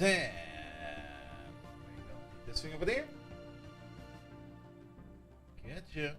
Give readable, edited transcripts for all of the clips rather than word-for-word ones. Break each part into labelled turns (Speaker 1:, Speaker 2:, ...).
Speaker 1: then this thing over there. Getcha.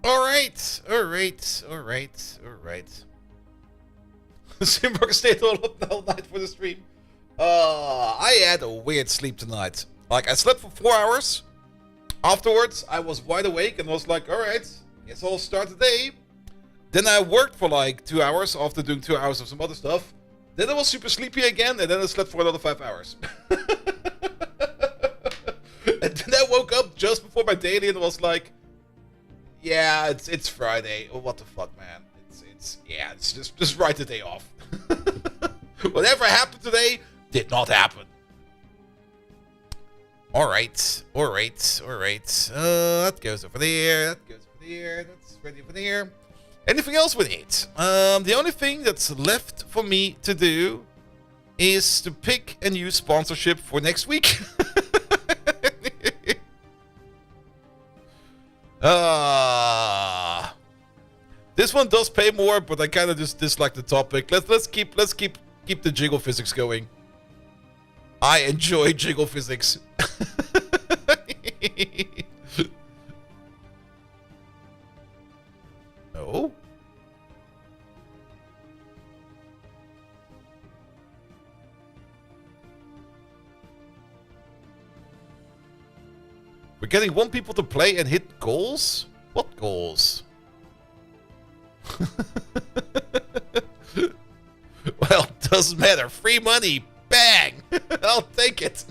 Speaker 1: Alright. Simberg stayed all up the whole night for the stream. I had a weird sleep tonight. Like, I slept for 4 hours. Afterwards, I was wide awake and was like, alright, guess I'll start the day. Then I worked for like 2 hours after doing 2 hours of some other stuff. Then I was super sleepy again, and then I slept for another 5 hours. And then I woke up just before my daily and was like, yeah, it's Friday. Oh, what the fuck, man? It's just write the day off. Whatever happened today did not happen. Alright. That goes over there. That's ready over there. Anything else we need? The only thing that's left for me to do is to pick a new sponsorship for next week. This one does pay more, but I kind of just dislike the topic. Let's keep the jiggle physics going. I enjoy jiggle physics. No. We're getting one people to play and hit goals? What goals? Well, doesn't matter. Free money. Bang! I'll take it.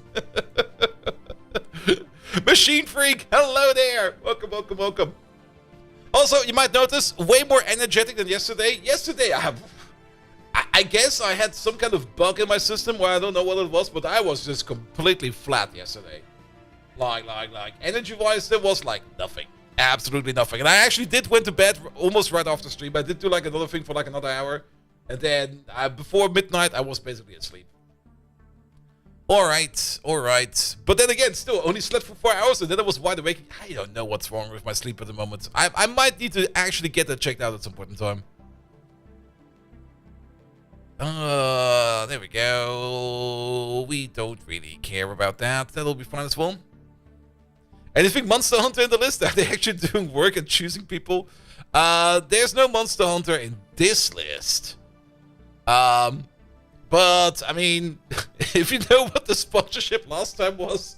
Speaker 1: Machine Freak, hello there. Welcome. Also, you might notice, way more energetic than yesterday. Yesterday, I guess I had some kind of bug in my system where I don't know what it was, but I was just completely flat yesterday. Like, energy-wise, there was, like, nothing. Absolutely nothing. And I actually did went to bed almost right after stream. I did do, like, another thing for, like, another hour. And then, before midnight, I was basically asleep. Alright. But then again, still, only slept for 4 hours, and then I was wide awake. I don't know what's wrong with my sleep at the moment. I might need to actually get that checked out at some point in time. There we go. We don't really care about that. That'll be fine as well. Anything Monster Hunter in the list? Are they actually doing work and choosing people? There's no Monster Hunter in this list. But, I mean, if you know what the sponsorship last time was,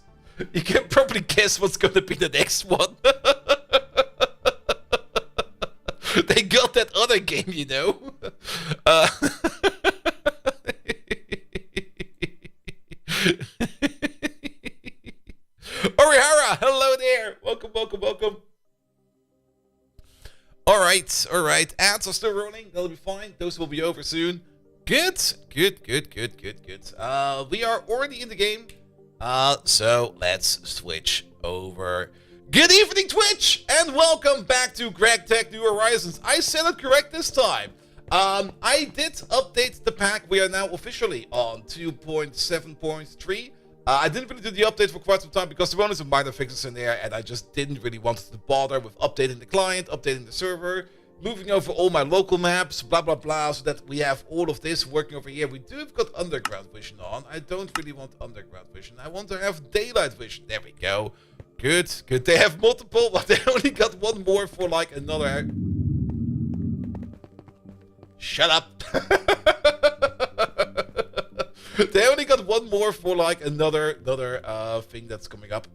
Speaker 1: you can probably guess what's going to be the next one. They got that other game, you know. Orihara, hello there. Welcome. Alright. Ads are still rolling. That'll be fine. Those will be over soon. Good. We are already in the game. So let's switch over. Good evening, Twitch, and welcome back to GregTech New Horizons. I said it correct this time. I did update the pack. We are now officially on 2.7.3. I didn't really do the update for quite some time because there were only some minor fixes in there, and I just didn't really want to bother with updating the client, updating the server, moving over all my local maps, blah, blah, blah, so that we have all of this working over here. We do have got underground vision on. I don't really want underground vision. I want to have daylight vision. There we go. Good. They have multiple, but they only got one more for like another... Shut up. They only got one more for like another thing that's coming up.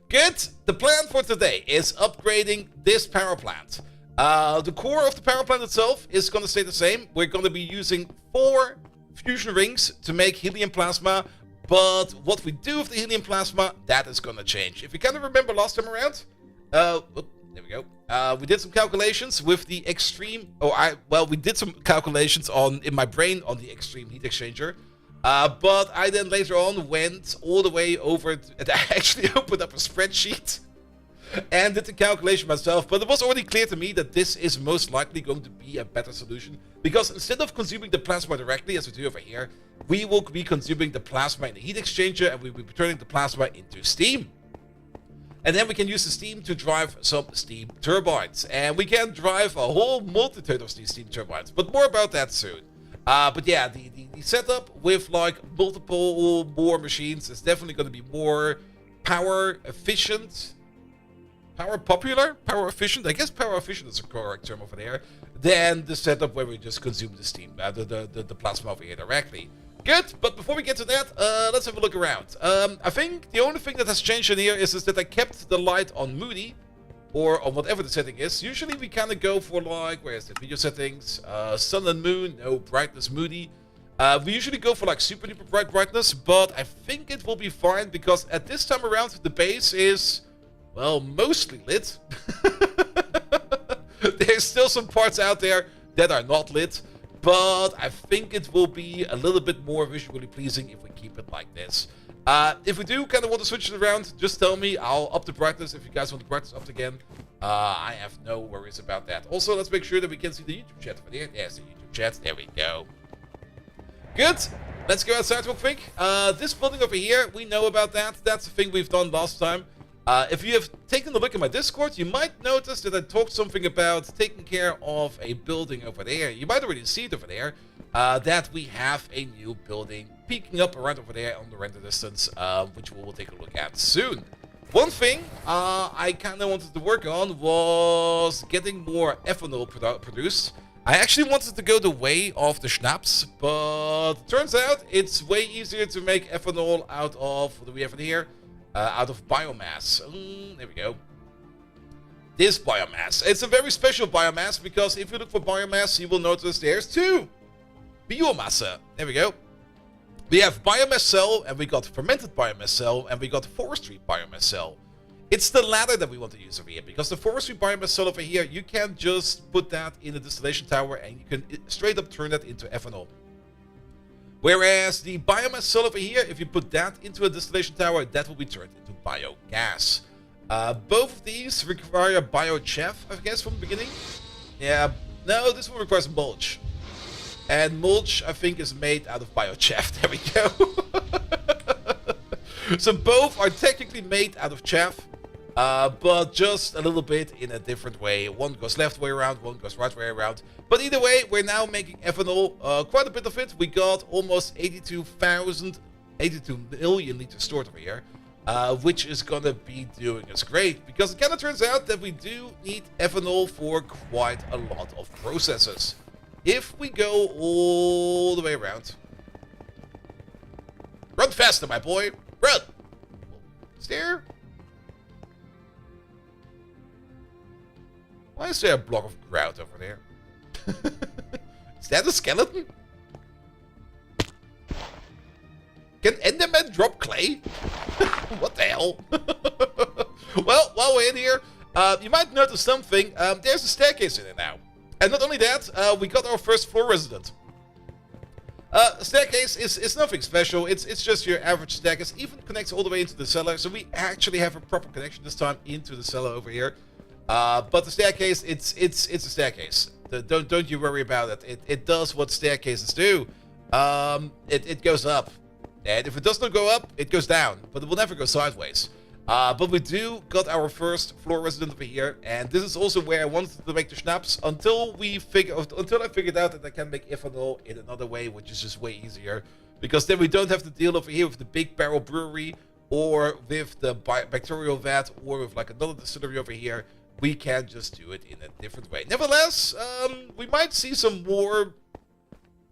Speaker 1: Good. The plan for today is upgrading this power plant. The core of the power plant itself is going to stay the same. We're going to be using 4 fusion rings to make helium plasma. But what we do with the helium plasma, that is going to change. If you kind of remember last time around, there we go. We did some calculations with the extreme. We did some calculations in my brain on the extreme heat exchanger. But I then later on went all the way over and I actually opened up a spreadsheet and did the calculation myself. But it was already clear to me that this is most likely going to be a better solution, because instead of consuming the plasma directly, as we do over here, we will be consuming the plasma in the heat exchanger and we will be turning the plasma into steam. And then we can use the steam to drive some steam turbines. And we can drive a whole multitude of these steam turbines. But more about that soon. But yeah, the setup with like multiple more machines is definitely going to be more power efficient. Power efficient? I guess power efficient is a correct term over there. Than the setup where we just consume the steam, the plasma over here directly. Good, but before we get to that, let's have a look around. I think the only thing that has changed in here is that I kept the light on Moody, or on whatever the setting is. Usually we kind of go for like, where is it? Video settings, sun and moon, no brightness, Moody. We usually go for like super duper bright brightness, but I think it will be fine because at this time around the base is, well, mostly lit. There's still some parts out there that are not lit. But I think it will be a little bit more visually pleasing if we keep it like this. If we do kind of want to switch it around, just tell me. I'll up the brightness if you guys want the brightness up again. I have no worries about that. Also, let's make sure that we can see the YouTube chat over there. There's the YouTube chat. There we go. Good. Let's go outside real quick. This building over here, we know about that. That's the thing we've done last time. If you have taken a look at my Discord, you might notice that I talked something about taking care of a building over there. You might already see it over there, that we have a new building peeking up around over there on the render distance, which we will take a look at soon. One thing I kind of wanted to work on was getting more ethanol produced. I actually wanted to go the way of the schnapps, but turns out it's way easier to make ethanol out of, what do we have in here? Out of biomass. There we go. This biomass. It's a very special biomass because if you look for biomass, you will notice there's 2. Biomassa. There we go. We have biomass cell, and we got fermented biomass cell, and we got forestry biomass cell. It's the latter that we want to use over here, because the forestry biomass cell over here, you can just put that in a distillation tower, and you can straight up turn that into ethanol. Whereas the biomass cell over here, if you put that into a distillation tower, that will be turned into biogas. Both of these require biochef, I guess, from the beginning. Yeah, no, this one requires mulch. And mulch, I think, is made out of biochef. There we go. So both are technically made out of chaff, but just a little bit in a different way. One goes left way around, one goes right way around. But either way, we're now making ethanol, quite a bit of it. We got almost 82 million liters stored over here, which is going to be doing us great. Because it kind of turns out that we do need ethanol for quite a lot of processes. If we go all the way around. Run faster, my boy. Run. Steer. Why is there a block of grout over there? Is that a skeleton? Can Enderman drop clay? What the hell? Well, while we're in here, you might notice something. There's a staircase in it now. And not only that, we got our first floor resident. Staircase is nothing special. It's just your average staircase. Even connects all the way into the cellar. So we actually have a proper connection this time into the cellar over here. But the staircase, it's a staircase. Don't you worry about it. It does what staircases do. It goes up. And if it does not go up, it goes down. But it will never go sideways. But we do got our first floor resident over here. And this is also where I wanted to make the schnapps until I figured out that I can make ethanol in another way, which is just way easier. Because then we don't have to deal over here with the big barrel brewery or with the bacterial vat or with like another distillery over here. We can just do it in a different way. Nevertheless, we might see some more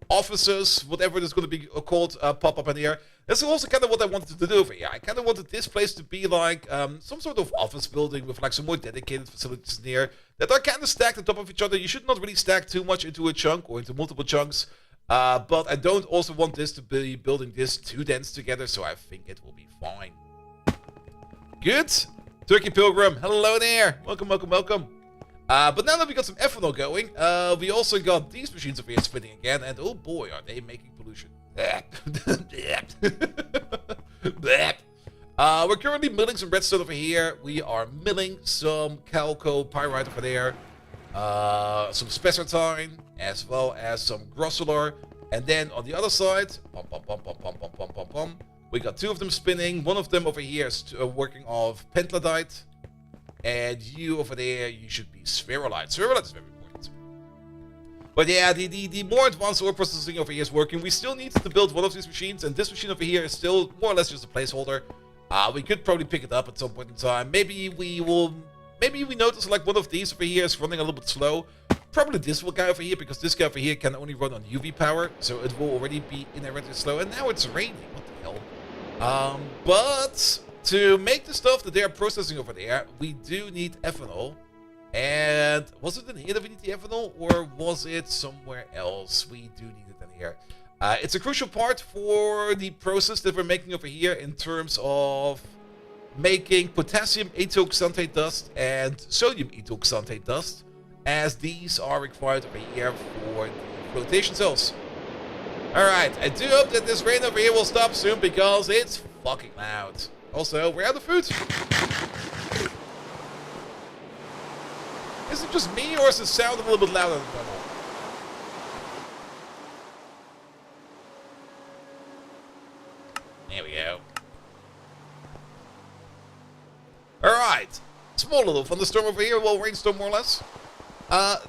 Speaker 1: offices, whatever it's going to be called, pop up in here. That's also kind of what I wanted to do over here. I kind of wanted this place to be like some sort of office building with like some more dedicated facilities in here that are kind of stacked on top of each other. You should not really stack too much into a chunk or into multiple chunks. But I don't also want this to be building this too dense together, so I think it will be fine. Good. Turkey Pilgrim, hello there. Welcome, welcome, welcome. But now that we got some ethanol going, we also got these machines over here spinning again, and oh boy, are they making pollution. We're currently milling some redstone over here. We are milling some chalcopyrite over there, some spessartine, as well as some grossular. And then on the other side, we got 2 of them spinning. One of them over here is working off pentlandite. And you over there, you should be spherolite. Spherolite is very important. But yeah, the more advanced ore processing over here is working. We still need to build one of these machines, and this machine over here is still more or less just a placeholder. We could probably pick it up at some point in time. Maybe we notice like one of these over here is running a little bit slow. Probably this guy over here, because this guy over here can only run on UV power, so it will already be inherently slow. And now it's raining. What the hell? But to make the stuff that they are processing over there, we do need ethanol. And was it in here that we need the ethanol, or was it somewhere else? We do need it in here. It's a crucial part for the process that we're making over here in terms of making potassium etoxantate dust and sodium etoxantate dust, as these are required over here for the flotation cells. Alright, I do hope that this rain over here will stop soon, because it's fucking loud. Also, we're out of food. Is it just me, or is the sound a little bit louder than normal? There we go. Alright. Small little thunderstorm over here. Well, rainstorm more or less.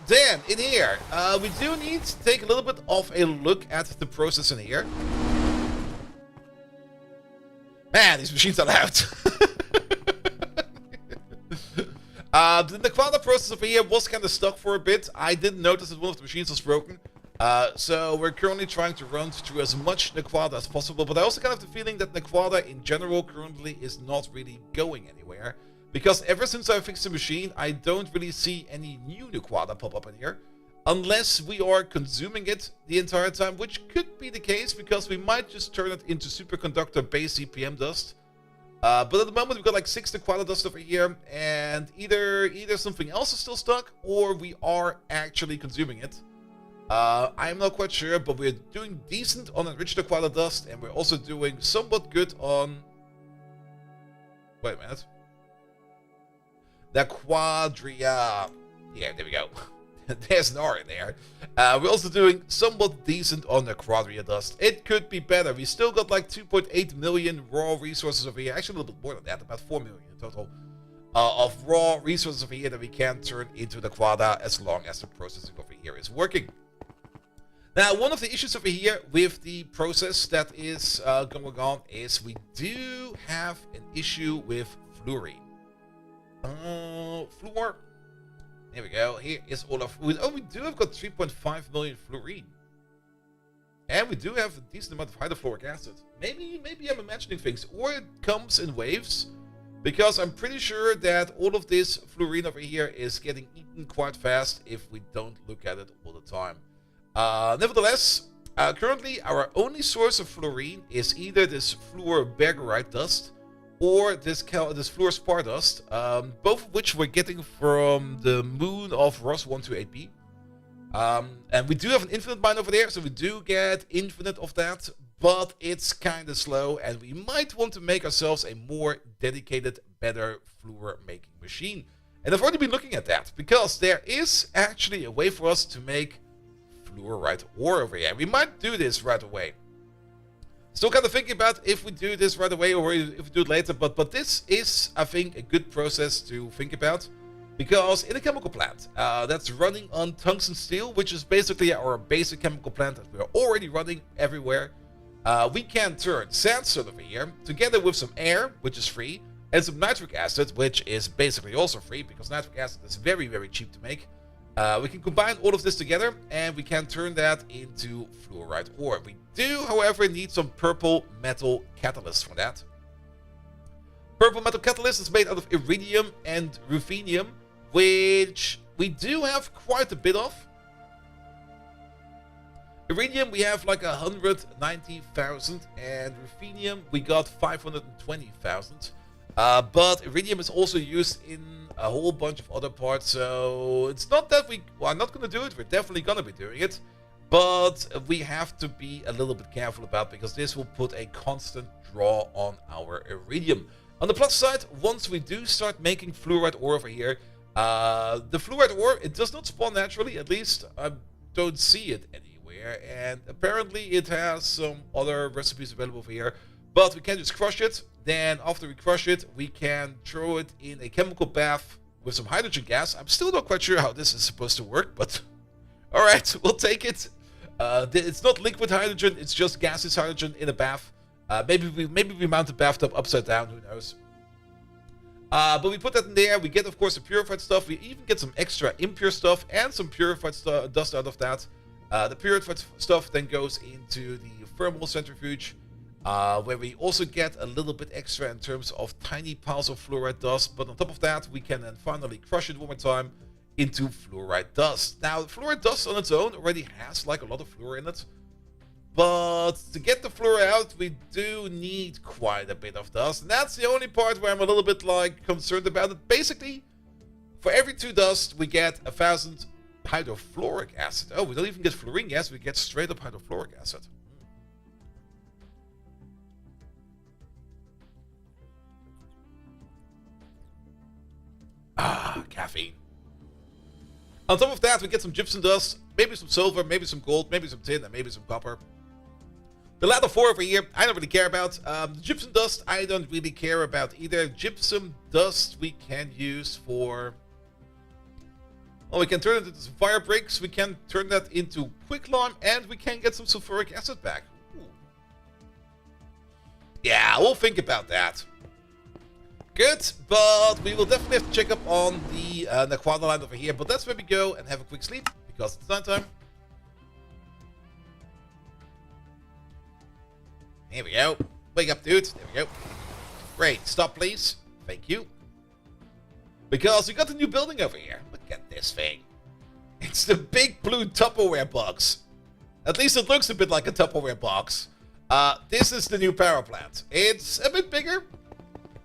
Speaker 1: Then, in here, we do need to take a little bit of a look at the process in here. Man, these machines are loud. The Nequada process over here was kind of stuck for a bit. I didn't notice that one of the machines was broken. So we're currently trying to run through as much Nequada as possible. But I also kind of have the feeling that Nequada in general currently is not really going anywhere. Because ever since I fixed the machine, I don't really see any new Nequada pop up in here. Unless we are consuming it the entire time, which could be the case, because we might just turn it into superconductor base CPM dust. But at the moment we've got like 6 Nequada dust over here, and either something else is still stuck, or we are actually consuming it. I'm not quite sure, but we're doing decent on enriched Nequada dust, and we're also doing somewhat good on... Wait a minute. The Quadria... Yeah, there we go. There's an R in there. We're also doing somewhat decent on the Quadria dust. It could be better. We still got like 2.8 million raw resources over here. Actually, a little bit more than that. About 4 million in total of raw resources over here that we can turn into the Quadra as long as the processing over here is working. Now, one of the issues over here with the process that is going on is we do have an issue with fluorine. Fluor. There we go. Here is all of... Oh, we do have got 3.5 million fluorine. And we do have a decent amount of hydrofluoric acid. Maybe I'm imagining things. Or it comes in waves. Because I'm pretty sure that all of this fluorine over here is getting eaten quite fast if we don't look at it all the time. Nevertheless, currently our only source of fluorine is either this fluorbergerite dust or this fluorspar dust, both of which we're getting from the moon of Ross 128b. And we do have an infinite mine over there, so we do get infinite of that, but it's kind of slow, and we might want to make ourselves a more dedicated, better fluor making machine. And I've already been looking at that, because there is actually a way for us to make fluorite ore over here. We might do this right away. Still kind of thinking about if we do this right away or if we do it later, but this is, I think, a good process to think about, because in a chemical plant that's running on tungsten steel, which is basically our basic chemical plant that we're already running everywhere, we can turn sandstone over here together with some air, which is free, and some nitric acid, which is basically also free, because nitric acid is very, very cheap to make. We can combine all of this together, and we can turn that into fluorite ore. We do, however, need some purple metal catalyst for that. Purple metal catalyst is made out of iridium and ruthenium, which we do have quite a bit of. Iridium, we have like 190,000, and ruthenium, we got 520,000. But iridium is also used in a whole bunch of other parts, so it's not that we are not going to do it. We're definitely going to be doing it, but we have to be a little bit careful about, because this will put a constant draw on our iridium. On the plus side, once we do start making fluorite ore over here, the fluorite ore, it does not spawn naturally. At least I don't see it anywhere, and apparently it has some other recipes available over here, but we can just crush it. Then after we crush it, we can throw it in a chemical bath with some hydrogen gas. I'm still not quite sure how this is supposed to work, but alright, we'll take it. It's not liquid hydrogen, it's just gaseous hydrogen in a bath. Maybe we mount the bathtub upside down, who knows. But we put that in there. We get, of course, the purified stuff. We even get some extra impure stuff and some purified dust out of that. The purified stuff then goes into the thermal centrifuge, where we also get a little bit extra in terms of tiny piles of fluoride dust. But on top of that, we can then finally crush it one more time into fluoride dust. Now, fluoride dust on its own already has like a lot of fluor in it. But to get the fluor out, we do need quite a bit of dust. And that's the only part where I'm a little bit like concerned about it. Basically, for every 2 dust, we get 1,000 hydrofluoric acid. Oh, we don't even get fluorine gas, we get straight up hydrofluoric acid. Ah, caffeine. On top of that, we get some gypsum dust, maybe some silver, maybe some gold, maybe some tin, and maybe some copper. The latter 4 over here, I don't really care about. The gypsum dust, I don't really care about either. Gypsum dust we can use for... well, we can turn it into some fire bricks, we can turn that into quicklime, and we can get some sulfuric acid back. Ooh. Yeah, we'll think about that. Good, but we will definitely have to check up on the Naquada line over here. But that's where we go and have a quick sleep, because it's nighttime. Here we go. Wake up, dude. There we go. Great. Stop, please. Thank you. Because we got a new building over here. Look at this thing. It's the big blue Tupperware box. At least it looks a bit like a Tupperware box. This is the new power plant. It's a bit bigger.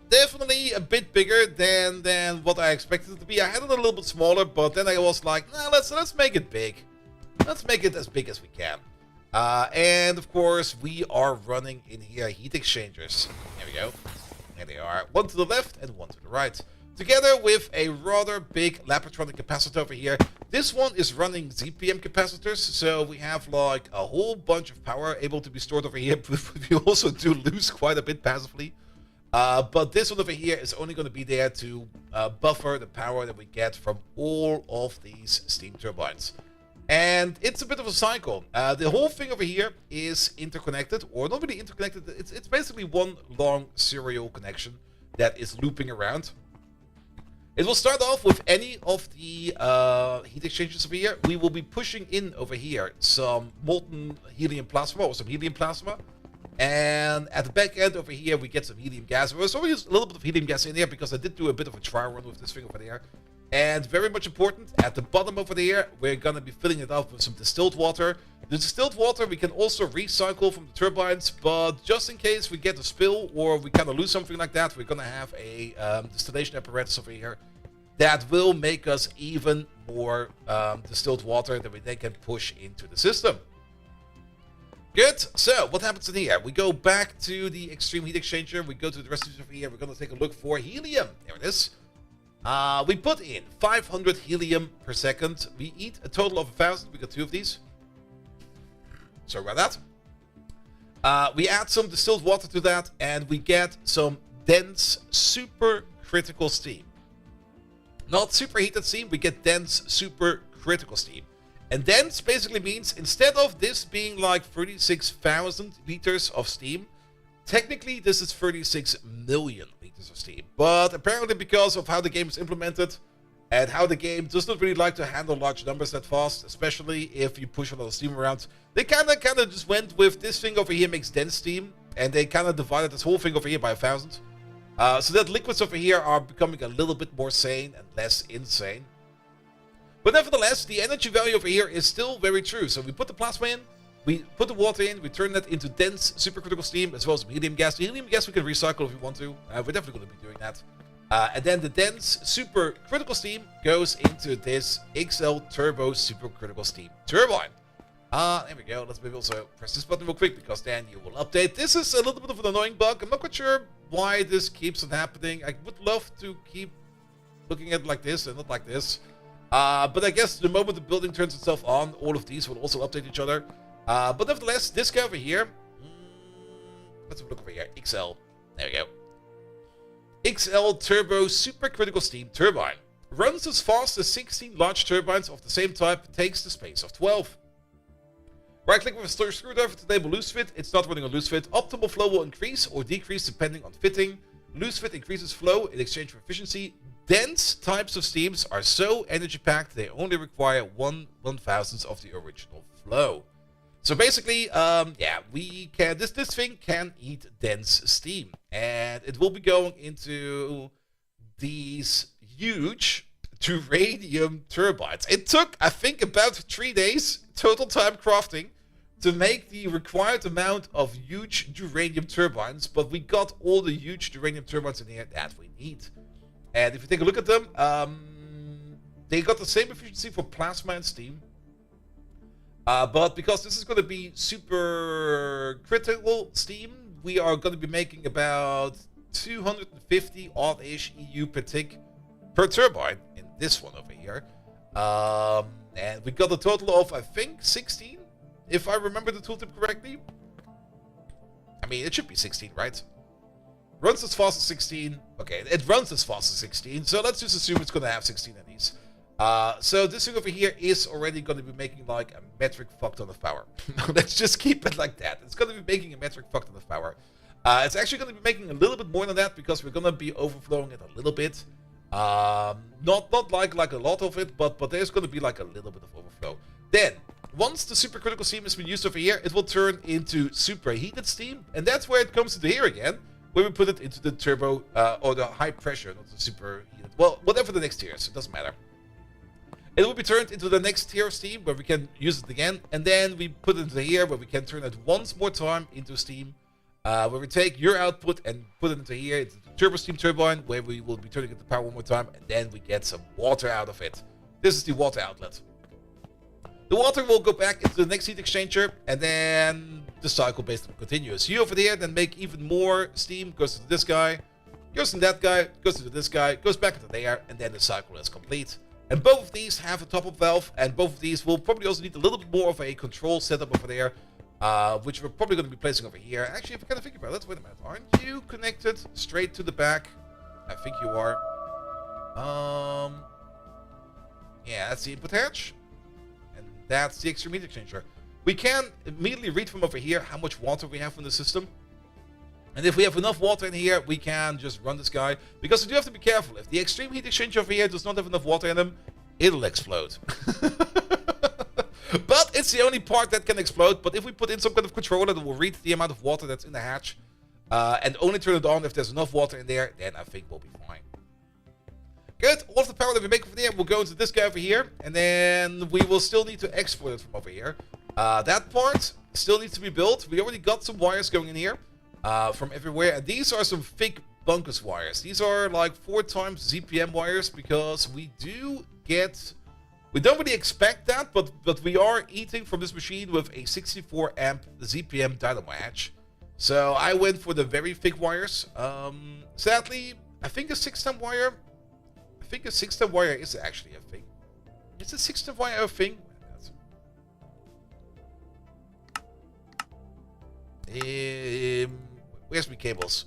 Speaker 1: Definitely a bit bigger than what I expected it to be. I had it a little bit smaller, but then I was like, nah, let's make it big. Let's make it as big as we can. And of course, we are running in here heat exchangers. There we go. There they are. One to the left and one to the right. Together with a rather big Lapatronic capacitor over here. This one is running ZPM capacitors, so we have like a whole bunch of power able to be stored over here. But we also do lose quite a bit passively. But this one over here is only going to be there to buffer the power that we get from all of these steam turbines. And it's a bit of a cycle. The whole thing over here is interconnected, or not really interconnected. It's basically one long serial connection that is looping around. It will start off with any of the heat exchangers over here. We will be pushing in over here some molten helium plasma, or some helium plasma. And at the back end over here, we get some helium gas. There's always a little bit of helium gas in there because I did do a bit of a trial run with this thing over there. And very much important, at the bottom over there, we're going to be filling it up with some distilled water. The distilled water we can also recycle from the turbines, but just in case we get a spill or we kind of lose something like that, we're going to have a distillation apparatus over here that will make us even more distilled water that we then can push into the system. Good. So, what happens in here? We go back to the extreme heat exchanger. We go to the recipes over here. We're going to take a look for helium. There it is. We put in 500 helium per second. We eat a total of 1,000. We got 2 of these. Sorry about that. We add some distilled water to that, and we get some dense, super critical steam. Not superheated steam, we get dense, super critical steam. And dense basically means instead of this being like 36,000 liters of steam, technically this is 36 million liters of steam. But apparently because of how the game is implemented and how the game does not really like to handle large numbers that fast, especially if you push a lot of steam around. They kind of just went with this thing over here makes dense steam, and they kind of divided this whole thing over here by 1,000. So that liquids over here are becoming a little bit more sane and less insane. But nevertheless, the energy value over here is still very true. So we put the plasma in, we put the water in, we turn that into dense supercritical steam, as well as helium gas. The helium gas we can recycle if we want to. We're definitely going to be doing that. And then the dense supercritical steam goes into this XL Turbo Supercritical Steam Turbine. There we go. Let's maybe also press this button real quick, because then you will update. This is a little bit of an annoying bug. I'm not quite sure why this keeps on happening. I would love to keep looking at it like this and not like this. But I guess the moment the building turns itself on, all of these will also update each other. But nevertheless, this guy over here, let's have a look over here, XL, there we go. XL Turbo Supercritical Steam Turbine. Runs as fast as 16 large turbines of the same type, takes the space of 12. Right click with a screwdriver to enable loose fit. It's not running on loose fit. Optimal flow will increase or decrease depending on fitting. Loose fit increases flow in exchange for efficiency. Dense types of steams are so energy packed they only require 1/1000th of the original flow. So basically, yeah, we can. This thing can eat dense steam, and it will be going into these huge uranium turbines. It took, I think, about 3 days total time crafting to make the required amount of huge uranium turbines, but we got all the huge uranium turbines in here that we need. And if you take a look at them, they got the same efficiency for plasma and steam. But because this is going to be super critical steam, we are going to be making about 250 odd-ish EU per tick per turbine in this one over here. And we got a total of, I think, 16, if I remember the tooltip correctly. I mean, it should be 16, right? Runs as fast as 16. Okay, it runs as fast as 16, so let's just assume it's going to have 16 of these. So this thing over here is already going to be making like a metric fuck ton of power. Let's just keep it like that. It's going to be making a metric fuck ton of power. It's actually going to be making a little bit more than that, because we're going to be overflowing it a little bit. Not like a lot of it, but there's going to be like a little bit of overflow. Then, once the supercritical steam has been used over here, it will turn into superheated steam, and that's where it comes into here again, where we put it into the turbo, or the high pressure, not the superheated. Well, whatever the next tier is, it doesn't matter. It will be turned into the next tier of steam, where we can use it again, and then we put it into here, where we can turn it once more time into steam, where we take your output and put it into here, into the turbo steam turbine, where we will be turning it to power one more time, and then we get some water out of it. This is the water outlet. The water will go back into the next heat exchanger, and then the cycle basically continues. You over there then make even more steam, goes to this guy, goes to that guy, goes to this guy, goes back into there, and then the cycle is complete. And both of these have a top-up valve, and both of these will probably also need a little bit more of a control setup over there, which we're probably going to be placing over here. Actually, if you kind of think about it, let's wait a minute. Aren't you connected straight to the back? I think you are. Yeah, that's the input hatch. And that's the extreme heat exchanger. We can immediately read from over here how much water we have in the system. And if we have enough water in here, we can just run this guy. Because we do have to be careful. If the extreme heat exchanger over here does not have enough water in him, it'll explode. But it's the only part that can explode. But if we put in some kind of controller that will read the amount of water that's in the hatch, and only turn it on if there's enough water in there, then I think we'll be fine. Good. All of the power that we make from there will go into this guy over here. And then we will still need to export it from over here. That part still needs to be built. We already got some wires going in here. From everywhere, and these are some fake bunkus wires. These are like 4 times ZPM wires, because we don't really expect that, but we are eating from this machine with a 64 amp ZPM dynamo hatch. So I went for the very thick wires. Sadly, I think a 610 wire. I think a 610 wire is actually a thing. Is a 610 wire a thing? Where's my cables?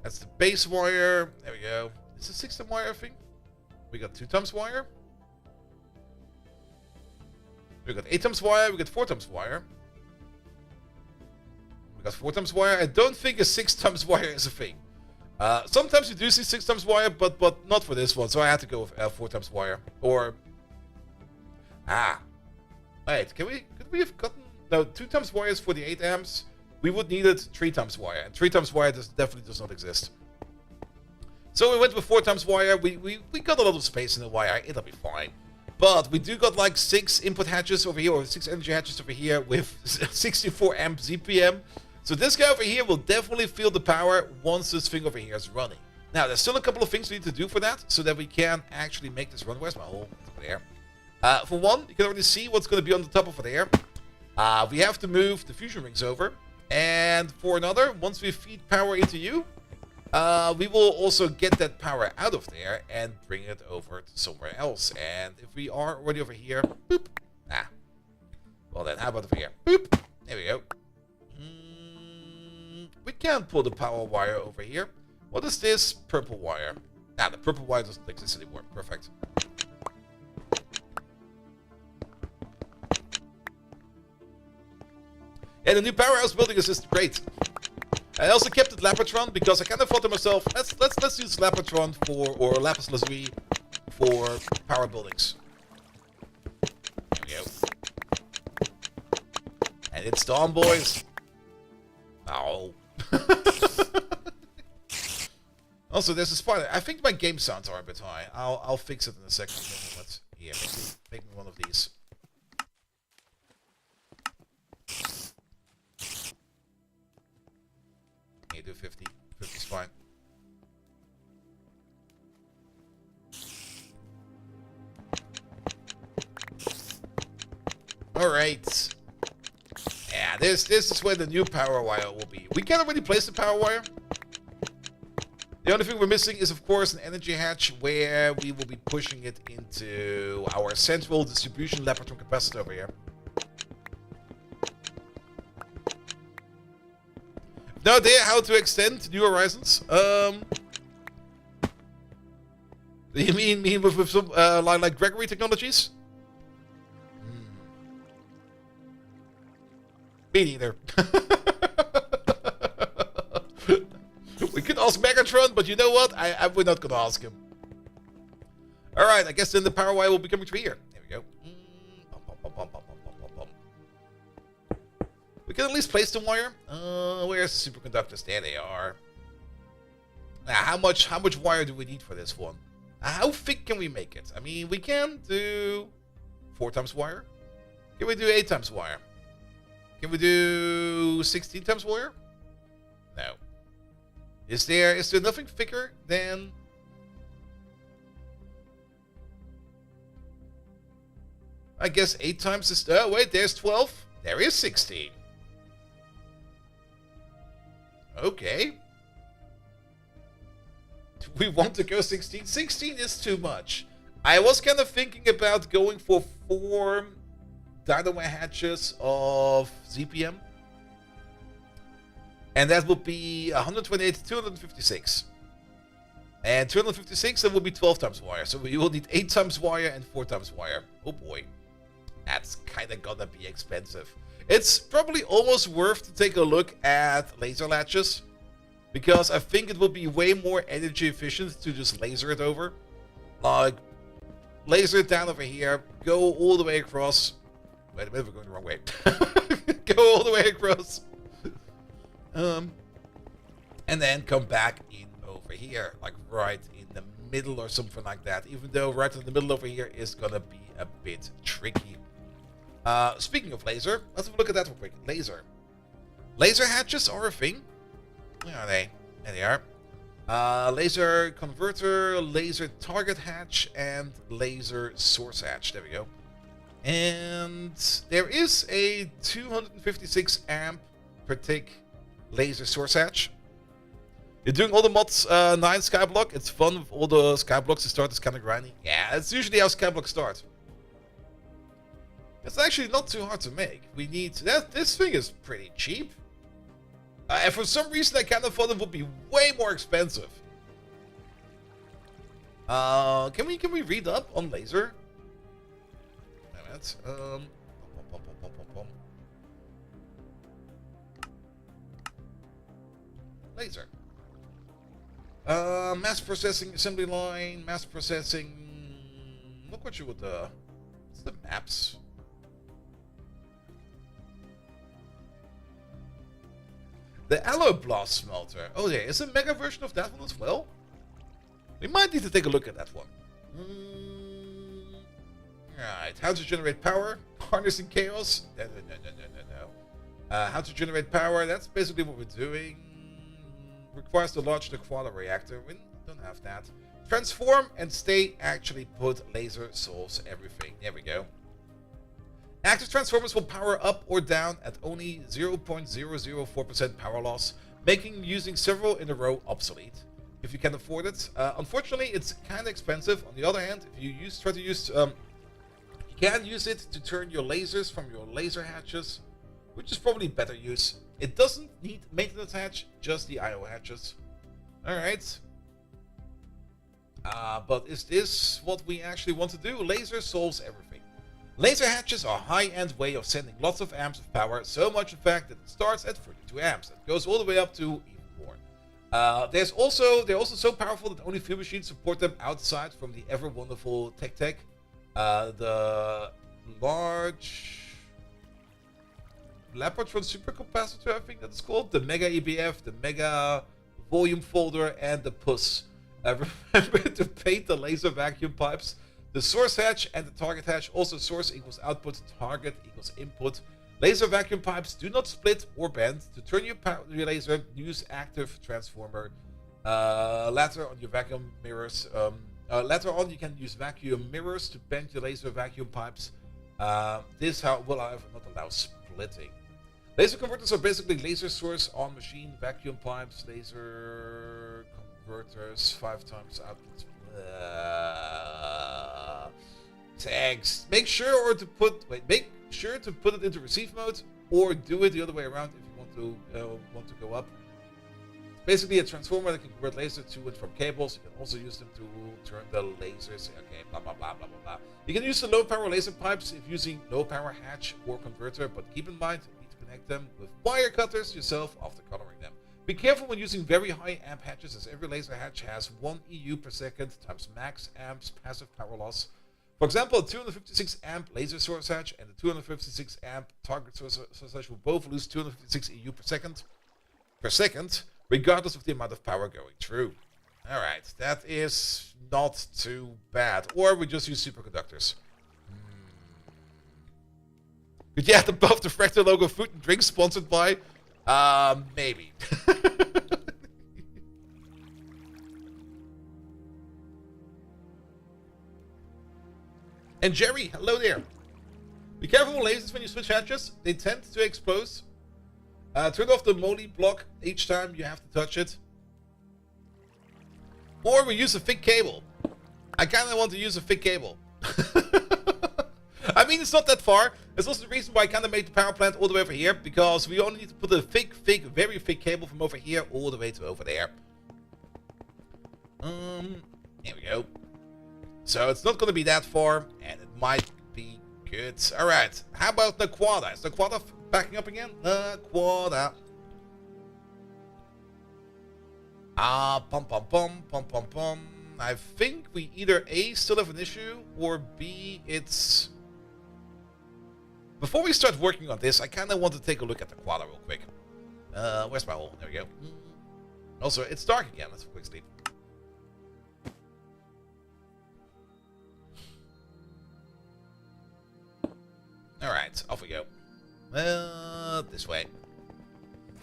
Speaker 1: That's the base wire. There we go. It's a 6-10 wire thing. We got 2 times wire. We got 8 times wire. We got 4 times wire. We got 4 times wire. I don't think a 6 times wire is a thing. Sometimes you do see 6 times wire, but not for this one, so I had to go with 4 times wire. Or wait, could we have gotten 2 times wires for the 8 amps? We would need it 3 times wire, and 3 times wire definitely does not exist. So we went with 4 times wire. We got a lot of space in the wire. It'll be fine. But we do got like 6 input hatches over here, or 6 energy hatches over here with 64 amp ZPM. So this guy over here will definitely feel the power once this thing over here is running. Now, there's still a couple of things we need to do for that, so that we can actually make this run. Where's my hole? It's over there. For one, you can already see what's going to be on the top over there. We have to move the fusion rings over. And for another, once we feed power into you, we will also get that power out of there and bring it over to somewhere else. And if we are already over here, boop. Well then, how about over here? Boop. There we go. We can't pull the power wire over here. What is this purple wire? The purple wire doesn't exist anymore. Perfect. Yeah, the new powerhouse building is just great. I also kept it Lapatron because I kind of thought to myself, let's use Lapatron or Lapis Lazuli for power buildings. There we go. And it's dawn, boys. Oh. Also, there's a spider. I think my game sounds are a bit high. I'll fix it in a second. Let's make me one of these. You do 50. 50's fine. Alright. Yeah, this is where the new power wire will be. We can already place the power wire. The only thing we're missing is, of course, an energy hatch where we will be pushing it into our central distribution Lapatron capacitor over here. No idea how to extend New Horizons. You mean with some like Gregory technologies? Me neither. We could ask Megatron, but you know what? We're not gonna ask him. All right, I guess then the power wire will be coming through here. There we go. We can at least place the wire. Where's the superconductors? There they are. Now, how much wire do we need for this one? How thick can we make it? I mean, we can do 4 times wire. Can we do 8 times wire? Can we do 16 times wire? No. Is there nothing thicker than... I guess 8 times is... Oh, wait, there's 12. There is 16. Okay. Do we want to go 16? 16 is too much. I was kind of thinking about going for 4 dynamo hatches of ZPM. And that would be 128 to 256. And 256, that would be 12 times wire. So we will need 8 times wire and 4 times wire. Oh boy. That's kind of gonna be expensive. It's probably almost worth to take a look at laser latches. Because I think it will be way more energy efficient to just laser it over. Like, laser it down over here, go all the way across. Wait a minute, we're going the wrong way. Go all the way across. And then come back in over here, like right in the middle or something like that. Even though right in the middle over here is gonna be a bit tricky. Speaking of laser, let's have a look at that real quick. Laser hatches are a thing. Where are they? There they are. Laser converter, laser target hatch, and laser source hatch. There we go. And there is a 256 amp per tick laser source hatch. You're doing all the mods 9 skyblock. It's fun with all the skyblocks to start. It's kind of grindy. Yeah, that's usually how skyblocks start. It's actually not too hard to make. We need that. This thing is pretty cheap. And for some reason, I kind of thought it would be way more expensive. Can we read up on laser? Wait a minute. Laser. Mass processing assembly line, mass processing. Look what you would. What's the maps? The Alloy Blast Smelter. Oh, yeah, is a mega version of that one as well? We might need to take a look at that one. Right, how to generate power? Harnessing chaos? No. How to generate power? That's basically what we're doing. Requires to launch the quad reactor. We don't have that. Transform and stay actually put laser solves everything. There we go. Active transformers will power up or down at only 0.004% power loss, making using several in a row obsolete. If you can afford it. Unfortunately, it's kind of expensive. On the other hand, if you try to use, you can use it to turn your lasers from your laser hatches, which is probably better use. It doesn't need maintenance hatch, just the IO hatches. Alright. But is this what we actually want to do? Laser solves everything. Laser hatches are a high-end way of sending lots of amps of power, so much in fact that it starts at 32 amps. It goes all the way up to even more. They're also so powerful that only few machines support them outside from the ever wonderful GregTech. The large Laportron supercapacitor, I think that's called, the Mega EBF, the Mega Volume Folder, and the PUS. Remember to paint the laser vacuum pipes. The source hatch and the target hatch, also source equals output, target equals input. Laser vacuum pipes do not split or bend. To turn your laser, use active transformer. Later on your vacuum mirrors. Later on you can use vacuum mirrors to bend your laser vacuum pipes. This will however not allow splitting. Laser converters are basically laser source on machine vacuum pipes, laser converters, 5 times output. Tags. Make sure to put it into receive mode, or do it the other way around if you want to go up. Basically, a transformer that can convert lasers to and from cables. You can also use them to turn the lasers. Okay, blah blah blah blah blah blah. You can use the low power laser pipes if using low power hatch or converter, but keep in mind you need to connect them with wire cutters yourself after coloring them. Be careful when using very high amp hatches, as every laser hatch has 1 EU per second times max amps passive power loss. For example, a 256 amp laser source hatch and a 256 amp target source hatch will both lose 256 EU per second, regardless of the amount of power going through. Alright, that is not too bad. Or we just use superconductors. Could you add above the Fractal logo food and drink sponsored by? Maybe. And Jerry, hello there. Be careful with lasers when you switch hatches. They tend to explode. Turn off the moly block each time you have to touch it. Or we use a thick cable. I kind of want to use a thick cable. I mean, it's not that far. It's also the reason why I kind of made the power plant all the way over here, because we only need to put a thick, very thick cable from over here all the way to over there. There we go. So it's not going to be that far, and it might be good. All right. How about the quada? Is the quada backing up again? The quada. Pum pum pum pum pum pum. I think we either A, still have an issue, or B, it's... Before we start working on this, I kind of want to take a look at the quada real quick. Where's my hole? There we go. Also, it's dark again. Let's have a quick sleep. Alright, off we go. This way.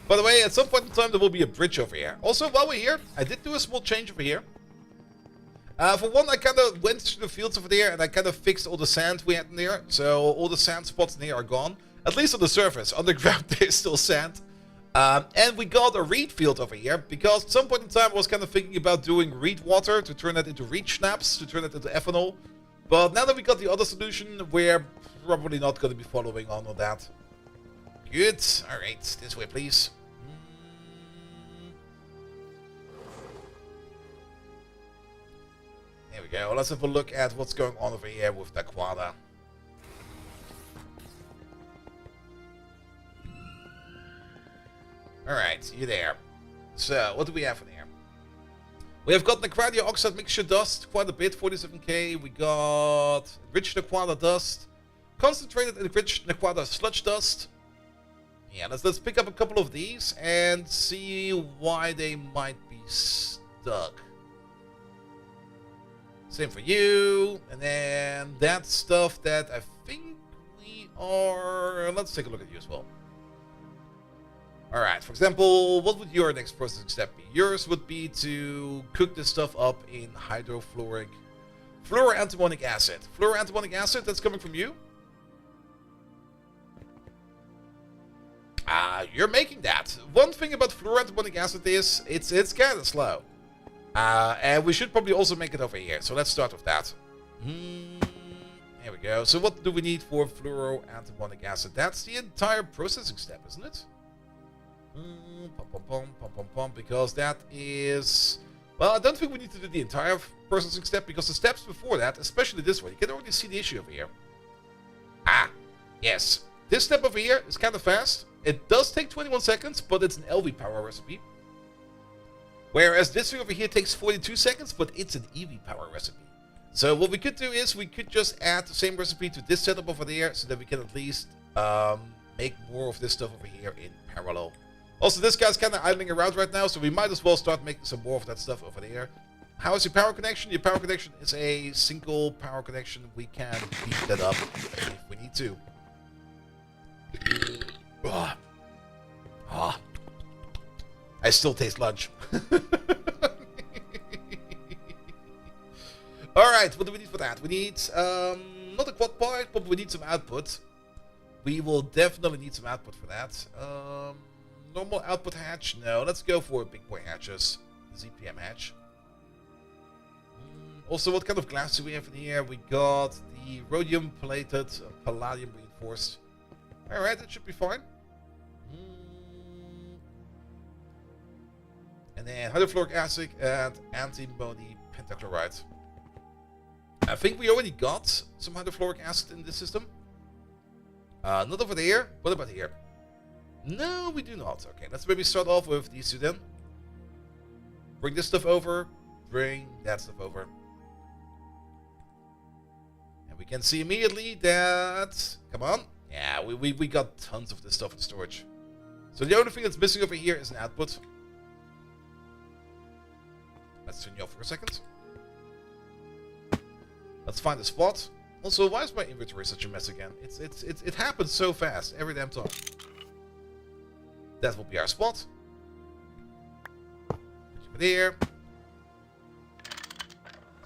Speaker 1: By the way, at some point in time, there will be a bridge over here. Also, while we're here, I did do a small change over here. For one, I kind of went through the fields over there and I kind of fixed all the sand we had in there. So all the sand spots in here are gone. At least on the surface. Underground, there's still sand. And we got a reed field over here, because at some point in time I was kind of thinking about doing reed water to turn that into reed schnapps, to turn that into ethanol. But now that we got the other solution, we're probably not going to be following on with that. Good. Alright, this way please. There we go. Let's have a look at what's going on over here with the quada. Alright, you there. So, what do we have in here? We have got Necradia Oxide Mixture Dust, quite a bit, 47k. We got Enriched Nequada Dust, Concentrated Enriched Nequada Sludge Dust. Yeah, let's pick up a couple of these and see why they might be stuck. Same for you. And then that stuff that I think we are... Let's take a look at you as well. Alright, for example, what would your next processing step be? Yours would be to cook this stuff up in fluoroantimonic acid. Fluoroantimonic acid, that's coming from you? You're making that. One thing about fluoroantimonic acid is it's kind of slow. And we should probably also make it over here. So let's start with that. Here we go. So what do we need for fluoroantimonic acid? That's the entire processing step, isn't it? Because that is... Well, I don't think we need to do the entire processing step, because the steps before that, especially this one, you can already see the issue over here. Yes. This step over here is kind of fast. It does take 21 seconds, but it's an LV power recipe. Whereas this thing over here takes 42 seconds, but it's an EV power recipe. So what we could do is we could just add the same recipe to this setup over there, so that we can at least make more of this stuff over here in parallel. Also, this guy's kind of idling around right now, so we might as well start making some more of that stuff over there. How is your power connection? Your power connection is a single power connection. We can beat that up if we need to. I still taste lunch. Alright, what do we need for that? We need, not a quad pipe, but we need some output. We will definitely need some output for that. Normal output hatch? No, let's go for big boy hatches. ZPM hatch. Also, what kind of glass do we have in here? We got the rhodium plated, palladium reinforced. Alright, that should be fine. And then hydrofluoric acid and antimony pentachloride. I think we already got some hydrofluoric acid in this system. Not over there. What about here? No, we do not. Okay, let's maybe start off with these two then. Bring this stuff over. Bring that stuff over. And we can see immediately that... Come on. Yeah, we got tons of this stuff in storage. So the only thing that's missing over here is an output. Let's turn you off for a second. Let's find a spot. Also, why is my inventory such a mess again? It happens so fast every damn time. That will be our spot. Put you over there.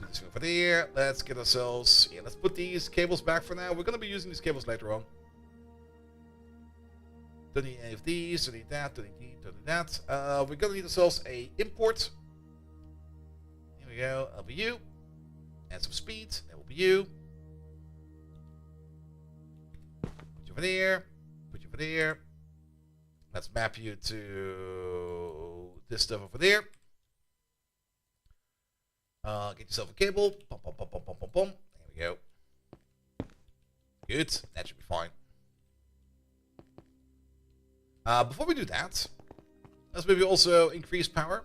Speaker 1: Do this over there. Let's get ourselves... Yeah, let's put these cables back for now. We're going to be using these cables later on. Don't need any of these. Don't need that. Don't need that. We're going to need ourselves a import. Here we go. That'll be you. And some speed. That will be you. Put you over there. Put you over there. Let's map you to this stuff over there. Get yourself a cable. Pum, pum, pum, pum, pum, pum, pum. There we go. Good. That should be fine. Before we do that, let's maybe also increase power.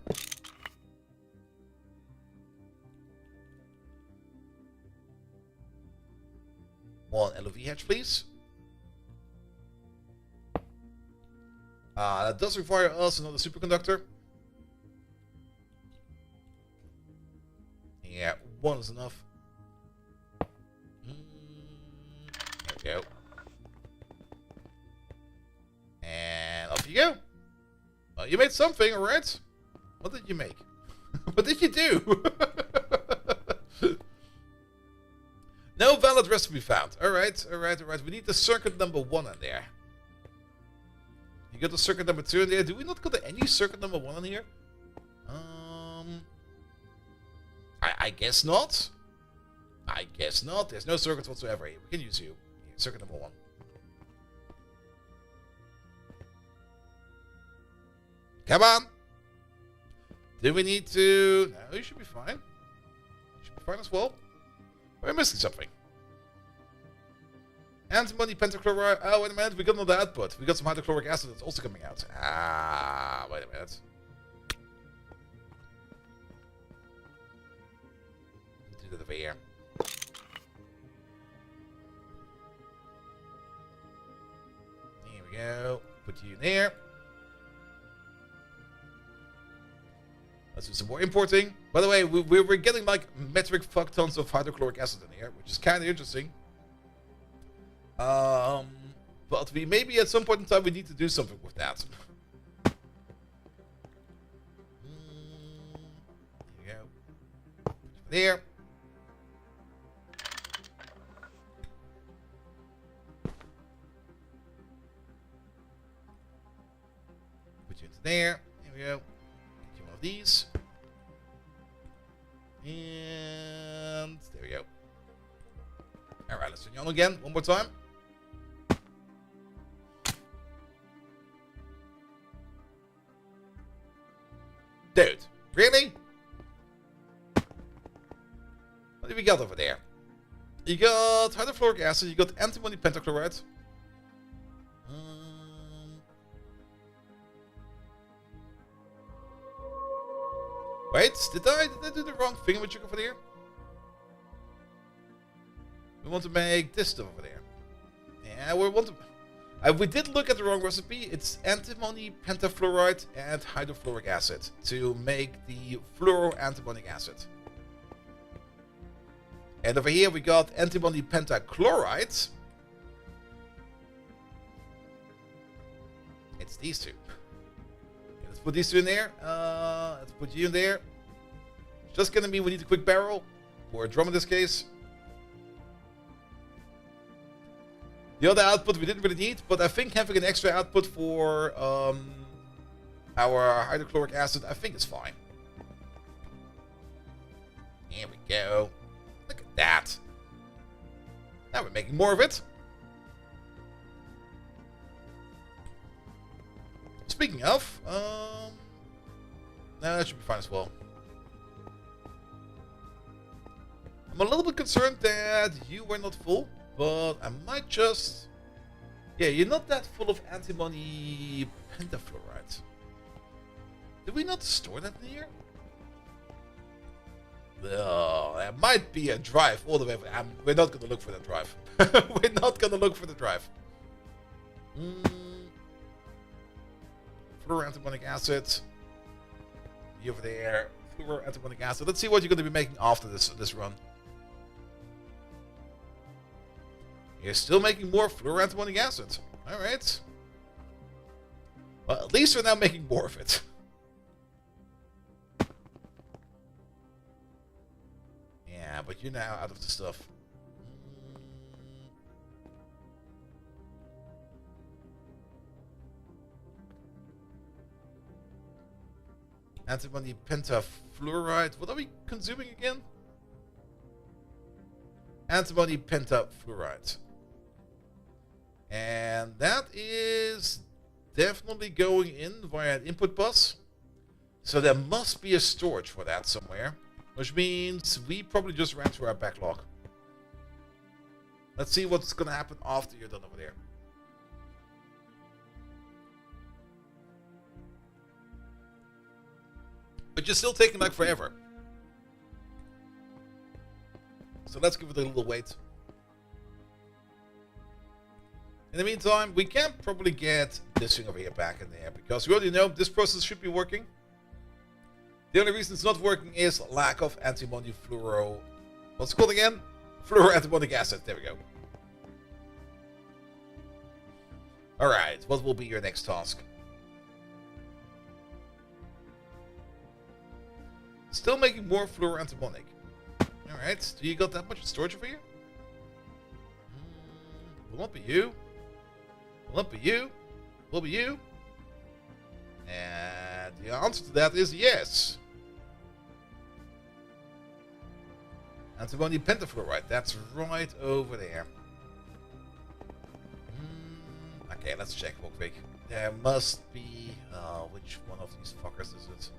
Speaker 1: One LOV hatch, please. That does require us another superconductor. Yeah, one is enough. There we go. And off you go. Well, you made something, alright? What did you make? What did you do? No valid recipe found. Alright. We need the circuit number 1 in there. You got the circuit number 2 in there. Do we not got any circuit number 1 in here? I guess not. I guess not. There's no circuits whatsoever here. We can use you. Here, circuit number 1. Come on. Do we need to... No, you should be fine. You should be fine as well. We're missing something. Antimony pentachloride. Oh, wait a minute. We got another output. We got some hydrochloric acid that's also coming out. Wait a minute. do that over here. Here we go. Put you in there. Let's do some more importing. By the way, we're getting like metric fuck tons of hydrochloric acid in here, which is kind of interesting. But we maybe at some point in time we need to do something with that. There you go. There. Put you into there. There we go. Get you one of these. And there we go. Alright, let's turn you on again. One more time. Dude, really? What do we got over there? You got hydrofluoric acid, you got antimony pentachloride. Wait, did I do the wrong thing with over there? We want to make this stuff over there. Yeah, we want to... we did look at the wrong recipe. It's antimony pentafluoride and hydrofluoric acid to make the fluoroantimonic acid. And over here we got antimony pentachloride. It's these two. Okay, let's put these two in there. Let's put you in there. It's just gonna mean we need a quick barrel, or a drum in this case. The other output we didn't really need, but I think having an extra output for our hydrochloric acid, I think is fine. Here we go. Look at that. Now we're making more of it. Speaking of, no, that should be fine as well. I'm a little bit concerned that you were not full. But I might just... Yeah, you're not that full of antimony pentafluoride. Did we not store that in here? Oh, there might be a drive all the way... we're not going to look for that drive. We're not going to look for the drive. Fluoroantimonic acid. You over there. Fluoroantimonic acid. Let's see what you're going to be making after this run. You're still making more fluoroantimonic acid. Alright. Well, at least we're now making more of it. Yeah, but you're now out of the stuff. Antimony pentafluoride. What are we consuming again? Antimony pentafluoride. And that is definitely going in via an input bus. So there must be a storage for that somewhere. Which means we probably just ran through our backlog. Let's see what's going to happen after you're done over there. But you're still taking like forever. So let's give it a little wait. In the meantime, we can probably get this thing over here back in there, because we already know this process should be working. The only reason it's not working is lack of antimony fluoro... What's it called again? Fluoroantimonic acid. There we go. Alright, what will be your next task? Still making more fluoroantimonic. Alright, do you got that much storage over here? Will not be you. Will not be you. Will be you. And the answer to that is yes. Antimony pentafluoride. That's right over there. Okay, let's check real quick. There must be... which one of these fuckers is it?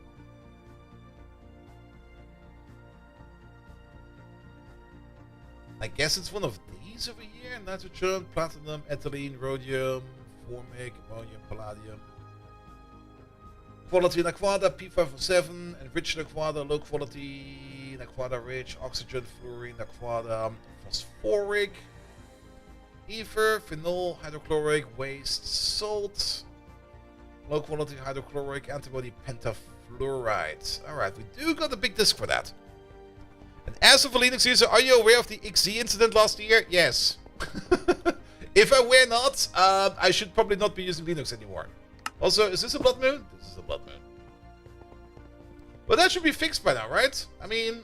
Speaker 1: I guess it's one of these over here. Nitrogen, platinum, ethylene, rhodium, formic, ammonium, palladium. Quality Naquada, P507, enriched Naquada, low quality Benzene, aquada rich, oxygen, fluorine, aquada, phosphoric, ether, phenol, hydrochloric, waste, salt, low quality hydrochloric, antibody, pentafluoride. Alright, we do got a big disc for that. And as of a Linux user, are you aware of the XZ incident last year? Yes. If I were not, I should probably not be using Linux anymore. Also, is this a blood moon? This is a blood moon. But that should be fixed by now, right? I mean,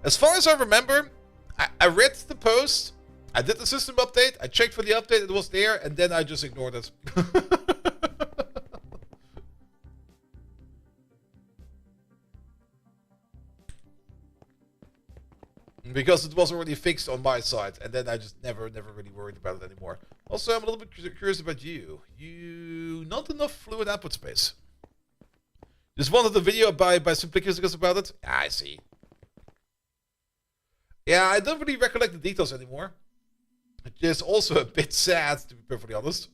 Speaker 1: as far as I remember, I read the post, I did the system update, I checked for the update, it was there, and then I just ignored it. Because it was already fixed on my side, and then I just never really worried about it anymore. Also, I'm a little bit curious about you. Not enough fluid output space. Just wanted a video by Simplicus about it? Ah, I see. Yeah, I don't really recollect the details anymore. Which is also a bit sad, to be perfectly honest.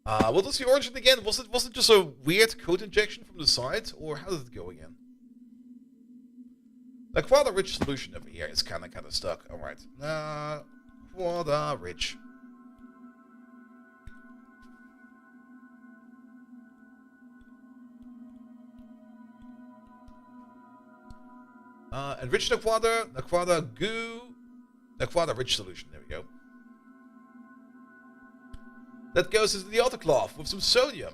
Speaker 1: What was the origin again? Was it just a weird code injection from the side? Or how did it go again? The quad rich solution over here is kind of stuck. Alright. Quad rich. Enrich the quada goo, the quada rich solution. There we go. That goes into the autoclave with some sodium.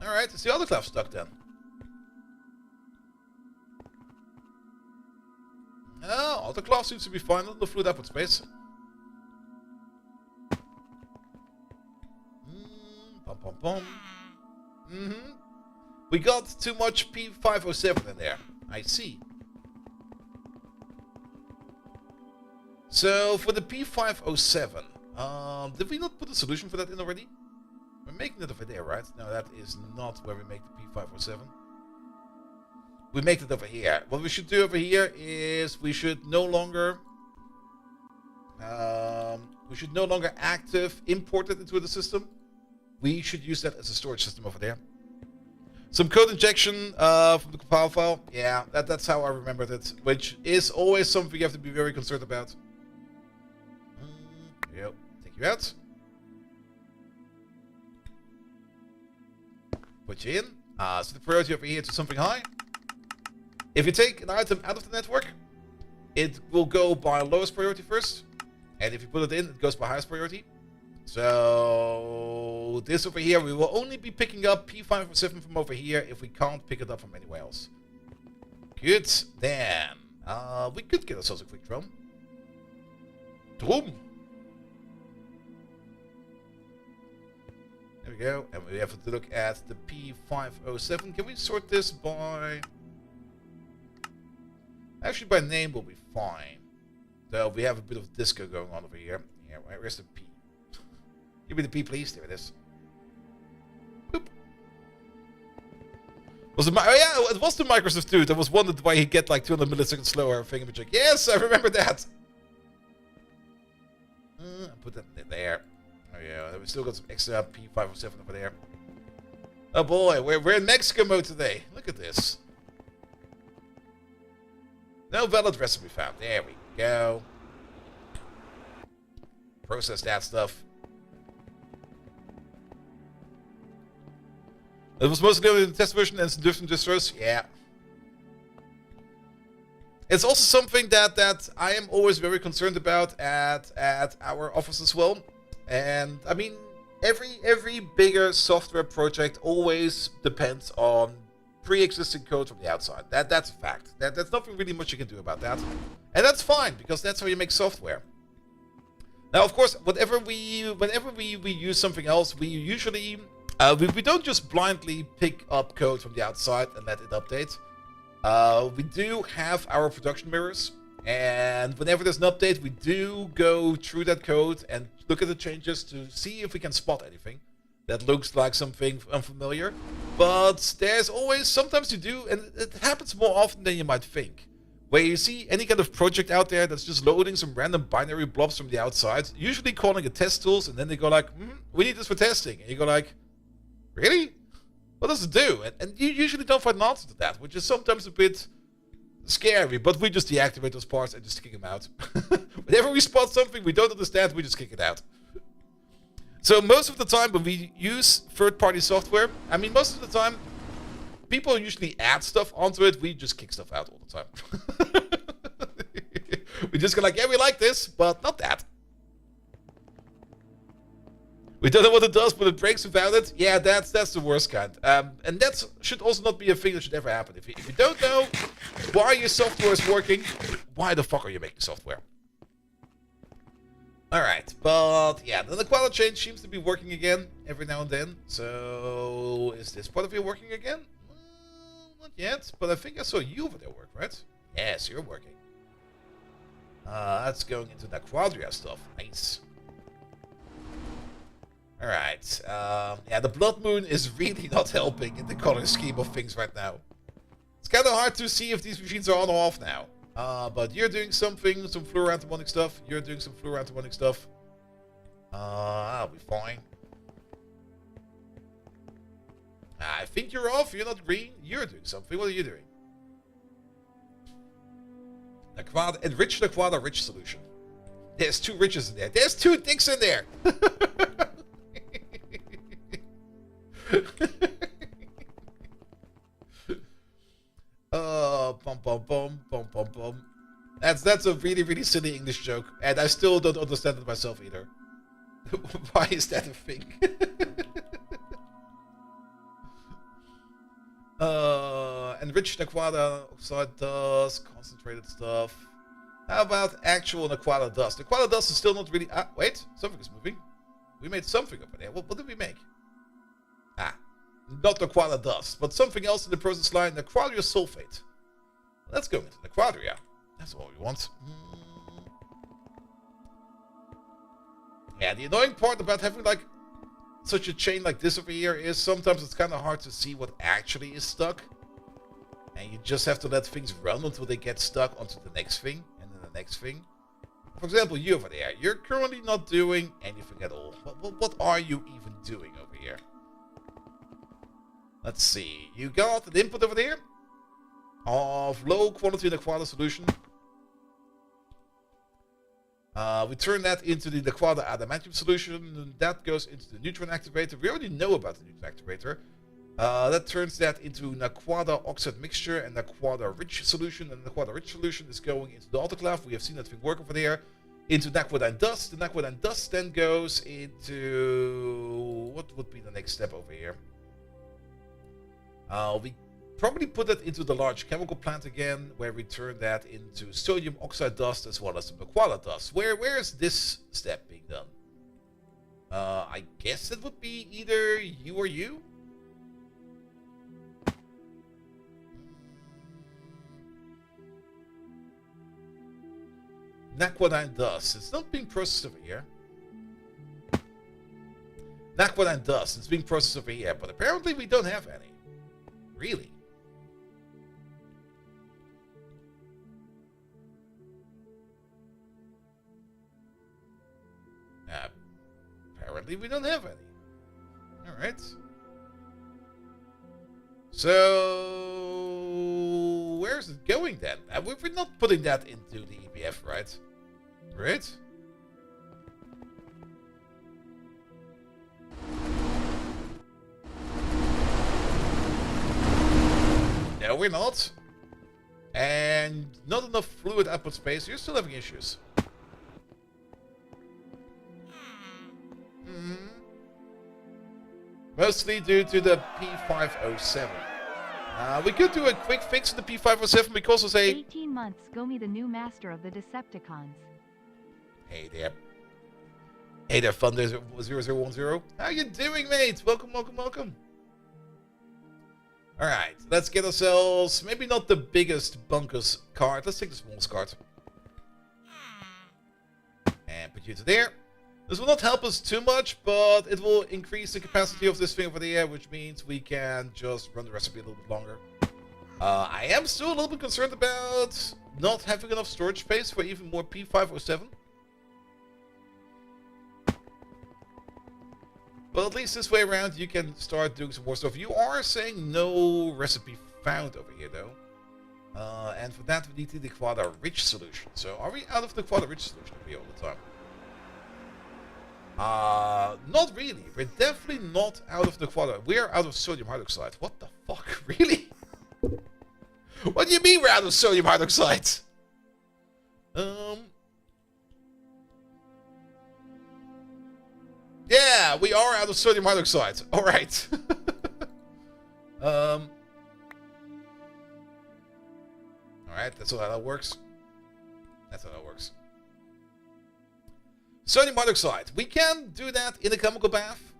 Speaker 1: Alright, is the autoclave stuck then? No, autoclave seems to be fine on the fluid output space. We got too much P507 in there. I see. So for the P507, did we not put a solution for that in already? We're making it over there, right? No, that is not where we make the P507. We make it over here. What we should do over here is we should no longer active import it into the system. We should use that as a storage system over there. Some code injection from the compile file. Yeah, that's how I remembered it, which is always something you have to be very concerned about. Yep, take you out. Put you in. So the priority over here to something high. If you take an item out of the network, it will go by lowest priority first. And if you put it in, it goes by highest priority. So this over here, we will only be picking up P507 from over here if we can't pick it up from anywhere else. Good. Then we could get ourselves a quick drone. There we go. And we have to look at the P507. Can we sort this by... Actually, by name will be fine. So we have a bit of disco going on over here. Yeah, where's the P? Give me the P, please. There it is. Boop. Was it oh yeah, it was the Microsoft dude. I was wondered why he get like 200 milliseconds slower. Thingamajig. Yes, I remember that. Put that in there. Oh yeah, we still got some extra P507 over there. Oh boy, we're in Mexico mode today. Look at this. No valid recipe found. There we go. Process that stuff. It was mostly only the test version and some different distros. Yeah. It's also something that I am always very concerned about at our office as well. And I mean, every bigger software project always depends on pre-existing code from the outside. That's a fact. There's nothing really much you can do about that. And that's fine, because that's how you make software. Now, of course, whenever we use something else, we usually we don't just blindly pick up code from the outside and let it update. We do have our production mirrors, and whenever there's an update, we do go through that code and look at the changes to see if we can spot anything that looks like something unfamiliar. But there's always, sometimes you do, and it happens more often than you might think, where you see any kind of project out there that's just loading some random binary blobs from the outside, usually calling it test tools, and then they go like, we need this for testing. And you go like, really? What does it do? And you usually don't find an answer to that, which is sometimes a bit scary, but we just deactivate those parts and just kick them out. Whenever we spot something we don't understand, we just kick it out. So most of the time when we use third-party software, I mean, most of the time, people usually add stuff onto it, we just kick stuff out all the time. We just go like, yeah, we like this, but not that. We don't know what it does, but it breaks without it. Yeah, that's the worst kind. And that should also not be a thing that should ever happen. If you don't know why your software is working, why the fuck are you making software? Alright, but yeah, the Naquadah chain seems to be working again every now and then. So, is this part of it working again? Not yet, but I think I saw you over there work, right? Yes, you're working. That's going into Naquadah stuff. Nice. Alright, yeah, the Blood Moon is really not helping in the color scheme of things right now. It's kind of hard to see if these machines are on or off now. But you're doing something, some fluorantimonic stuff. You're doing some fluorantimonic stuff. I'll be fine. I think you're off. You're not green. You're doing something. What are you doing? Naquadah, enrich Naquadah rich solution. There's 2 riches in there. There's 2 dicks in there. Bum bum bum bum bum bum. That's a really, really silly English joke, and I still don't understand it myself either. Why is that a thing? Enriched Naquadah oxide dust, concentrated stuff. How about actual Naquadah dust? Naquadah dust is still not really. Ah, wait, something is moving. We made something over there. What did we make? Ah, not Naquadah dust, but something else in the process line. Naquadah sulfate. Let's go into Naquadah. That's all we want. Yeah, the annoying part about having like such a chain like this over here is sometimes it's kind of hard to see what actually is stuck. And you just have to let things run until they get stuck onto the next thing, and then the next thing. For example, you over there, you're currently not doing anything at all. What are you even doing over here? Let's see, you got an input over there of low quality Naquadah solution. We turn that into the Naquadah adamantium solution, and that goes into the neutron activator. We already know about the neutron activator. That turns that into Naquadah oxide mixture and Naquadah rich solution, and the Naquadah rich solution is going into the autoclave. We have seen that thing work over there. Into Naquadah dust. The Naquadah dust then goes into... what would be the next step over here? We probably put it into the large chemical plant again, where we turn that into sodium oxide dust as well as the Naquadah dust. Where is this step being done? I guess it would be either you or you. Naquadah dust. It's not being processed over here. Naquadah dust. It's being processed over here, but apparently we don't have any. Really? Apparently we don't have any. Alright. So... where's it going then? We're not putting that into the EBF, right? Right? No, we're not. And not enough fluid output space. You're still having issues. Mostly due to the P507. We could do a quick fix in the P507 because of a...
Speaker 2: 18 months, Gomi, the new master of the Decepticons.
Speaker 1: Hey there. Hey there, Thunder0010. How you doing, mate? Welcome, welcome, welcome. Alright, let's get ourselves... maybe not the biggest bunkers card. Let's take the smallest card. And put you to there. This will not help us too much, but it will increase the capacity of this thing over there, which means we can just run the recipe a little bit longer. I am still a little bit concerned about not having enough storage space for even more P507. But at least this way around, you can start doing some more stuff. You are saying no recipe found over here, though. And for that, we need the Quada Rich solution. So, are we out of the Quada Rich solution over here all the time? Not really. We're definitely not out of the Quada. We're out of sodium hydroxide. What the fuck? Really? What do you mean we're out of sodium hydroxide? Yeah, we are out of sodium hydroxide. Alright. Alright, that's how that works. That's how that works. Sodium hydroxide. We can do that in a chemical bath.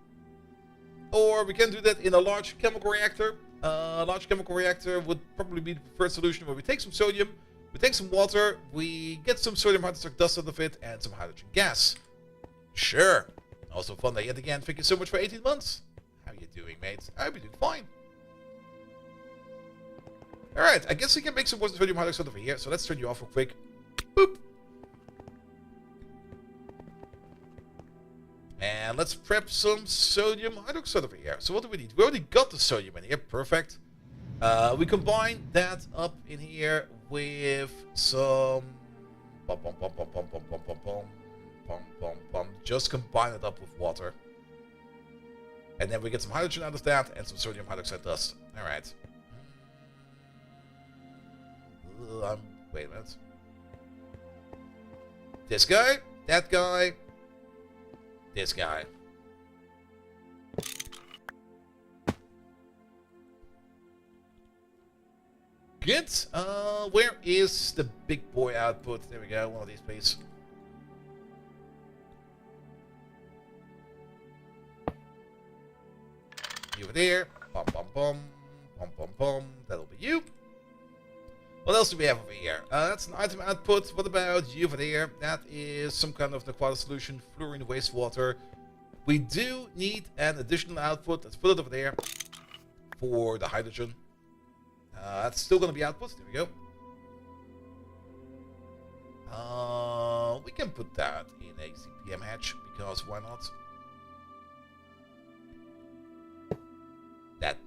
Speaker 1: Or we can do that in a large chemical reactor. A large chemical reactor would probably be the preferred solution, where we take some sodium, we take some water, we get some sodium hydroxide dust out of it, and some hydrogen gas. Sure. Also fun day yet again. Thank you so much for 18 months. How you doing, mate? I hope you're doing fine. Alright, I guess we can make some more sodium hydroxide over here. So let's turn you off real quick. Boop. And let's prep some sodium hydroxide over here. So what do we need? We already got the sodium in here. Perfect. We combine that up in here with some... Just combine it up with water. And then we get some hydrogen out of that and some sodium hydroxide dust. Alright. Wait a minute. This guy, that guy, this guy. Good. Where is the big boy output? There we go. One of these, please. You over there. Bum, bum, bum. Bum, bum, bum. That'll be you. What else do we have over here? That's an item output. What about you over there? That is some kind of the Quada solution, fluorine wastewater. We do need an additional output. Let's put it over there for the hydrogen. That's still going to be output. There we go. We can put that in a CPM hatch, because why not? That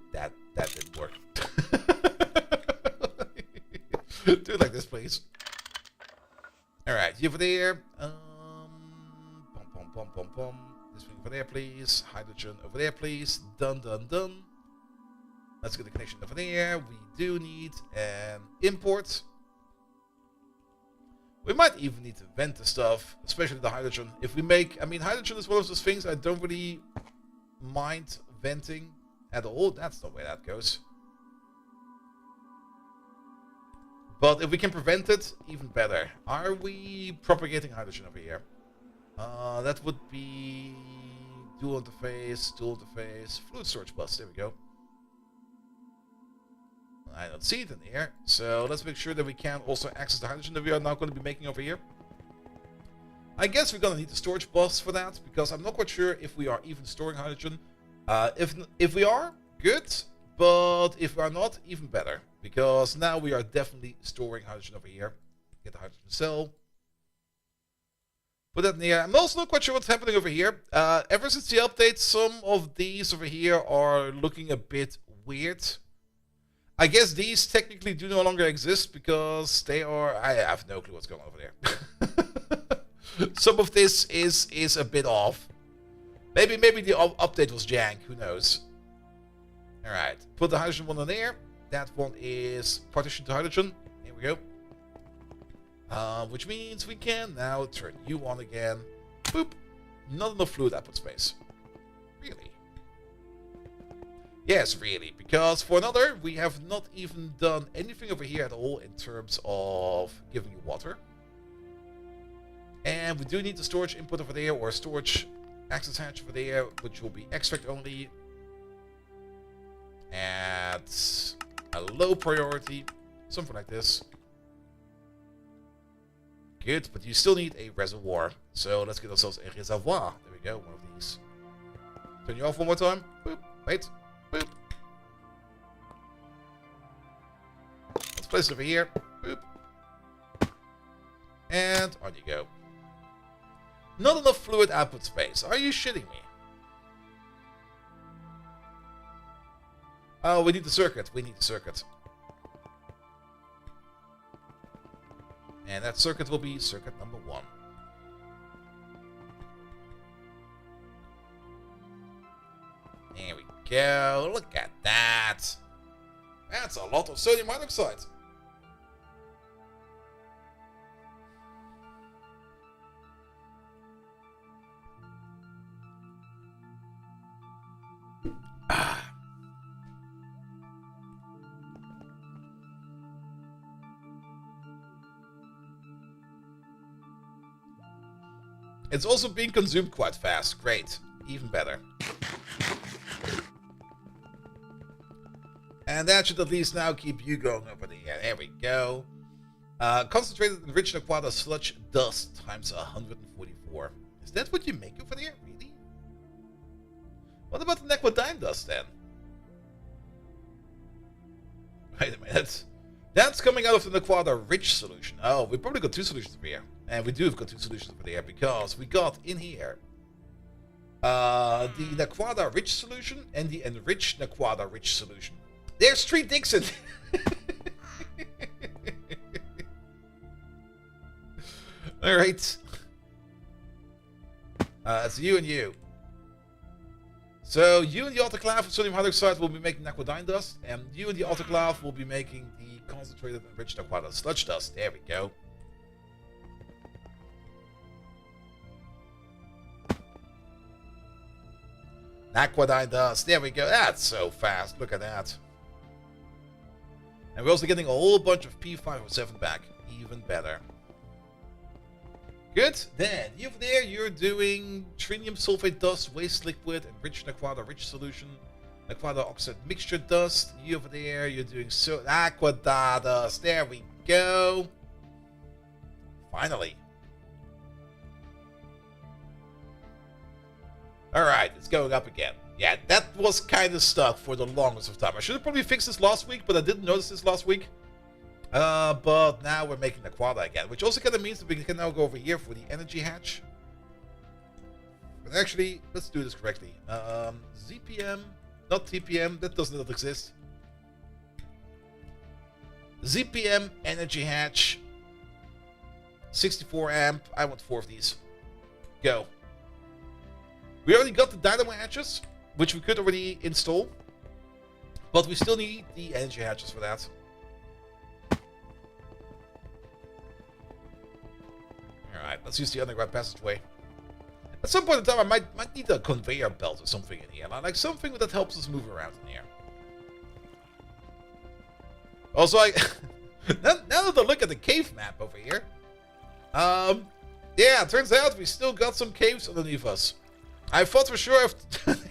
Speaker 1: didn't work. Do it like this, please. Alright, you over there. This one over there, please. Hydrogen over there, please. Done, done, done. Let's get the connection over there. We do need an import. We might even need to vent the stuff, especially the hydrogen. If we make... I mean, hydrogen is one of those things I don't really mind venting at all. That's the way that goes. But if we can prevent it, even better. Are we propagating hydrogen over here? That would be dual interface, fluid storage bus. There we go. I don't see it in here, so let's make sure that we can also access the hydrogen that we are now going to be making over here. I guess we're going to need the storage bus for that, because I'm not quite sure if we are even storing hydrogen. If we are, good. But if we are not, even better. Because now we are definitely storing hydrogen over here. Get the hydrogen cell. Put that in here. I'm also not quite sure what's happening over here. Ever since the update, some of these over here are looking a bit weird. I guess these technically do no longer exist because they are... I have no clue what's going on over there. Some of this is a bit off. Maybe the update was jank. Who knows? Alright, put the hydrogen one in there. That one is partitioned to hydrogen. Here we go. Which means we can now turn you on again. Boop. Not enough fluid output space. Really? Yes, really. Because for another, we have not even done anything over here at all in terms of giving you water. And we do need the storage input over there, or storage access hatch over there, which will be extract only. At a low priority, something like this. Good, but you still need a reservoir. So let's get ourselves a reservoir. There we go, one of these. Turn you off one more time. Boop, wait, boop. Let's place it over here. Boop. And on you go. Not enough fluid output space. Are you shitting me? Oh, we need the circuit. We need the circuit. And that circuit will be circuit number 1. There we go. Look at that. That's a lot of sodium hydroxide. It's also being consumed quite fast. Great. Even better. And that should at least now keep you going over there. There we go. Concentrated enriched aquata sludge dust times 144. Is that what you make over there? Really? What about the Nequadine dust then? Wait a minute. That's coming out of the Nequada rich solution. Oh, we probably got 2 solutions over here. And we do have got 2 solutions over there because we got in here the Nequada rich solution and the enriched Nequada rich solution. There's 3 Dixon. Alright. It's you and you. So you and the autoclave of sodium hydroxide will be making Nequadine dust, and you and the autoclave will be making the concentrated enriched Nequada sludge dust. There we go. Nequadine dust. There we go. That's so fast. Look at that. And we're also getting a whole bunch of P507 back. Even better. Good. Then, you over there, you're doing trinium sulfate dust, waste liquid, enriched Nequada rich solution, Nequada oxide mixture dust. You over there, you're doing Aquada dust. There we go. Finally. Alright, it's going up again. Yeah, that was kind of stuck for the longest of time. I should have probably fixed this last week, but I didn't notice this last week. But now we're making the Nequada again, which also kind of means that we can now go over here for the energy hatch. But actually, let's do this correctly. ZPM, not TPM, that does not exist. ZPM energy hatch, 64 amp. I want 4 of these. Go. We already got the dynamo hatches, which we could already install, but we still need the energy hatches for that. Alright, let's use the underground passageway. At some point in time, I might need a conveyor belt or something in here. Like something that helps us move around in here. Also, now that I look at the cave map over here, yeah, it turns out we still got some caves underneath us. I thought for sure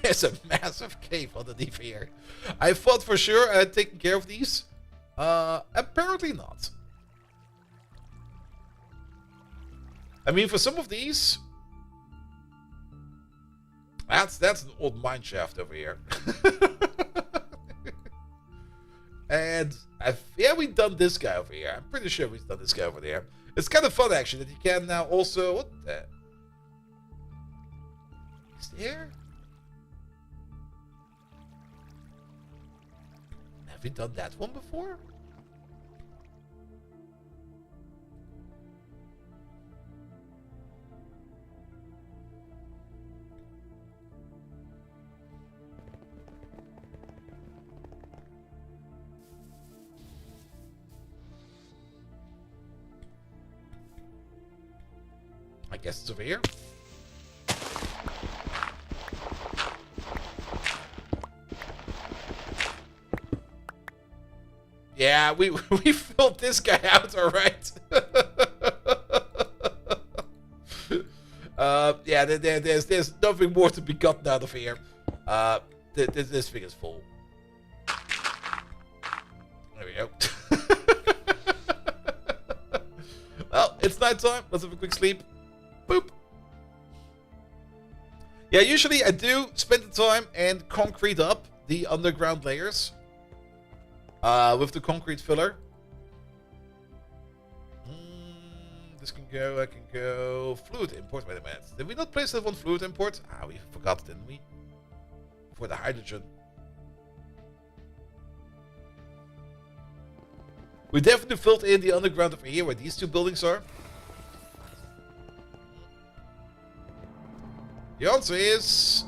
Speaker 1: there's a massive cave underneath here. I thought for sure I had taken care of these. Apparently not. I mean, for some of these, that's an old mine shaft over here. And yeah, we've done this guy over here. I'm pretty sure we've done this guy over there. It's kind of fun actually that you can now also. What the? Is there? Have we done that one before? I guess it's over here. Yeah, we filled this guy out, all right. Yeah, there's nothing more to be gotten out of here. This thing is full. There we go. Well, it's nighttime. Let's have a quick sleep. Boop. Yeah, usually I do spend the time and concrete up the underground layers with the concrete filler. This can go, I can go. Fluid import, wait a minute. Did we not place that one fluid import? Ah, we forgot, didn't we? For the hydrogen. We definitely filled in the underground over here where these two buildings are. The answer is...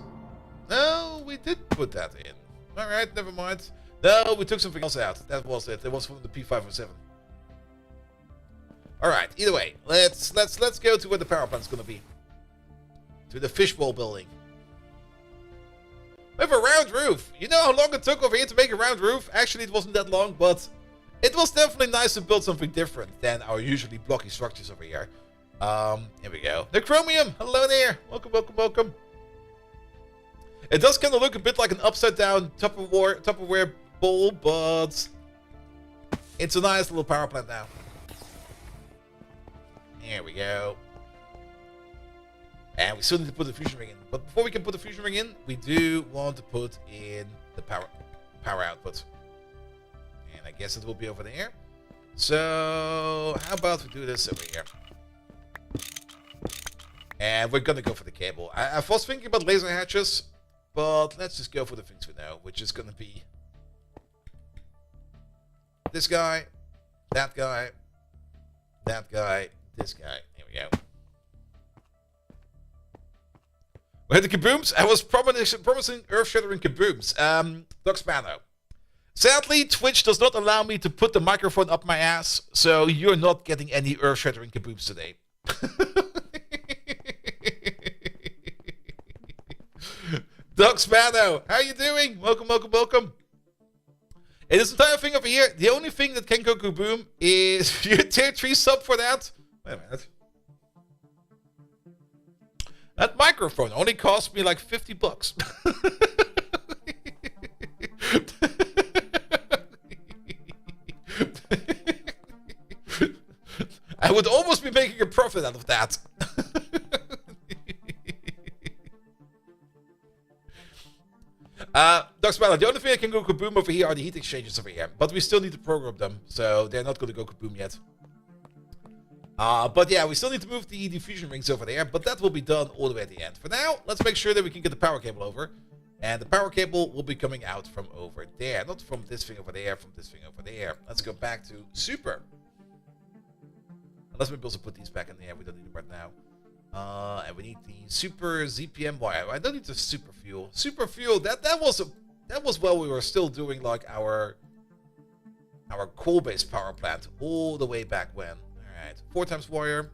Speaker 1: No, we did put that in. Alright, never mind. No, we took something else out. That was it. It was from the P507. Alright, either way. Let's go to where the power plant's gonna be. To the fishbowl building. We have a round roof. You know how long it took over here to make a round roof? Actually, it wasn't that long, but... It was definitely nice to build something different than our usually blocky structures over here. Here we go. The Chromium! Hello there! Welcome, welcome, welcome. It does kind of look a bit like an upside-down Tupperware bowl, but... It's a nice little power plant now. Here we go. And we still need to put the fusion ring in. But before we can put the fusion ring in, we do want to put in the power output. And I guess it will be over there. So, how about we do this over here? And we're gonna go for the cable. I was thinking about laser hatches, but let's just go for the things we know, which is gonna be this guy, that guy, that guy, this guy. Here we go. We had the kabooms. I was promising earth-shattering kabooms. Doc Spano. Sadly, Twitch does not allow me to put the microphone up my ass, so you're not getting any earth-shattering kabooms today. Doc Spano, how are you doing? Welcome, welcome, welcome. In this entire thing over here, the only thing that can go kaboom is your tier 3 sub for that. Wait a minute. That microphone only cost me like 50 bucks. I would almost be making a profit out of that. Doc Smiler, the only thing that can go kaboom over here are the heat exchangers over here. But we still need to program them, so they're not going to go kaboom yet. But yeah, we still need to move the diffusion rings over there, but that will be done all the way at the end. For now, let's make sure that we can get the power cable over. And the power cable will be coming out from over there. Not from this thing over there, from this thing over there. Let's go back to Super. Let's maybe also put these back in there. We don't need them right now. And we need the Super ZPM wire. I don't need the Super Fuel. Super Fuel, that was while we were still doing like our coal-based power plant all the way back when. Alright, 4 times wire.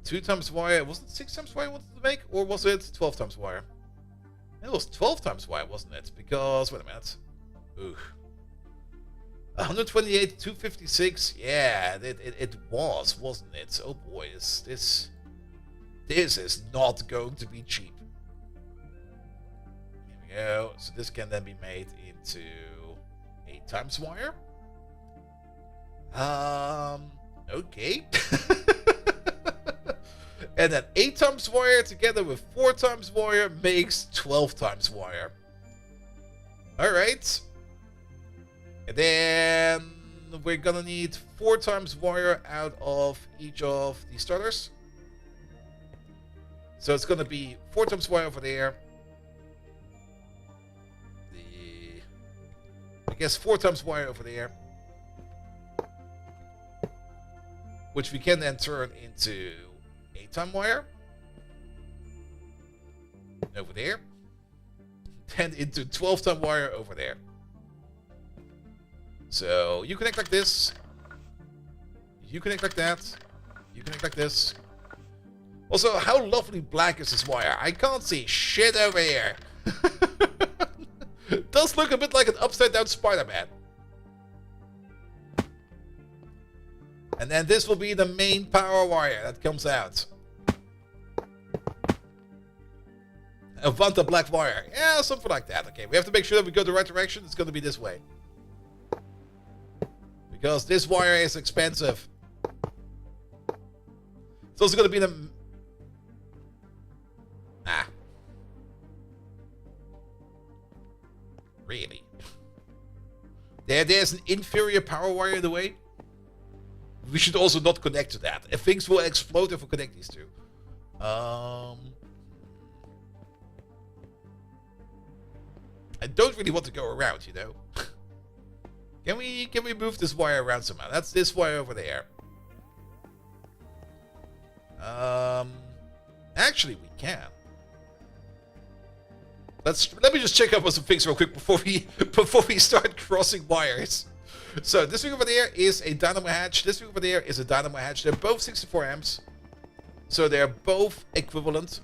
Speaker 1: 2 times wire. Was it 6 times wire I wanted to make? Or was it 12 times wire? It was 12 times wire, wasn't it? Because, wait a minute. Ooh. 128, 256. Yeah, it was, wasn't it? Oh boy, this is not going to be cheap. Here we go. So this can then be made into 8 times wire. Okay. And then 8 times wire together with 4 times wire makes 12 times wire. Alright. And then we're gonna need 4 times wire out of each of the starters. So it's gonna be 4 times wire over there. I guess 4 times wire over there. Which we can then turn into 8 time wire. Over there. Then into 12 time wire over there. So you connect like this. You connect like that. You connect like this. Also, how lovely black is this wire? I can't see shit over here. Does look a bit like an upside down Spider-Man. And then this will be the main power wire that comes out. A Vanta black wire. Yeah, something like that. Okay, we have to make sure that we go the right direction. It's going to be this way. Because this wire is expensive. It's also going to be the... Ah. Really? There's an inferior power wire in the way. We should also not connect to that. If things will explode if we connect these two. I don't really want to go around, you know. Can we move this wire around somehow? That's this wire over there. Actually, we can. Let me just check up on some things real quick before we start crossing wires. So this thing over there is a dynamo hatch. This thing over there is a dynamo hatch. They're both 64 amps, so they're both equivalent.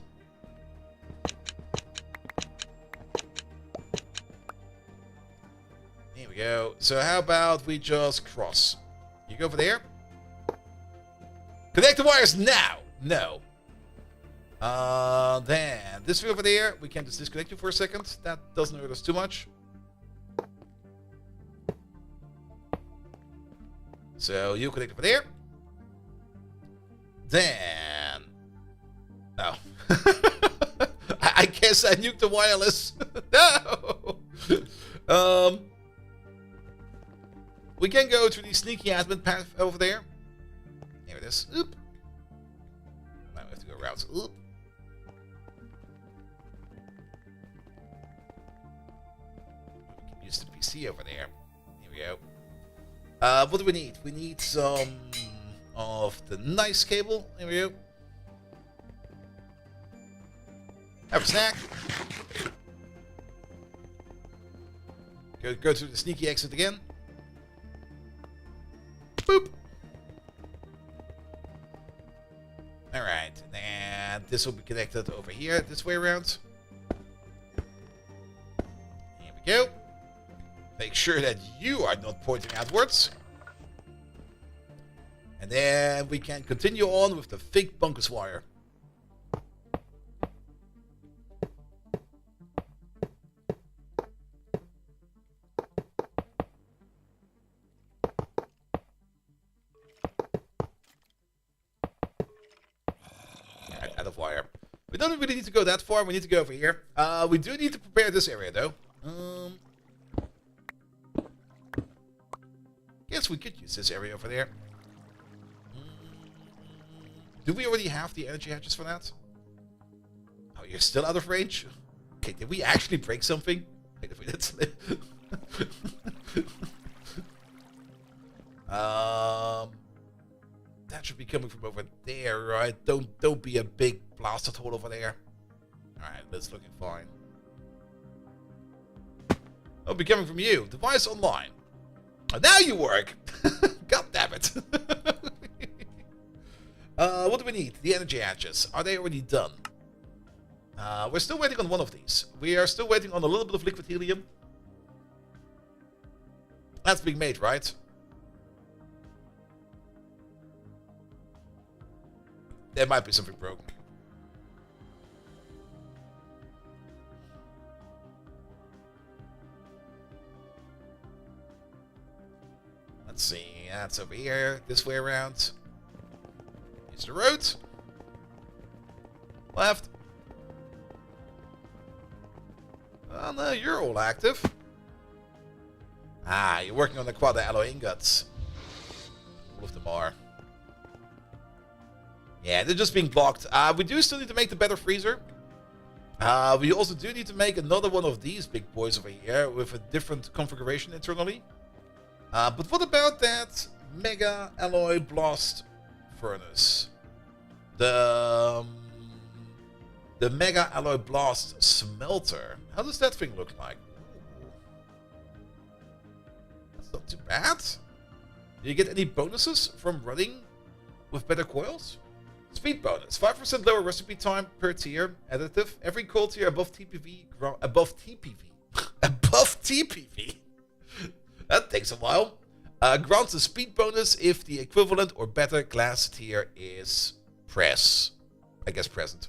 Speaker 1: Here we go. So how about we just cross? You go over there. Connect the wires now. No. Then this way over there, we can just disconnect you for a second. That doesn't hurt us too much. So you connect over there. Then, no. I guess I nuked the wireless. No. We can go to the sneaky admin path over there. Here it is. Oop. Now we have to go around. Oop. Use the PC over there. Here we go. What do we need? We need some of the nice cable. Here we go. Have a snack. Go through the sneaky exit again. Boop. Alright, and this will be connected over here, this way around. Here we go. Make sure that you are not pointing outwards. And then we can continue on with the fake bunkus wire. Out of wire. We don't really need to go that far, we need to go over here. We do need to prepare this area though. Yes, we could use this area over there. Do we already have the energy hatches for that? Oh, you're still out of range? Okay, did we actually break something? Wait a minute. That should be coming from over there, right? Don't be a big blasted hole over there. Alright, that's looking fine. Oh, be coming from you. Device online. Oh, now you work! God damn it. What do we need? The energy hatches. Are they already done? We're still waiting on one of these. We are still waiting on a little bit of liquid helium. That's being made, right? There might be something broken. Let's see, that's over here, this way around. Here's the road. Left. Oh no, you're all active. Ah, you're working on the quad alloy ingots. All of them are. Yeah, they're just being blocked. We do still need to make the better freezer. We also do need to make another one of these big boys over here with a different configuration internally. But what about that mega alloy blast furnace? The mega alloy blast smelter. How does that thing look like? Ooh. That's not too bad. Do you get any bonuses from running with better coils? Speed bonus. 5% lower recipe time per tier. Additive. Every coil tier above TPV. Above TPV. That takes a while. Grants a speed bonus if the equivalent or better class tier is present.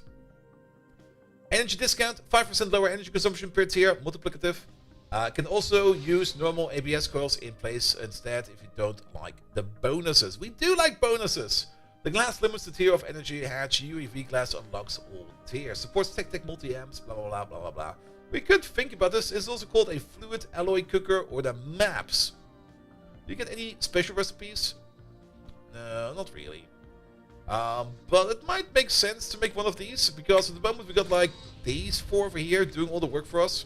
Speaker 1: Energy discount, 5% lower energy consumption per tier, multiplicative. Can also use normal ABS coils in place instead if you don't like the bonuses. We do like bonuses. The glass limits the tier of energy hatch. UEV glass unlocks all tiers. Supports TechTech multi-amps, blah blah blah blah blah blah. We could think about this. It's also called a fluid alloy cooker or the MAPS. Do you get any special recipes? No, not really. But it might make sense to make one of these, because at the moment we got like these four over here doing all the work for us.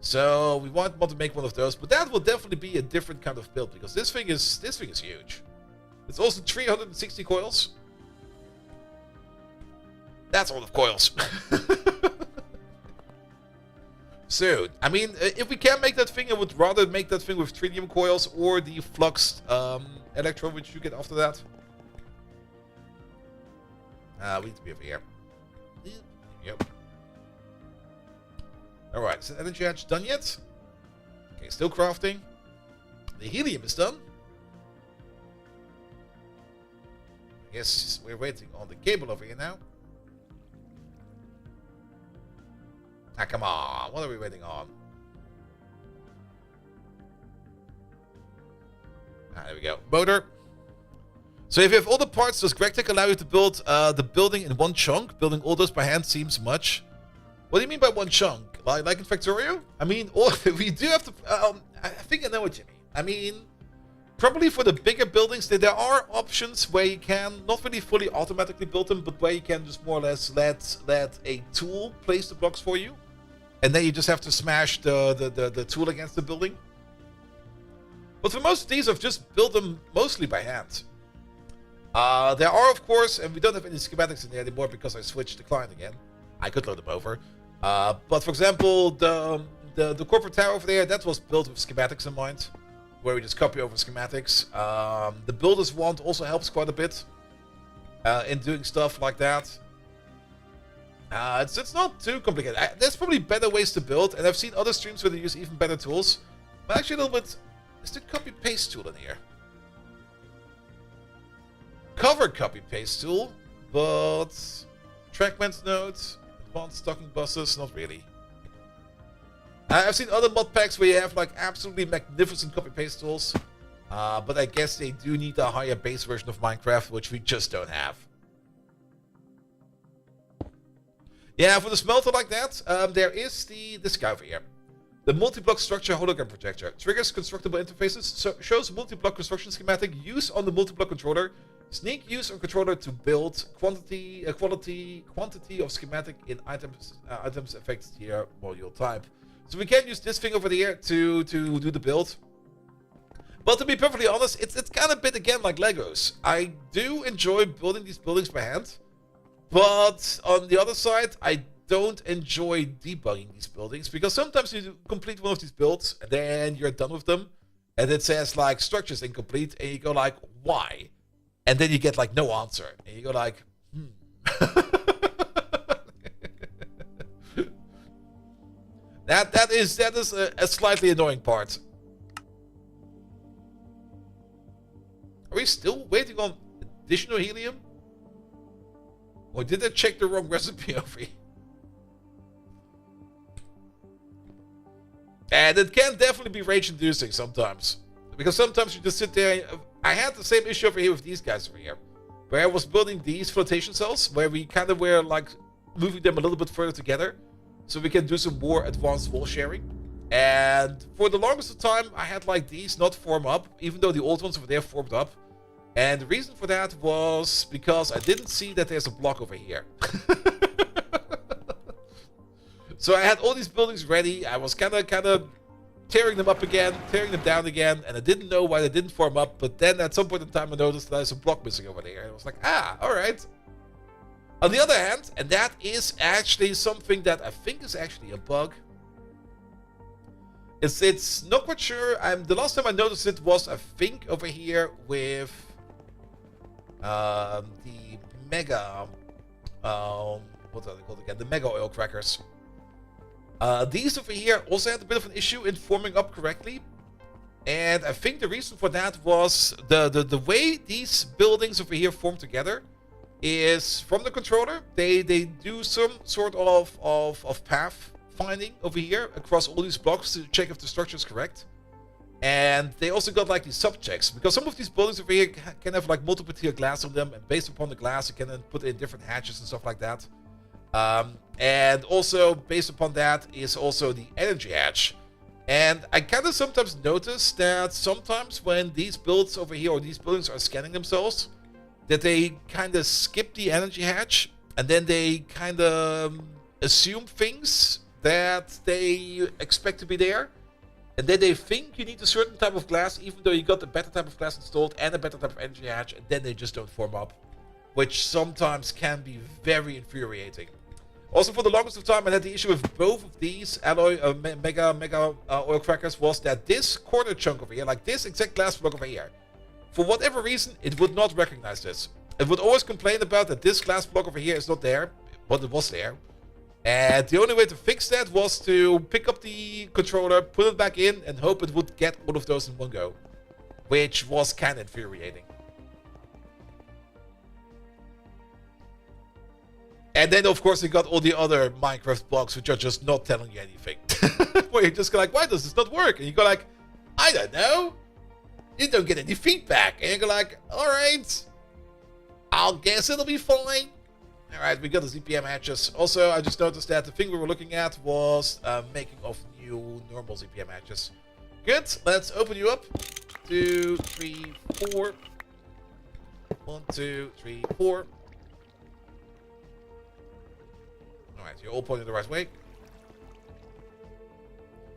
Speaker 1: So we want to make one of those, but that will definitely be a different kind of build because this thing is huge. It's also 360 coils. That's a lot of coils. So, I mean, if we can make that thing, I would rather make that thing with tritium coils or the fluxed electron, which you get after that. We need to be over here. Yep. Alright, is the energy hatch done yet? Okay, still crafting. The helium is done. I guess we're waiting on the cable over here now. Ah, come on. What are we waiting on? Ah, there we go. Motor. So if you have all the parts, does GregTech allow you to build the building in one chunk? Building all those by hand seems much. What do you mean by one chunk? Like in Factorio? I mean, we do have to... I think I know what you mean. I mean, probably for the bigger buildings, there are options where you can not really fully automatically build them, but where you can just more or less let a tool place the blocks for you. And then you just have to smash the tool against the building. But for most of these, I've just built them mostly by hand. There are, of course, and we don't have any schematics in there anymore because I switched the client again. I could load them over. But for example, the corporate tower over there, that was built with schematics in mind, where we just copy over schematics. The builder's wand also helps quite a bit in doing stuff like that. It's not too complicated. There's probably better ways to build, and I've seen other streams where they use even better tools. But actually a little bit... Is the copy-paste tool in here? Cover copy-paste tool, but... Trackmans nodes, advanced stocking buses, not really. I've seen other mod packs where you have like absolutely magnificent copy-paste tools. But I guess they do need a higher base version of Minecraft, which we just don't have. Yeah, for the smelter like that, there is this guy over here. The multi-block structure hologram projector. Triggers constructible interfaces. So shows multi-block construction schematic. Use on the multi-block controller. Sneak use on controller to build quantity of schematic in items affects tier module type. So we can use this thing over here to do the build. But to be perfectly honest, it's kind of a bit again like Legos. I do enjoy building these buildings by hand. But on the other side, I don't enjoy debugging these buildings because sometimes you complete one of these builds and then you're done with them and it says like structures incomplete and you go like, why? And then you get like no answer and you go like, that is a slightly annoying part. Are we still waiting on additional helium? Or did I check the wrong recipe over here? And it can definitely be rage-inducing sometimes. Because sometimes you just sit there... I had the same issue over here with these guys over here. Where I was building these flotation cells. Where we kind of were like moving them a little bit further together. So we can do some more advanced wall sharing. And for the longest of time, I had like these not form up. Even though the old ones over there formed up. And the reason for that was because I didn't see that there's a block over here. So I had all these buildings ready. I was kind of tearing them up again, tearing them down again, and I didn't know why they didn't form up. But then at some point in time, I noticed that there's a block missing over there. And I was like, all right. On the other hand, and that is actually something that I think is actually a bug. It's not quite sure. The last time I noticed it was, I think, over here with the mega, what are they called again? The mega oil crackers. These over here also had a bit of an issue in forming up correctly. And I think the reason for that was the way these buildings over here form together is from the controller. They do some sort of path finding over here across all these blocks to check if the structure is correct. And they also got like these sub-checks, because some of these buildings over here can have like multiple tier glass on them, and based upon the glass you can then put in different hatches and stuff like that. And also based upon that is also the energy hatch. And I kind of sometimes notice that sometimes when these builds over here or these buildings are scanning themselves, that they kind of skip the energy hatch and then they kind of assume things that they expect to be there. And then they think you need a certain type of glass, even though you got the better type of glass installed and a better type of energy hatch, and then they just don't form up, which sometimes can be very infuriating. Also, for the longest of time, I had the issue with both of these alloy mega oil crackers was that this corner chunk over here, like this exact glass block over here, for whatever reason, it would not recognize this. It would always complain about that this glass block over here is not there, but it was there. And the only way to fix that was to pick up the controller, put it back in, and hope it would get all of those in one go. Which was kind of infuriating. And then, of course, you got all the other Minecraft blocks which are just not telling you anything. Where you're just like, why does this not work? And you go like, I don't know. You don't get any feedback. And you go like, alright. I'll guess it'll be fine. Alright, we got the ZPM hatches. Also, I just noticed that the thing we were looking at was making of new normal ZPM hatches. Good, let's open you up. 2, 3, 4. 1, 2, 3, 4. Alright, you're all pointing the right way.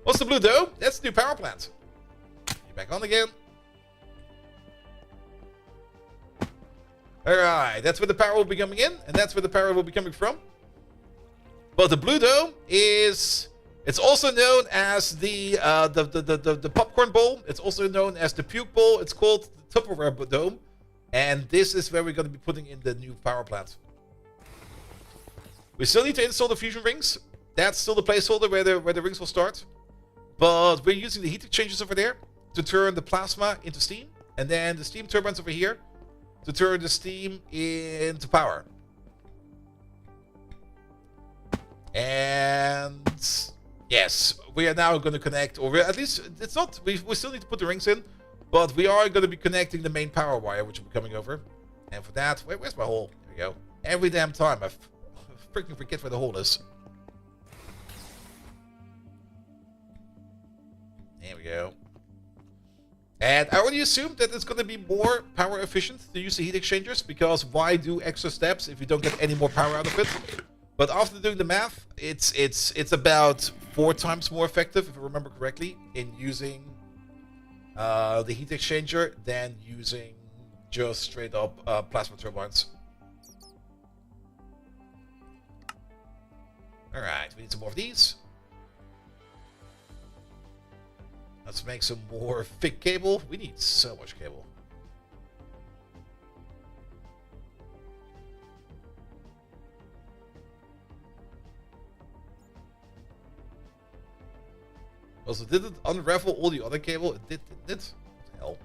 Speaker 1: What's the blue dome? That's the new power plant. You're back on again. Alright, that's where the power will be coming in, and that's where the power will be coming from. But the blue dome is... It's also known as the popcorn bowl. It's also known as the puke bowl. It's called the Tupperware dome. And this is where we're going to be putting in the new power plant. We still need to install the fusion rings. That's still the placeholder where the rings will start. But we're using the heat exchangers over there to turn the plasma into steam. And then the steam turbines over here to turn the steam into power. And yes, we are now going to connect, or at least it's not, we still need to put the rings in, but we are going to be connecting the main power wire, which will be coming over. And for that, where's my hole? There we go. Every damn time I freaking forget where the hole is. There we go. And I already assumed that it's going to be more power efficient to use the heat exchangers, because why do extra steps if you don't get any more power out of it? But after doing the math, it's about 4 times more effective, if I remember correctly, in using the heat exchanger than using just straight up plasma turbines. Alright, we need some more of these. Let's make some more thick cable. We need so much cable. Also, did it unravel all the other cable? It did, didn't it? What the hell?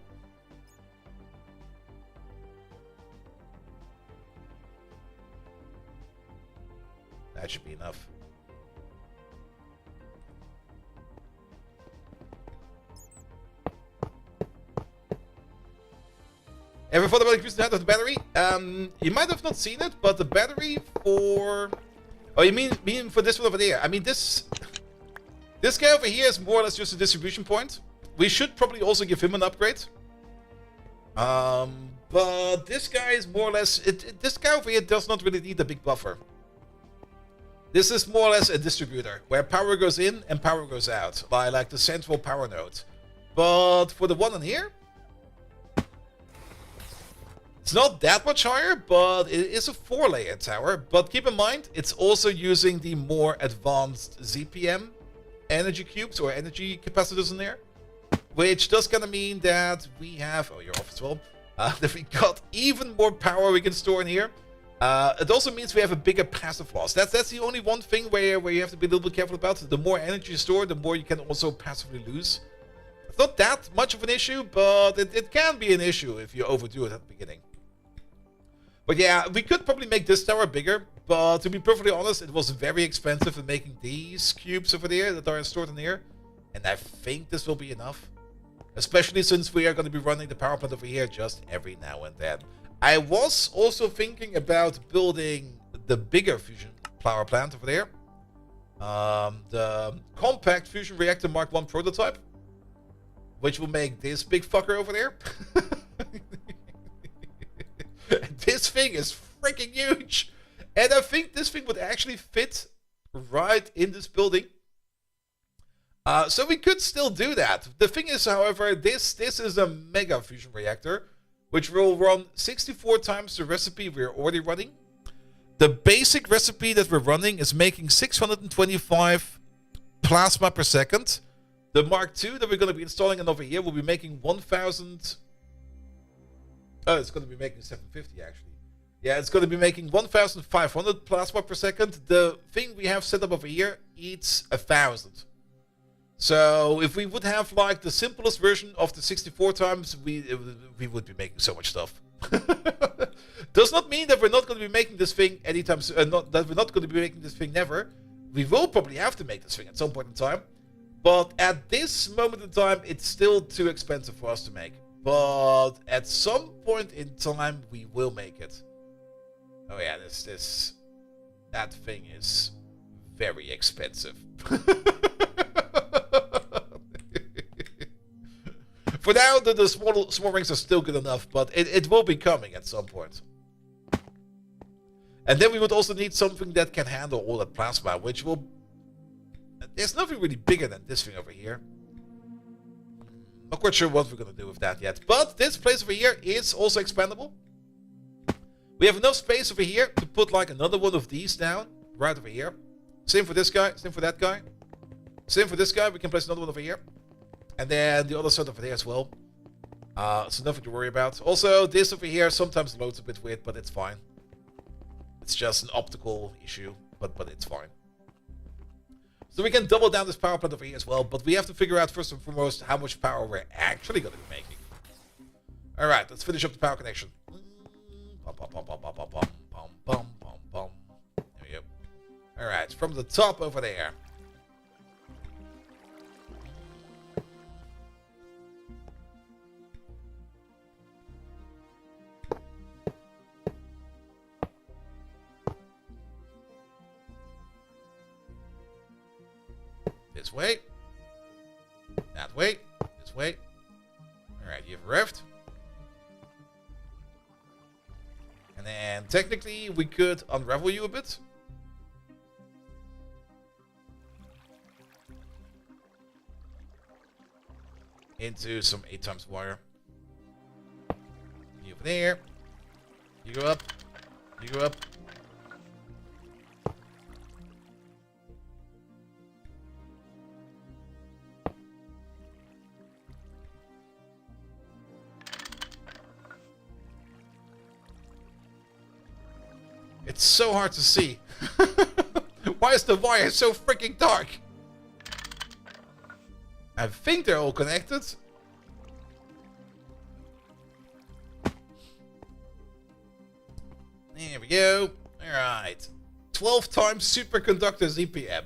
Speaker 1: That should be enough. Ever thought about increasing the height of the battery? You might have not seen it, but the battery for... Oh, you mean for this one over there? I mean, this guy over here is more or less just a distribution point. We should probably also give him an upgrade. But this guy is more or less... this guy over here does not really need a big buffer. This is more or less a distributor, where power goes in and power goes out, like the central power node. But for the one on here... It's not that much higher, but it is a 4-layer tower. But keep in mind, it's also using the more advanced ZPM energy cubes or energy capacitors in there. Which does kind of mean that we have... Oh, you're off as well. That we got even more power we can store in here. It also means we have a bigger passive loss. That's the only one thing where you have to be a little bit careful about. The more energy you store, the more you can also passively lose. It's not that much of an issue, but it can be an issue if you overdo it at the beginning. But yeah, we could probably make this tower bigger, but to be perfectly honest, it was very expensive in making these cubes over there that are stored in here. And I think this will be enough. Especially since we are going to be running the power plant over here just every now and then. I was also thinking about building the bigger fusion power plant over there. The compact fusion reactor Mark 1 prototype. Which will make this big fucker over there. This thing is freaking huge. And I think this thing would actually fit right in this building. So we could still do that. The thing is, however, this is a mega fusion reactor, which will run 64 times the recipe we're already running. The basic recipe that we're running is making 625 plasma per second. The Mark II that we're going to be installing in over here will be making 1,000... Oh, it's going to be making 750 actually. Yeah, it's going to be making 1,500 plasma per second. The thing we have set up over here eats 1,000. So if we would have like the simplest version of the 64 times, we would be making so much stuff. Does not mean that we're not going to be making this thing anytime soon. That we're not going to be making this thing never. We will probably have to make this thing at some point in time. But at this moment in time, it's still too expensive for us to make. But at some point in time, we will make it. Oh yeah, that thing is very expensive. For now, the small rings are still good enough, but it will be coming at some point. And then we would also need something that can handle all that plasma, which will... There's nothing really bigger than this thing over here. Not quite sure what we're going to do with that yet. But this place over here is also expandable. We have enough space over here to put like another one of these down. Right over here. Same for this guy. Same for that guy. Same for this guy. We can place another one over here. And then the other side over there as well. So nothing to worry about. Also, this over here sometimes loads a bit weird, but it's fine. It's just an optical issue, but it's fine. So we can double down this power plant over here as well, but we have to figure out first and foremost how much power we're actually going to be making. Alright, let's finish up the power connection. There we go. Alright, from the top over there. This way. That way. This way. Alright, you've arrived. And then technically we could unravel you a bit. Into some 8 times wire. You over there. You go up. You go up. It's so hard to see. Why is the wire so freaking dark? I think they're all connected. There we go. Alright. 12 times superconductor ZPM.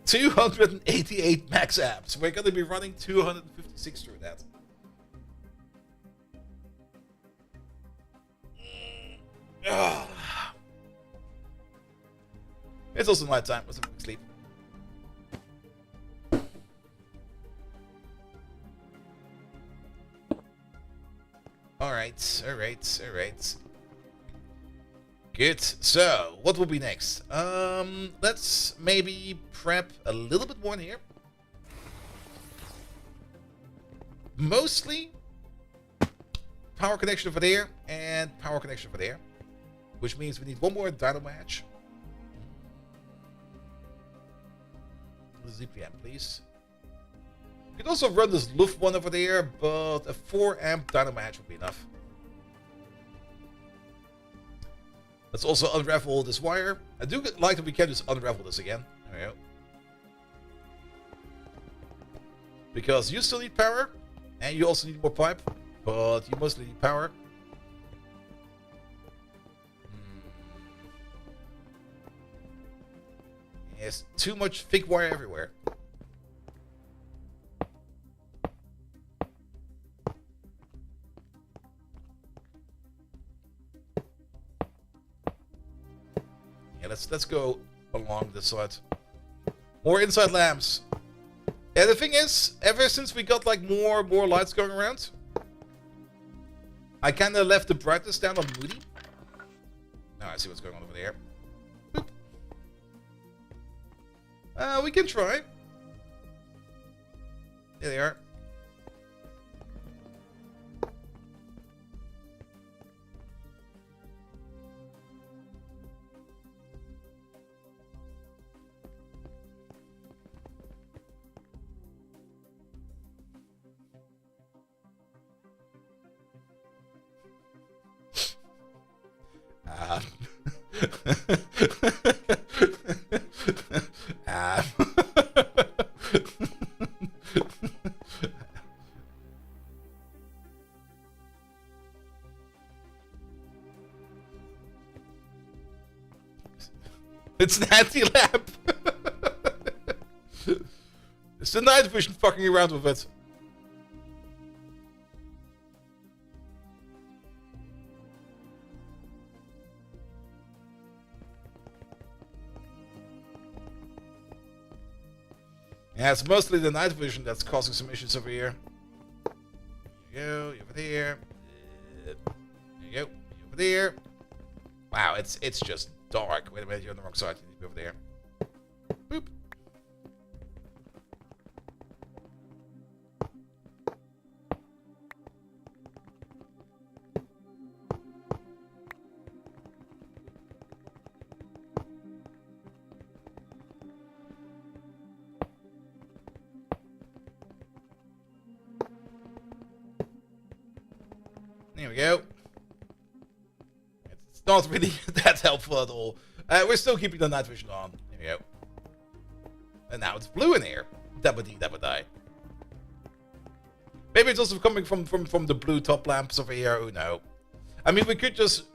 Speaker 1: 288 max amps. We're going to be running 256 through that. It's also night time. Let's have a quick sleep. Alright. Good. So, what will be next? Let's maybe prep a little bit more in here. Mostly power connection over there and power connection over there. Which means we need one more dynamo hatch. ZPM, please. You could also run this Luft one over there, but a 4 amp dynamo hatch would be enough. Let's also unravel this wire. I do like that we can just unravel this again. There we go. Because you still need power, and you also need more pipe, but you mostly need power. There's too much thick wire everywhere. Yeah, let's go along this side. More inside lamps. Yeah, the thing is, ever since we got like more lights going around, I kind of left the brightness down on Moody. Now I see what's going on over there. We can try. There they are. Ah. Ah. It's an anti-lab. It's the night vision fucking around with it. Yeah, it's mostly the night vision that's causing some issues over here. There you go, over there. There you go, over there. Wow, it's just dark. Wait a minute, you're on the wrong side. You need to be over there. Boop. There we go. It's not really that helpful at all. We're still keeping the night vision on. There we go. And now it's blue in here. Dabba dee dabba die. Maybe it's also coming from the blue top lamps over here. Oh no. I mean, we could just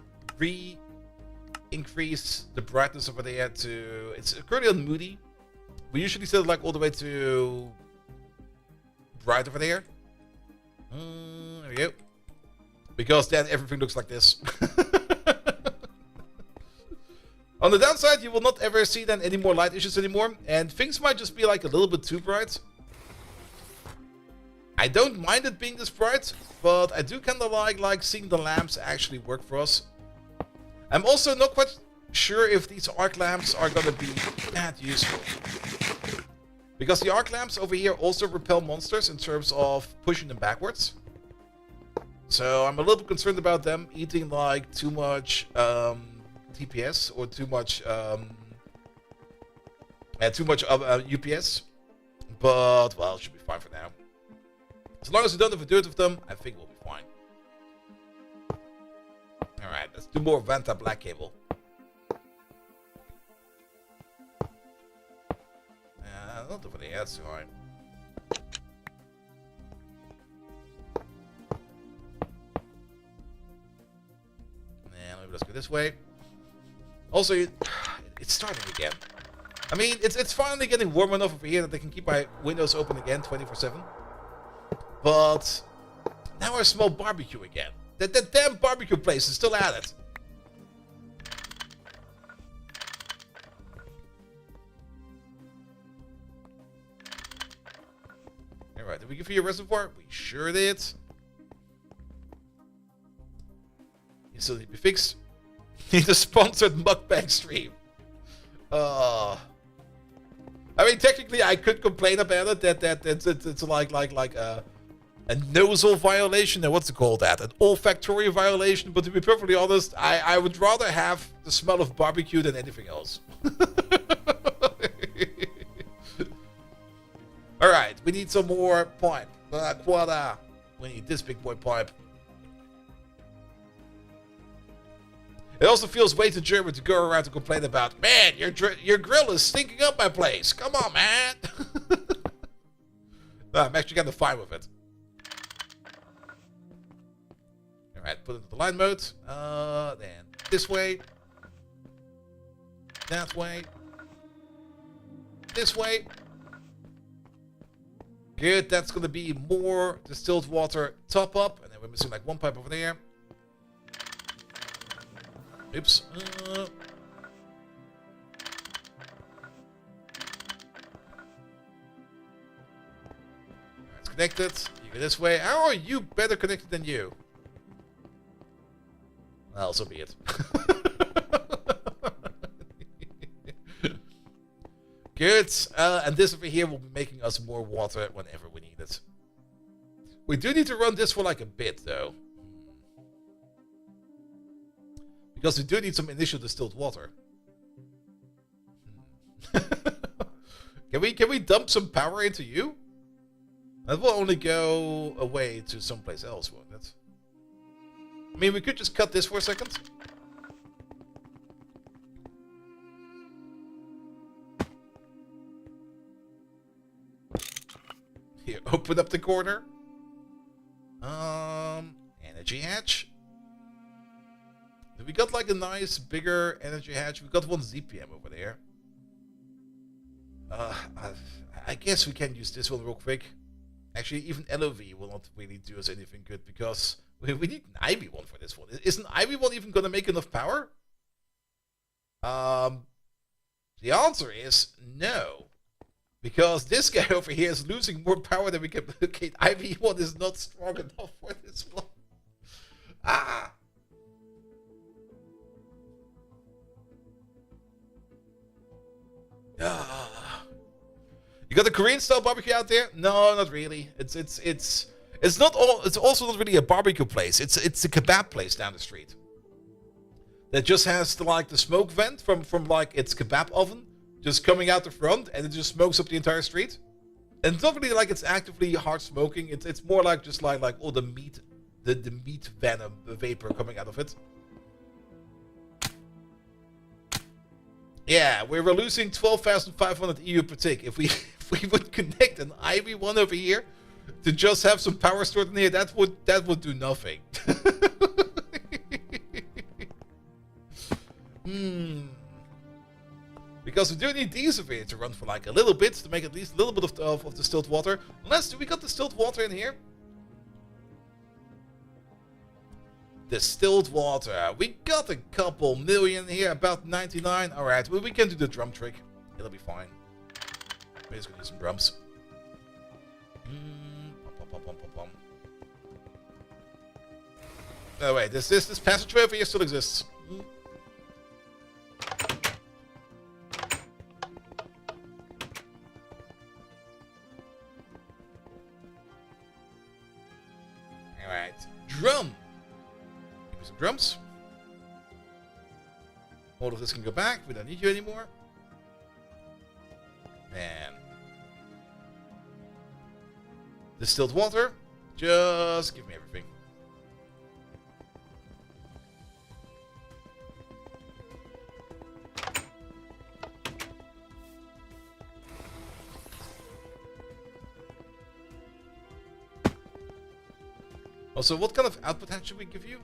Speaker 1: increase the brightness over there to... It's currently on moody. We usually set it like all the way to bright over there. There we go. Because then everything looks like this. On the downside, you will not ever see then any more light issues anymore. And things might just be like a little bit too bright. I don't mind it being this bright. But I do kind of like seeing the lamps actually work for us. I'm also not quite sure if these arc lamps are going to be that useful. Because the arc lamps over here also repel monsters in terms of pushing them backwards. So I'm a little bit concerned about them eating like too much TPS or too much UPS. But well, it should be fine for now. As long as we don't overdo it with them, I think we'll be fine. All right, let's do more Vanta black cable. Not over there. That's fine. Let's go this way. Also, it's starting again. I mean, it's finally getting warm enough over here that they can keep my windows open again 24/7. But now I smell barbecue again. That damn barbecue place is still at it. Alright, did we give you a reservoir? We sure did. You still need to be fixed. Need a sponsored mukbang stream. I mean, technically, I could complain about it. That it's like a nasal violation. Now, what's it called? That an olfactory violation. But to be perfectly honest, I would rather have the smell of barbecue than anything else. All right, we need some more pipe. We need this big boy pipe. It also feels way too German to go around to complain about, man, your grill is stinking up my place. Come on, man. No, I'm actually kind of fine with it. Alright, put it into the line mode. Then this way. That way. This way. Good, that's going to be more distilled water top up. And then we're missing like one pipe over there. Oops. It's connected. You go this way. How are you better connected than you? Well, so be it. Good. And this over here will be making us more water whenever we need it. We do need to run this for like a bit, though. Because we do need some initial distilled water. Can we dump some power into you? That will only go away to someplace else, won't it? I mean, we could just cut this for a second. Here, open up the corner. Energy hatch. We got like a nice bigger energy hatch. We got one ZPM over there. I guess we can use this one real quick. Actually, even LOV will not really do us anything good because we need an IV one for this one. Is an IV one even going to make enough power? The answer is no. Because this guy over here is losing more power than we can. Okay, IV one is not strong enough for this one. Ah! You got the Korean style barbecue out there? No, not really. It's not all. It's also not really a barbecue place. It's a kebab place down the street that just has the smoke vent from like its kebab oven just coming out the front, and it just smokes up the entire street. And it's not really like it's actively hard smoking. It's more like just like all the meat, the meat venom, the vapor coming out of it. Yeah, we were losing 12,500 EU per tick. If we would connect an IV one over here to just have some power stored in here, that would do nothing. Because we do need these over here to run for like a little bit to make at least a little bit of distilled water. Unless we got distilled water in here. Distilled water. We got a couple million here, about 99. Alright, well, we can do the drum trick. It'll be fine. We're just gonna do some drums. Oh wait, this passageway over here still exists. Alright, drum. Some drums. All of this can go back. We don't need you anymore. Man. Distilled water. Just give me everything. Also, what kind of output hatch should we give you?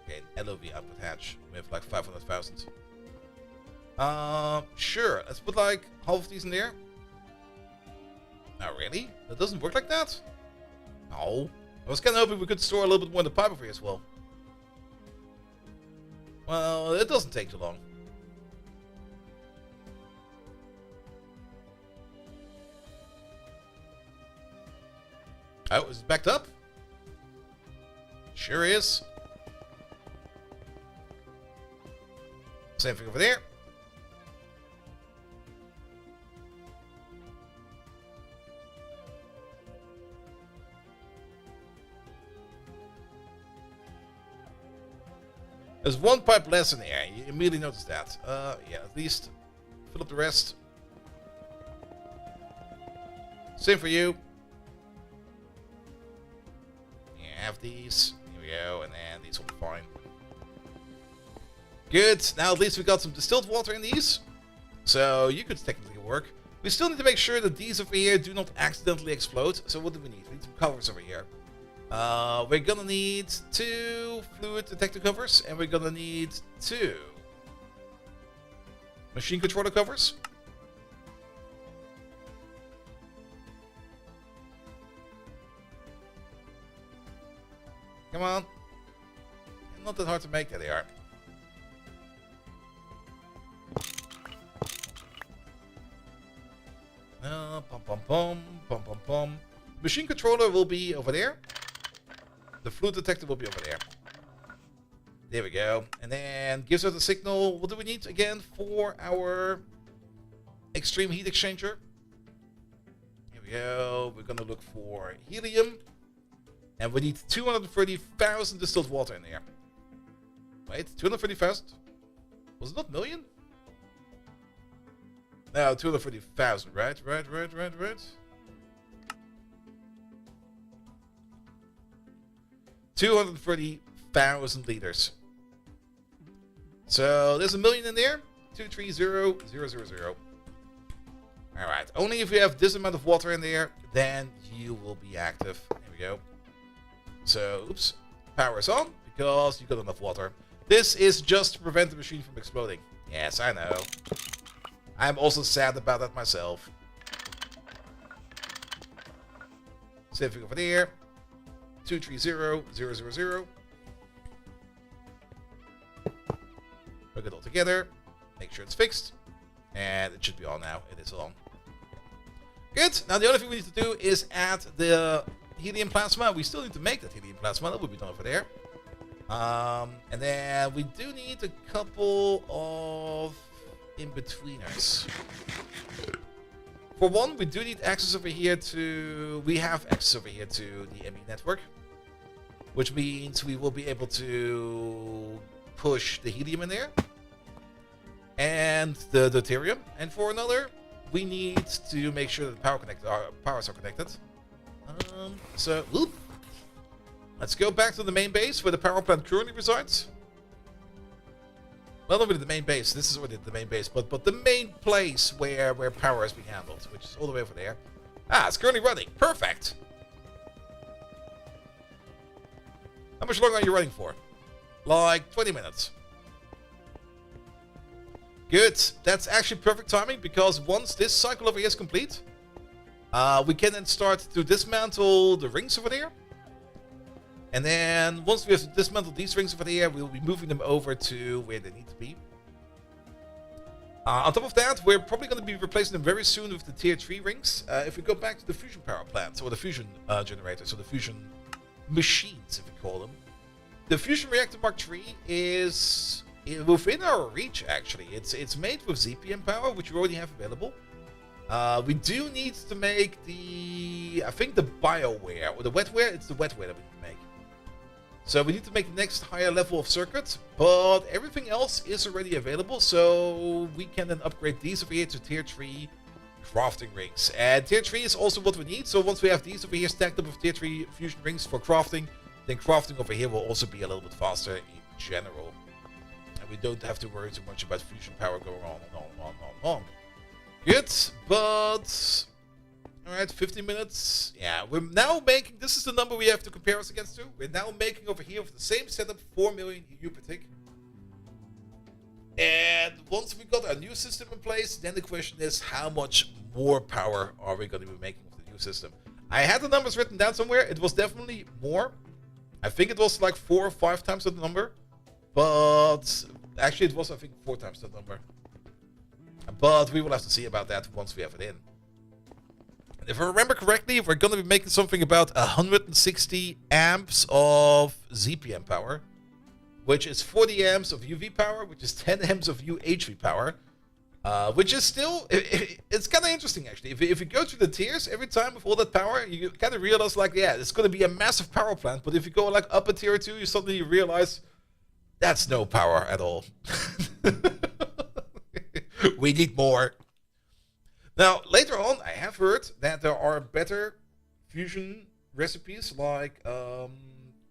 Speaker 1: Okay, an LOV output hatch. We have like 500,000. Sure. Let's put like half of these in there. Oh, really? That doesn't work like that? No. I was kind of hoping we could store a little bit more in the pipe over here as well. Well, it doesn't take too long. Oh, is it backed up? Sure is. Same thing over there. There's one pipe less in there. You immediately notice that. Yeah, at least fill up the rest. Same for you. Have these. Here we go, and then these will be fine. Good. Now at least we got some distilled water in these, so you could technically work. We still need to make sure that these over here do not accidentally explode. So what do we need? We need some covers over here. We're gonna need 2 fluid detector covers, and we're gonna need 2 machine controller covers. Come on. Not that hard to make. There they are. Pum pum pum, pum pum pum. Machine controller will be over there. The fluid detector will be over there. There we go. And then gives us a signal. What do we need again for our extreme heat exchanger. Here we go. We're gonna look for helium. And we need 230,000 distilled water in there. Wait, 230,000? Was it not million? No, 230,000, right? 230,000 liters. So there's a million in there. 230,000. Alright, only if you have this amount of water in there, then you will be active. There we go. So, oops. Power is on, because you got enough water. This is just to prevent the machine from exploding. Yes, I know. I'm also sad about that myself. Saving over there. 230,000. Plug it all together. Make sure it's fixed. And it should be on now. It is on. Good. Now the only thing we need to do is add the helium plasma. We still need to make that helium plasma. That will be done over there. And then we do need a couple of in-betweeners. For one, we do need access over here to... We have access over here to the ME network. Which means we will be able to push the helium in there. And the deuterium. And for another, we need to make sure that the powers are connected. So, whoop. Let's go back to the main base where the power plant currently resides. Well, not really the main base. This is already the main base, but the main place where power is being handled, which is all the way over there. Ah, it's currently running. Perfect. How much longer are you running for? Like 20 minutes. Good. That's actually perfect timing, because once this cycle over here is complete, we can then start to dismantle the rings over there. And then once we have dismantled these rings over there, we'll be moving them over to where they need to be. On top of that, we're probably going to be replacing them very soon with the tier 3 rings. If we go back to the fusion power plants, or the fusion generators, or the fusion machines, if we call them. The fusion reactor Mark III is within our reach, actually. It's made with ZPM power, which we already have available. We do need to make I think the bioware, or the wetware. It's the wetware that we need to make. So we need to make the next higher level of circuit, but everything else is already available, so we can then upgrade these over here to tier 3 crafting rings. And tier 3 is also what we need, so once we have these over here stacked up with tier 3 fusion rings for crafting, then crafting over here will also be a little bit faster in general. And we don't have to worry too much about fusion power going on and on. Good, but... Alright, 15 minutes. Yeah, we're now making... This is the number we have to compare us against to. We're now making over here with the same setup 4 million EU per tick. And once we got our new system in place, then the question is how much more power are we going to be making with the new system? I had the numbers written down somewhere. It was definitely more. I think it was like 4 or 5 times that number. But actually it was, I think, 4 times that number. But we will have to see about that once we have it in. If I remember correctly, we're going to be making something about 160 amps of ZPM power, which is 40 amps of UV power, which is 10 amps of UHV power, which is still, it's kind of interesting actually. If you go through the tiers, every time with all that power, you kind of realize like, yeah, it's going to be a massive power plant, but if you go like up a tier 2, you suddenly realize that's no power at all. We need more. Now, later on, I have heard that there are better fusion recipes, like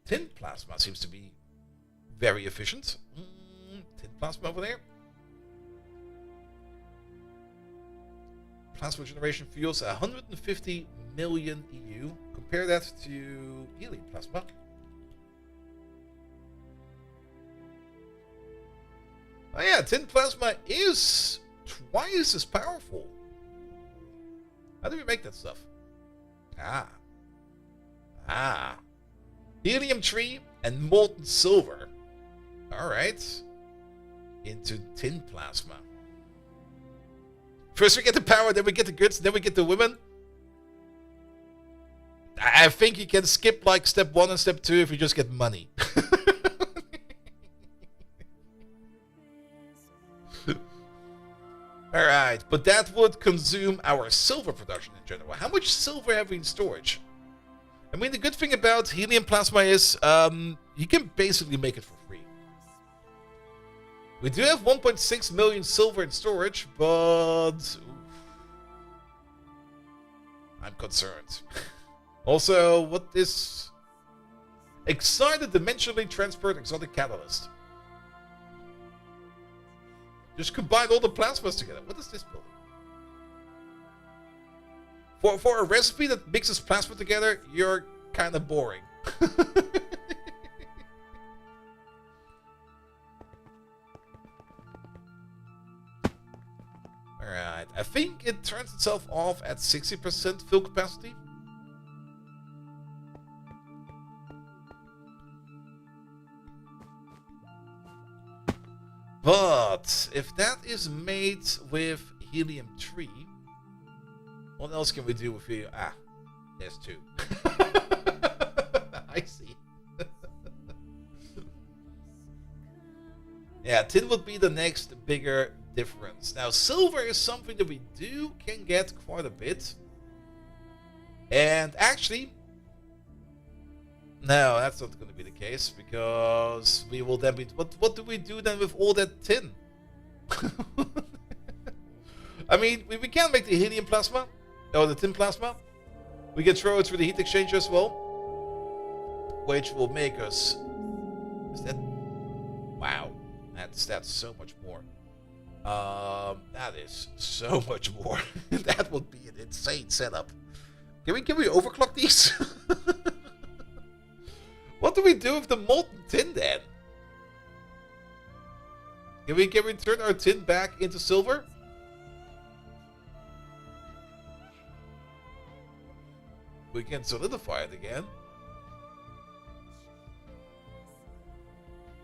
Speaker 1: tin plasma seems to be very efficient. Tin plasma over there. Plasma generation fuels 150 million EU. Compare that to helium plasma. Oh yeah, tin plasma is twice as powerful. How do we make that stuff? Helium-3 and molten silver. Alright. Into tin plasma. First we get the power, then we get the goods, then we get the women. I think you can skip like step 1 and step 2 if you just get money. Alright, but that would consume our silver production in general. How much silver have we in storage? I mean, the good thing about helium plasma is you can basically make it for free. We do have 1.6 million silver in storage, but oof, I'm concerned. Also, what is excited dimensionally transferred exotic catalyst? Just combine all the plasmas together. What is this building? For a recipe that mixes plasma together, you're kind of boring. Alright, I think it turns itself off at 60% fill capacity. But if that is made with helium-3, what else can we do with helium? Ah, there's 2. I see. Yeah, tin would be the next bigger difference. Now, silver is something that we can get quite a bit. And actually, no, that's not going to be the case, because we will then be... What do we do then with all that tin? I mean, we can make the helium plasma, or the tin plasma. We can throw it through the heat exchanger as well, which will make us... Is that... Wow, that's so much more. That is so much more. That would be an insane setup. Can we overclock these? What do we do with the molten tin then? Can we turn our tin back into silver? We can solidify it again.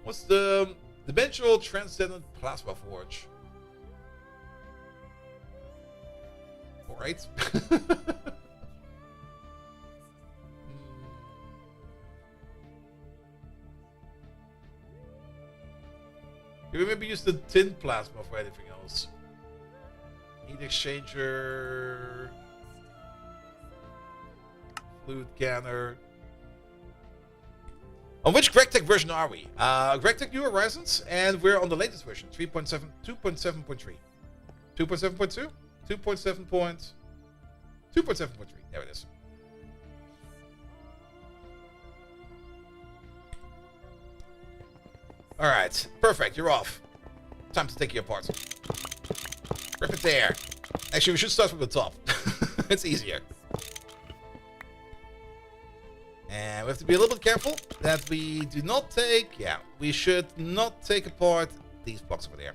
Speaker 1: What's the dimensional transcendent plasma forge? Alright. Can we maybe use the tin plasma for anything else? Heat exchanger, fluid canner. On which GregTech version are we? GregTech New Horizons, and we're on the latest version, 3.7, 2.7.3. 2.7.2? 2.7.3. There it is. Alright, perfect, you're off. Time to take you apart. Rip it there. Actually, we should start from the top. It's easier. And we have to be a little bit careful that we do not take... Yeah, we should not take apart these blocks over there.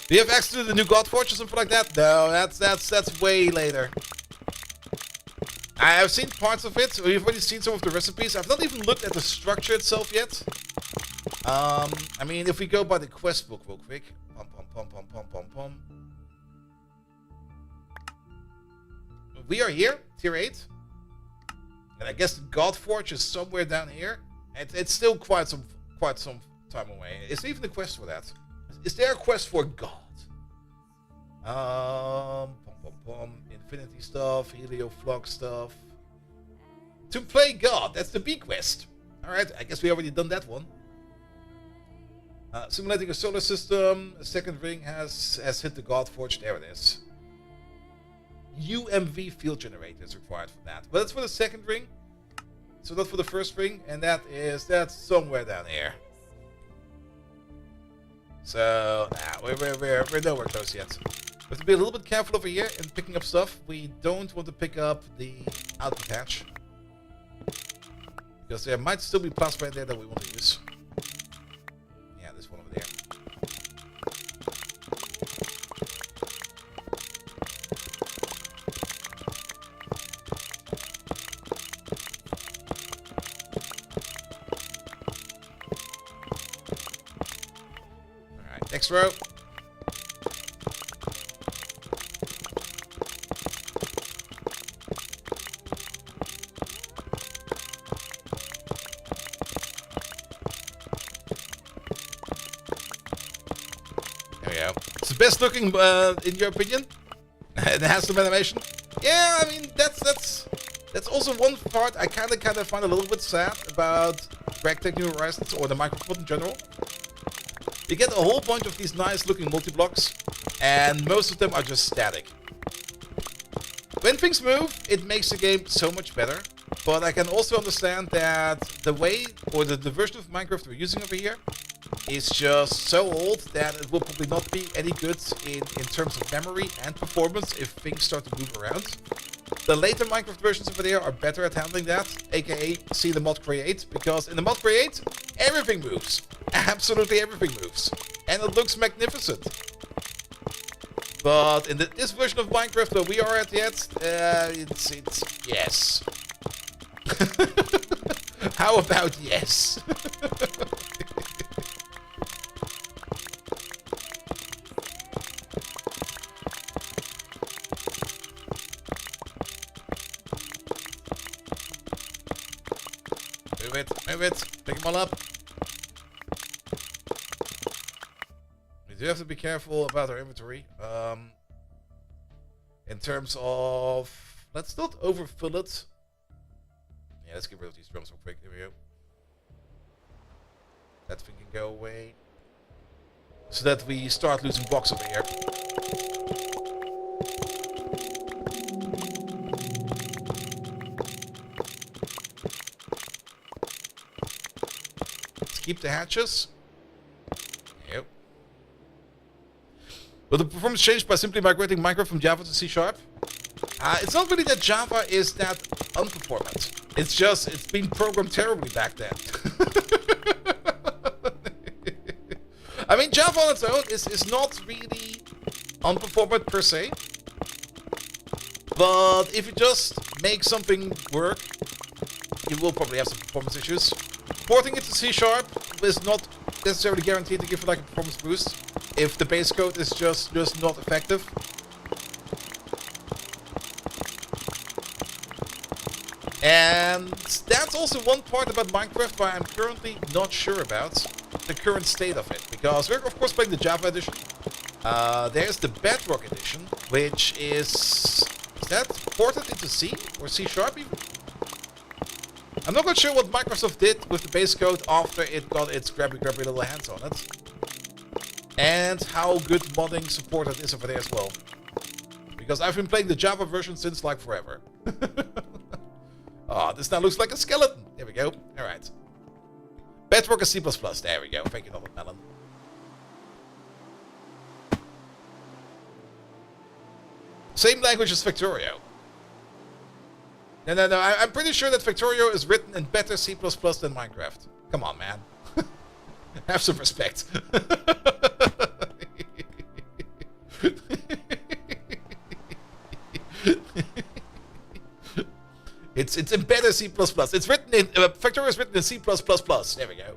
Speaker 1: Do you have access to the new God Forge or something like that? No, that's way later. I have seen parts of it. We've already seen some of the recipes. I've not even looked at the structure itself yet. I mean, if we go by the quest book real quick. We are here, tier 8. And I guess the God Forge is somewhere down here. It's still quite some time away. Is there even a quest for that? Is there a quest for God? Infinity stuff, Helioflux stuff. To play God, that's the B quest. Alright, I guess we already done that one. Simulating a solar system, a second ring has hit the God Forge, there it is. UMV field generator is required for that. But that's for the second ring. So not for the first ring, and that's somewhere down here. So, we're nowhere close yet. We have to be a little bit careful over here in picking up stuff. We don't want to pick up the output hatch, because there might still be plasma in there that we want to use. Yeah, this one over there. Alright, next row. best looking in your opinion? It has some animation. Yeah, I mean that's also one part I kind of find a little bit sad about GregTech New Horizons or the Minecraft in general. You get a whole bunch of these nice looking multi-blocks, and most of them are just static. When things move, it makes the game so much better. But I can also understand that the way, or the version of Minecraft we're using over here, is just so old that it will probably not be any good in terms of memory and performance if things start to move around. The later Minecraft versions over there are better at handling that, aka see the mod create, because in the mod create, everything moves. Absolutely everything moves. And it looks magnificent. But in this version of Minecraft where we are at yet, it's yes. How about yes? Move it, pick them all up. We do have to be careful about our inventory. In terms of, let's not overfill it. Yeah, let's get rid of these drums real quick. There we go. That thing can go away. So that we start losing blocks over here. Let's keep the hatches. Yep. Will the performance change by simply migrating Minecraft from Java to C#? It's not really that Java is that unperformant. It's just, it's been programmed terribly back then. I mean, Java on its own is not really unperformant per se. But if you just make something work, you will probably have some performance issues. Porting it to C# is not necessarily guaranteed to give you like a performance boost if the base code is just not effective. And that's also one part about Minecraft why I'm currently not sure about the current state of it. Because we're of course playing the Java edition. There's the Bedrock edition, which is that ported into C or C# even? I'm not quite sure what Microsoft did with the base code after it got its grabby little hands on it. And how good modding supported is over there as well. Because I've been playing the Java version since like forever. Oh, this now looks like a skeleton. There we go. Alright. Bedrock is C++. There we go. Thank you, Donald Mellon. Same language as Victorio. No. I'm pretty sure that Victorio is written in better C++ than Minecraft. Come on, man. Have some respect. It's in better C++. It's written in Victoria is written in C++. There we go.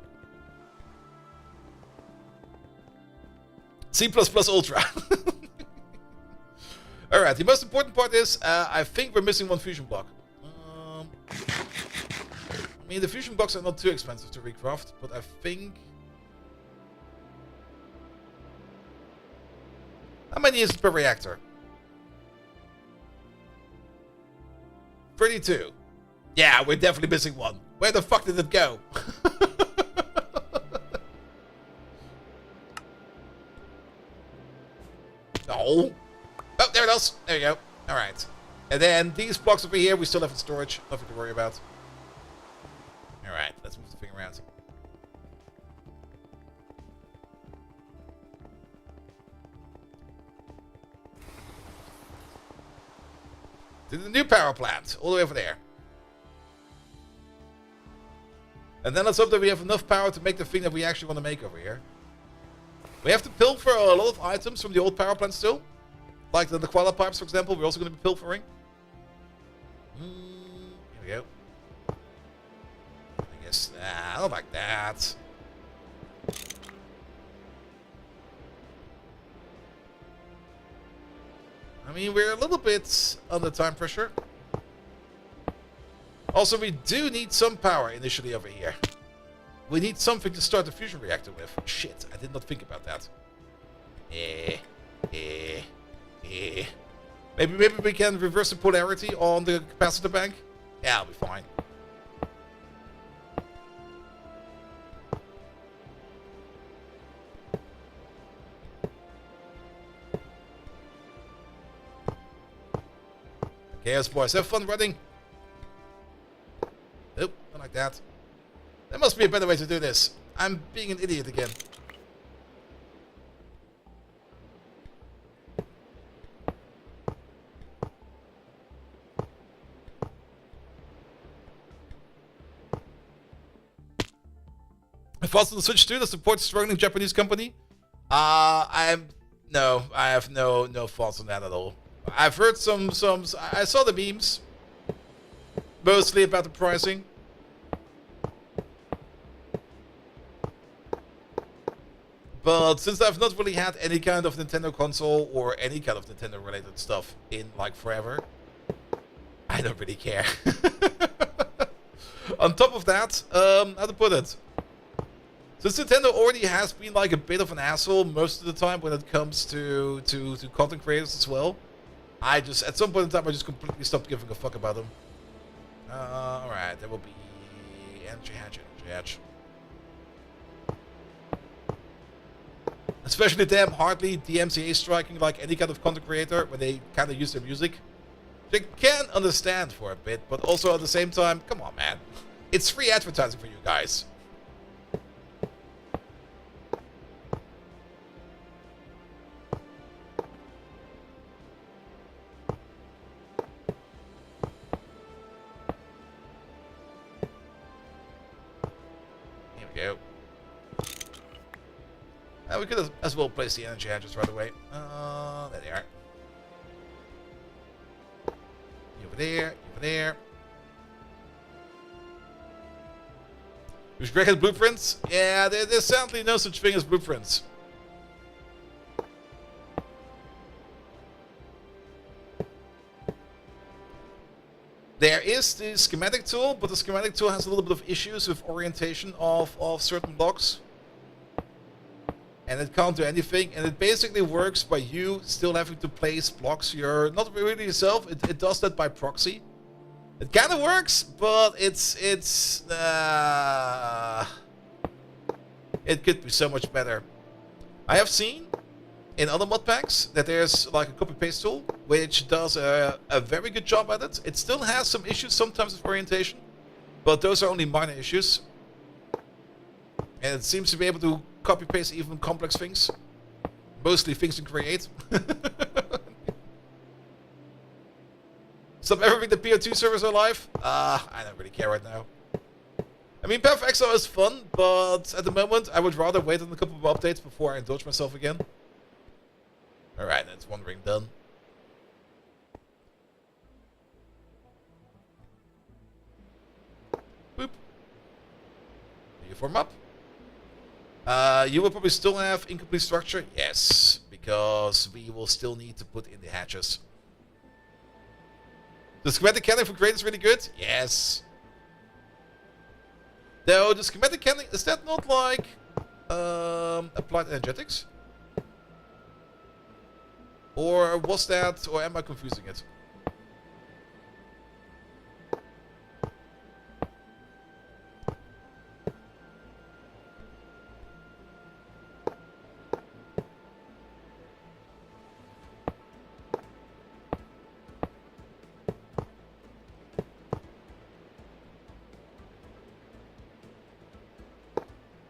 Speaker 1: C++ Ultra. All right. The most important part is I think we're missing one fusion block. I mean, the fusion blocks are not too expensive to recraft, but I think. How many is it per reactor? 32. Yeah, we're definitely missing one. Where the fuck did it go? No. Oh, there it is. There you go. All right. And then these blocks over here, we still have in storage. Nothing to worry about. All right, let's move the thing around. To the new power plant, all the way over there. And then let's hope that we have enough power to make the thing that we actually want to make over here. We have to pilfer a lot of items from the old power plant still. Like the koala pipes, for example, we're also going to be pilfering. Here we go. I guess, I don't like that. I mean, we're a little bit under time pressure. Also, we do need some power initially over here. We need something to start the fusion reactor with. Shit, I did not think about that. Maybe we can reverse the polarity on the capacitor bank. Yeah, I'll be fine. Okay, yes, boys, have fun running. Nope, not like that. There must be a better way to do this. I'm being an idiot again. Fast on the Switch 2 that supports struggling Japanese company? I have no thoughts on that at all. I've heard some I saw the memes, mostly about the pricing. But since I've not really had any kind of Nintendo console or any kind of Nintendo related stuff in like forever, I don't really care. On top of that, how to put it? Since Nintendo already has been like a bit of an asshole most of the time when it comes to content creators as well, I just, at some point in time, I just completely stopped giving a fuck about them. Alright, there will be energy hatch. Especially them hardly DMCA striking like any kind of content creator when they kind of use their music. Which I can understand for a bit, but also at the same time, come on, man. It's free advertising for you guys. Go. We could as well place the energy hatches right away. There they are. Over there, over there. Does Greg have blueprints? Yeah, there's sadly no such thing as blueprints. There is the schematic tool, but the schematic tool has a little bit of issues with orientation of certain blocks. And it can't do anything, and it basically works by you still having to place blocks. You're not really yourself, it does that by proxy. It kind of works, but it could be so much better. I have seen in other mod packs that there's like a copy-paste tool, which does a very good job at it. It still has some issues sometimes with orientation, but those are only minor issues. And it seems to be able to copy-paste even complex things. Mostly things in Create. Stop everything the PO2 servers are live? I don't really care right now. I mean, Path of Exile is fun, but at the moment I would rather wait on a couple of updates before I indulge myself again. Alright, that's one ring done. Boop. Do you form up? You will probably still have incomplete structure. Yes, because we will still need to put in the hatches. The schematic cannon for Great is really good. Yes. Though the schematic cannon, is that not like applied energetics? Or was that, or am I confusing it?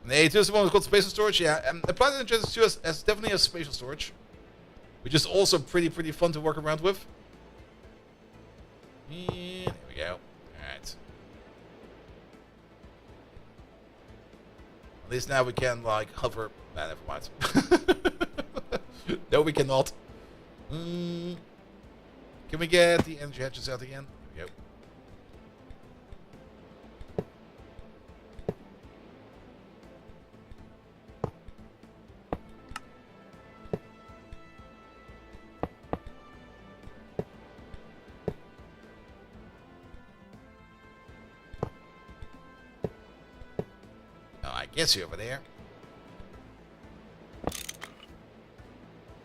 Speaker 1: The A2 is the one called spatial storage. Yeah, applied energetics 2 has definitely has spatial storage, which is also pretty fun to work around with. And there we go. Alright. At least now we can, like, hover. Nah, never mind. No, we cannot. Can we get the energy hatches out again? There we go. I guess you're over there.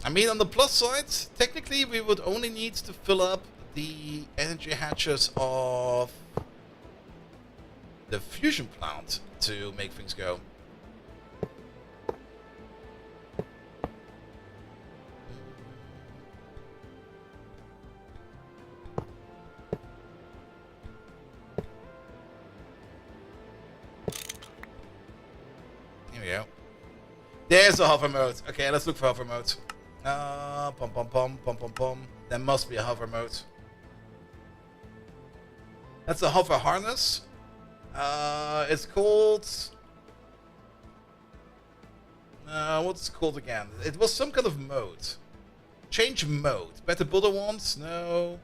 Speaker 1: I mean, on the plus side, technically we would only need to fill up the energy hatches of the fusion plant to make things go. Here we go. There's a hover mode. Okay, let's look for hover mode. Pom pom pom pom pom pom. There must be a hover mode. That's a hover harness. It's called... what's it called again? It was some kind of mode. Change mode. Better builder wants? No.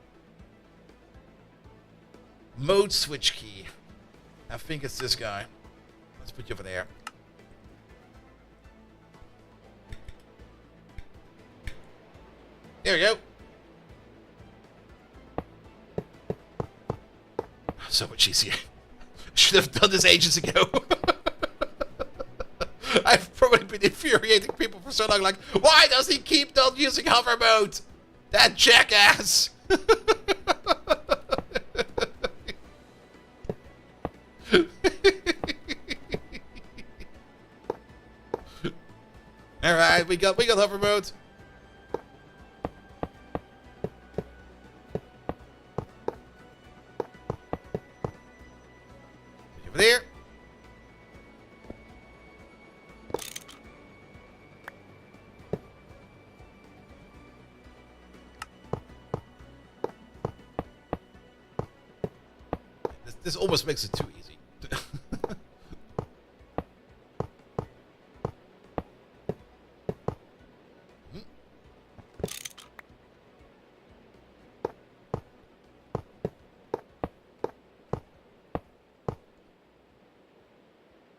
Speaker 1: Mode switch key. I think it's this guy. Let's put you over there. There we go. So much easier. Should have done this ages ago. I've probably been infuriating people for so long, like, why does he keep not using hover mode? That jackass! Alright, we got hover mode. Over there. This almost makes it too easy.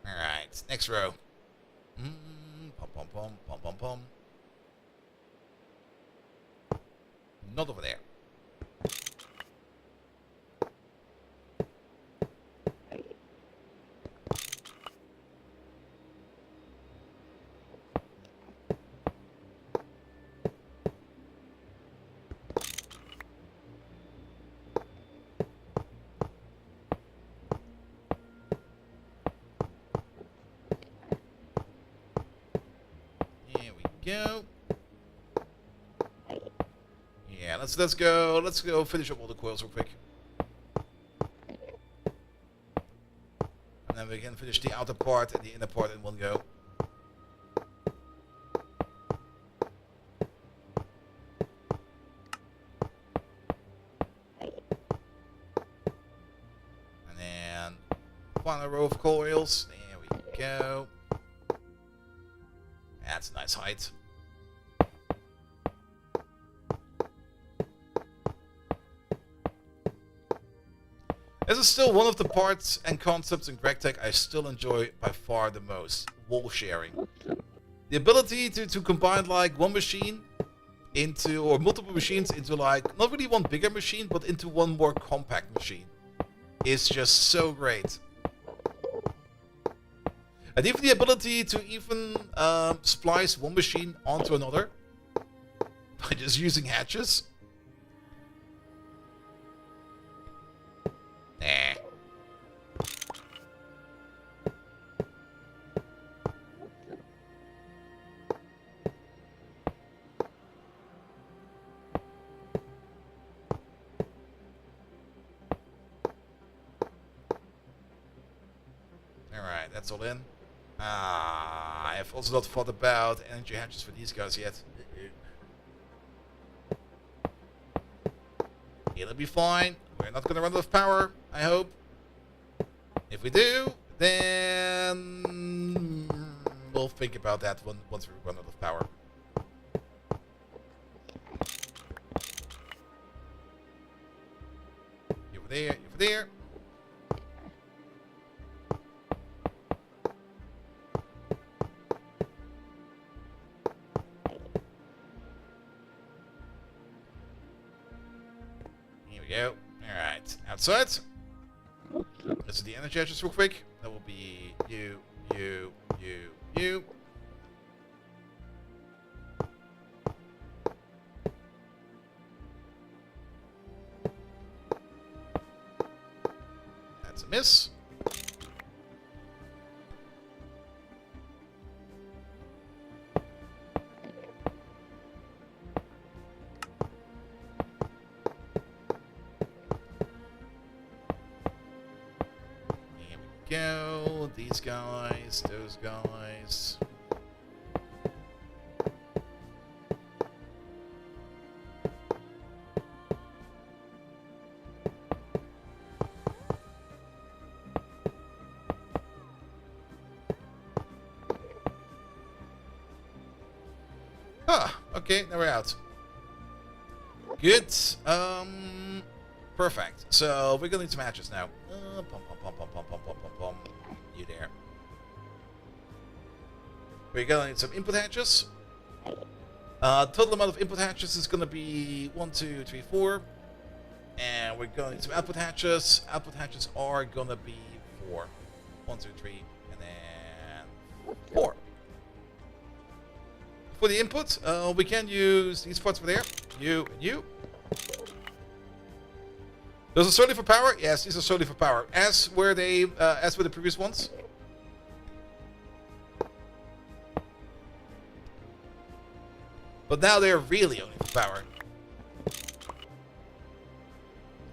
Speaker 1: Alright, next row. Pom pom pom pom pom pom. Not over there. Go. Yeah, let's go finish up all the coils real quick. And then we can finish the outer part and the inner part in one go. And then final row of coils. There we go. That's a nice height. This is still one of the parts and concepts in GregTech I still enjoy by far the most. Wall sharing. The ability to combine like one machine into, or multiple machines into like, not really one bigger machine, but into one more compact machine is just so great. And even the ability to even splice one machine onto another by just using hatches. Nah. Alright, that's all in. I have also not thought about energy hatches for these guys yet. It'll be fine. We're not gonna run out of power, I hope. If we do, then we'll think about that once we run out of power. You over there, you over there. Go. Alright. Outside. Let's do the energy hatches real quick. That will be you. That's a miss. Here we go. These guys, those guys. Huh, okay, now we're out. Good. Perfect. So we're gonna need some hatches now. You there. We're gonna need some input hatches. Total amount of input hatches is gonna be 1, 2, 3, 4. And we're gonna need some output hatches. Output hatches are gonna be 4. 1, 2, 3, and then 4. For the input, we can use these parts over there. You and you. Those are solely for power? Yes, these are solely for power. As were they, as were the previous ones. But now they're really only for power.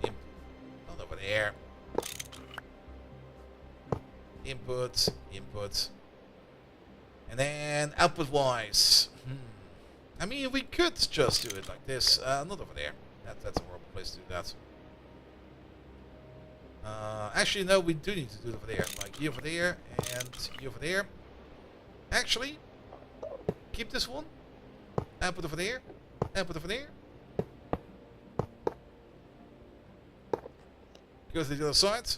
Speaker 1: Not over there. Input, input. And then output-wise. I mean, we could just do it like this. Not over there. That's a horrible place to do that. Actually, no, we do need to do it over there. Like you over there and you over there. Actually, keep this one. Output over there. Output over there. Go to the other side.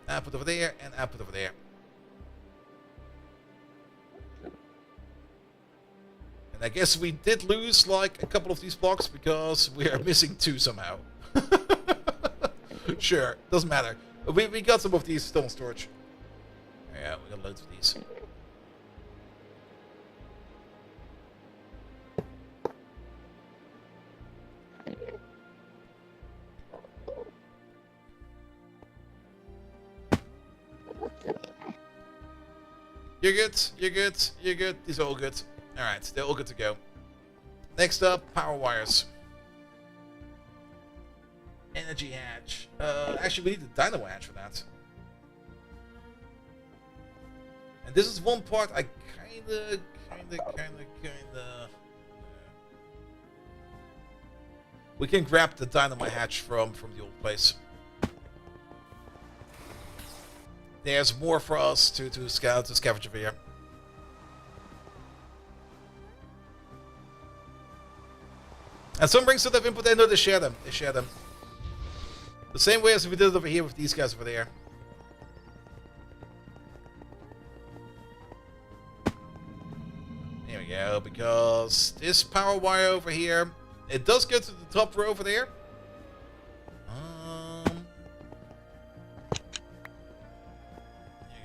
Speaker 1: Output over there and output over there. And I guess we did lose like a couple of these blocks because we are missing 2 somehow. Sure, doesn't matter. We got some of these still in storage. Yeah, we got loads of these. You're good, you're good, you're good. These are all good. Alright, they're all good to go. Next up, power wires. Energy hatch. Actually, we need the dynamo hatch for that. And this is one part I kinda. We can grab the dynamo hatch from the old place. There's more for us to scout, to scavenge over here. And some rings that have input, I know they share them. They share them. The same way as we did it over here with these guys over there. There we go, because this power wire over here, it does go to the top row over there.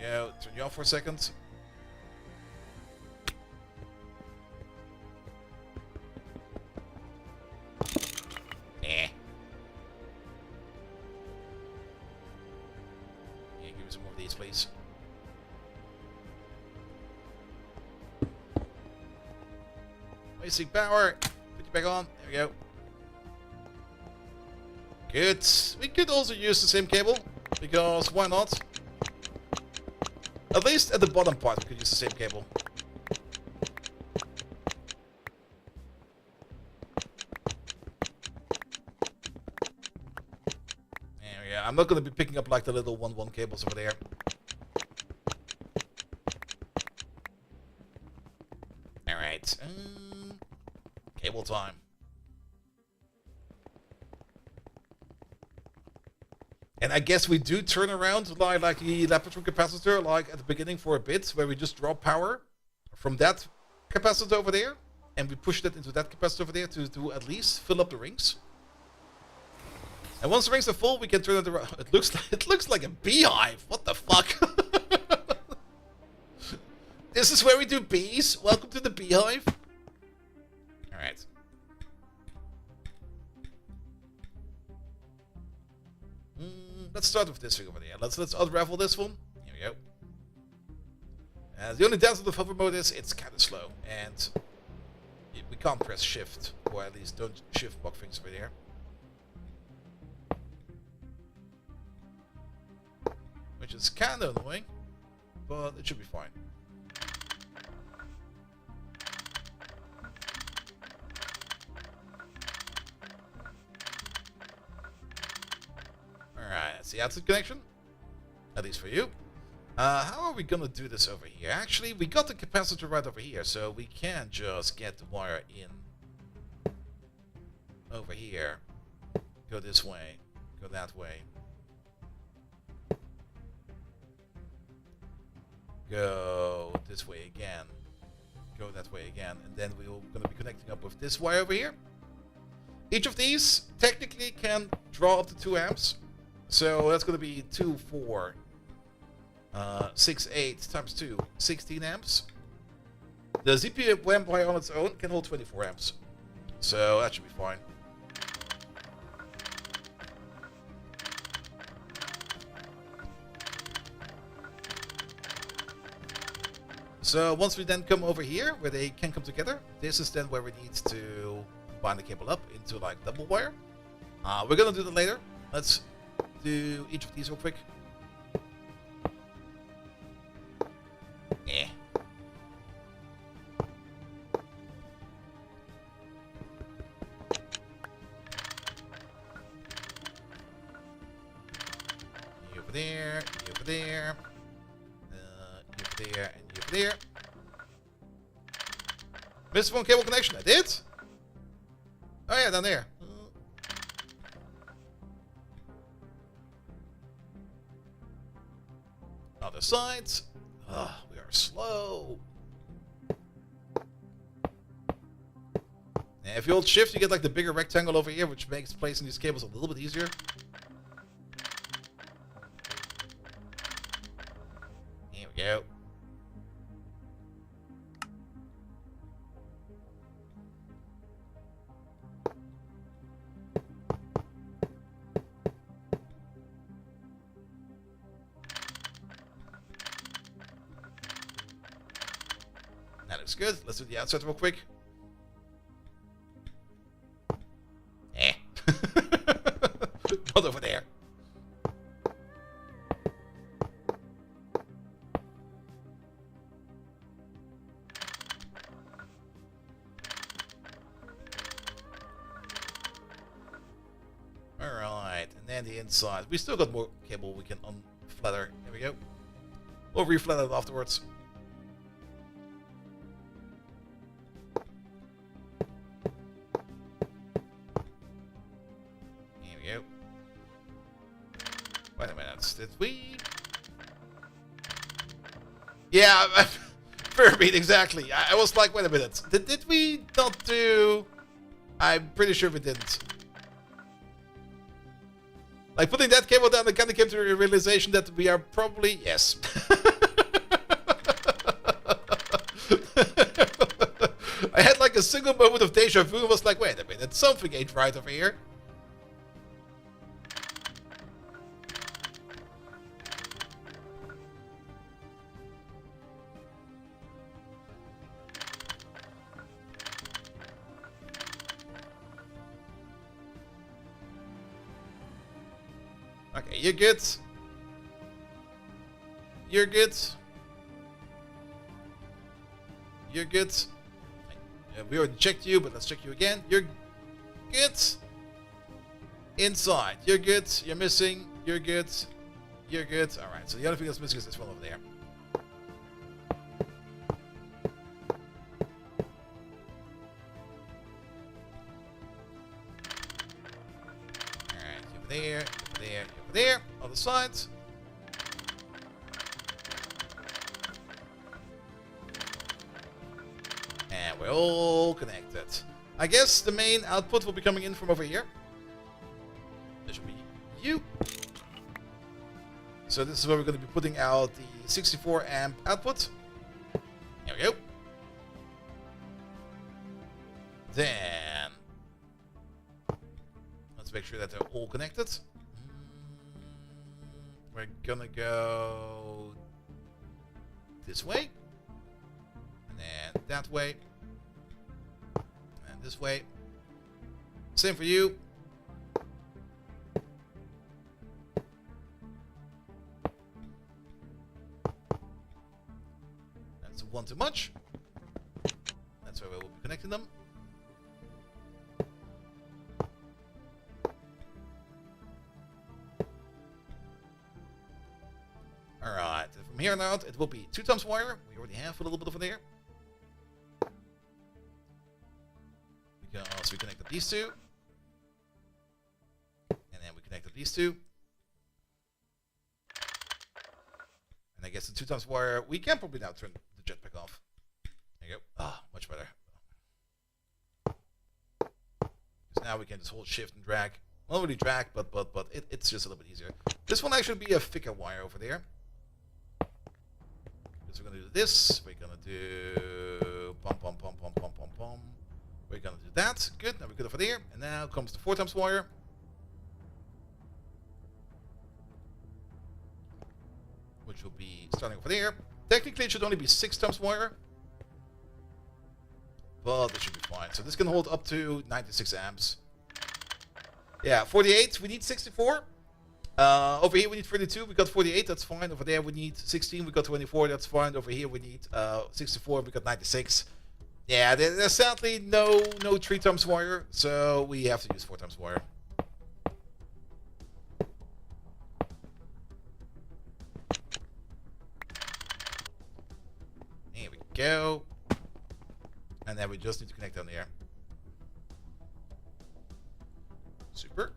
Speaker 1: There you go, turn you off for a second. Eh. Yeah, give me some more of these, please. Basic power. Put you back on. There we go. Good. We could also use the same cable, because why not? At least at the bottom part we could use the same cable. There we go. I'm not going to be picking up like the little 1-1 cables over there. Alright. Cable time. And I guess we do turn around like the laboratory capacitor, like at the beginning for a bit, where we just draw power from that capacitor over there, and we push that into that capacitor over there to at least fill up the rings. And once the rings are full, we can turn it around. It looks like a beehive. What the fuck? This is where we do bees. Welcome to the beehive. All right, start with this thing over there. Let's unravel this one. Here we go. The only downside of hover mode is it's kind of slow, and we can't press shift, or at least don't shift block things over there. Which is kind of annoying, but it should be fine. Alright, that's the outside connection. At least for you. How are we gonna do this over here? Actually, we got the capacitor right over here, so we can just get the wire in over here. Go this way. Go that way. Go this way again. Go that way again. And then we're gonna be connecting up with this wire over here. Each of these technically can draw up to 2 amps. So that's gonna be 2, 4, 6, 8 times 2, 16 amps. The ZP wire on its own can hold 24 amps. So that should be fine. So once we then come over here, where they can come together, this is then where we need to bind the cable up into like double wire. We're gonna do that later. Let's do each of these real quick. You over there, you over there, you over there, and you over there. Missed one cable connection. I did? Oh yeah, down there. Other sides. We are slow. And if you hold shift, you get like the bigger rectangle over here, which makes placing these cables a little bit easier. Here we go. That looks good. Let's do the outside real quick. Not over there. Alright, and then the inside. We still got more cable we can unflatter. There we go. We'll reflatter it afterwards. Here we go. Wait a minute. Did we? Yeah, fair beat, exactly. I was like, wait a minute. Did we not do... I'm pretty sure we didn't. Like, putting that cable down, I kind of came to the realization that we are probably... Yes. I had like a single moment of deja vu and was like, wait a minute, something ain't right over here. Okay, you're good. You're good. You're good. We already checked you, but let's check you again. You're good. Inside. You're good. You're missing. You're good. You're good. Alright, so the other thing that's missing is this one over there. Alright, over there, over there, over there. Other sides. And we're all connected. I guess the main output will be coming in from over here. This will be you. So this is where we're going to be putting out the 64 amp output. There we go. Then let's make sure that they're all connected. we're gonna go this way. And then that way. And this way. Same for you. That's one too much. That's where we will be connecting them. Alright, from here on out, it will be 2 times wire. We already have a little bit over there. Because we connected these two. And then we connected these two. And I guess the 2 times wire, we can probably now turn the jetpack off. There you go. Ah, much better. Because now we can just hold shift and drag. Not really drag, but it's just a little bit easier. This one actually be a thicker wire over there. So we're gonna do this. We're gonna do pom pom pom pom pom pom pom. We're gonna do that. Good. Now we're good over there. And now comes the 4 times wire. Which will be starting over there. Technically it should only be 6 times wire. But it should be fine. So this can hold up to 96 amps. Yeah, 48. We need 64. Over here we need 32, we got 48, that's fine. Over there we need 16, we got 24, that's fine. Over here we need 64, we got 96. Yeah, there's sadly no 3 times wire, so we have to use 4 times wire. Here we go. And then we just need to connect down there. Super.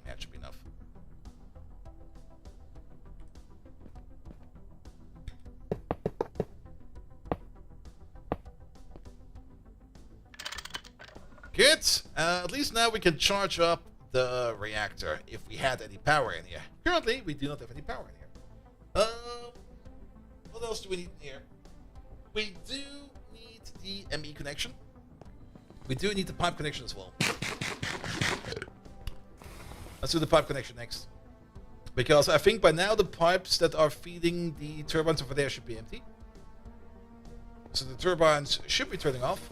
Speaker 1: That should be enough. Good. At least now we can charge up the reactor if we had any power in here. Currently, we do not have any power in here. What else do we need in here? We do need the ME connection. We do need the pipe connection as well. Let's do the pipe connection next. Because I think by now the pipes that are feeding the turbines over there should be empty. So the turbines should be turning off.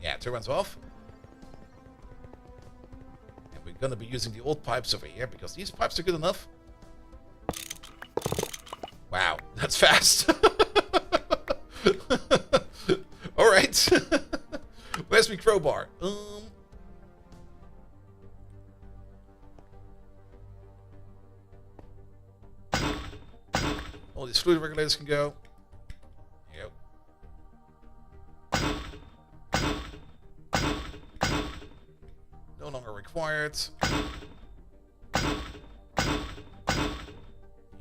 Speaker 1: Yeah, turbines off. And we're going to be using the old pipes over here because these pipes are good enough. Wow, that's fast. Alright. Where's my crowbar? All these fluid regulators can go. There you go. No longer required.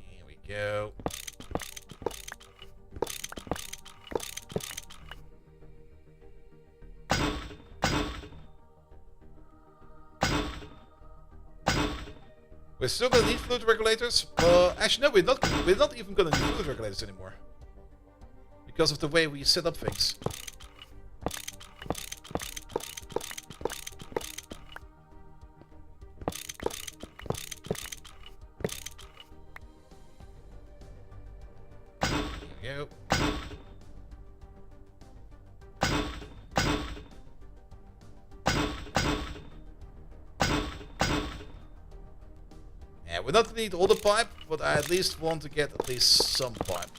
Speaker 1: Here we go. We're still gonna need fluid regulators, but actually no, we're not even gonna need fluid regulators anymore. Because of the way we set up things. There we go. We don't need all the pipe, but I at least want to get at least some pipe.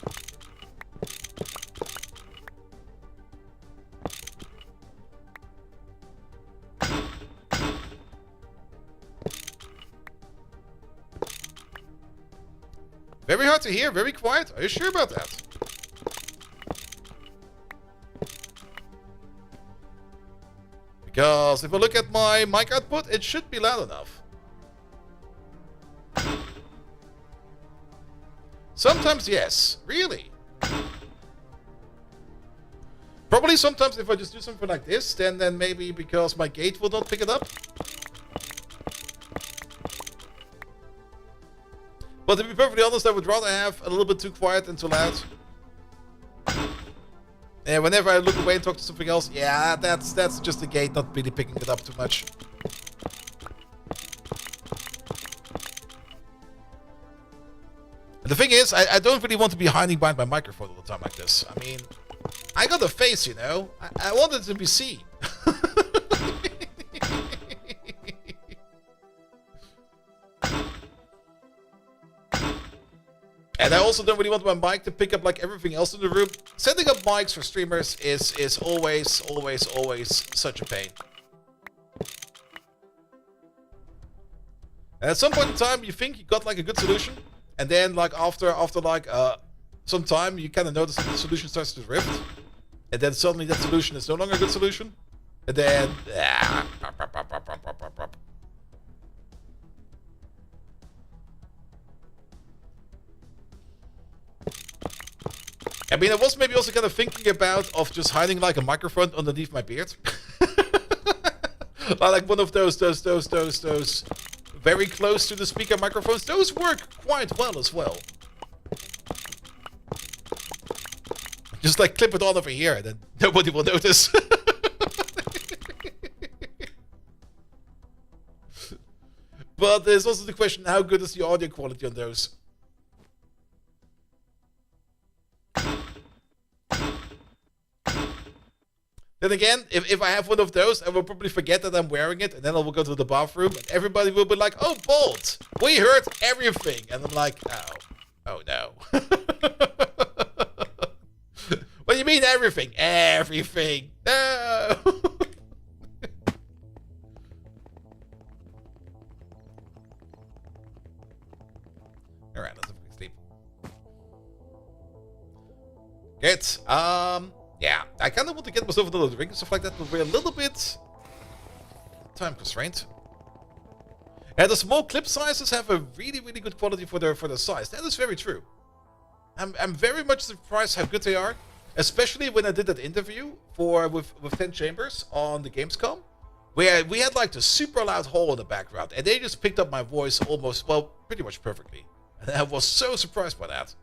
Speaker 1: Very hard to hear, very quiet. Are you sure about that? Because if I look at my mic output, it should be loud enough. Sometimes yes, really. Probably sometimes if I just do something like this, then maybe because my gate will not pick it up. But to be perfectly honest, I would rather have a little bit too quiet than too loud. And whenever I look away and talk to something else, yeah, that's just the gate not really picking it up too much. And the thing is, I don't really want to be hiding behind my microphone all the time like this. I mean, I got a face, you know. I want it to be seen. And I also don't really want my mic to pick up like everything else in the room. Setting up mics for streamers is always such a pain. And at some point in time, you think you got like a good solution, and then like after like some time, you kind of notice that the solution starts to drift, and then suddenly that solution is no longer a good solution, and then I mean, I was maybe also kind of thinking about just hiding like a microphone underneath my beard, like one of those very close to the speaker microphones. Those work quite well as well. Just like clip it all over here, and then nobody will notice. But there's also the question: how good is the audio quality on those? Then again, if I have one of those, I will probably forget that I'm wearing it, and then I will go to the bathroom, and everybody will be like, "Oh, Bolt, we heard everything," and I'm like, "Oh no." What do you mean everything? Everything? No. All right, let's have a quick sleep. Good. Yeah, I kind of want to get myself a little drink and stuff like that, but we're a little bit time constrained. And the small clip sizes have a really good quality for their size. That is very true. I'm very much surprised how good they are, especially when I did that interview with 10 Chambers on the Gamescom, where we had like the super loud hall in the background, and they just picked up my voice almost, well, pretty much perfectly. And I was so surprised by that.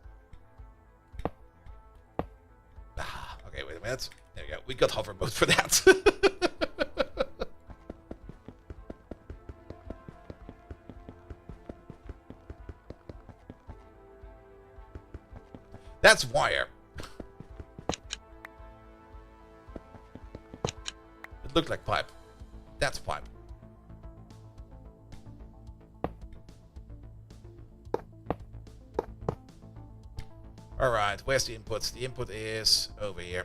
Speaker 1: Okay, wait a minute. There we go. We got hover mode for that. That's wire. It looked like pipe. That's pipe. Alright, where's the input? The input is over here.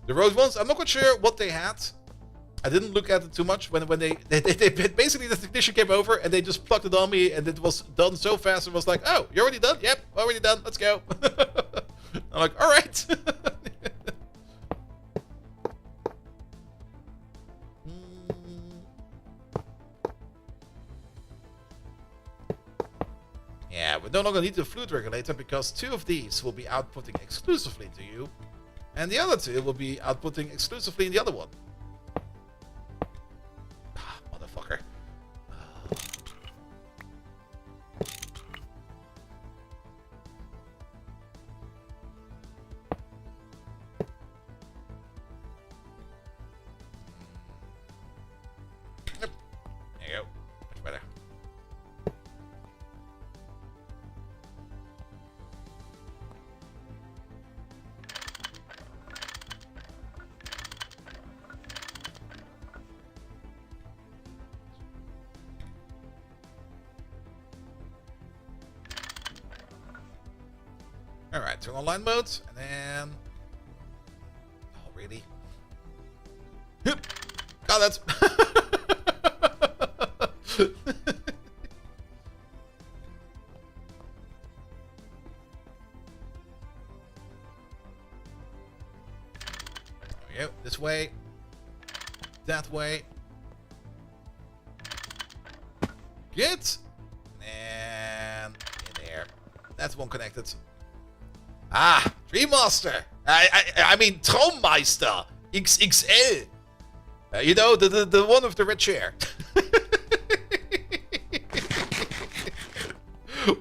Speaker 1: The Rode ones, I'm not quite sure what they had. I didn't look at it too much when they basically the technician came over and they just plugged it on me, and it was done so fast. It was like, "Oh, you're already done? Yep, already done. Let's go." I'm like, "All right." Yeah, we no longer need the fluid regulator because 2 of these will be outputting exclusively to you, and the other 2 will be outputting exclusively in the other one. Motherfucker. Yep. There you go. Much better. Alright, turn on line mode, and then... Oh, really? Got it! There we go. This way. That way. Good! And in there. That's one connected. Ah, Dreammaster. I mean Traummeister XXL. You know, the one with the red chair.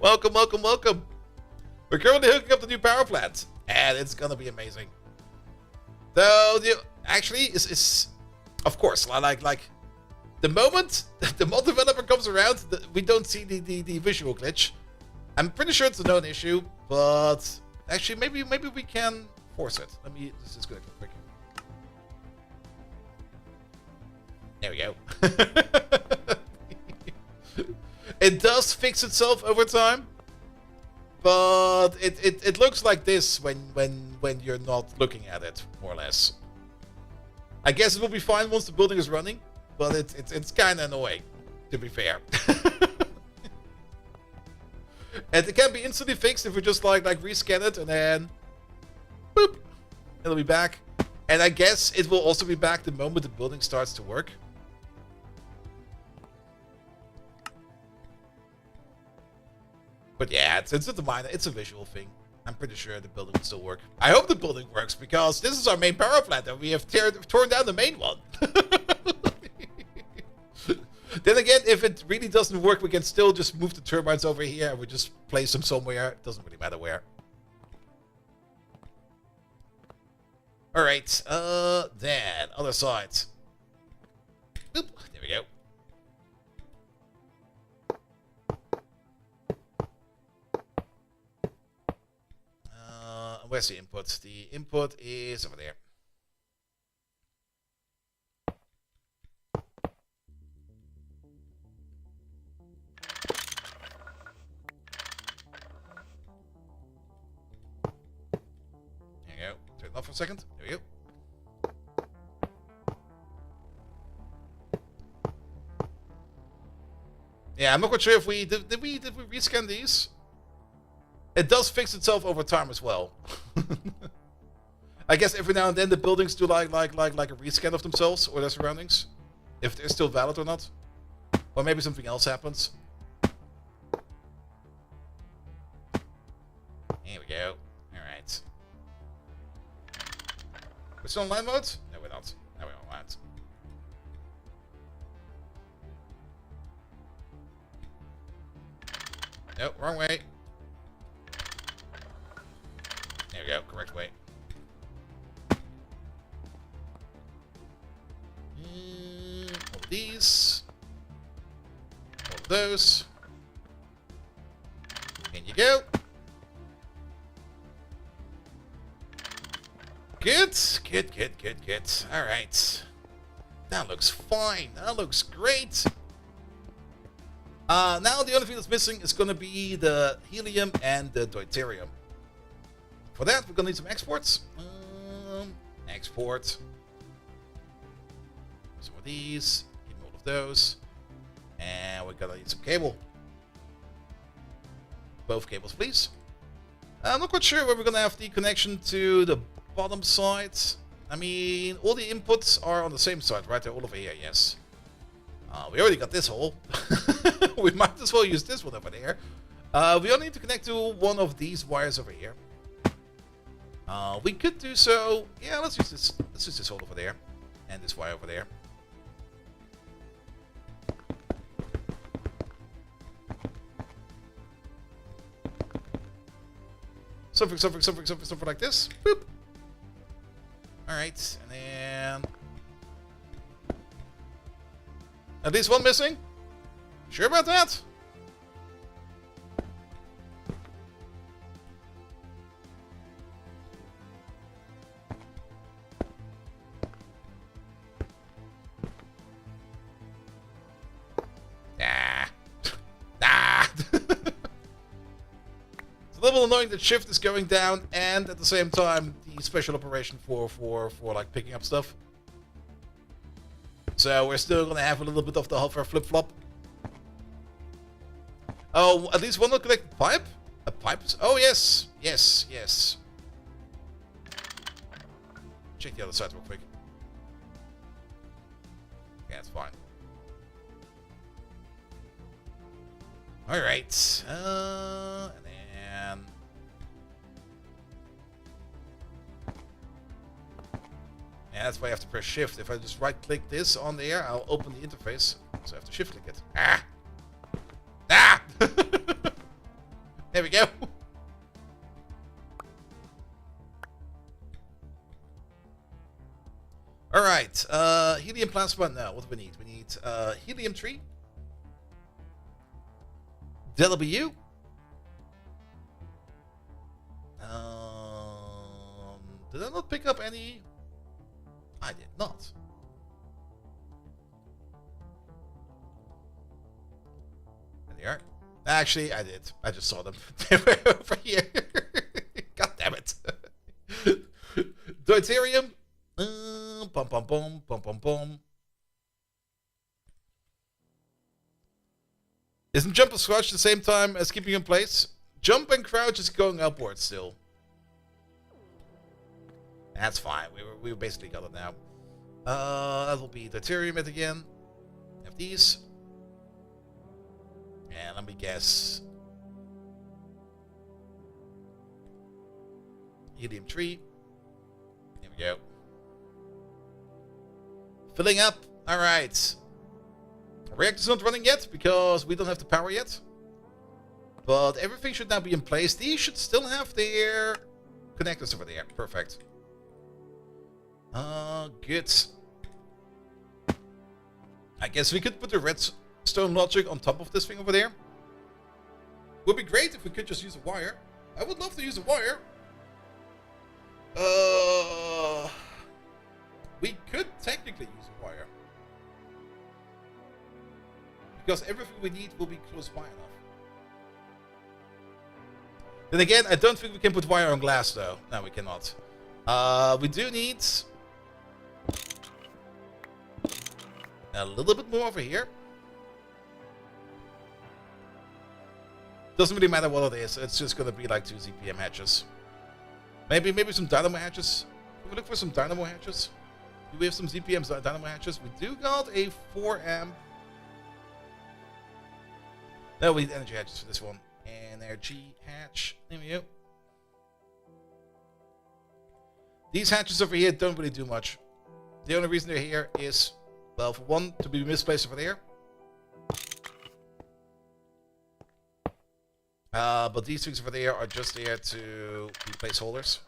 Speaker 1: Welcome. We're currently hooking up the new power plant, and it's gonna be amazing. So, actually, is of course like The moment the mod developer comes around, we don't see the visual glitch. I'm pretty sure it's a known issue, but actually maybe we can force it. This is gonna go quick. There we go. It does fix itself over time, but it looks like this when you're not looking at it, more or less. I guess it will be fine once the building is running, but it's kind of annoying, to be fair. And it can be instantly fixed if we just like rescan it and then boop, it'll be back. And I guess it will also be back the moment the building starts to work. But yeah, it's a minor, it's a visual thing. I'm pretty sure the building will still work. I hope the building works, because this is our main power plant and we have torn down the main one. Then again, if it really doesn't work, we can still just move the turbines over here and we just place them somewhere. It doesn't really matter where. Alright, then, other side. Oop, there we go. Where's the input? The input is over there. There you go. Turn it off for a second. There we go. Yeah, I'm not quite sure if we did we rescan these? It does fix itself over time as well. I guess every now and then the buildings do like a rescan of themselves or their surroundings, if they're still valid or not, or maybe something else happens. Here we go. All right. We're still on line mode? No, we're not. No, we're on line. No, wrong way. There we go, correct way. All of these. All of those. In you go. Good. Alright. That looks fine. That looks great. Now the only thing that's missing is going to be the helium and the deuterium. For that, we're going to need some exports. Export. Some of these. Give me all of those. And we're going to need some cable. Both cables, please. I'm not quite sure where we're going to have the connection to the bottom side. I mean, all the inputs are on the same side, right? They're all over here, yes. We already got this hole. We might as well use this one over there. We only need to connect to one of these wires over here. We could do so. Yeah, let's use this. Let's use this hole over there, and this wire over there. Something like this. Boop. All right, and then at least one missing. Sure about that? It's a little annoying that shift is going down, and at the same time the special operation for like picking up stuff. So we're still gonna have a little bit of the hover flip flop. Oh, at least one connected pipe. A pipe. Oh yes, yes. Check the other side real quick. Yeah, it's fine. All right. And then. Yeah, that's why I have to press shift. If I just right click this on there, I'll open the interface. So I have to shift click it. Ah! There we go. Alright, helium helium plasma? No. What do we need? We need helium 3. WU. Did I not pick up any? I did not. There they are. Actually, I did. I just saw them. They were over here. God damn it. Deuterium. Bum bum bum bum bum bum. Isn't jump and crouch at the same time as keeping in place? Jump and crouch is going upwards still. That's fine. We basically got it now. That will be deuterium it again. Have these. And let me guess. Helium 3. Here we go. Filling up. Alright. Reactor's not running yet because we don't have the power yet. But everything should now be in place. These should still have their connectors over there. Perfect. Good. I guess we could put the redstone logic on top of this thing over there. Would be great if we could just use a wire. I would love to use a wire. We could technically use a wire. Because everything we need will be close by enough. Then again, I don't think we can put wire on glass though. No, we cannot. We do need a little bit more over here. Doesn't really matter what it is. It's just gonna be like 2 ZPM hatches. Maybe some dynamo hatches. Can we look for some dynamo hatches? Do we have some ZPM dynamo hatches? We do got a 4 amp. No, we need energy hatches for this one. Energy hatch. There we go. These hatches over here don't really do much. The only reason they're here is, well, for one, to be misplaced over there. But these things over there are just there to be placeholders.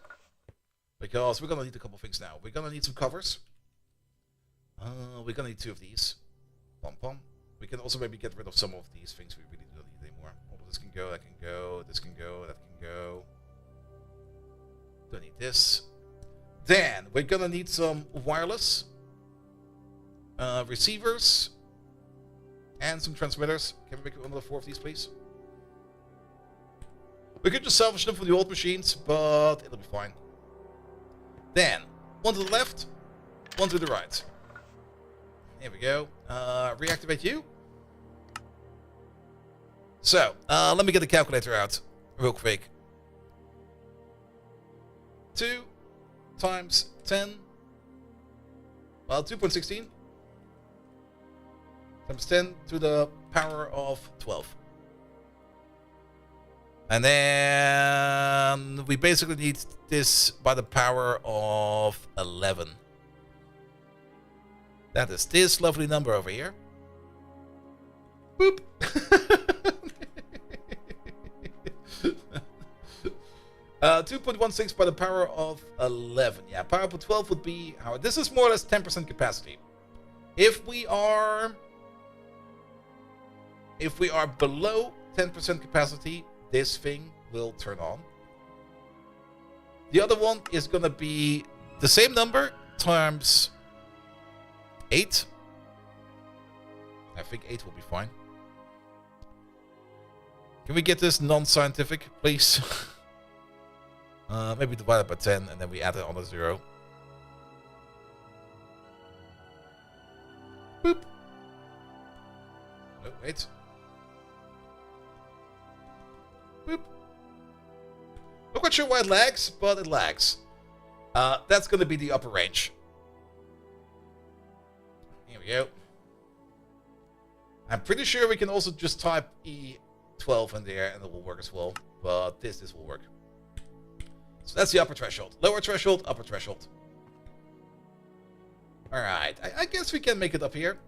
Speaker 1: Because we're gonna need a couple things now. We're gonna need some covers. We're gonna need 2 of these. Pom pom. We can also maybe get rid of some of these things we really don't need anymore. Oh, this can go, that can go, this can go, that can go. Don't need this. Then we're gonna need some wireless receivers and some transmitters. Can we make another 4 of these, please? We could just salvage them from the old machines, but it'll be fine. Then 1 to the left, 1 to the right. Here we go. Reactivate you. So, let me get the calculator out real quick. 2 times 10. Well, 2.16 times 10 to the power of 12. And then we basically need this by the power of 11. That is this lovely number over here. Boop. 2.16 by the power of 11. Yeah, power of 12 would be how. This is more or less 10% capacity. If we are below 10% capacity, this thing will turn on. The other one is gonna be the same number times 8. I think 8 will be fine. Can we get this non-scientific, please? Maybe divide it by 10 and then we add it on a 0. Boop. No, wait. Boop. Not quite sure why it lags, but it lags. That's going to be the upper range. Here we go. I'm pretty sure we can also just type E12 in there and it will work as well. But this will work. So that's the upper threshold. Lower threshold, upper threshold. Alright, I guess we can make it up here.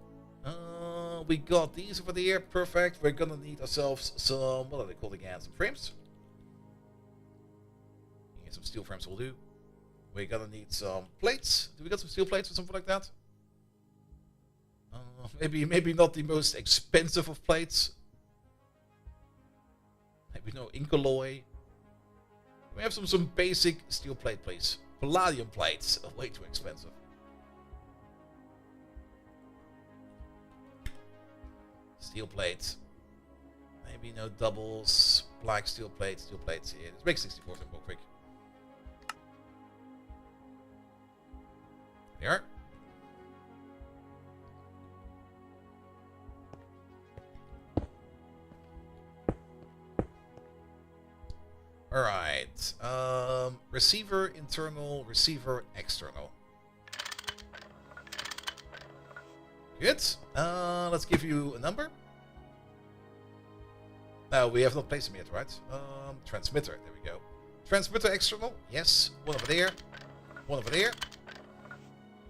Speaker 1: We got these over there. Perfect. We're gonna need ourselves some, what are they called again? Some frames. Yeah, some steel frames will do. We're gonna need some plates. Do we got some steel plates or something like that? Maybe not the most expensive of plates. Maybe no Incolloy. We have some basic steel plate, please. Palladium plates are way too expensive. Steel plates. Maybe no doubles. Black steel plates. Steel plates. Yeah, let's make 64 real quick. There. Alright. Receiver internal, receiver external. Good. Let's give you a number. No, we have not placed them yet, right? Transmitter, there we go. Transmitter external, yes. One over there. One over there.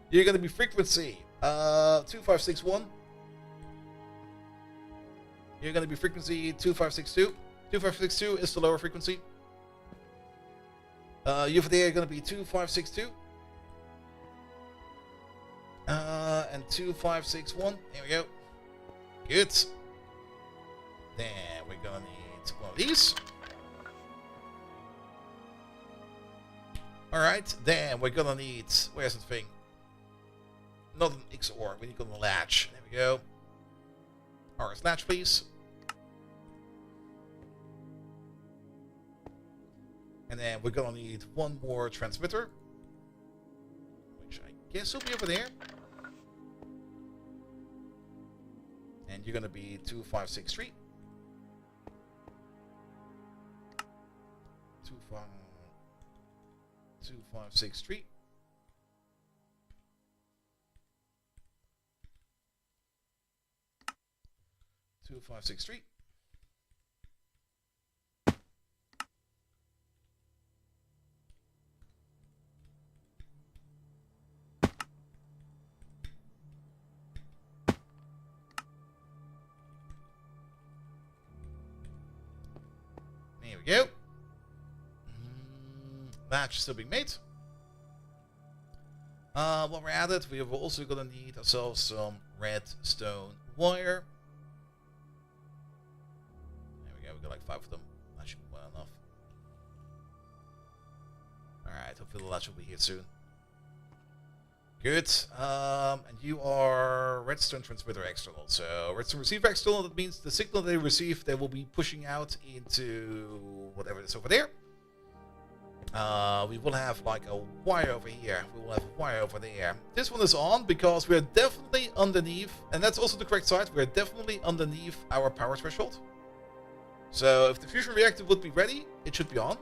Speaker 1: You're gonna be frequency 2561. You're gonna be frequency 2562. 2562 is the lower frequency. You over there are gonna be 2562. And 2561. There we go. Good. Then we're gonna need one of these. Alright, then we're gonna need, where's the thing? Not an XOR, we need a latch. There we go. RS latch, please. And then we're gonna need one more transmitter, which I guess will be over there. And you're gonna be 2563. 2563. Two, 5, 6, 3. There we go. Match still being made. While we're at it, we are also gonna need ourselves some redstone wire. There we go, we got like 5 of them. That should be well enough. Alright, hopefully the latch will be here soon. Good. And you are redstone transmitter external. So redstone receiver external, that means the signal they receive, they will be pushing out into whatever is over there. We will have like a wire over here. We will have a wire over there. This one is on because we're definitely underneath, and that's also the correct side, we're definitely underneath our power threshold. So if the fusion reactor would be ready, it should be on.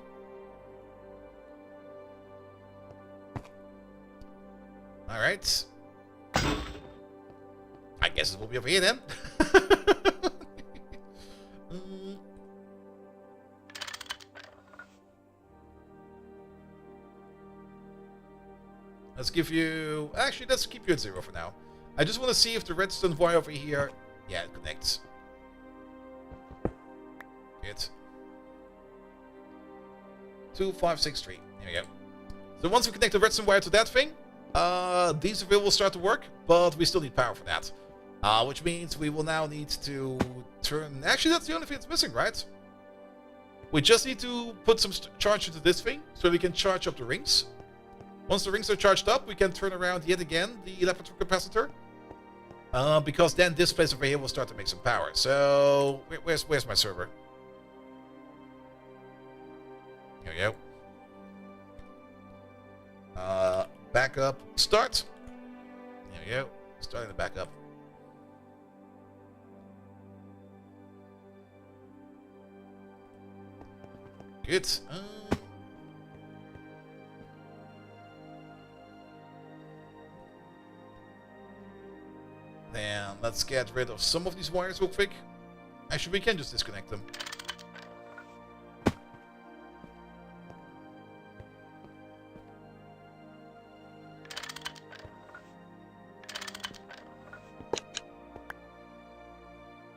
Speaker 1: Alright. I guess it will be over here then. Let's give you... Actually, let's keep you at 0 for now. I just want to see if the redstone wire over here... Yeah, it connects. Good. 2563. There we go. So once we connect the redstone wire to that thing, these will start to work, but we still need power for that. Which means we will now need to turn... Actually, that's the only thing that's missing, right? We just need to put some charge into this thing, so we can charge up the rings. Once the rings are charged up, we can turn around yet again the electrical capacitor. Because then this place over here will start to make some power. So, where's my server? Here we go. Backup, start. There we go. Starting the backup. Good. Then let's get rid of some of these wires real quick. Actually, we can just disconnect them.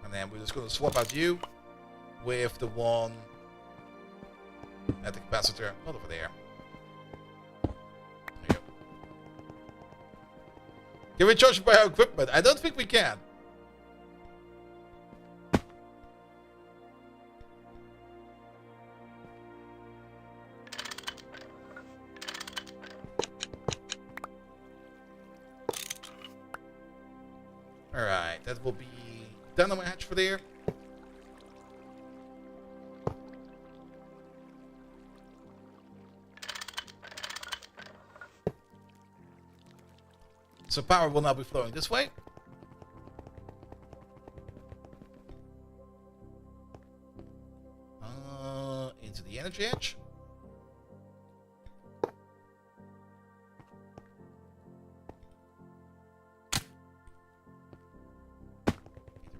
Speaker 1: And then we're just going to swap out you with the one at the capacitor, not over there. There you go. Can we charge by our equipment? I don't think we can. Alright, that will be dynamo hatch for there. So power will now be flowing this way. Into the energy hatch.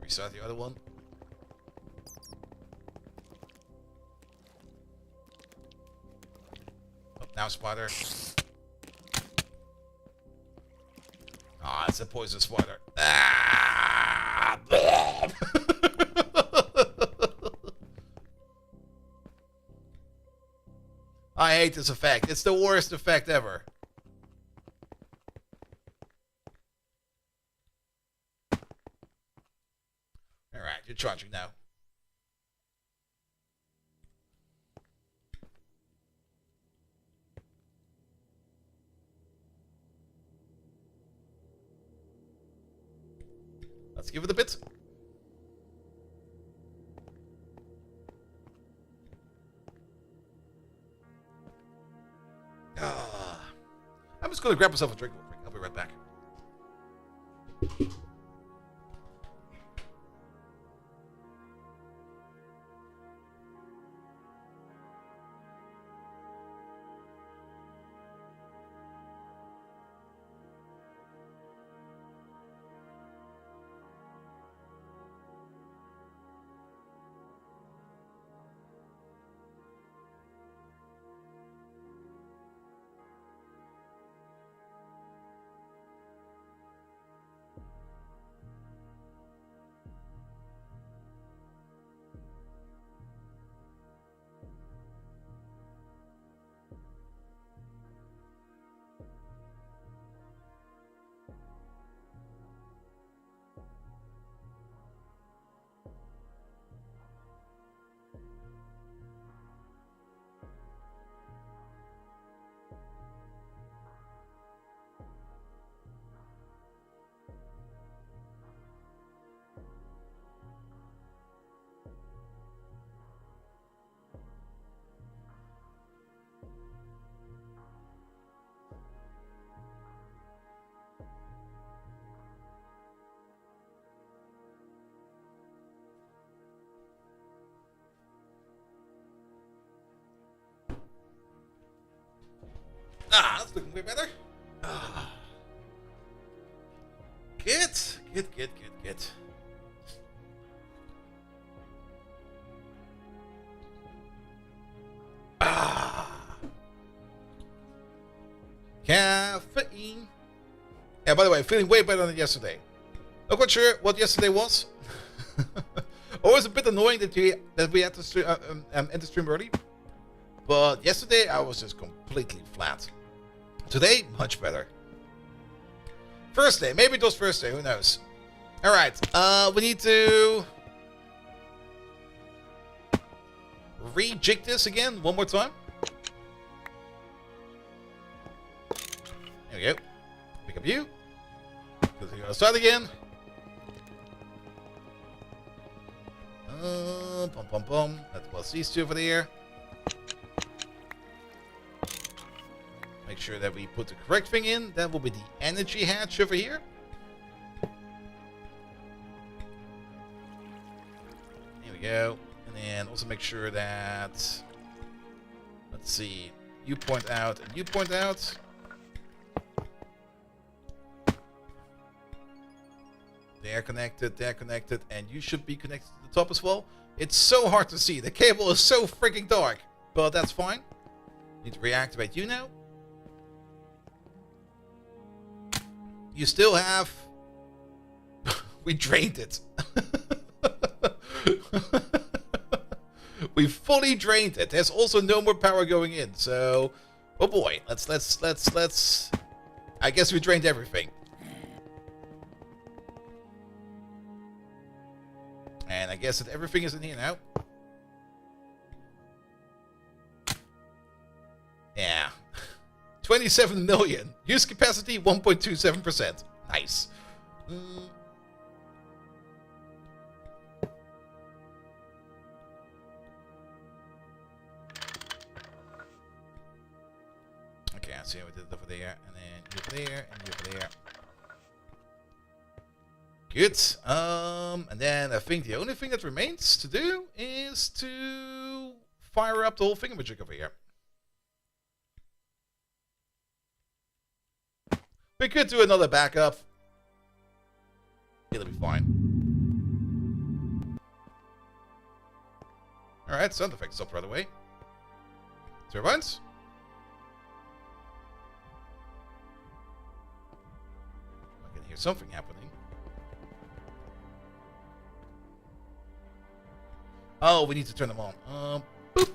Speaker 1: Restart the other one. Oh, now spider. Ah, it's a poison spider. Ah! I hate this effect. It's the worst effect ever. Alright, you're charging now. Let's give it a bit. I'm just going to grab myself a drink real quick. I'll be right back. Ah, that's looking way better. Ah. Good. Ah. Caffeine. Yeah, by the way, feeling way better than yesterday. Not quite sure what yesterday was. Always a bit annoying that we had to end the stream early. But yesterday I was just completely flat. Today, much better. First day, maybe it was first day, who knows. Alright, we need to rejig this again, one more time. There we go. Pick up you. Go to the other side again. That was these two over there. Make sure that we put the correct thing in. That will be the energy hatch over here. There we go. And then also make sure that, let's see, you point out and you point out. They're connected, and you should be connected to the top as well. It's so hard to see. The cable is so freaking dark, but that's fine. Need to reactivate you now. You still have... We drained it. We fully drained it. There's also no more power going in, so... Oh boy, let's... I guess we drained everything. guess that everything is in here now. Yeah. 27 million. Use capacity 1.27%. Nice. Okay, I see what we did over there, and then you over there, and you over there. Good. And then I think the only thing that remains to do is to fire up the whole thingamajig over here. We could do another backup. It'll be fine. Alright, sound effects stopped right away. Turbines. I can hear something happening. Oh, we need to turn them on. Boop.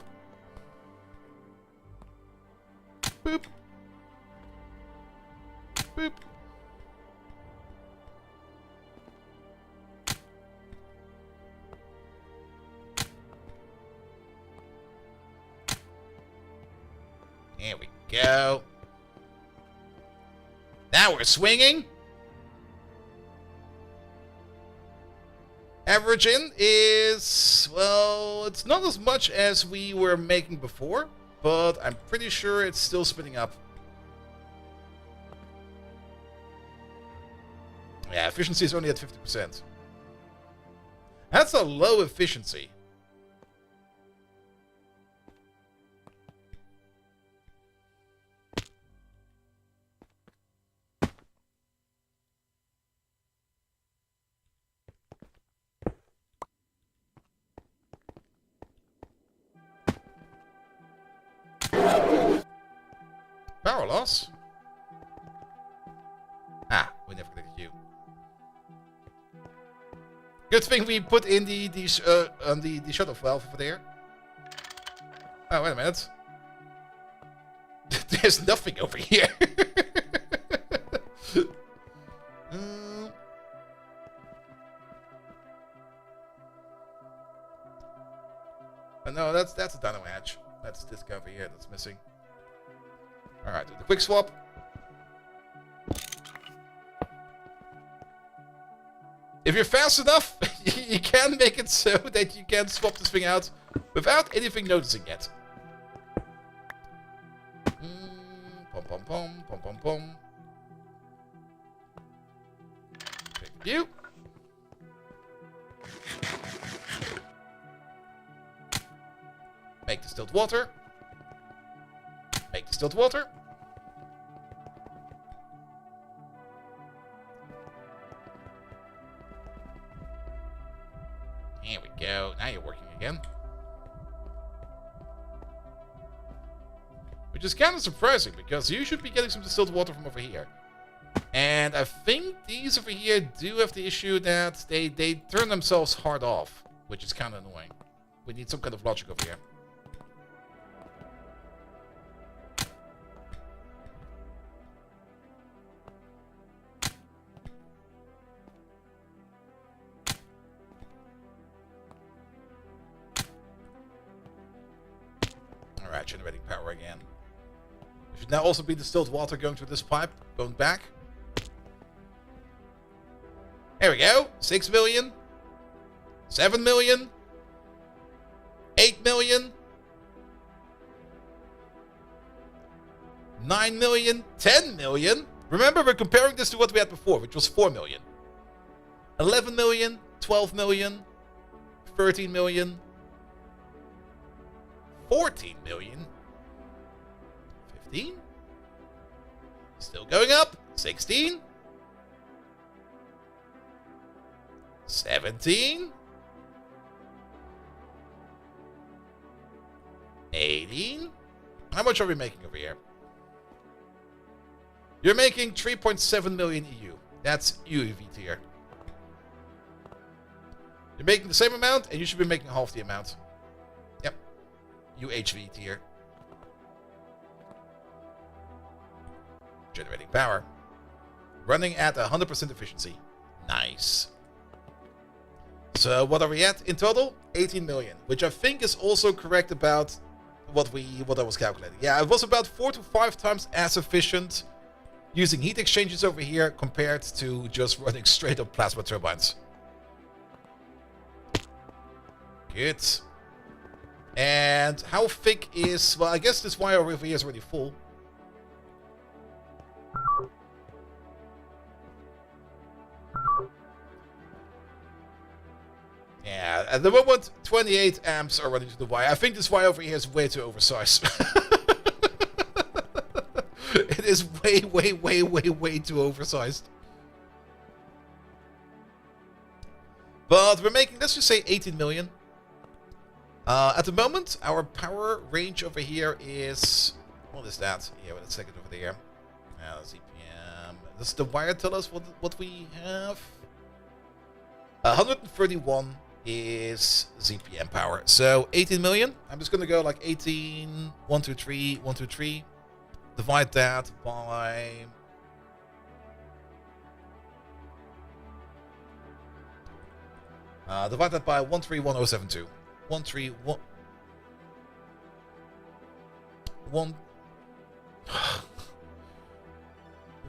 Speaker 1: Boop. Boop. There we go. Now we're swinging. Average in is, well, it's not as much as we were making before, but I'm pretty sure it's still spinning up. Yeah, efficiency is only at 50%. That's a low efficiency. Power loss? Ah, we never clicked you. Good thing we put in the shuttle valve over there. Oh, wait a minute. There's nothing over here. No, that's a dynamo hatch. That's this guy over here that's missing. Alright, do the quick swap. If you're fast enough, you can make it so that you can swap this thing out without anything noticing yet. Pom pom pom, pom pom pom. Thank you. Make distilled water. Make distilled water. There we go. Now you're working again. Which is kind of surprising, because you should be getting some distilled water from over here. And I think these over here do have the issue that they turn themselves hard off, which is kind of annoying. We need some kind of logic over here. Alright, generating power again. There should now also be distilled water going through this pipe, going back. There we go. 6 million. 7 million. 8 million. 9 million. 10 million. Remember, we're comparing this to what we had before, which was 4 million. 11 million. 12 million. 13 million. 14 million. 15. Still going up. 16. 17. 18. How much are we making over here? You're making 3.7 million EU. That's UEV tier. You're making the same amount, and you should be making half the amount. Yep. UHV tier. Generating power. Running at 100% efficiency. Nice. So what are we at in total? 18 million, which I think is also correct about what I was calculating. Yeah, it was about 4 to 5 times as efficient using heat exchangers over here compared to just running straight up plasma turbines. Good. And how thick is... Well, I guess this wire over here is already full. Yeah, at the moment, 28 amps are running to the wire. I think this wire over here is way too oversized. It is way too oversized. But we're making, let's just say 18 million. At the moment, our power range over here is... What is that? Yeah, wait a second over there. ZPM. Does the wire tell us what we have? 131 is ZPM power. So 18 million. I'm just going to go like 18, 1, 2, 3, 1, 2, 3. Divide that by... divide that by 131072. 131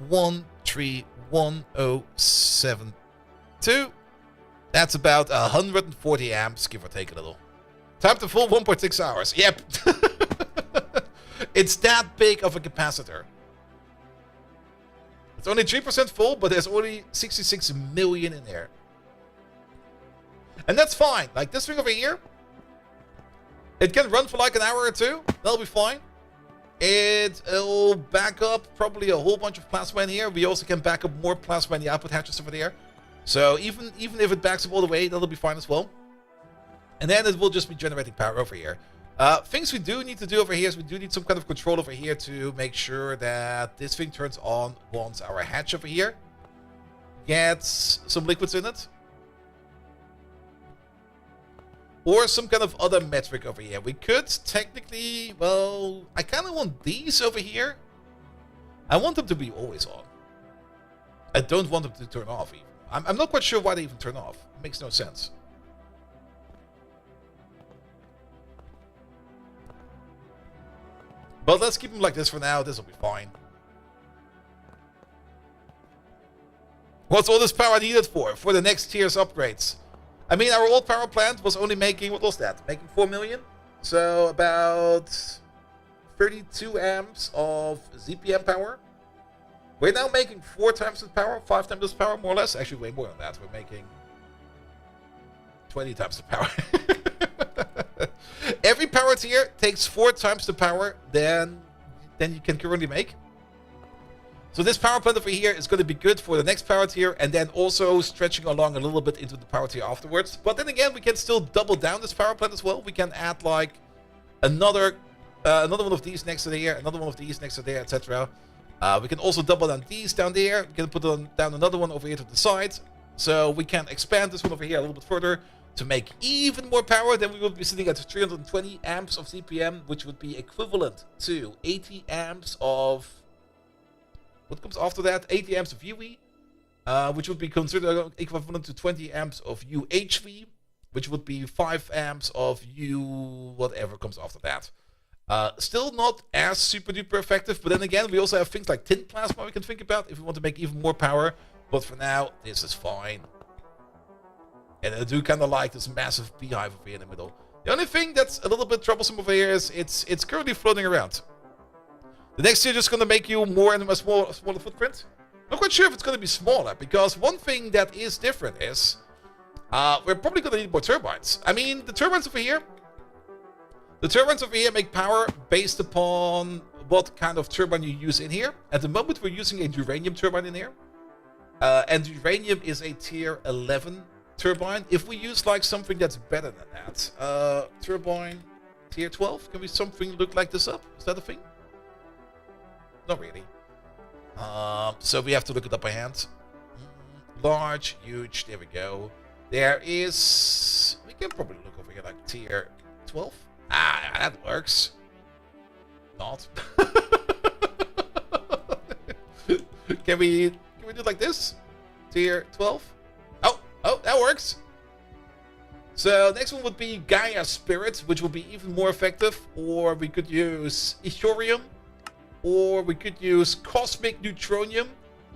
Speaker 1: 131072. That's about 140 amps, give or take a little. Time to full 1.6 hours. Yep. It's that big of a capacitor. It's only 3% full, but there's only 66 million in there. And that's fine. Like this thing over here, it can run for like an hour or two. That'll be fine. It'll back up probably a whole bunch of plasma in here. We also can back up more plasma in the output hatches over there. So even if it backs up all the way, that'll be fine as well. And then it will just be generating power over here. Things we do need to do over here is we do need some kind of control over here to make sure that this thing turns on once our hatch over here gets some liquids in it. Or some kind of other metric over here. We could technically, well, I kind of want these over here. I want them to be always on. I don't want them to turn off even. I'm not quite sure why they even turn off. It makes no sense. But let's keep them like this for now. This will be fine. What's all this power needed for? For the next tier's upgrades. I mean, our old power plant was only making, what was that? Making 4 million? So about 32 amps of ZPM power. We're now making 4 times the power, 5 times this power, more or less. Actually, way more than that. We're making 20 times the power. Every power tier takes 4 times the power than you can currently make. So this power plant over here is going to be good for the next power tier, and then also stretching along a little bit into the power tier afterwards. But then again, we can still double down this power plant as well. We can add like another one of these next to there, another one of these next to there, etc. We can also double down these down there. We can put down another one over here to the side. So we can expand this one over here a little bit further to make even more power. Then we will be sitting at 320 amps of CPM, which would be equivalent to 80 amps of... What comes after that? 80 amps of UE, which would be considered equivalent to 20 amps of UHV, which would be 5 amps of U whatever comes after that. Still not as super duper effective, but then again, we also have things like tin plasma we can think about if we want to make even more power. But for now, this is fine. And I do kind of like this massive beehive over here in the middle. The only thing that's a little bit troublesome over here is it's currently floating around. The next tier is just going to make you more and a smaller footprint. Not quite sure if it's going to be smaller, because one thing that is different is we're probably going to need more turbines. I mean, the turbines over here make power based upon what kind of turbine you use in here. At the moment, we're using a uranium turbine in here. And uranium is a tier 11 turbine. If we use like something that's better than that, turbine tier 12, can we something look like this up? Is that a thing? Not really. So we have to look it up by hand. Large, huge, there we go. There is... We can probably look over here like tier 12. Ah, that works. Not. Can we do it like this? Tier 12? Oh, that works. So next one would be Gaia Spirit, which will be even more effective. Or we could use Ethorium. Or we could use Cosmic Neutronium.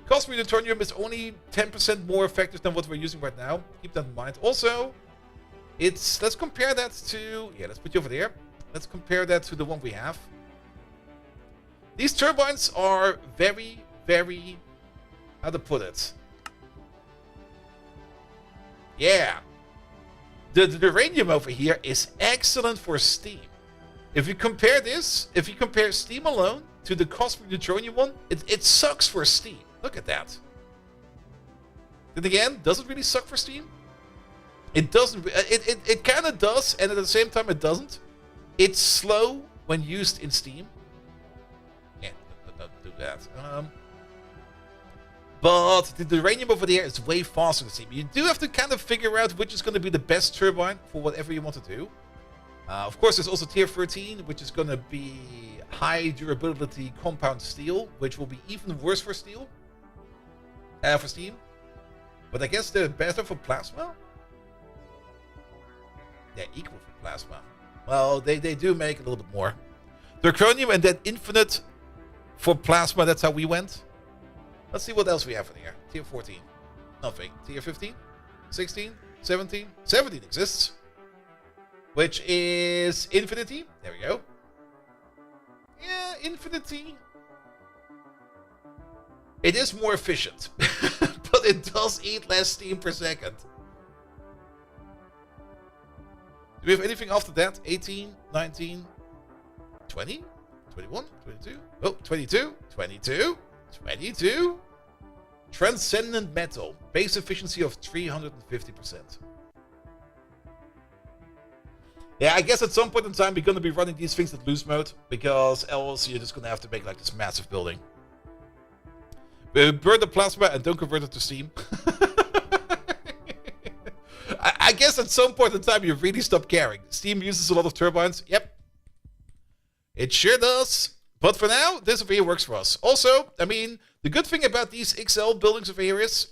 Speaker 1: Cosmic Neutronium is only 10% more effective than what we're using right now. Keep that in mind. Also, let's compare that to... Yeah, let's put you over there. Let's compare that to the one we have. These turbines are very, very... How to put it? Yeah. The uranium over here is excellent for steam. If you compare this, if you compare steam alone to the Cosmic Neutronium one, it sucks for steam. Look at that. Then again, does it really suck for steam? It doesn't. It kind of does, and at the same time it doesn't. It's slow when used in steam. Yeah, don't do that. But the uranium over there is way faster than steam. You do have to kind of figure out which is going to be the best turbine for whatever you want to do. Of course, there's also tier 13, which is going to be high durability compound steel, which will be even worse for steel. For steam. But I guess they're better for plasma? They're equal for plasma. Well, they do make a little bit more. Zirconium and then infinite for plasma. That's how we went. Let's see what else we have in here. Tier 14. Nothing. Tier 15? 16? 17? 17 exists. Which is Infinity. There we go. Yeah, Infinity. It is more efficient. But it does eat less steam per second. Do we have anything after that? 18, 19, 20, 21, 22. Oh, 22, 22, 22. Transcendent Metal. Base efficiency of 350%. Yeah, I guess at some point in time we're going to be running these things at loose mode. Because else you're just going to have to make like this massive building. Burn the plasma and don't convert it to steam. I guess at some point in time you really stop caring. Steam uses a lot of turbines. Yep. It sure does. But for now, this over here works for us. Also, I mean, the good thing about these XL buildings over here is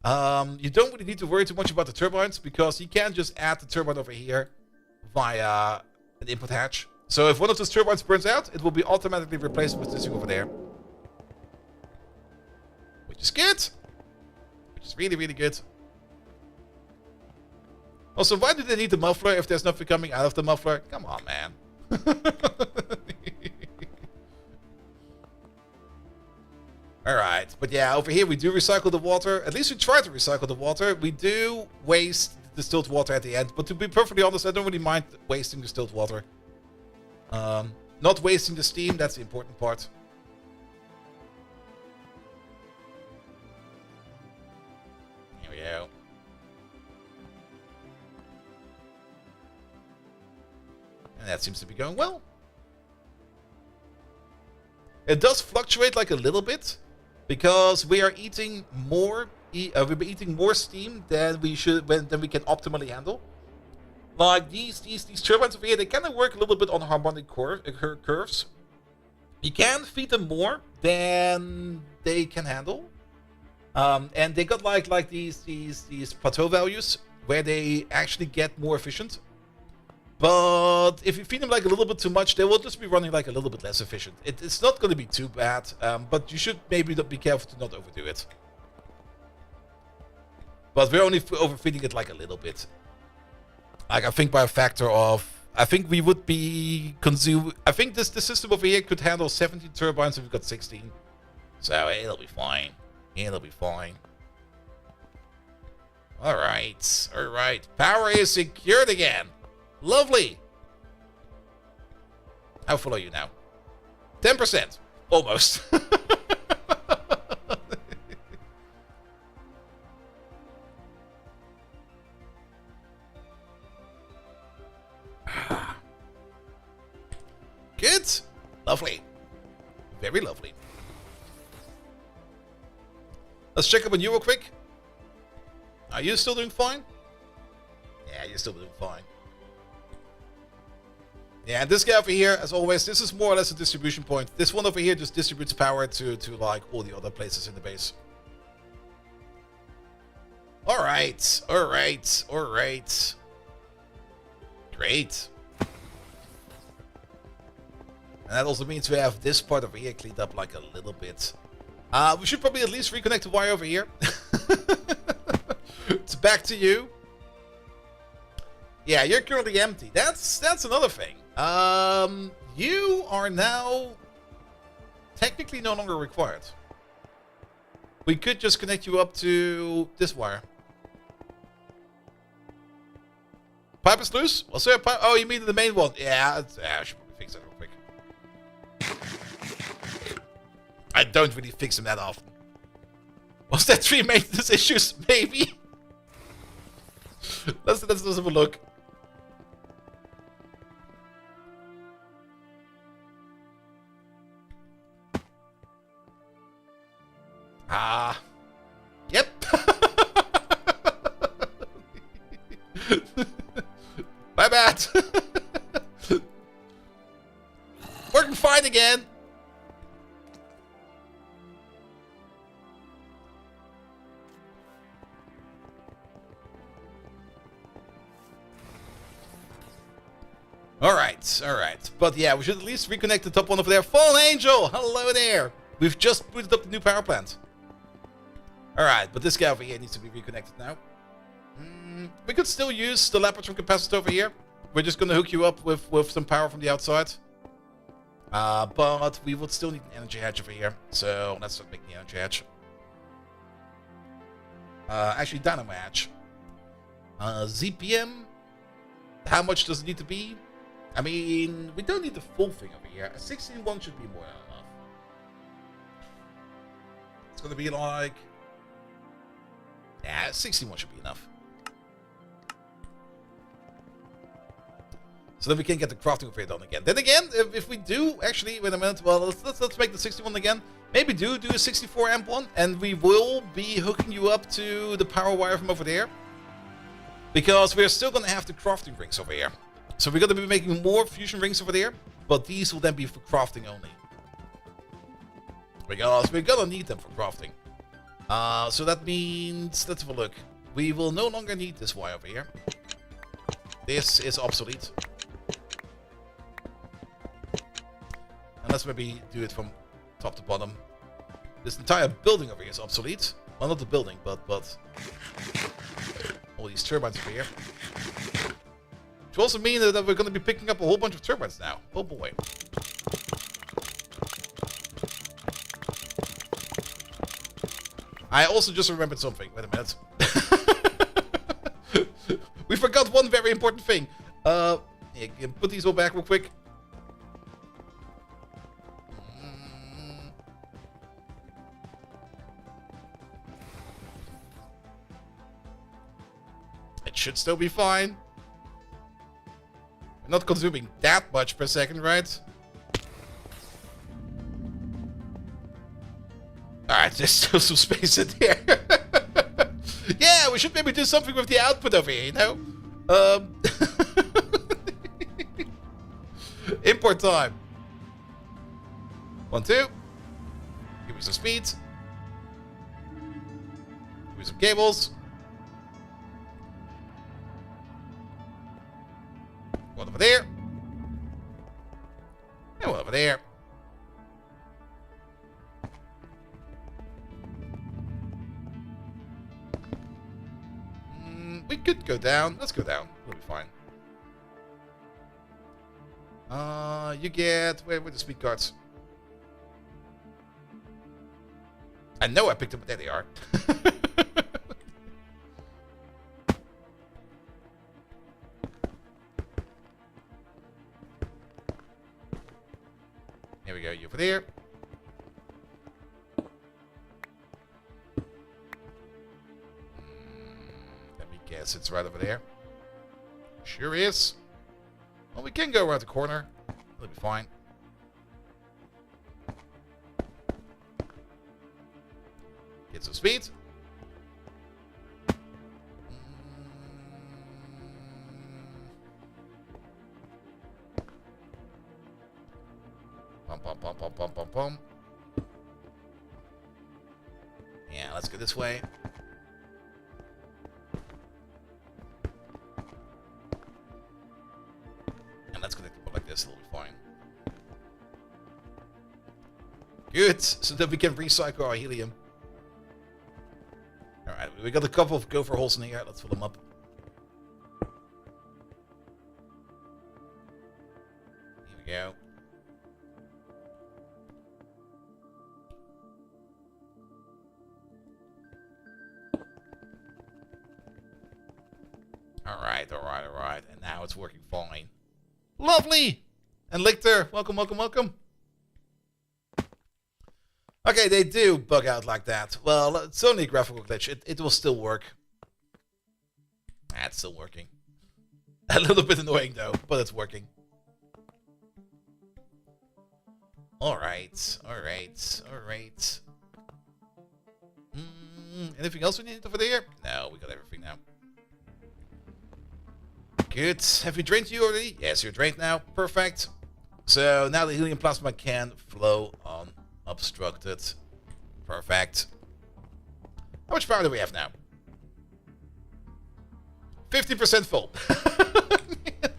Speaker 1: you don't really need to worry too much about the turbines because you can just add the turbine over here via an input hatch. So if one of those turbines burns out, it will be automatically replaced with this thing over there. Which is good. Which is really, really good. Also, why do they need the muffler if there's nothing coming out of the muffler? Come on, man. Alright, but yeah, over here we do recycle the water. At least we try to recycle the water. We do waste the distilled water at the end. But to be perfectly honest, I don't really mind wasting the distilled water. Not wasting the steam, that's the important part. Here we go. And that seems to be going well. It does fluctuate like a little bit because we are eating more. We're eating more steam than we should, than we can optimally handle. Like these turbines over here, they kind of work a little bit on harmonic curves. You can feed them more than they can handle, and they got like these plateau values where they actually get more efficient. But if you feed them like a little bit too much, they will just be running like a little bit less efficient. It's not going to be too bad, but you should maybe be careful to not overdo it. But we're only overfeeding it like a little bit. Like I think by a factor of, I think we would be I think this system over here could handle 17 turbines if we've got 16. So it'll be fine. It'll be fine. Alright, alright. Power is secured again. Lovely. How full are you now? 10%. Almost. Good. Lovely. Very lovely. Let's check up on you real quick. Are you still doing fine? Yeah, you're still doing fine. Yeah, and this guy over here, as always, this is more or less a distribution point. This one over here just distributes power to like all the other places in the base. Alright, alright, alright. Great. And that also means we have this part over here cleaned up like a little bit. We should probably at least reconnect the wire over here. It's back to you. Yeah, you're currently empty. That's another thing. You are now technically no longer required. We could just connect you up to this wire. Pipe is loose? Was there a pipe? Oh, you mean the main one? Yeah, I should probably fix that real quick. I don't really fix them that often. Was that 3 maintenance issues? Maybe. Let's have a look. Yep. My bad. Working fine again. All right. But yeah, we should at least reconnect the top one over there. Fallen Angel, hello there. We've just booted up the new power plant. All right, but this guy over here needs to be reconnected now. We could still use the Leopardron capacitor over here. We're just going to hook you up with some power from the outside. But we would still need an energy hatch over here. So let's not make the energy hatch. Actually, dynamo hatch. ZPM. How much does it need to be? I mean, we don't need the full thing over here. A 16-1 should be more than enough. It's going to be like... Yeah, 61 should be enough. So then we can get the crafting over here done again. Then again, if we do, actually, wait a minute. Well, let's make the 61 again. Maybe do a 64 amp one, and we will be hooking you up to the power wire from over there. Because we're still going to have the crafting rings over here. So we're going to be making more fusion rings over there, but these will then be for crafting only. Because we're going to need them for crafting. So that means, let's have a look. We will no longer need this wire over here. This is obsolete. And let's maybe do it from top to bottom. This entire building over here is obsolete. Well, not the building, but all these turbines over here. Which also means that we're going to be picking up a whole bunch of turbines now. Oh boy. I also just remembered something. Wait a minute. We forgot one very important thing. Yeah, put these all back real quick. It should still be fine. We're not consuming that much per second, right? Alright, there's still some space in there. Yeah, we should maybe do something with the output over here, you know? Import time. 1, 2. Give me some speed. Give me some cables. One over there. And one over there. We could go down. Let's go down. We'll be fine. You get... Where the speed cards? I know I picked them, but there they are. Here we go. You over there. Yes, it's right over there. Sure is. Well, we can go around the corner. It'll be fine. Get some speed. Pum, pum, pum, pum, pum, pum, pum. Yeah, let's go this way. this, it'll be fine. Good, so that we can recycle our helium. Alright, we got a couple of gopher holes in here. Let's fill them up. Here we go. Alright. And now it's working fine. Lovely! And Lichter, welcome. Okay, they do bug out like that. Well, it's only a graphical glitch. It will still work. It's still working. A little bit annoying though, but it's working. Alright. Anything else we need over there? No, we got everything now. Good. Have we drained you already? Yes, you're drained now. Perfect. So now the helium plasma can flow unobstructed. Perfect. How much power do we have now? 50% full.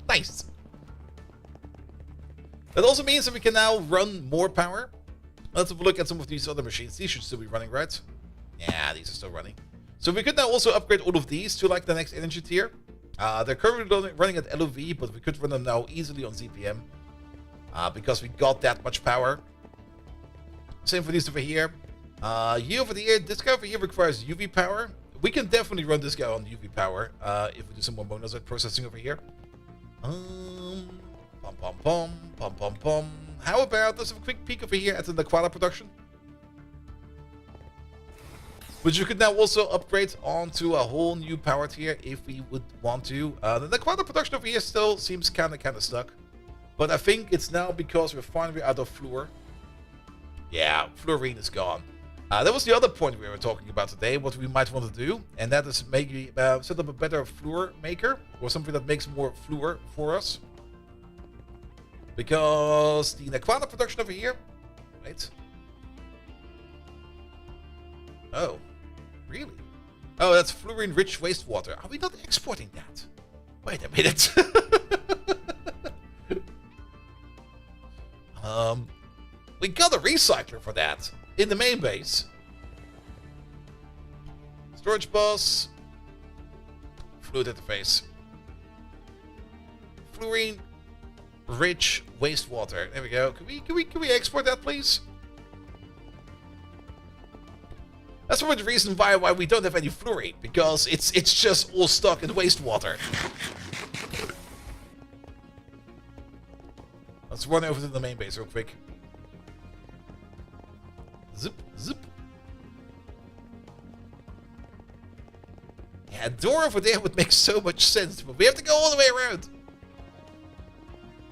Speaker 1: Nice. That also means that we can now run more power. Let's have a look at some of these other machines. These should still be running, right? Yeah, these are still running. So we could now also upgrade all of these to like the next energy tier. They're currently running at LOV, but we could run them now easily on ZPM. Because we got that much power. Same for these over here. You over here, this guy over here requires UV power. We can definitely run this guy on UV power if we do some more monocyte processing over here. Pom. How about let's have a quick peek over here at the Naquada production, which you could now also upgrade onto a whole new power tier if we would want to. The Naquada production over here still seems kind of stuck, but I think it's now because we're finally out of fluor. Yeah, fluorine is gone. That was the other point we were talking about today, what we might want to do, and that is maybe set up a better fluor maker, or something that makes more fluor for us. Because the Naquada production over here, right? Oh, really? Oh, that's fluorine-rich wastewater. Are we not exporting that? Wait a minute. We got a recycler for that in the main base. Storage bus. Fluid interface. Fluorine-rich wastewater. There we go. Can we export that, please? That's probably the reason why we don't have any fluorine, because it's just all stuck in wastewater. Let's run over to the main base real quick. Zip. Yeah, a door over there would make so much sense, but we have to go all the way around.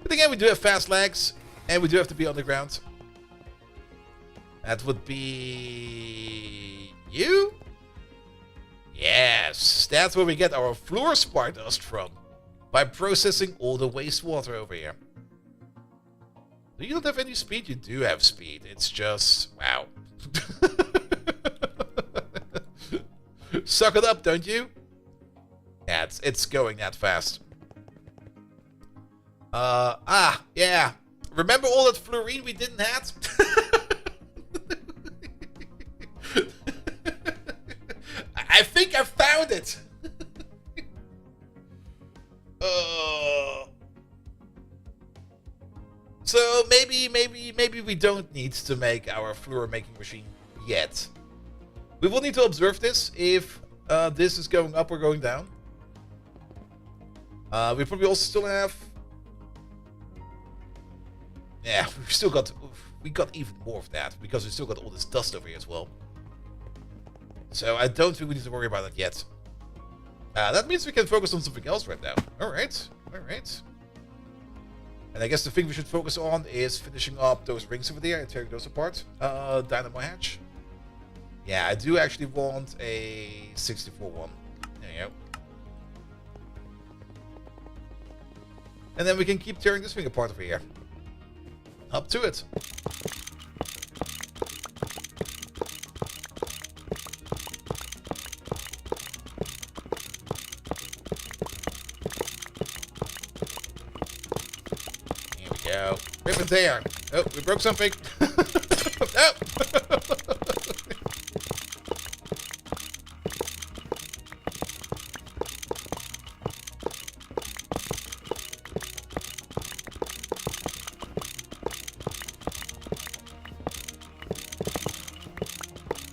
Speaker 1: But again, we do have fast legs, and we do have to be on the ground. That would be... you? Yes, that's where we get our fluorspar dust from. By processing all the wastewater over here. Do you not have any speed? You do have speed. It's just... wow. Suck it up, don't you? Yeah, it's going that fast. Yeah. Remember all that fluorine we didn't have? I think I found it. So maybe we don't need to make our fluor making machine yet. We will need to observe this if this is going up or going down. We probably also still have... yeah, we got even more of that because we still got all this dust over here as well. So I don't think we need to worry about it yet. That means we can focus on something else right now. Alright. And I guess the thing we should focus on is finishing up those rings over there and tearing those apart. Dynamo hatch. Yeah, I do actually want a 64 one. There you go. And then we can keep tearing this thing apart over here. Up to it. Here we we go. Rip and tear. Oh, we broke something. Oh!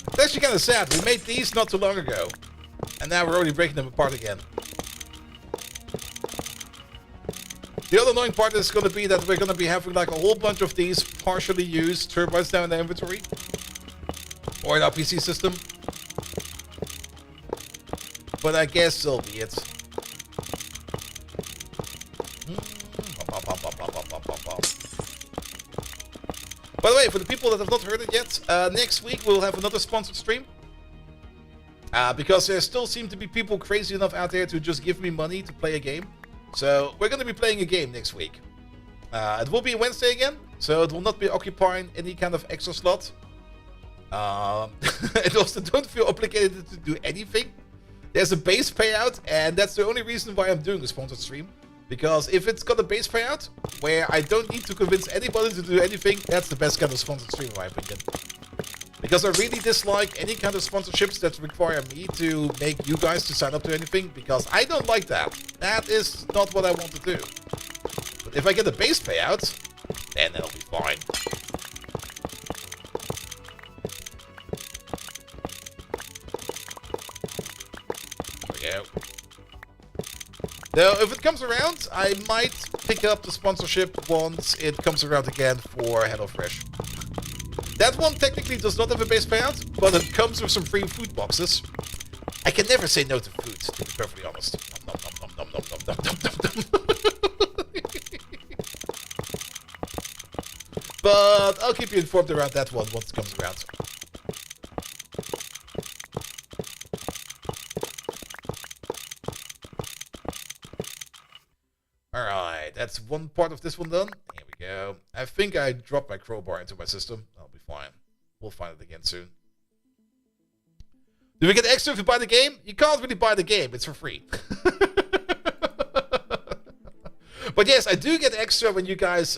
Speaker 1: It's actually kind of sad. We made these not too long ago. And now we're already breaking them apart again. The other annoying part is going to be that we're going to be having like a whole bunch of these partially used turbines down in the inventory. Or in our PC system. But I guess so be it. By the way, for the people that have not heard it yet, next week we'll have another sponsored stream. Because there still seem to be people crazy enough out there to just give me money to play a game. So we're going to be playing a game next week. It will be Wednesday again, so it will not be occupying any kind of extra slot. And also don't feel obligated to do anything. There's a base payout, and that's the only reason why I'm doing a sponsored stream. Because if it's got a base payout, where I don't need to convince anybody to do anything, that's the best kind of sponsored stream in my opinion. Because I really dislike any kind of sponsorships that require me to make you guys to sign up to anything, because I don't like that. That is not what I want to do. But if I get a base payout, then it'll be fine. There we go. Now, if it comes around, I might pick up the sponsorship once it comes around again for HelloFresh. That one technically does not have a base payout, but it comes with some free food boxes. I can never say no to food, to be perfectly honest. Nom, nom, nom, nom, nom, nom, nom, nom, nom. But I'll keep you informed around that one once it comes around. Alright, that's one part of this one done. Here we go. I think I dropped my crowbar into my system. I'll be fine. We'll find it again soon. Do we get extra if you buy the game? You can't really buy the game. It's for free. But yes, I do get extra when you guys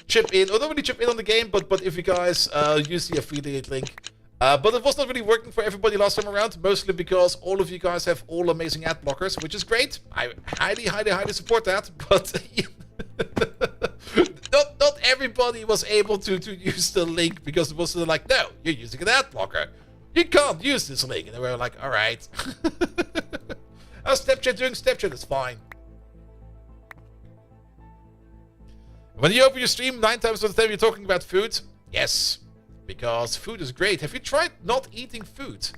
Speaker 1: chip in. Or not really chip in on the game, but if you guys use the affiliate link. But it was not really working for everybody last time around, mostly because all of you guys have all amazing ad blockers, which is great. I highly, highly, highly support that, but not everybody was able to use the link, because it was sort of like, no, you're using an ad blocker. You can't use this link. And they were like, all right. Snapchat doing Snapchat is fine. When you open your stream, 9 times out of 10 you're talking about food. Yes. Because food is great. Have you tried not eating food?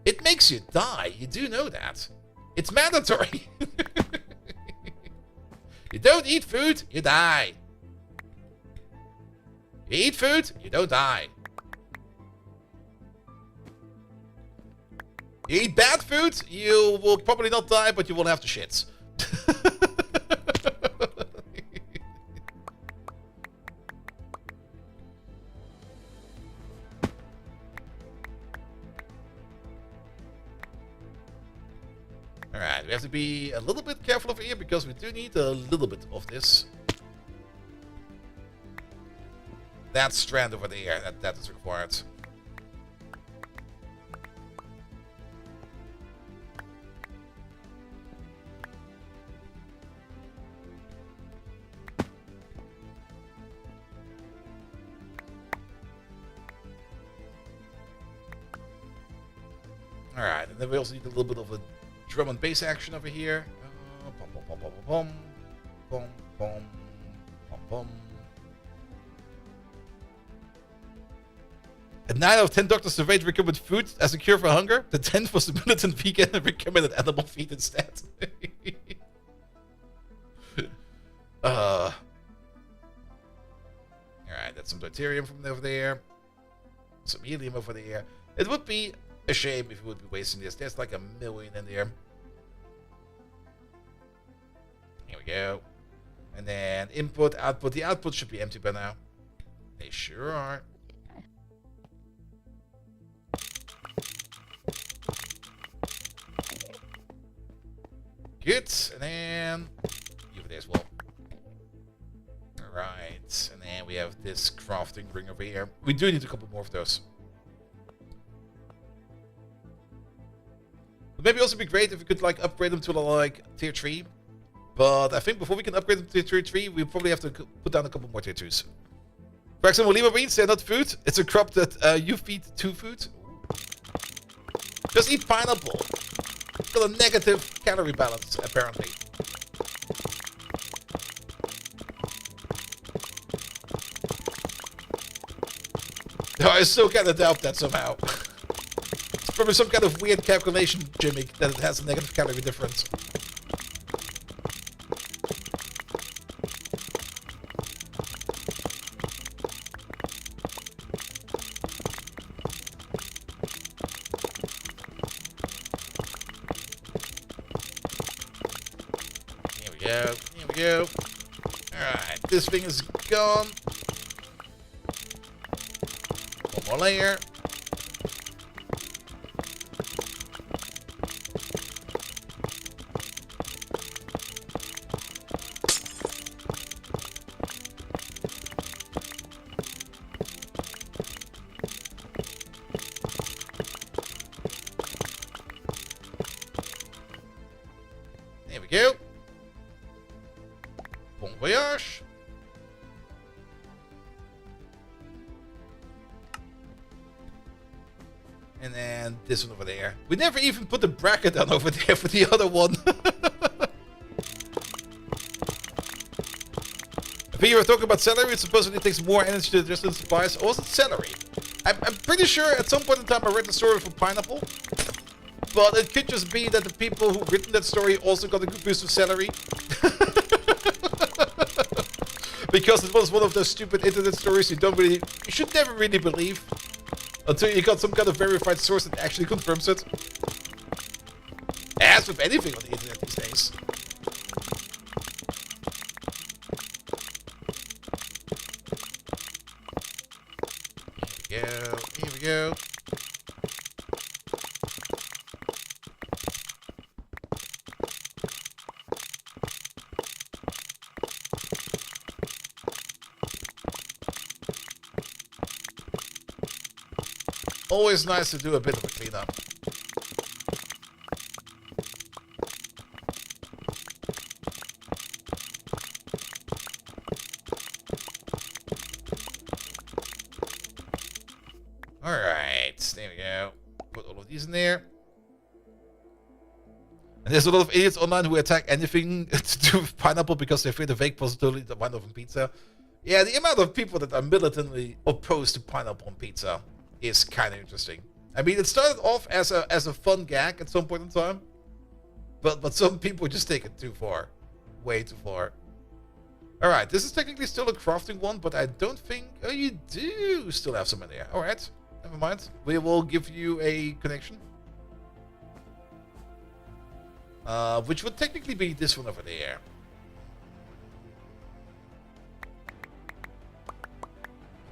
Speaker 1: It makes you die. You do know that. It's mandatory. You don't eat food, you die. You eat food, you don't die. You eat bad food, you will probably not die, but you will have to shit. Alright, we have to be a little bit careful over here because we do need a little bit of this. That strand over there, that is required. Alright, and then we also need a little bit of a drum and bass action over here. A 9 out of 10 doctors surveyed recommended food as a cure for hunger. The 10th was the militant vegan and recommended animal feed instead. Alright, that's some deuterium from over there. Some helium over there. It would be a shame if we would be wasting this. There's like 1 million in there. Here we go. And then input, output. The output should be empty by now. They sure are. Good. And then over there as well. And then we have this crafting ring over here. We do need a couple more of those. But maybe also be great if we could like upgrade them to like tier 3. But I think before we can upgrade them to tier 3, we probably have to put down a couple more tier 2s. For example, lima beans, they're not food. It's a crop that you feed to food. Just eat pineapple. It's got a negative calorie balance, apparently. No, I still cannot doubt that somehow. It's probably some kind of weird calculation gimmick that it has a negative calorie difference. Here we go. Alright, this thing is gone. One more layer. There we go. Bon voyage. And then this one over there. We never even put the bracket on over there for the other one. I think you were talking about celery. It supposedly takes more energy to digest than supplies. Or was it celery? I'm pretty sure at some point in time I read the story for pineapple. But it could just be that the people who written that story also got a good boost of celery. Because it was one of those stupid internet stories you should never really believe. Until you got some kind of verified source that actually confirms it. As with anything on the internet these days. Here we go. Always nice to do a bit of a cleanup. Alright, there we go. Put all of these in there. And there's a lot of idiots online who attack anything to do with pineapple because they fear the vague possibility of pineapple on pizza. Yeah, the amount of people that are militantly opposed to pineapple on pizza is kind of interesting. I mean, it started off as a fun gag at some point in time, but some people just take it too far, way too far. All right, this is technically still a crafting one, but I don't think. Oh, you do still have some in there. All right, never mind. We will give you a connection, which would technically be this one over there.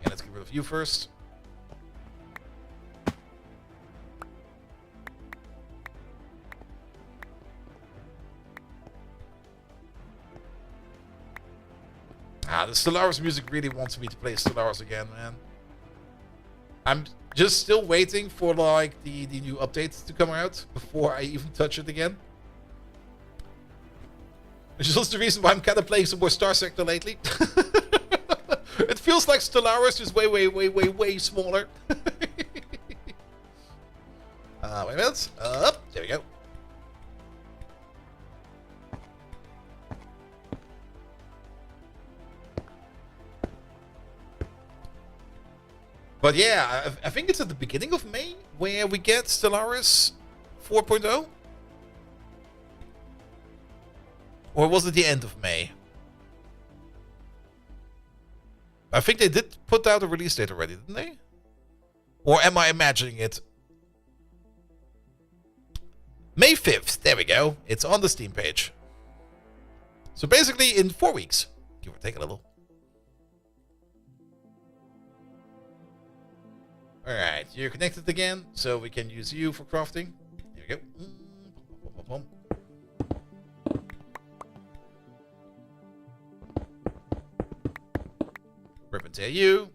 Speaker 1: And let's get rid of you first. The Stellaris music really wants me to play Stellaris again, man. I'm just still waiting for like the new updates to come out before I even touch it again. Which is also the reason why I'm kind of playing some more Star Sector lately. It feels like Stellaris, just way smaller. Wait a minute. Up. There we go. But yeah, I think it's at the beginning of May where we get Stellaris 4.0. Or was it the end of May? I think they did put out a release date already, didn't they? Or am I imagining it? May 5th. There we go. It's on the Steam page. So basically in 4 weeks. Give or take a little. Alright, you're connected again, so we can use you for crafting. Here we go. Rip and tear you.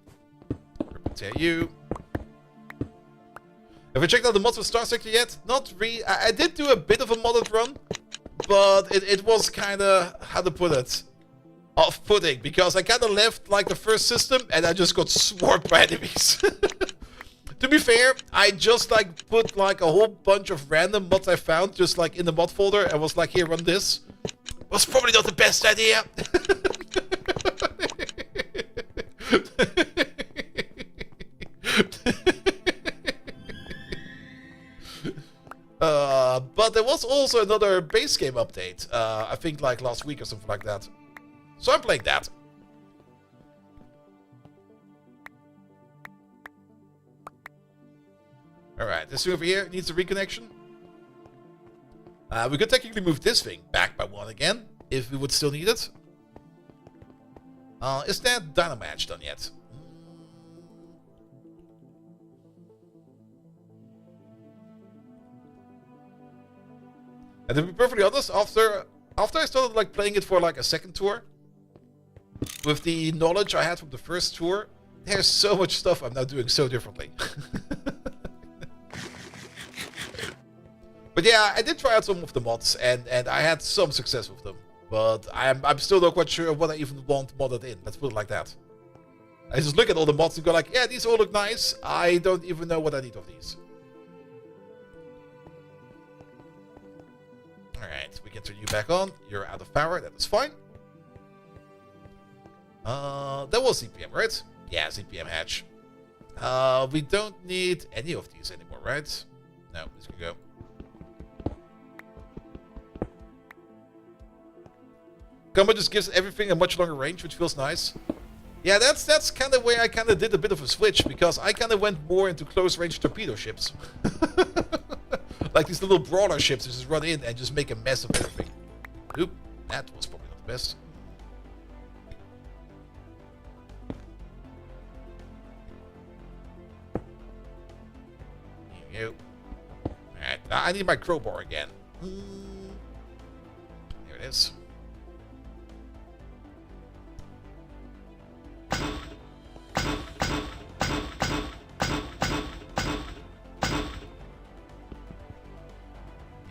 Speaker 1: Rip and tear you. Have you checked out the mods for Star Sector yet? Not really. I did do a bit of a modded run, but it was kind of, how to put it, off-putting, because I kind of left like the first system and I just got swarmed by enemies. To be fair, I just like put like a whole bunch of random mods I found just like in the mod folder and was like, here, run this. Was probably not the best idea. But there was also another base game update, I think like last week or something like that. So I'm playing that. Alright, this thing over here needs a reconnection. We could technically move this thing back by one again, if we would still need it. Is that Dynamatch done yet? And to be perfectly honest, after I started like playing it for like a second tour, with the knowledge I had from the first tour, there's so much stuff I'm now doing so differently. But yeah, I did try out some of the mods, and I had some success with them. But I'm still not quite sure what I even want modded in. Let's put it like that. I just look at all the mods and go like, yeah, these all look nice. I don't even know what I need of these. Alright, we can turn you back on. You're out of power, that is fine. That was CPM, right? Yeah, CPM hatch. We don't need any of these anymore, right? No, this can go. Combat just gives everything a much longer range, which feels nice. Yeah, that's kind of where I kind of did a bit of a switch, because I kind of went more into close-range torpedo ships. Like these little brawler ships that just run in and just make a mess of everything. Oop, that was probably not the best. Here we go. Alright, I need my crowbar again. Here it is.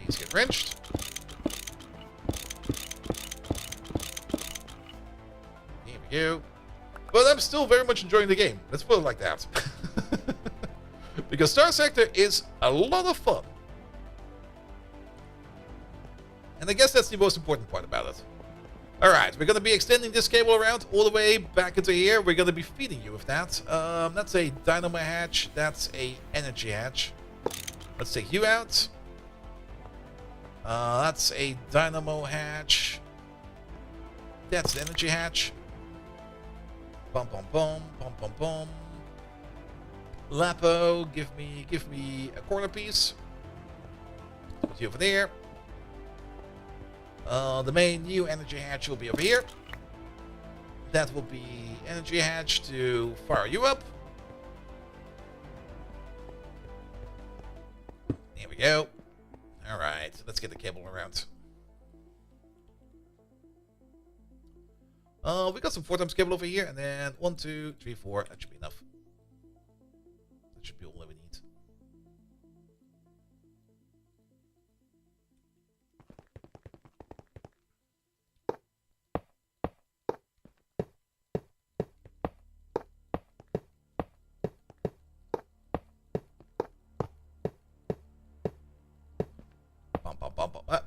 Speaker 1: These get wrenched. Here we go. But I'm still very much enjoying the game. Let's put it like that. Because Star Sector is a lot of fun. And I guess that's the most important part about it. Alright, we're going to be extending this cable around all the way back into here. We're going to be feeding you with that. That's a dynamo hatch. That's a energy hatch. Let's take you out. That's a dynamo hatch. That's an energy hatch. Bum bum bum bum bum bum. Lapo, give me a corner piece. Put you over there. The main new energy hatch will be over here. That will be energy hatch to fire you up. There we go. Alright, let's get the cable around. We got some 4x cable over here, and then 1, 2, 3, 4. That should be enough. That should be all that we need.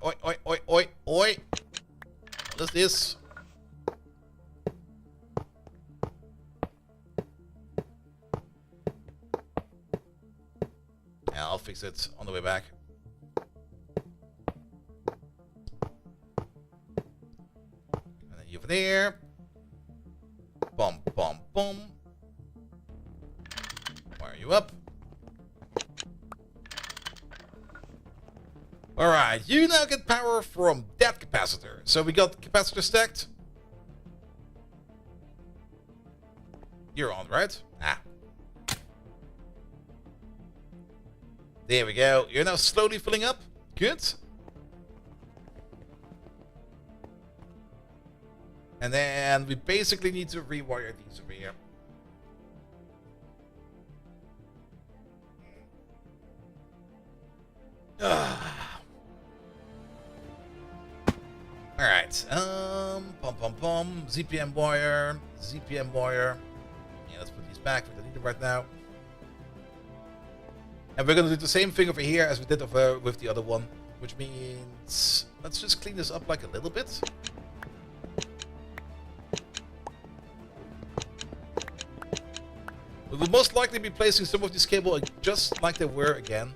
Speaker 1: Oi, oi, oi, oi, oi. What is this? Yeah, I'll fix it on the way back. And then you over there. Bum, bum, bum. Fire you up. Alright, you now get power from that capacitor. So we got the capacitor stacked. You're on, right? Ah. There we go. You're now slowly filling up. Good. And then we basically need to rewire these over here. Alright, ZPM wire, ZPM wire. Yeah, let's put these back, we don't need them right now. And we're gonna do the same thing over here as we did over with the other one, which means let's just clean this up like a little bit. We will most likely be placing some of these cables just like they were again.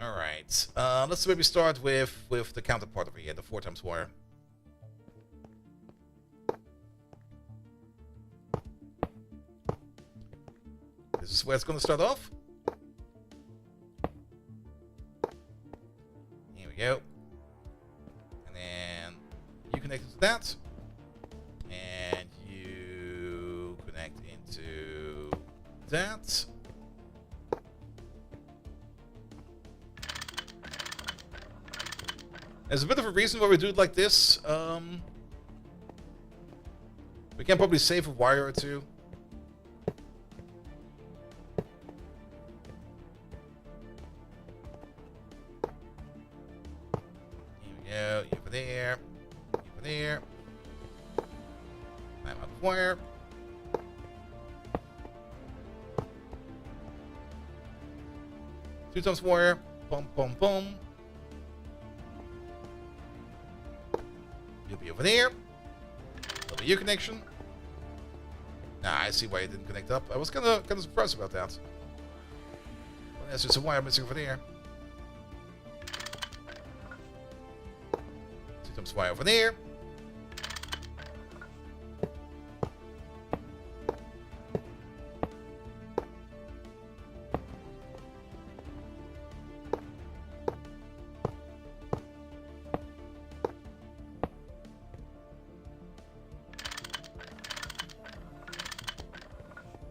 Speaker 1: Alright, let's maybe start with the counterpart over here, the 4x wire. This is where it's going to start off. Here we go. And then you connect into that. And you connect into that. There's a bit of a reason why we do it like this. We can probably save a wire or two. Here we go. Over there. Over there. I'm out of wire. Two times wire. Boom, boom, boom. You'll be over there. There'll be your connection. Nah, I see why it didn't connect up. I was kind of surprised about that. Well, there's just a wire missing over there. Two times wire over there.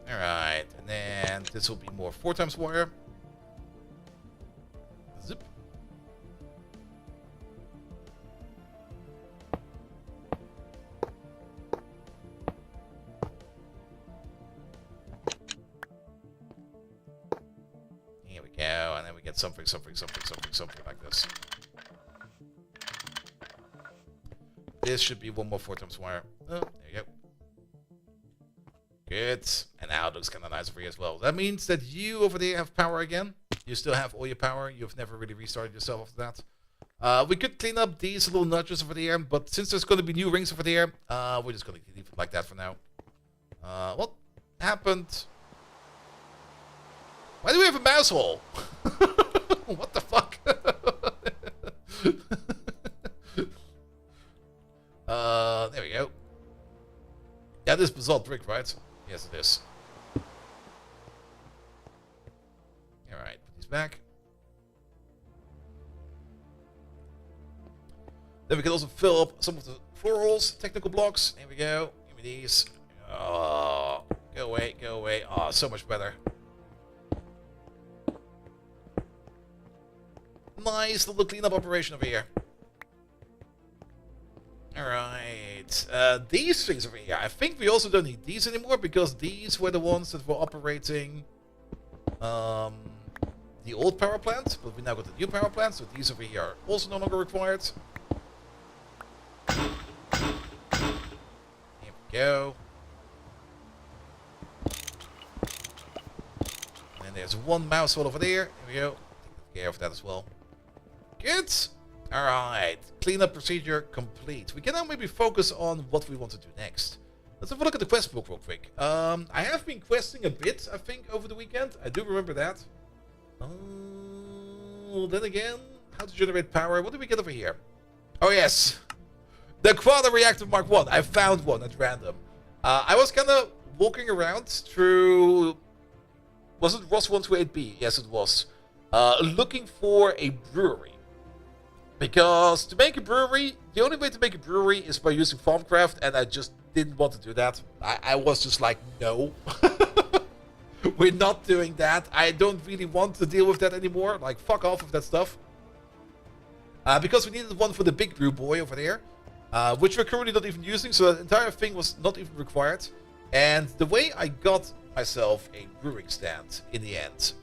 Speaker 1: Alright, and then this will be more 4x wire. Zip. Here we go, and then we get something like this. This should be one more 4x wire. Oh, there you go. Good. And now it looks kind of nice over here as well. That means that you over there have power again. You still have all your power. You've never really restarted yourself after that. We could clean up these little nudges over there, but since there's going to be new rings over there, we're just going to leave it like that for now. What happened? Why do we have a mouse hole? What the fuck? There we go. Yeah, this is basalt brick, right? Yes, it is. Alright, put these back. Then we can also fill up some of the floor holes, technical blocks. Here we go. Give me these. Oh, go away, go away. Oh, so much better. Nice little cleanup operation over here. Alright, these things over here, I think we also don't need these anymore because these were the ones that were operating the old power plant, but we now got the new power plant, so these over here are also no longer required. Here we go. And then there's one mouse hole over there. Here we go. Take care of that as well. Good. Alright, cleanup procedure complete. We can now maybe focus on what we want to do next. Let's have a look at the quest book real quick. I have been questing a bit, I think, over the weekend. I do remember that. Then again, how to generate power. What do we get over here? Oh yes, the Quad Reactor Mark 1. I found one at random. I was kind of walking around through... Was it Ross 128B? Yes, it was. Looking for a brewery. Because to make a brewery, the only way to make a brewery is by using Farmcraft, and I just didn't want to do that. I was just like, no. We're not doing that. I don't really want to deal with that anymore. Like, fuck off with that stuff. Because we needed one for the big brew boy over there, which we're currently not even using, so the entire thing was not even required. And the way I got myself a brewing stand in the end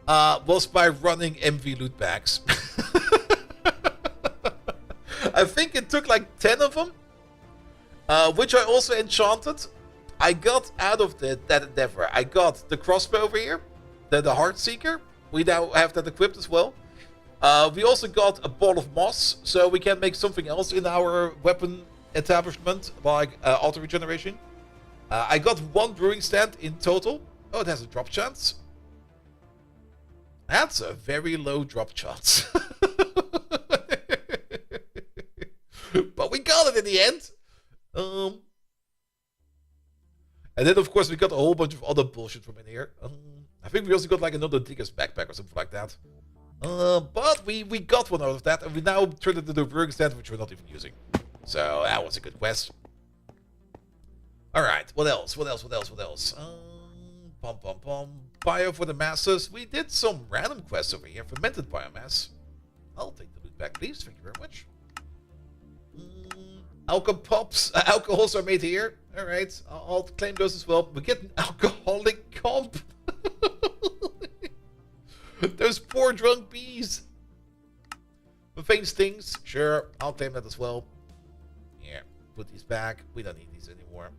Speaker 1: was by running MV loot bags. I think it took like 10 of them, which I also enchanted. I got out of that endeavor. I got the crossbow over here, the Heart Seeker. We now have that equipped as well. We also got a ball of moss, so we can make something else in our weapon establishment, like auto regeneration. I got one brewing stand in total. Oh, it has a drop chance. That's a very low drop chance. But we got it in the end. And then, of course, we got a whole bunch of other bullshit from in here. I think we also got like another digger's backpack or something like that. But we got one out of that, and we now turned it into a brewing stand, which we're not even using. So that was a good quest. Alright, what else? Bio for the masses. We did some random quests over here. Fermented biomass. I'll take the loot back, please. Thank you very much. Alcohols are made here. Alright, I'll claim those as well. We get an alcoholic comp. Those poor drunk bees. Profane stings. Sure, I'll claim that as well. Yeah, put these back. We don't need these anymore.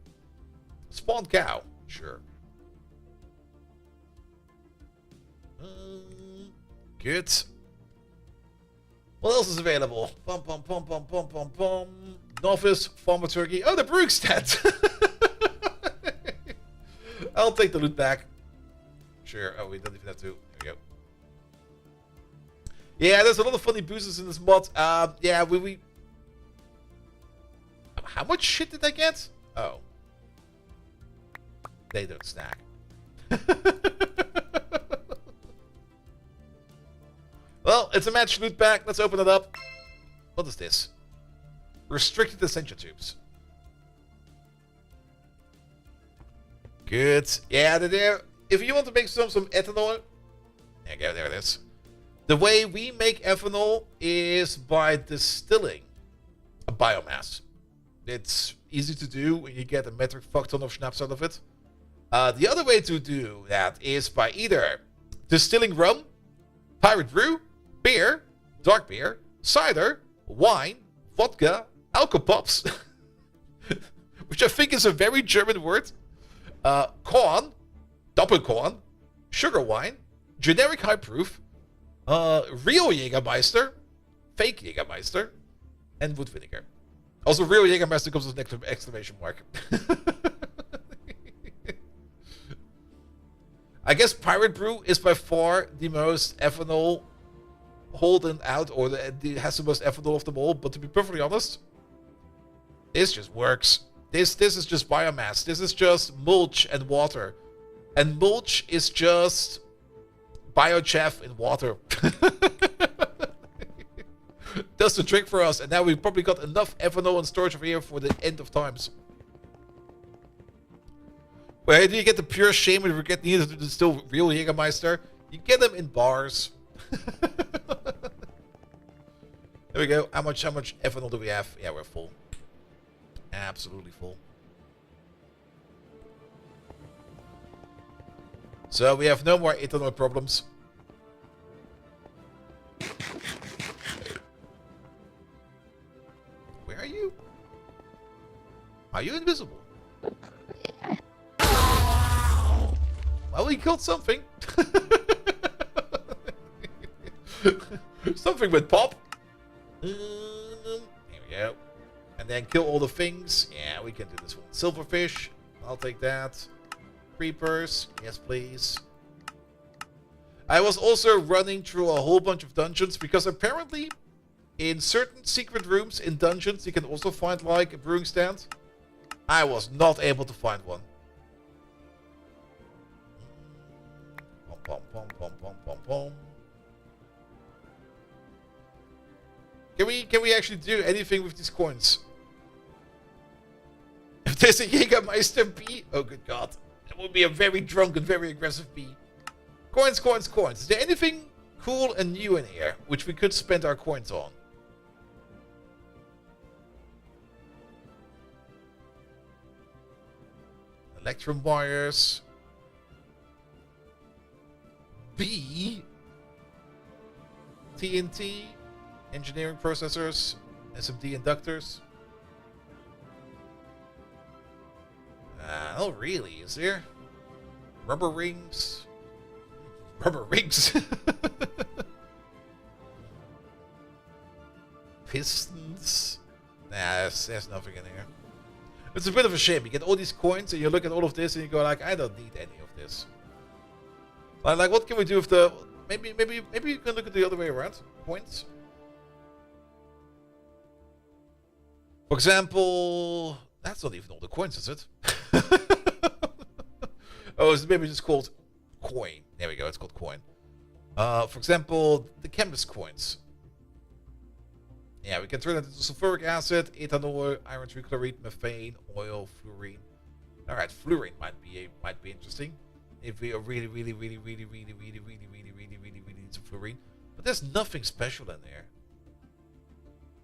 Speaker 1: Spawned cow. Sure. Good. What else is available? Novice, farmer turkey. Oh, the brewing stand. I'll take the loot back. Sure. Oh, we don't even have to. There we go. Yeah, there's a lot of funny boosters in this mod. Yeah, we... How much shit did I get? Oh. They don't stack. Well, it's a match loot pack. Let's open it up. What is this? Restricted Ascension Tubes. Good. Yeah, they're there. If you want to make some ethanol... There you go, there it is. The way we make ethanol is by distilling a biomass. It's easy to do when you get a metric fuck ton of schnapps out of it. The other way to do that is by either distilling rum, pirate brew, beer, dark beer, cider, wine, vodka, alcopops, which I think is a very German word, corn, doppelkorn, sugar wine, generic high proof, real Jägermeister, fake Jägermeister, and wood vinegar. Also, real Jägermeister comes with an exclamation mark. I guess Pirate Brew is by far the most ethanol holding out, or it has the most ethanol of them all. But to be perfectly honest, this just works. This is just biomass. This is just mulch and water. And mulch is just biochaff in water. Does the trick for us. And now we've probably got enough ethanol and storage over here for the end of times. Where do you get the pure shame if you get needed to distill real Jägermeister? You get them in bars. There we go. How much ethanol do we have? Yeah, we're full. Absolutely full. So we have no more ethanol problems. Where are you? Are you invisible? Well, he killed something. Something with pop. Here we go. And then kill all the things. Yeah, we can do this one. Silverfish. I'll take that. Creepers. Yes, please. I was also running through a whole bunch of dungeons because apparently in certain secret rooms in dungeons you can also find like a brewing stand. I was not able to find one. Pom, pom, pom, pom, pom, pom. Can we actually do anything with these coins? If there's a Jägermeister bee, oh good god, that would be a very drunk and very aggressive bee. Coins, coins, coins. Is there anything cool and new in here which we could spend our coins on? Electrum wires. B. TNT. Engineering processors. SMD inductors. Oh, really? Is there? Rubber rings. Rubber rings. Pistons. Nah, there's nothing in here. It's a bit of a shame. You get all these coins and you look at all of this and you go like, I don't need any of this. Like what can we do with the... Maybe you can look at the other way around. Coins. For example... That's not even all the coins, is it? Oh, it's maybe just called coin. There we go, it's called coin. For example, the chemist coins. Yeah, we can turn it into sulfuric acid, ethanol, iron trichloride, methane, oil, fluorine. Alright, fluorine might be interesting. If we are really need some fluorine. But there's nothing special in there.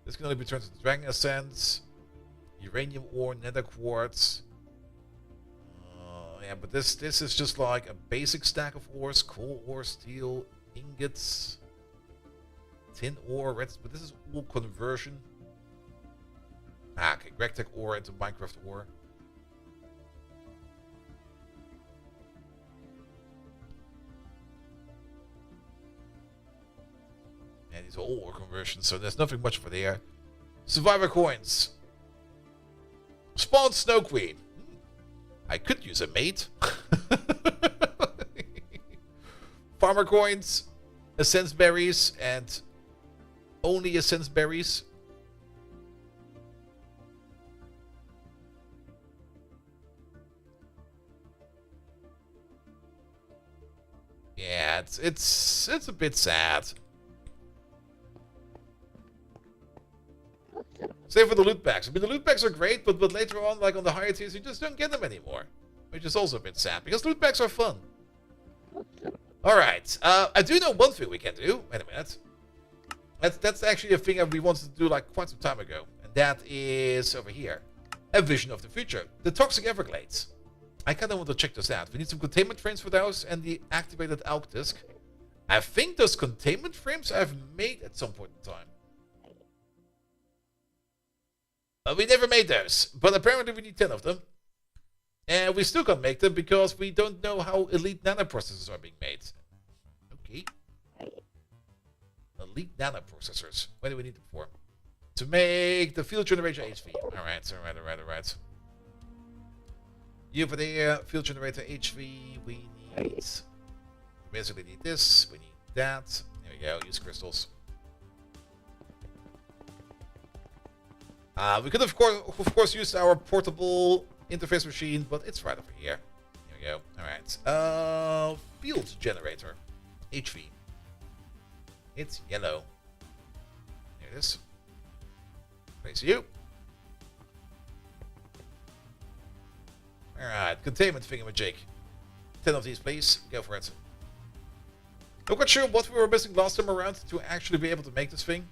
Speaker 1: This can only be turned into dragon essence, uranium ore, nether quartz. Yeah, but this is just like a basic stack of ores, coal ore, steel, ingots, tin ore, but this is all conversion. Okay, GregTech ore into Minecraft ore. And these are all ore conversions, so there's nothing much for there. Survivor coins. Spawn Snow Queen. I could use a mate. Farmer coins, essence berries, and only essence berries. Yeah, it's a bit sad. Same for the loot packs. I mean, the loot packs are great, but later on, like on the higher tiers, you just don't get them anymore. Which is also a bit sad, because loot packs are fun. Alright, I do know one thing we can do. Wait a minute. That's actually a thing that we wanted to do like quite some time ago. And that is over here. A vision of the future. The Toxic Everglades. I kind of want to check this out. We need some containment frames for those and the activated ALK disk. I think those containment frames I've made at some point in time. We never made those, but apparently we need 10 of them. And we still can't make them because we don't know how elite nanoprocessors are being made. Okay. Elite nanoprocessors. What do we need them for? To make the field generator HV. Alright. You over there, field generator HV. We basically need this. We need that. There we go. Use crystals. We could of course use our portable interface machine, but it's right over here. Here we go. Alright. Field generator. HV. It's yellow. There it is. Place you. Alright, containment thingamajig. 10 of these, please. Go for it. I'm not sure what we were missing last time around to actually be able to make this thing.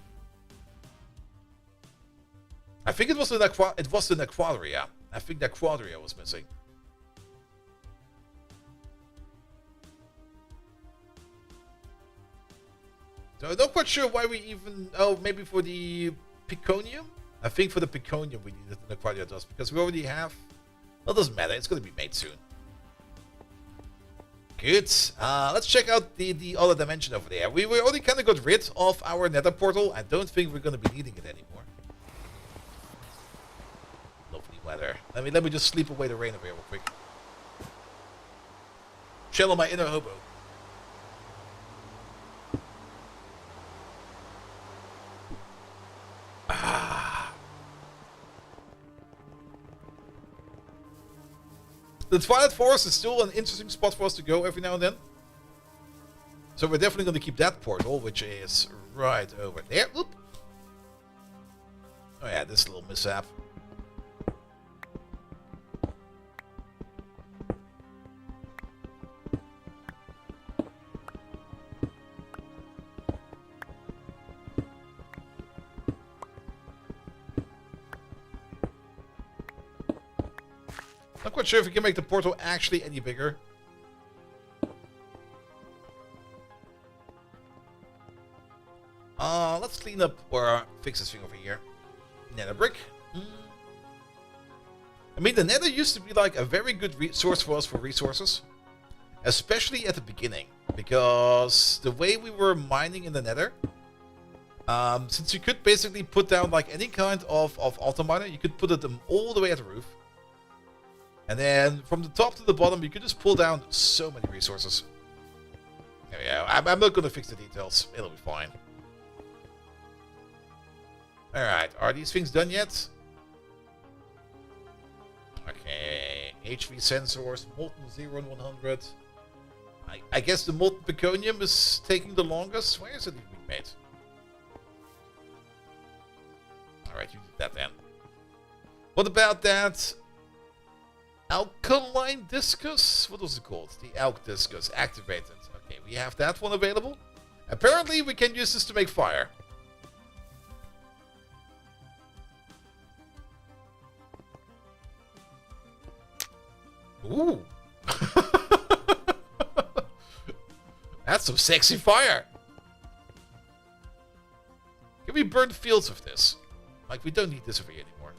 Speaker 1: I think it was the Aquaria. I think the Aquaria was missing. So I'm not quite sure why we even... Oh, maybe for the Piconium? I think for the Piconium we needed an Aquaria dust, because we already have... Well, it doesn't matter. It's going to be made soon. Good. Let's check out the other dimension over there. We already kind of got rid of our nether portal. I don't think we're going to be needing it anymore. Lovely weather. Let me just sleep away the rain over here real quick. Channel my inner hobo. The Twilight Forest is still an interesting spot for us to go every now and then. So we're definitely going to keep that portal, which is right over there. Oop. Oh yeah, this little mishap. Not quite sure if we can make the portal actually any bigger. Let's clean up or fix this thing over here. Nether brick. I mean, the nether used to be like a very good source for us for resources. Especially at the beginning. Because the way we were mining in the nether, since you could basically put down like any kind of auto miner, you could put them all the way at the roof. And then from the top to the bottom, you could just pull down so many resources. There we go. I'm not going to fix the details. It'll be fine. Alright, are these things done yet? Okay, HV sensors, molten 0 and 100. I guess the molten peconium is taking the longest. Where is it being made? Alright, you did that then. What about that alkaline discus? What was it called? The alk discus activated. Okay, we have that one available. Apparently we can use this to make fire. Ooh. That's some sexy fire. Can we burn fields of this? Like, we don't need this over here anymore.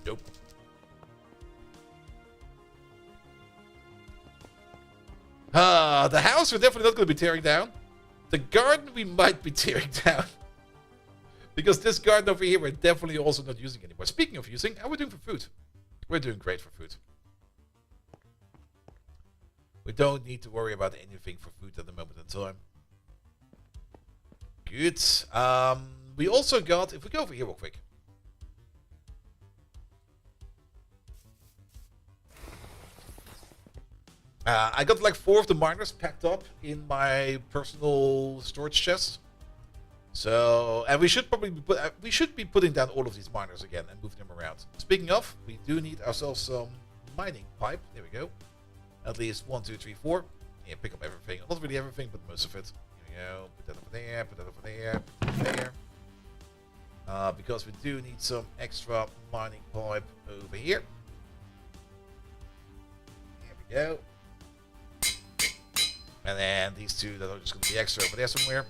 Speaker 1: Nope. The house we're definitely not going to be tearing down. The garden we might be tearing down. Because this garden over here we're definitely also not using anymore. Speaking of using, how are we doing for food? We're doing great for food. We don't need to worry about anything for food at the moment in time. Good. We also got, if we go over here real quick. I got like 4 of the miners packed up in my personal storage chest. So, and we should probably be putting down all of these miners again and moving them around. Speaking of, we do need ourselves some mining pipe. There we go. At least 1, 2, 3, 4. Yeah, pick up everything. Not really everything, but most of it. Here we go. Put that over there. Put that over there. Put that over there. Because we do need some extra mining pipe over here. There we go. And then these 2 that are just going to be extra over there somewhere.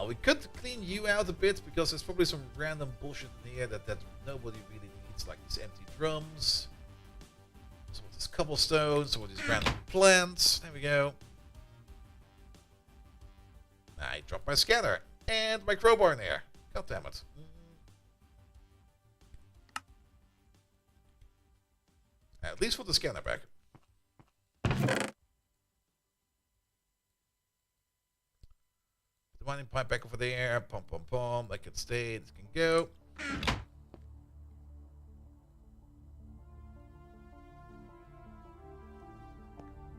Speaker 1: We could clean you out a bit because there's probably some random bullshit in here that nobody really needs, like these empty drums, some of this cobblestone, some of these random plants. There we go. I dropped my scanner and my crowbar in there. God damn it. At least put the scanner back. Mining pipe back over there. Pum pum pum. That can stay. This can go.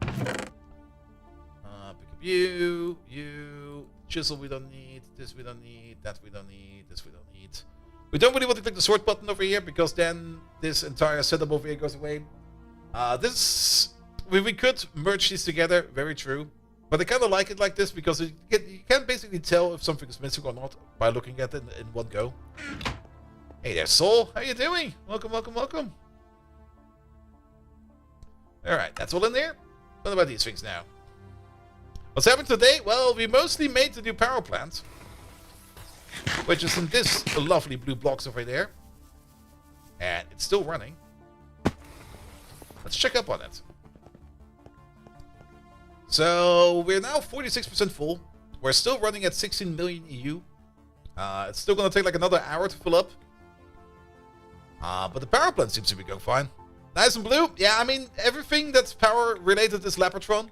Speaker 1: Pick up you. Chisel we don't need. This we don't need. That we don't need. This we don't need. We don't really want to click the sort button over here because then this entire setup over here goes away. We could merge these together. Very true. But I kind of like it like this because you can basically tell if something is missing or not by looking at it in one go. Hey there, Soul. How you doing? Welcome, welcome, welcome. Alright, that's all in there. What about these things now? What's happened today? Well, we mostly made the new power plant. Which is in this lovely blue blocks over there. And it's still running. Let's check up on it. So, we're now 46% full. We're still running at 16 million EU. It's still going to take like another hour to fill up. But the power plant seems to be going fine. Nice and blue. Yeah, I mean, everything that's power related is Lapatron.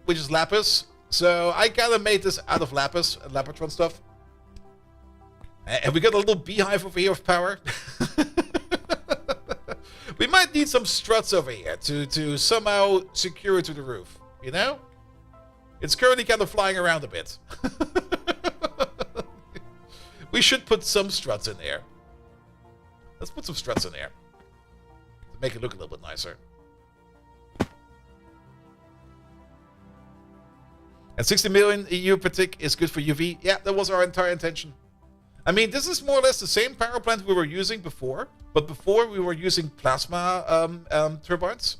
Speaker 1: Which is Lapis. So, I kind of made this out of Lapis and Lapatron stuff. And we got a little beehive over here of power. We might need some struts over here to somehow secure it to the roof. You know? It's currently kind of flying around a bit. We should put some struts in there. Let's put some struts in there. To make it look a little bit nicer. And 60 million EU per tick is good for UV. Yeah, that was our entire intention. I mean, this is more or less the same power plant we were using before. But before, we were using plasma turbines.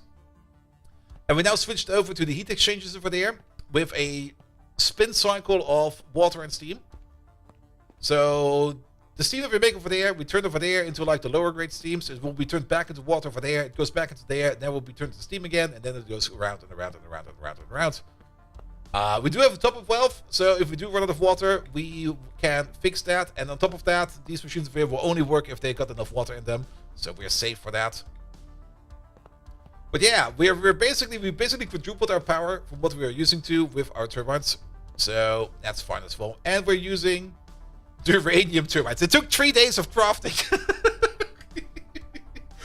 Speaker 1: And we now switched over to the heat exchangers over there with a spin cycle of water and steam. So the steam that we make over there, we turn over there into like the lower grade steams. It will be turned back into water over there. It goes back into there. And then will be turned to steam again. And then it goes around and around and around and around and around. We do have a top of valve, so if we do run out of water, we can fix that. And on top of that, these machines over here will only work if they got enough water in them, so we're safe for that. But yeah, we basically quadrupled our power from what we are using to with our turbines, so that's fine as well. And we're using uranium turbines. It took 3 days of crafting.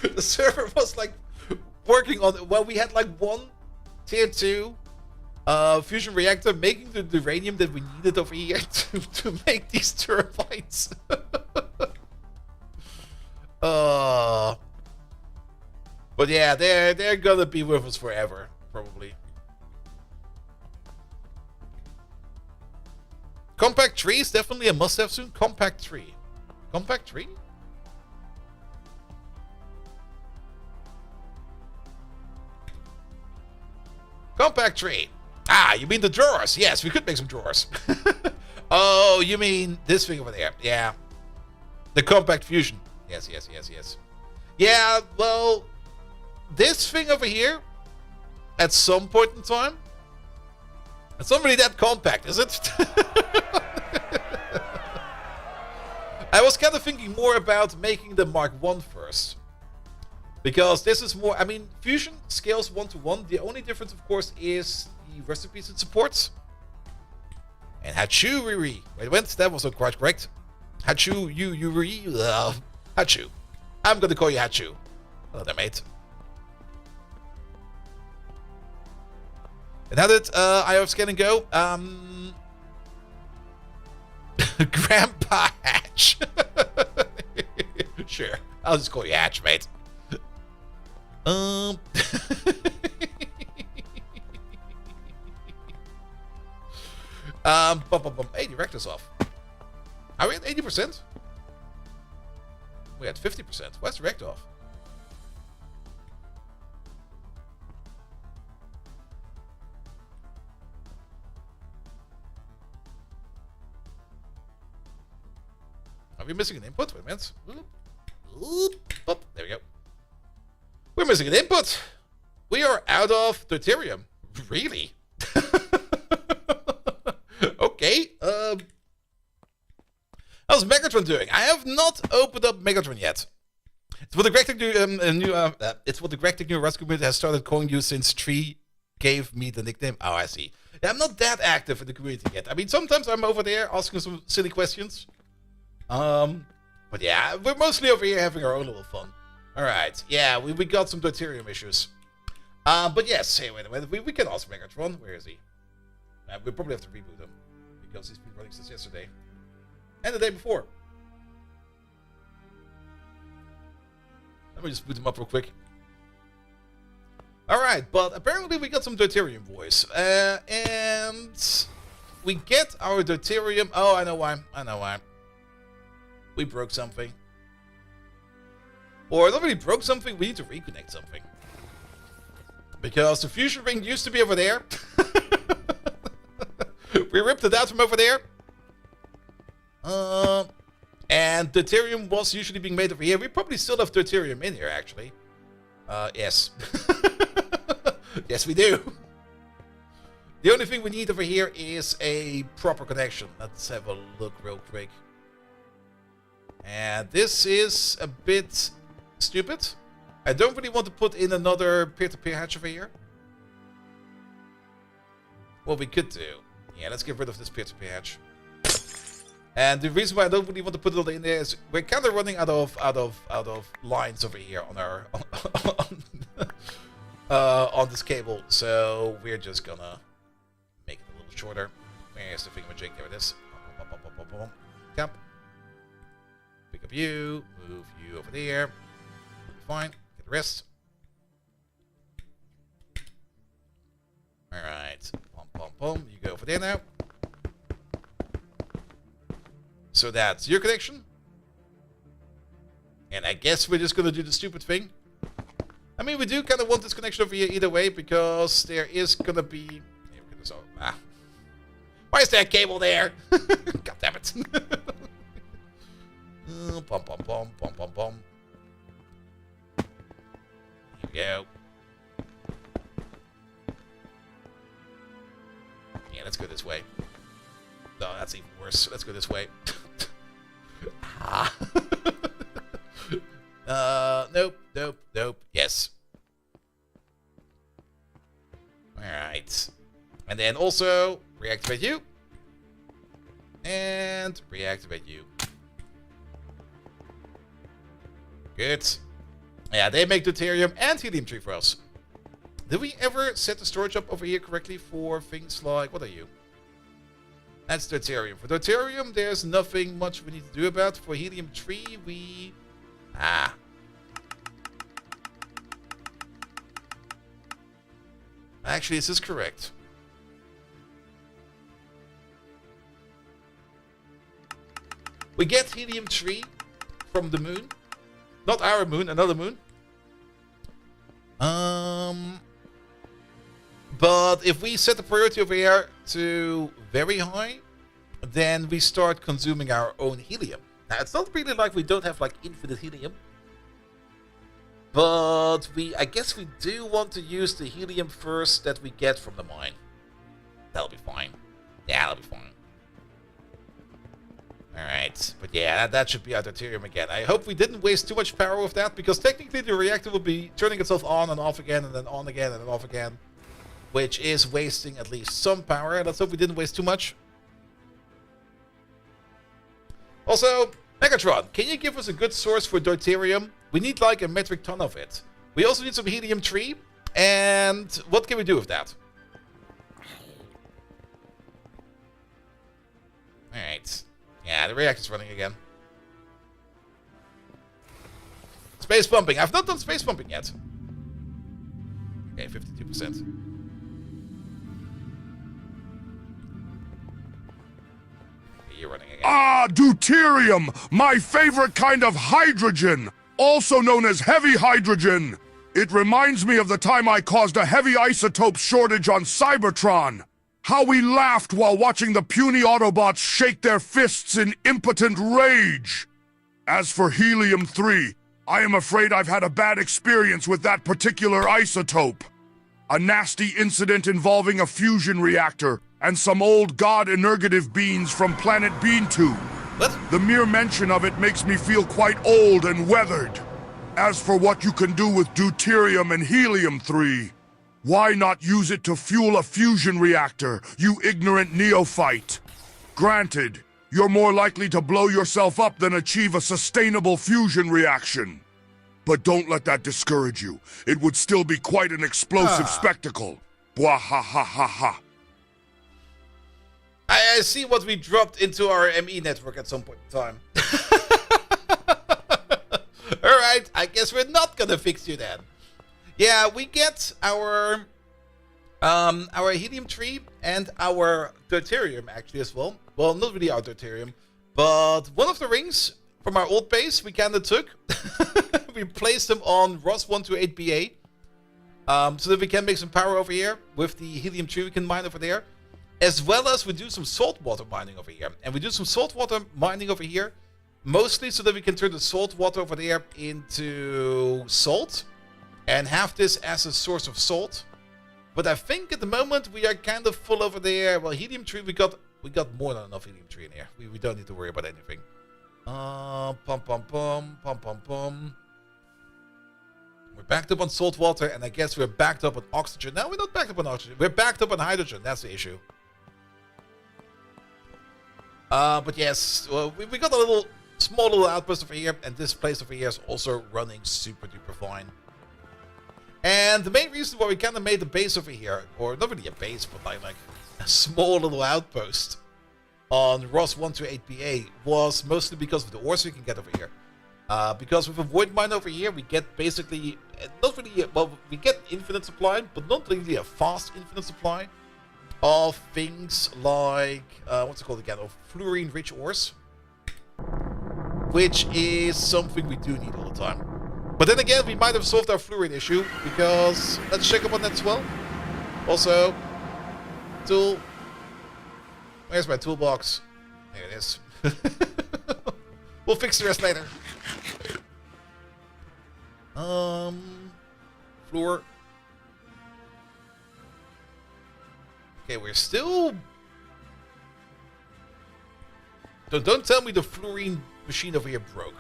Speaker 1: The server was like working on. Well, we had like one tier 2. Fusion reactor making the uranium that we needed over here to make these turbines. But yeah, they're gonna be with us forever, probably. Compact tree is definitely a must-have soon. Compact tree. Compact tree? Compact tree. Ah, you mean the drawers? Yes, we could make some drawers. Oh, you mean this thing over there? Yeah. The compact fusion. Yes. Yeah, well, this thing over here, at some point in time, it's not really that compact, is it? I was kind of thinking more about making the Mark 1 first. Because this is more, I mean, fusion scales 1-to-1. The only difference, of course, is recipes it supports. And Hachu Riri. Wait, that was not quite correct. Hachu Yuri. Hachu. I'm gonna call you Hachu. Hello there, mate. And how did IO scanning go? Grandpa Hatch. Sure. I'll just call you Hatch, mate. Hey, director's off. Are we at 80%? We're at 50%. Why's direct off? Are we missing an input? Wait a minute. There we go. We're missing an input. We are out of deuterium. Really? Okay. How's Megatron doing? I have not opened up Megatron yet. It's what the GregTech New Horizons community has started calling you since Tree gave me the nickname. Oh, I see. Yeah, I'm not that active in the community yet. I mean, sometimes I'm over there asking some silly questions. But yeah, we're mostly over here having our own little fun. All right. Yeah, we got some deuterium issues. But yes, hey, wait a minute. We can ask Megatron. Where is he? We probably have to reboot him because he's been running since yesterday and the day before. Let me just boot him up real quick. All right, but apparently we got some deuterium voice, and we get our deuterium. Oh, I know why. We broke something, or not really broke something. We need to reconnect something because the fusion ring used to be over there. We ripped it out from over there. And deuterium was usually being made over here. We probably still have deuterium in here, actually. Yes. Yes, we do. The only thing we need over here is a proper connection. Let's have a look real quick. And this is a bit stupid. I don't really want to put in another peer-to-peer hatch over here. What we could do. Yeah, let's get rid of this peer-to-peer hatch. And the reason why I don't really want to put it in there is we're kind of running out of lines over here on our on this cable. So we're just gonna make it a little shorter. Where's the thingamajig? There it is. Cap. Pick up you. Move you over there. Fine. Get the rest. All right. You go over there. there now. So that's your connection. And I guess we're just going to do the stupid thing. I mean, we do kind of want this connection over here either way, because there is going to be... Why is there a cable there? God damn it. Pom, pom, pom, pom, pom, pom. Here we go. Yeah, let's go this way. No, that's even worse. Let's go this way. Nope, nope, nope. Yes. Alright. And then also, reactivate you. And reactivate you. Good. Yeah, they make deuterium and helium-3 for us. Did we ever set the storage up over here correctly for things like... What are you? That's deuterium. For deuterium, there's nothing much we need to do about. For helium-3, we... Actually, this is correct. We get helium-3 from the moon. Not our moon, another moon. But if we set the priority over here to very high, then we start consuming our own helium. Now, it's not really like we don't have like infinite helium. But I guess we do want to use the helium first that we get from the mine. That'll be fine. Yeah, that'll be fine. Alright, but yeah, that should be our deuterium again. I hope we didn't waste too much power with that, because technically the reactor will be turning itself on and off again, and then on again and then off again. Which is wasting at least some power. Let's hope we didn't waste too much. Also, Megatron, can you give us a good source for deuterium? We need like a metric ton of it. We also need some helium-3. And what can we do with that? Alright. Yeah, the reactor's running again. Space pumping. I've not done space pumping yet. Okay, 52%. Okay, you're running again.
Speaker 3: Ah, deuterium! My favorite kind of hydrogen! Also known as heavy hydrogen! It reminds me of the time I caused a heavy isotope shortage on Cybertron. How we laughed while watching the puny Autobots shake their fists in impotent rage. As for helium-3, I am afraid I've had a bad experience with that particular isotope. A nasty incident involving a fusion reactor and some old god-energative beans from planet Bean2.
Speaker 1: What?
Speaker 3: The mere mention of it makes me feel quite old and weathered. As for what you can do with deuterium and helium-3, why not use it to fuel a fusion reactor, you ignorant neophyte? Granted, you're more likely to blow yourself up than achieve a sustainable fusion reaction. But don't let that discourage you. It would still be quite an explosive spectacle. Bwahahaha.
Speaker 1: I see what we dropped into our ME network at some point in time. Alright, I guess we're not gonna fix you then. Yeah, we get our helium-3 and our deuterium actually as well. Well, not really our deuterium, but one of the rings from our old base we kind of took. We placed them on Ross 128BA, so that we can make some power over here with the helium-3 we can mine over there, as well as we do some saltwater mining over here. And we do some saltwater mining over here, mostly so that we can turn the saltwater over there into salt, and have this as a source of salt. But I think at the moment we are kind of full over there. Well, helium-3, we got more than enough helium-3 in here. We don't need to worry about anything. Pum pum pum pum pum pum. We're backed up on salt water, and I guess we're backed up on oxygen. No, we're not backed up on oxygen. We're backed up on hydrogen. That's the issue. But yes, well, we got a small little outpost over here, and this place over here is also running super duper fine. And the main reason why we kind of made the base over here, or not really a base, but like a small little outpost on Ross 128BA, was mostly because of the ores we can get over here. Because with a void mine over here, we get basically, not really, well, we get infinite supply, but not really a fast infinite supply of things like, what's it called again? Of fluorine-rich ores. Which is something we do need all the time. But then again, we might have solved our fluorine issue, because let's check up on that as well. Also, tool. Where's my toolbox? There it is. We'll fix the rest later. Floor. Okay, we're still... Don't tell me the fluorine machine over here broke.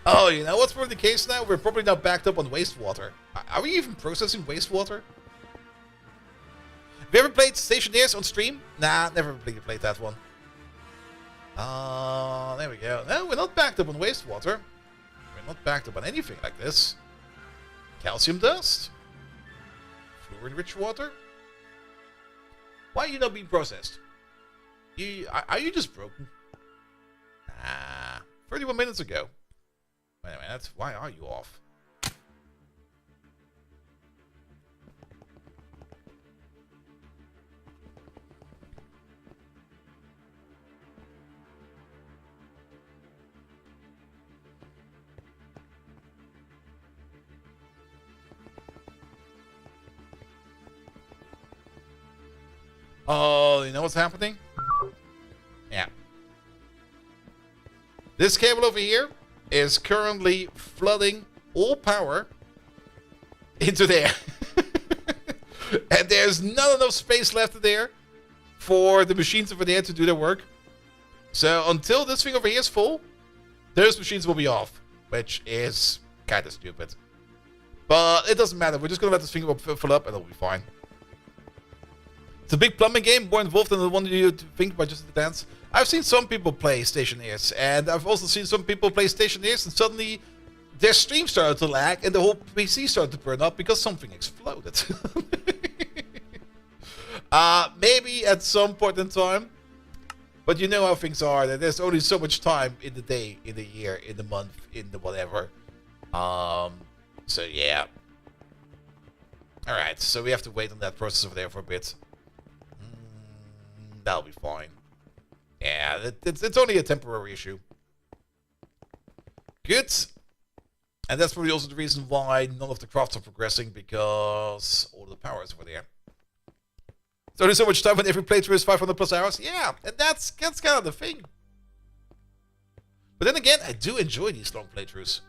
Speaker 1: Oh, you know what's probably the case now? We're probably now backed up on wastewater. Are we even processing wastewater? Have you ever played Stationaires on stream? Nah, never played that one. There we go. No, we're not backed up on wastewater. We're not backed up on anything like this. Calcium dust. Fluorine-rich water. Why are you not being processed? Are you just broken? 31 minutes ago. Wait a minute, why are you off? Oh, you know what's happening? Yeah. This cable over here is currently flooding all power into there. And there's not enough space left there for the machines over there to do their work. So until this thing over here is full, those machines will be off, which is kind of stupid. But it doesn't matter. We're just going to let this thing fill up and it'll be fine. It's a big plumbing game, more involved than the one you think by just the dance. I've seen some people play Stationaires, and I've also seen some people play Stationaires, and suddenly their stream started to lag, and the whole PC started to burn up because something exploded. Maybe at some point in time, but you know how things are, that there's only so much time in the day, in the year, in the month, in the whatever. So yeah. Alright, so we have to wait on that process over there for a bit. That'll be fine. Yeah, it's only a temporary issue. Good. And that's probably also the reason why none of the crafts are progressing, because all the power is over there. There's only so much time when every playthrough is 500 plus hours. Yeah, and that's kind of the thing. But then again, I do enjoy these long playthroughs.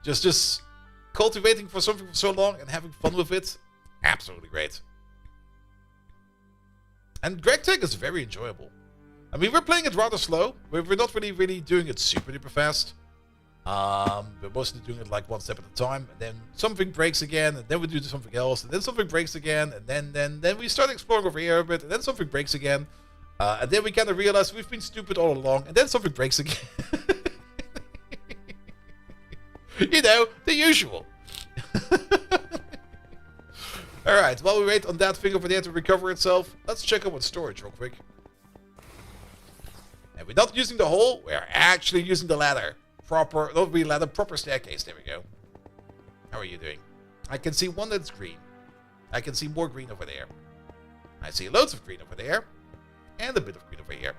Speaker 1: Just cultivating for something for so long and having fun with it. Absolutely great. And GregTech is very enjoyable. I mean, we're playing it rather slow. We're not really doing it super duper fast. We're mostly doing it like one step at a time. And then something breaks again, and then we do something else. And then something breaks again, and then we start exploring over here a bit. And then something breaks again. And then we kind of realize we've been stupid all along. And then something breaks again. You know, the usual. Alright, while we wait on that thing over there to recover itself, let's check out what's storage real quick. And we're not using the hole, we're actually using the ladder. Proper, not really ladder, proper staircase. There we go. How are you doing? I can see one that's green. I can see more green over there. I see loads of green over there. And a bit of green over here.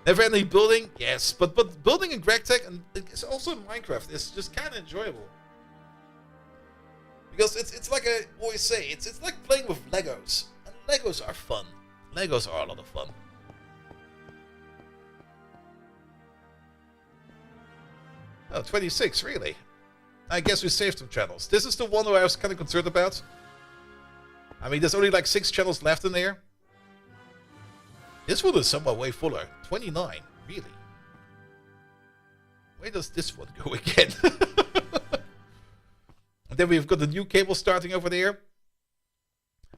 Speaker 1: Never ending building? Yes, but building in GregTech, and it's also in Minecraft, is just kind of enjoyable. Because it's like I always say, it's like playing with Legos. And Legos are fun. Legos are a lot of fun. Oh, 26, really? I guess we saved some channels. This is the one who I was kind of concerned about. I mean, there's only like 6 channels left in there. This one is somewhat way fuller. 29, really? Where does this one go again? And then we've got the new cable starting over there.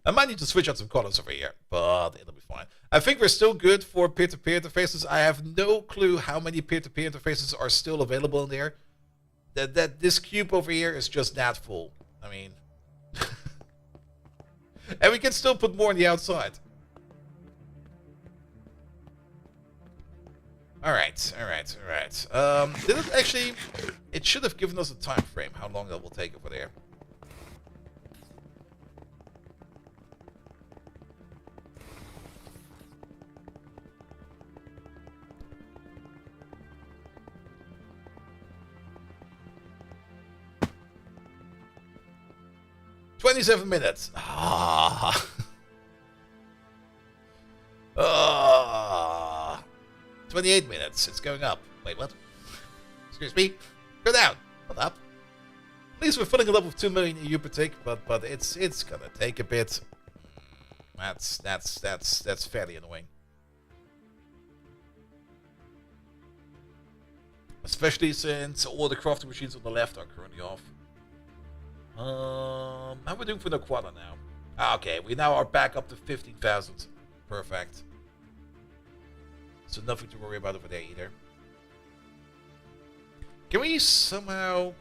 Speaker 1: I might need to switch out some colors over here, but it'll be fine. I think we're still good for peer-to-peer interfaces. I have no clue how many peer-to-peer interfaces are still available in there. That this cube over here is just that full. I mean... and we can still put more on the outside. Alright. Did it actually... It should have given us a time frame, how long that will take over there. 27 minutes. Ah. Ah. 28 minutes. It's going up. Wait, what? Excuse me. Go down. Not up. At least we're filling it up with 2 million EU per tick, but it's gonna take a bit. That's fairly annoying. Especially since all the crafting machines on the left are currently off. How are we doing for the quadra now? Ah, okay, we now are back up to 15,000. Perfect. So nothing to worry about over there either. Can we somehow...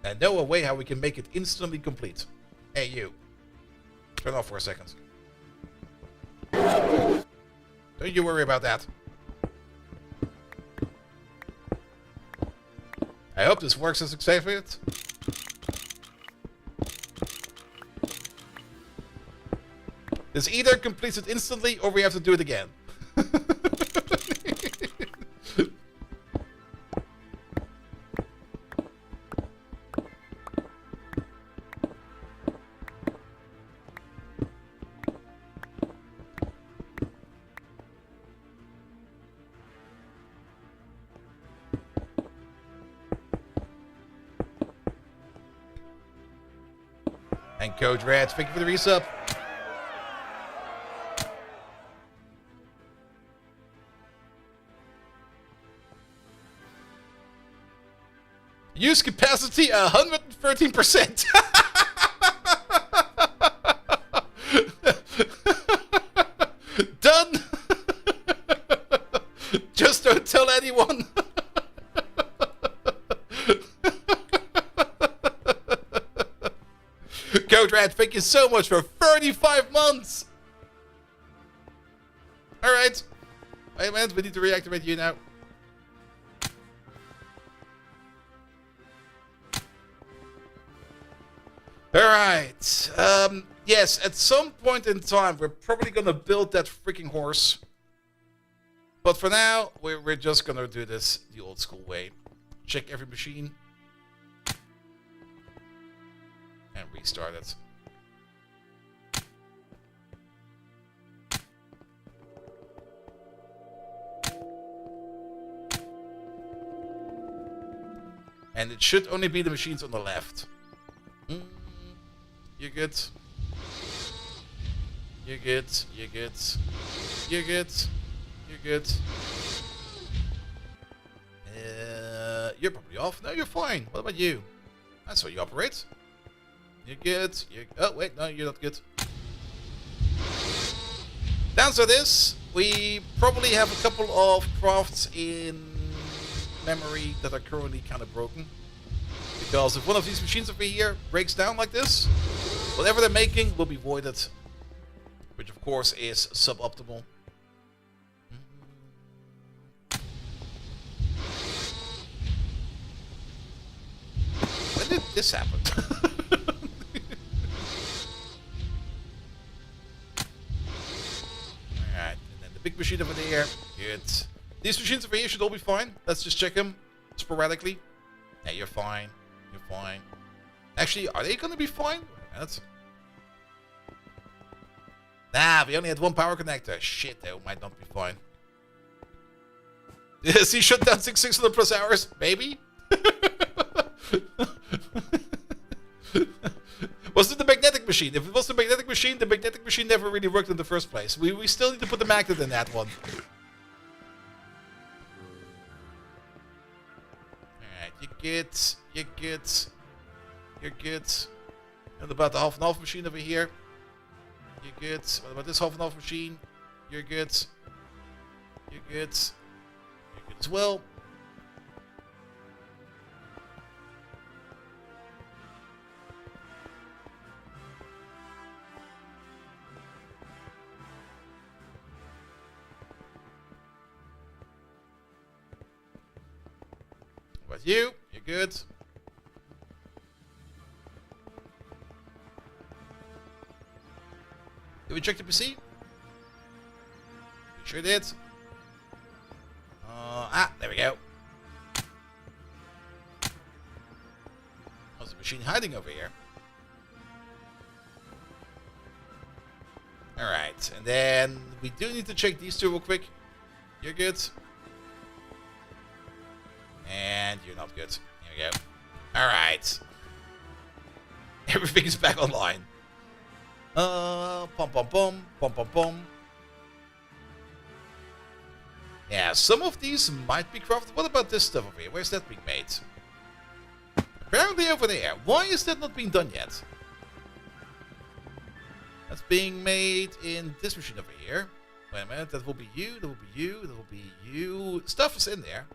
Speaker 1: I know a way how we can make it instantly complete. Hey, you. Turn off for a second. Don't you worry about that. I hope this works as expected. This either completes it instantly or we have to do it again. And Coach Rats, thank you for the resub. Use capacity 113%. Done. Just don't tell anyone. Coach Rat, thank you so much for 35 months. All right. Wait a minute, we need to reactivate you now. Alright, yes, at some point in time, we're probably gonna build that freaking horse. But for now, we're just gonna do this the old school way. Check every machine. And restart it. And it should only be the machines on the left. You're good. You're good. You're good. You're good. You're good. You're probably off. No, you're fine. What about you? That's how you operate. You're good. You're... Oh, wait. No, you're not good. Downside is, we probably have a couple of crafts in memory that are currently kind of broken. Because if one of these machines over here breaks down like this, whatever they're making will be voided. Which of course is suboptimal. When did this happen? Alright, and then the big machine over there. Good. These machines over here should all be fine. Let's just check them sporadically. Yeah, you're fine. You're fine. Actually, are they gonna be fine? That's... Nah, we only had one power connector. Shit, they might not be fine. Yes, he shut down 600 plus hours, maybe? Was it the magnetic machine? If it was the magnetic machine never really worked in the first place. We still need to put the magnet in that one. Alright, you get... You're good. And about the half and half machine over here. You're good. What about this half and half machine? You're good. You're good. You're good as well. What about you? You're good. Did we check the PC? We sure did. There we go. machine hiding over here. Alright, and then we do need to check these two real quick. You're good. And you're not good. Here we go. Alright. Everything is back online. Pom pom pom, pom pom pom. Yeah, some of these might be crafted. What about this stuff over here? Where's that being made? Apparently over there. Why is that not being done yet? That's being made in this machine over here. Wait a minute, that will be you, that will be you, that will be you. Stuff is in there.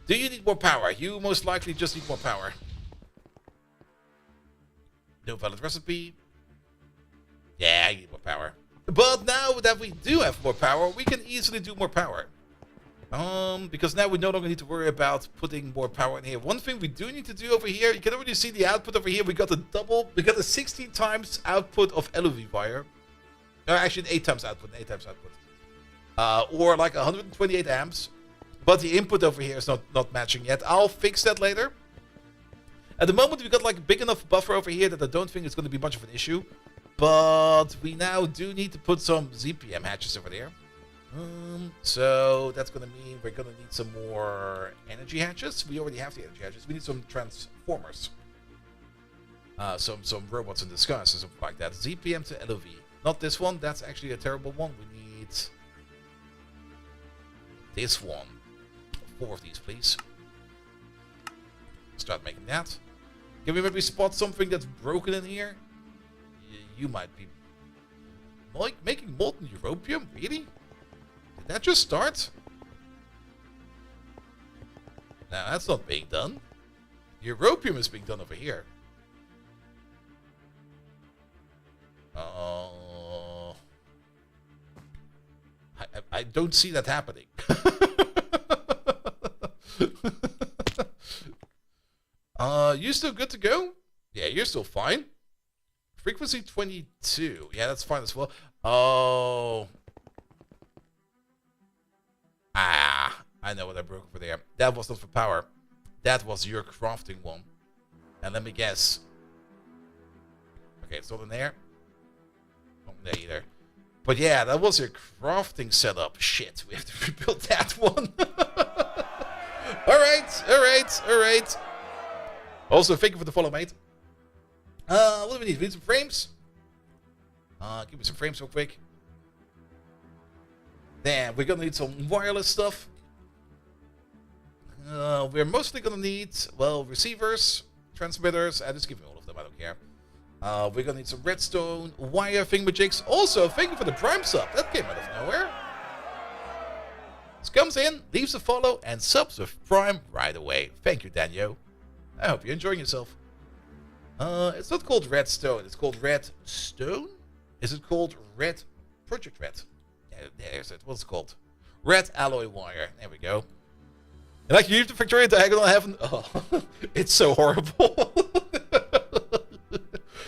Speaker 1: Do you need more power? You most likely just need more power. No valid recipe. Yeah, I need more power. But now that we do have more power, we can easily do more power. Because now we no longer need to worry about putting more power in here. One thing we do need to do over here, you can already see the output over here. We got a 16 times output of LUV wire. Actually, 8 times output, or like 128 amps. But the input over here is not matching yet. I'll fix that later. At the moment, we got like a big enough buffer over here that I don't think it's going to be much of an issue. But we now do need to put some ZPM hatches over there. So that's going to mean we're going to need some more energy hatches. We already have the energy hatches. We need some transformers. Some robots in disguise or something like that. ZPM to LOV. Not this one. That's actually a terrible one. We need this one. 4 of these, please. Start making that. Can we maybe spot something that's broken in here? You might be like making molten europium? Really? Did that just start? No, that's not being done. Europium is being done over here. I don't see that happening. You still good to go? Yeah, you're still fine. Frequency 22. Yeah, that's fine as well. Oh. I know what I broke over there. That was not for power. That was your crafting one. And let me guess. Okay, it's not in there. Not in there either. But yeah, that was your crafting setup. Shit, we have to rebuild that one. Alright. Also, thank you for the follow, mate. What do we need? We need some frames. Give me some frames real quick. Then we're gonna need some wireless stuff. We're mostly gonna need, well, receivers, transmitters. Just give me all of them, I don't care. We're gonna need some redstone, wire thingamajigs. Also, thank you for the Prime sub. That came out of nowhere. This comes in, leaves a follow, and subs with Prime right away. Thank you, Daniel. I hope you're enjoying yourself. It's not called redstone. It's called redstone. Is it called red? Project Red. Yeah, there's it. What's it called? Red alloy wire. There we go. And like you use the Victoria diagonal heaven. Oh, it's so horrible.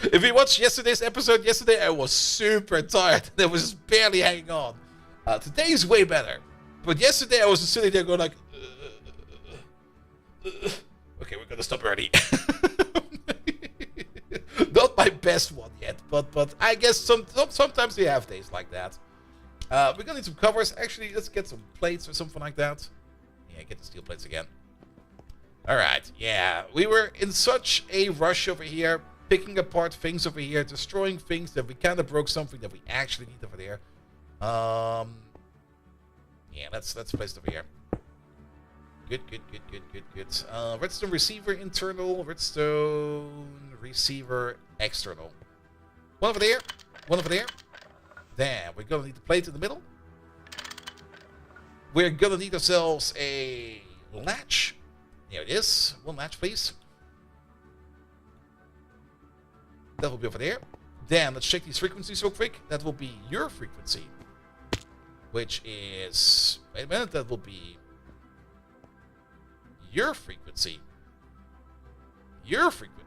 Speaker 1: If you watched yesterday's episode, yesterday I was super tired. I was just barely hanging on. Today is way better. But yesterday I was just sitting there going like, okay, we're gonna stop early. Not my best one yet, but I guess sometimes we have days like that. We're gonna need some covers. Actually, let's get some plates or something like that. Yeah, get the steel plates again. Alright, yeah. We were in such a rush over here, picking apart things over here, destroying things that we kind of broke something that we actually need over there. Yeah, let's place it over here. Good. Redstone receiver internal, redstone receiver external. One over there, one over there. Then we're gonna need the plate in the middle. We're gonna need ourselves a latch. There it is. One latch, please. That will be over there. Then let's check these frequencies real quick. That will be your frequency, which is, wait a minute, that will be your frequency. Your frequency.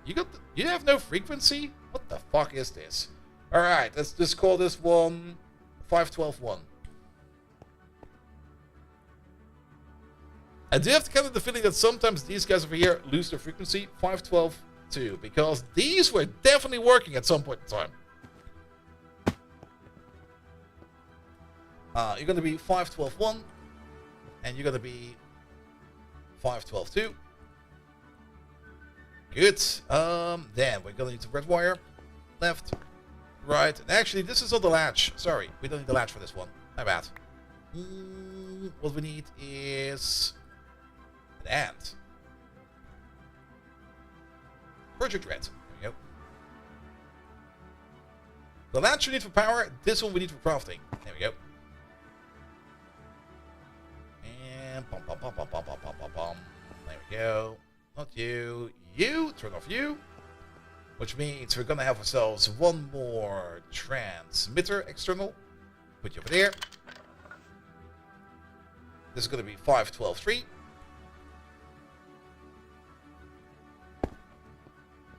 Speaker 1: You have no frequency? What the fuck is this? Alright, let's just call this one 5121. I do have to kind of the feeling that sometimes these guys over here lose their frequency. 512 2, because these were definitely working at some point in time. You're going to be 512 1, and you're going to be 512 2. Good. Then we're going to need the red wire. Left, right. And actually, this is not the latch. Sorry, we don't need the latch for this one. My bad. What we need is an and. Project red. There we go. The latch we need for power. This one we need for crafting. There we go. And bum bum bum bum bum bum bum bum bum. There we go. Not you. You. Turn off you. Which means we're gonna have ourselves one more transmitter external. Put you over there. This is gonna be 512 3.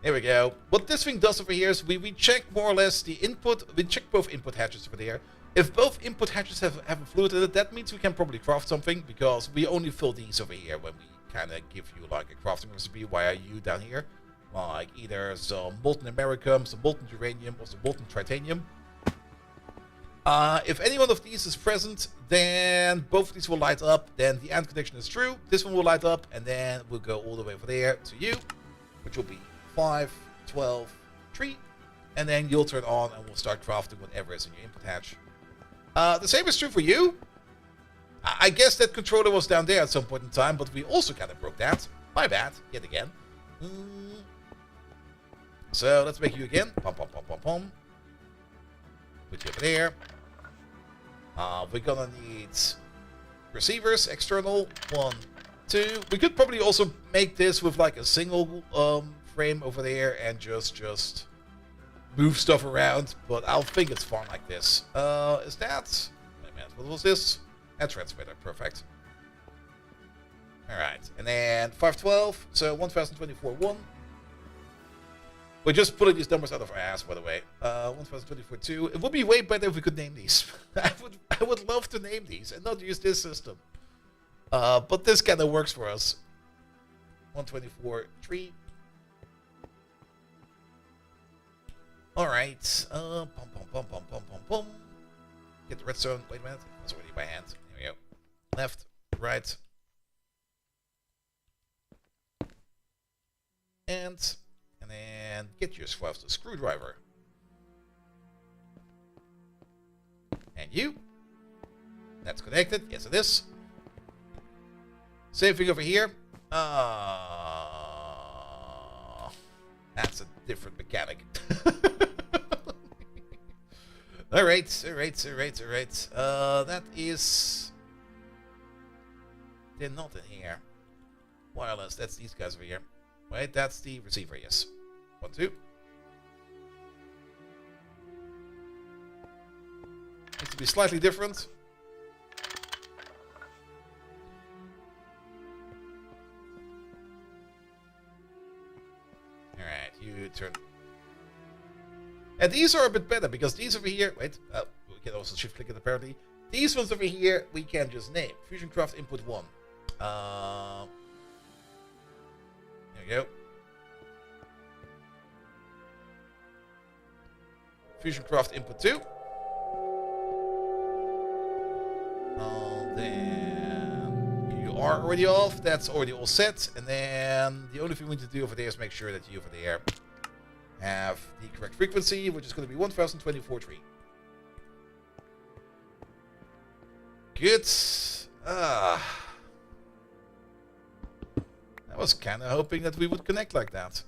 Speaker 1: There we go. What this thing does over here is we check more or less the input. We check both input hatches over there. If both input hatches have a fluid in it, that means we can probably craft something, because we only fill these over here when we kind of give you like a crafting recipe via you down here. Like either some molten americum, some molten uranium, or some molten titanium. If any one of these is present, then both of these will light up. Then the AND connection is true. This one will light up, and then we'll go all the way over there to you, which will be 5, 12, 3. And then you'll turn on, and we'll start crafting whatever is in your input hatch. The same is true for you. I guess that controller was down there at some point in time, but we also kind of broke that. My bad, yet again. So let's make you again. Pom pom pom pom pom. Put you over there. We're gonna need receivers, external. 1, 2. We could probably also make this with like a single frame over there and just move stuff around, but I'll think it's fun like this. Is that... Wait a minute, what was this? A transmitter, perfect. Alright, and then 512, so 1024 1. We're just pulling these numbers out of our ass, by the way. 1024 2. It would be way better if we could name these. I would love to name these and not use this system. But this kind of works for us. 124 3. Alright. Pum pum pum pum pum pum pum. Get the redstone. Wait a minute. It's already by hand. There we go. Left, right. And then get yourself the screwdriver. And you. That's connected. Yes, it is. Same thing over here. That's a different mechanic. Alright. That is... They're not in here. Wireless, that's these guys over here. Wait, that's the receiver, yes. 1, 2. Needs to be slightly different. Alright, you turn... And these are a bit better, because these over here... Wait, we can also shift click it apparently. These ones over here, we can just name. Fusion Craft Input 1. There we go. Fusion Craft Input 2. Then you are already off. That's already all set. And then the only thing we need to do over there is make sure that you over there have the correct frequency, which is going to be 1024 3. Good. I was kind of hoping that we would connect like that.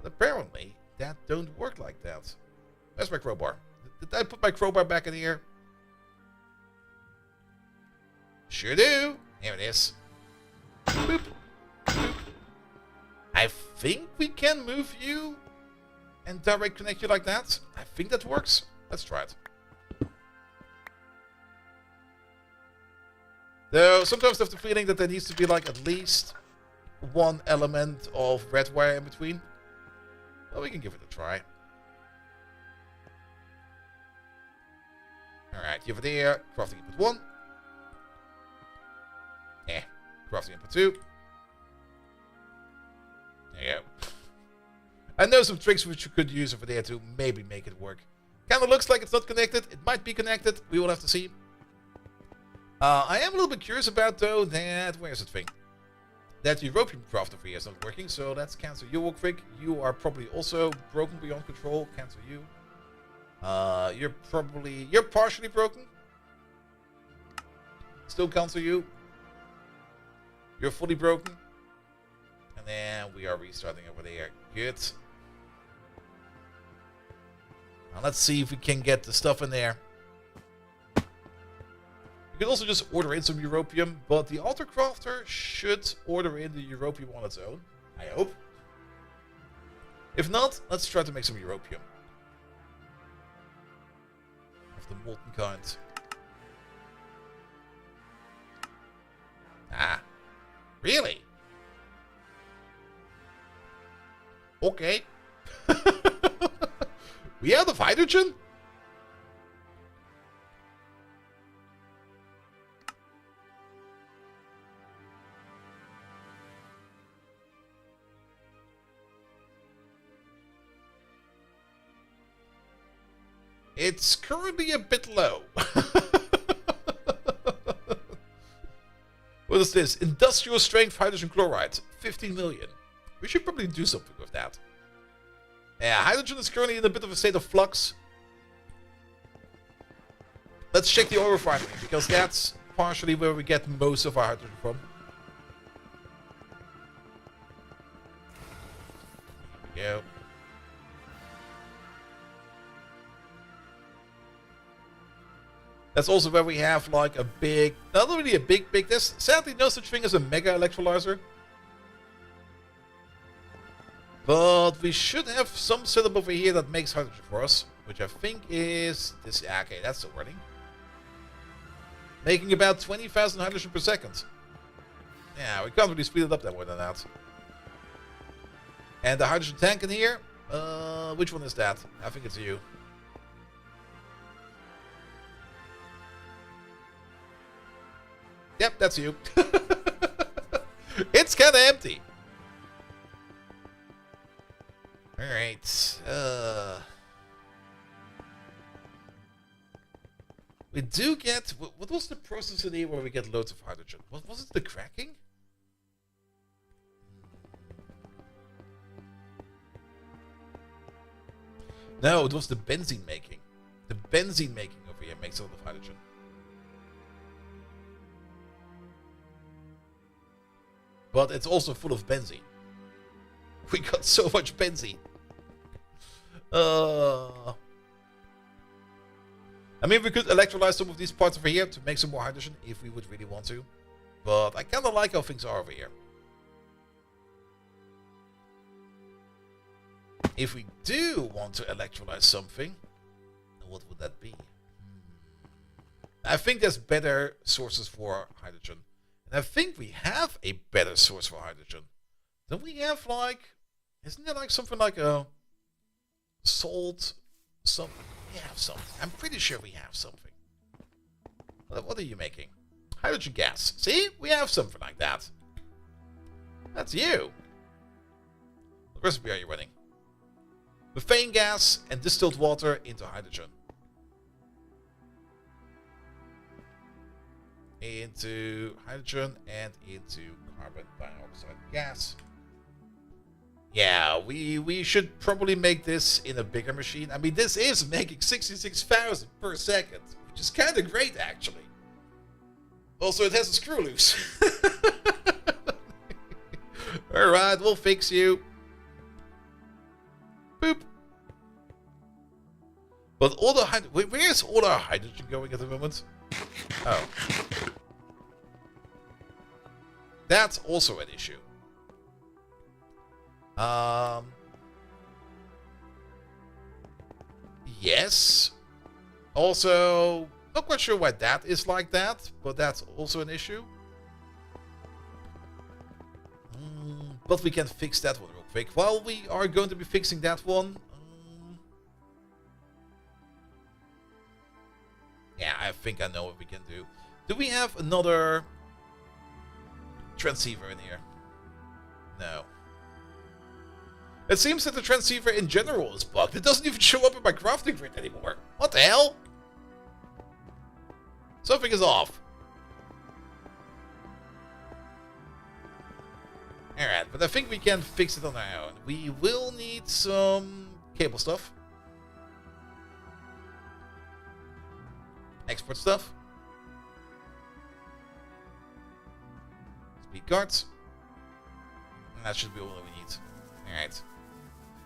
Speaker 1: But apparently, that don't work like that. Where's my crowbar? Did I put my crowbar back in here? Sure do. Here it is. Boop. Boop. I think we can move you and direct connect you like that. I think that works. Let's try it. Though sometimes I have the feeling that there needs to be like at least one element of red wire in between. Well, we can give it a try. Alright, over there, crafting input 1. Crafting input 2. There you go. I know some tricks which you could use over there to maybe make it work. Kind of looks like it's not connected. It might be connected. We will have to see. I am a little bit curious about, though, that... Where's the thing? That European craft over here is not working, so let's cancel you real quick. You are probably also broken beyond control. Cancel you. You're partially broken. Still cancel you. You're fully broken. And then we are restarting over there. Good. Now let's see if we can get the stuff in there. You can also just order in some Europium, but the Altar Crafter should order in the Europium on its own. I hope. If not, let's try to make some Europium. Of the molten kind. Ah. Really? Okay. We out of hydrogen? It's currently a bit low. What is this? Industrial strength hydrogen chloride. 15 million. We should probably do something with that. Yeah, hydrogen is currently in a bit of a state of flux. Let's check the oil refinery, because that's partially where we get most of our hydrogen from. Here we go. That's also where we have like a big, not really a big, there's sadly no such thing as a mega electrolyzer. But we should have some setup over here that makes hydrogen for us, which I think is this. Yeah, okay, that's the wording. Making about 20,000 hydrogen per second. Yeah, we can't really speed it up that more than that. And the hydrogen tank in here, which one is that? I think it's you. Yep, that's you. It's kind of empty. Alright. We do get... What was the process in here where we get loads of hydrogen? What was it? The cracking? No, it was the benzene making. The benzene making over here makes a lot of hydrogen. But it's also full of benzene. We got so much benzene. I mean, we could electrolyze some of these parts over here to make some more hydrogen if we would really want to. But I kind of like how things are over here. If we do want to electrolyze something, what would that be? I think there's better sources for hydrogen. And I think we have a better source for hydrogen. Don't we have like... Isn't there like something like a... Salt... Something? We have something. I'm pretty sure we have something. What are you making? Hydrogen gas. See? We have something like that. That's you. What recipe are you running? Methane gas and distilled water into hydrogen. Into hydrogen and into carbon dioxide gas. Yeah, we should probably make this in a bigger machine. I mean, this is making 66,000 per second, which is kind of great, actually. Also, it has a screw loose. Alright, we'll fix you. Boop. But all the hydrogen... Where's all our hydrogen going at the moment? Oh. That's also an issue. Yes. Also, not quite sure why that is like that, but that's also an issue. But we can fix that one real quick. While we are going to be fixing that one... yeah, I think I know what we can do. Do we have another transceiver in here? No. It seems that the transceiver in general is bugged. It doesn't even show up in my crafting grid anymore. What the hell? Something is off. Alright, but I think we can fix it on our own. We will need some cable stuff. Export stuff. Speed cards. And that should be all that we need. Alright.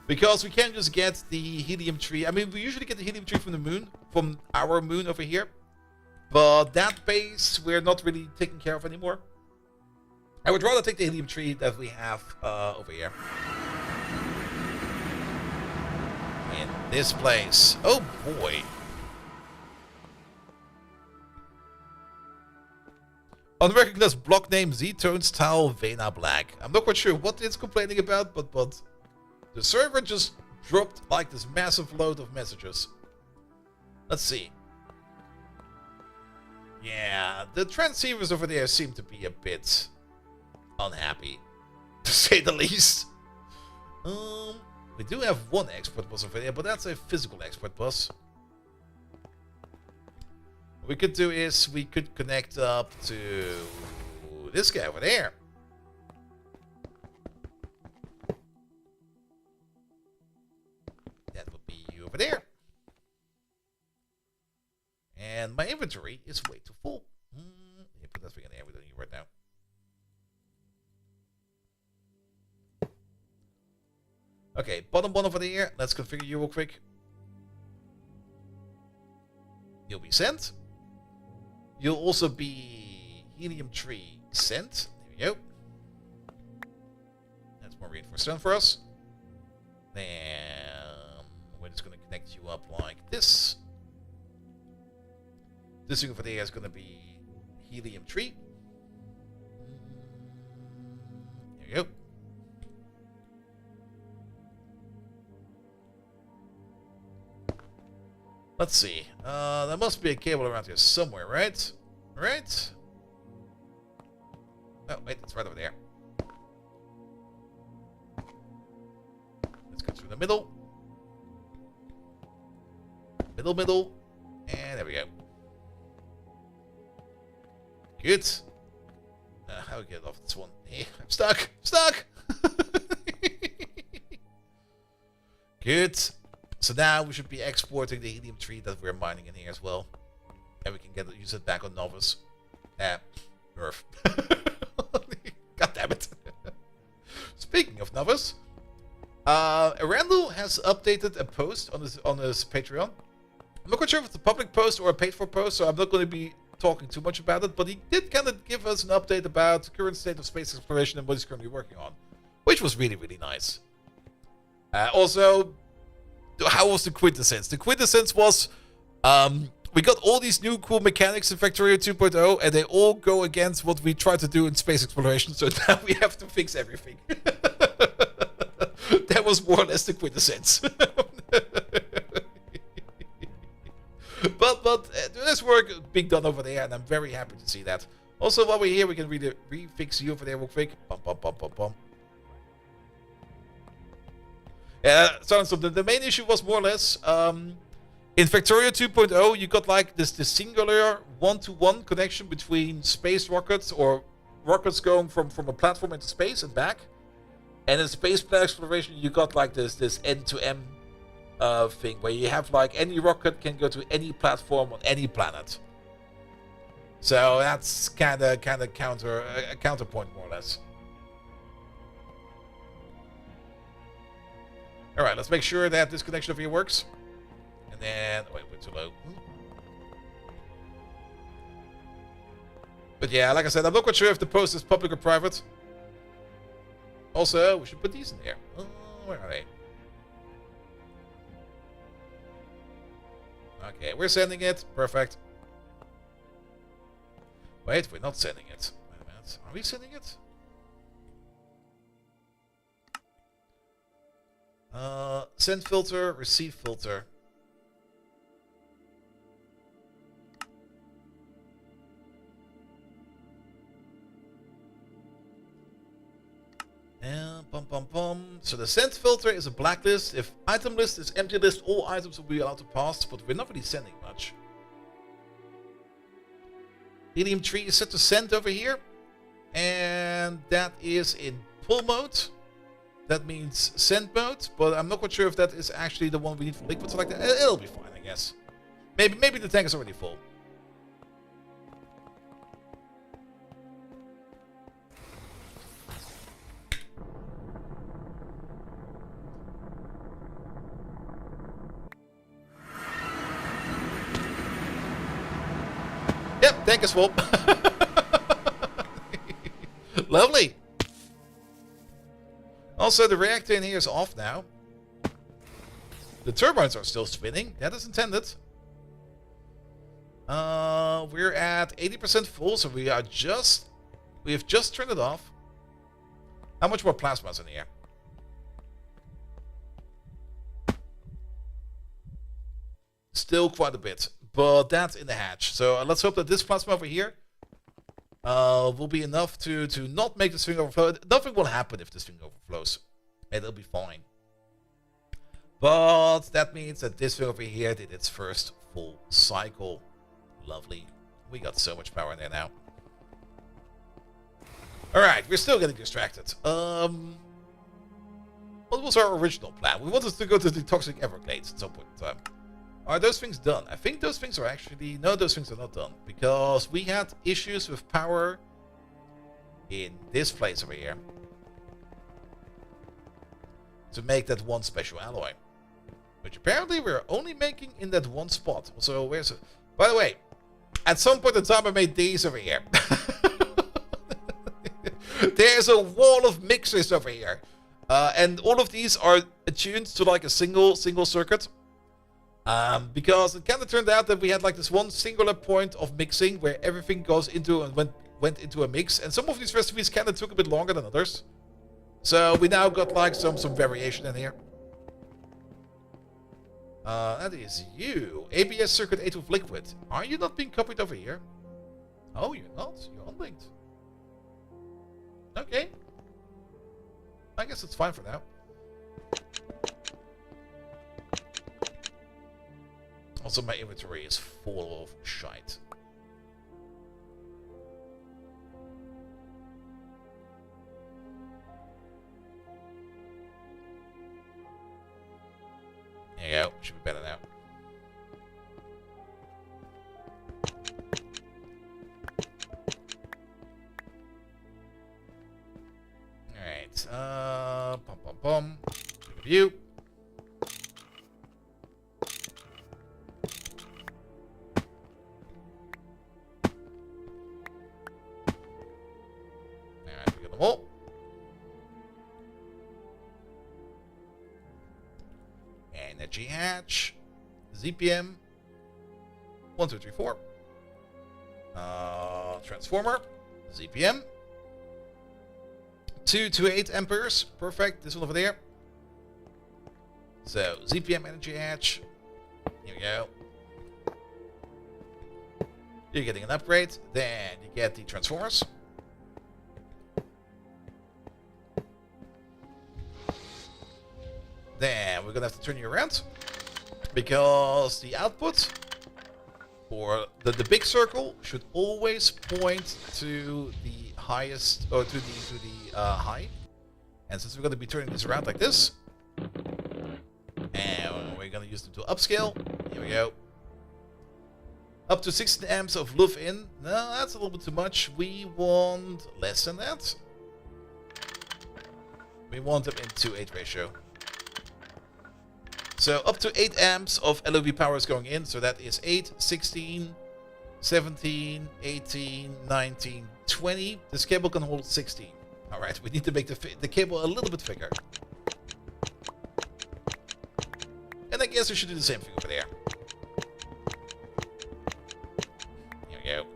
Speaker 1: Because we can't just get the helium tree. I mean, we usually get the helium tree from the moon. From our moon over here. But that base we're not really taking care of anymore. I would rather take the helium tree that we have over here. In this place. Oh boy. Unrecognized block name Z-Tone style Vena Black. I'm not quite sure what it's complaining about, but the server just dropped like this massive load of messages. Let's see. Yeah, the transceivers over there seem to be a bit unhappy, to say the least. We do have one export bus over there, but that's a physical export bus. What we could do is we could connect up to this guy over there. That would be you over there. And my inventory is way too full. Yeah, put that thing in there. We don't need it right now. Okay, bottom one over there. Let's configure you real quick. You'll be sent. You'll also be helium tree sent. There we go. That's more reinforcement for us. Then we're just going to connect you up like this. This thing over there is going to be helium tree. There we go. Let's see. There must be a cable around here somewhere, right? Right? Oh, wait, it's right over there. Let's go through the middle. Middle. And there we go. Good. How do we get off this one? I'm stuck! Stuck! Good. So now we should be exporting the helium tree that we're mining in here as well. And we can use it back on Novus. Earth. God damn it. Speaking of Novus, Randall has updated a post on his Patreon. I'm not quite sure if it's a public post or a paid for post, so I'm not going to be talking too much about it, but he did kind of give us an update about the current state of space exploration and what he's currently working on, which was really, really nice. Also, how was the quintessence? The quintessence was, we got all these new cool mechanics in Factorio 2.0, and they all go against what we try to do in space exploration, so now we have to fix everything. That was more or less the quintessence. But there's work being done over there, and I'm very happy to see that. Also, while we're here, we can refix you over there real quick. Bum. Yeah, so the main issue was more or less, in Factorio 2.0, you got like this singular one-to-one connection between space rockets, or rockets going from a platform into space and back. And in space exploration, you got like this end-to-end thing, where you have like any rocket can go to any platform on any planet. So that's kind of counterpoint, more or less. Alright, let's make sure that this connection over here works. And then... wait, we're too low. But yeah, like I said, I'm not quite sure if the post is public or private. Also, we should put these in there. Oh, where are they? Okay, we're sending it. Perfect. Wait, we're not sending it. Wait a minute. Are we sending it? Send filter, receive filter. And bum bum bum. So the send filter is a blacklist. If item list is empty list, all items will be allowed to pass, but we're not really sending much. Helium tree is set to send over here. And that is in pull mode. That means send mode, but I'm not quite sure if that is actually the one we need for liquid select. It'll be fine, I guess. Maybe the tank is already full. Yep, tank is full. Lovely. Also, the reactor in here is off now. The turbines are still spinning. That is intended. We're at 80% full, so we have just turned it off. How much more plasma is in here? Still quite a bit, but that's in the hatch. So let's hope that this plasma over here will be enough to not make this thing overflow. Nothing will happen if this thing overflows. It'll be fine. But that means that this thing over here did its first full cycle. Lovely. We got so much power in there now. Alright, we're still getting distracted. What was our original plan? We wanted to go to the Toxic Everglades at some point in time. Are those things done? I think those things are actually... No, those things are not done. Because we had issues with power in this place over here. To make that one special alloy. Which apparently we're only making in that one spot. So where's it? By the way, at some point in time I made these over here. There's a wall of mixers over here. And all of these are attuned to like a single circuit. Because it kind of turned out that we had like this one singular point of mixing where everything goes into and went into a mix. And some of these recipes kind of took a bit longer than others. So we now got like some variation in here. That is you. ABS circuit 8 with liquid. Are you not being copied over here? Oh, you're not. You're unlinked. Okay. I guess it's fine for now. Also, my inventory is full of shite. There you go. Should be better now. Alright. Review. Alright, we got them all. Energy hatch, ZPM, 1, 2, 3, 4. Transformer, ZPM, 2 to 8 amperes, perfect. This one over there. So ZPM energy hatch. Here we go. You're getting an upgrade. Then you get the transformers. Then we're gonna have to turn you around because the output for the big circle should always point to the highest or to the high. And since we're gonna be turning this around like this, and we're gonna use them to upscale. Here we go. Up to 16 amps of love in. No, that's a little bit too much. We want less than that. We want them in 2:8 ratio. So up to 8 amps of LOV power is going in. So that is 8, 16, 17, 18, 19, 20. This cable can hold 16. Alright, we need to make the cable a little bit thicker. And I guess we should do the same thing over there. Here we go.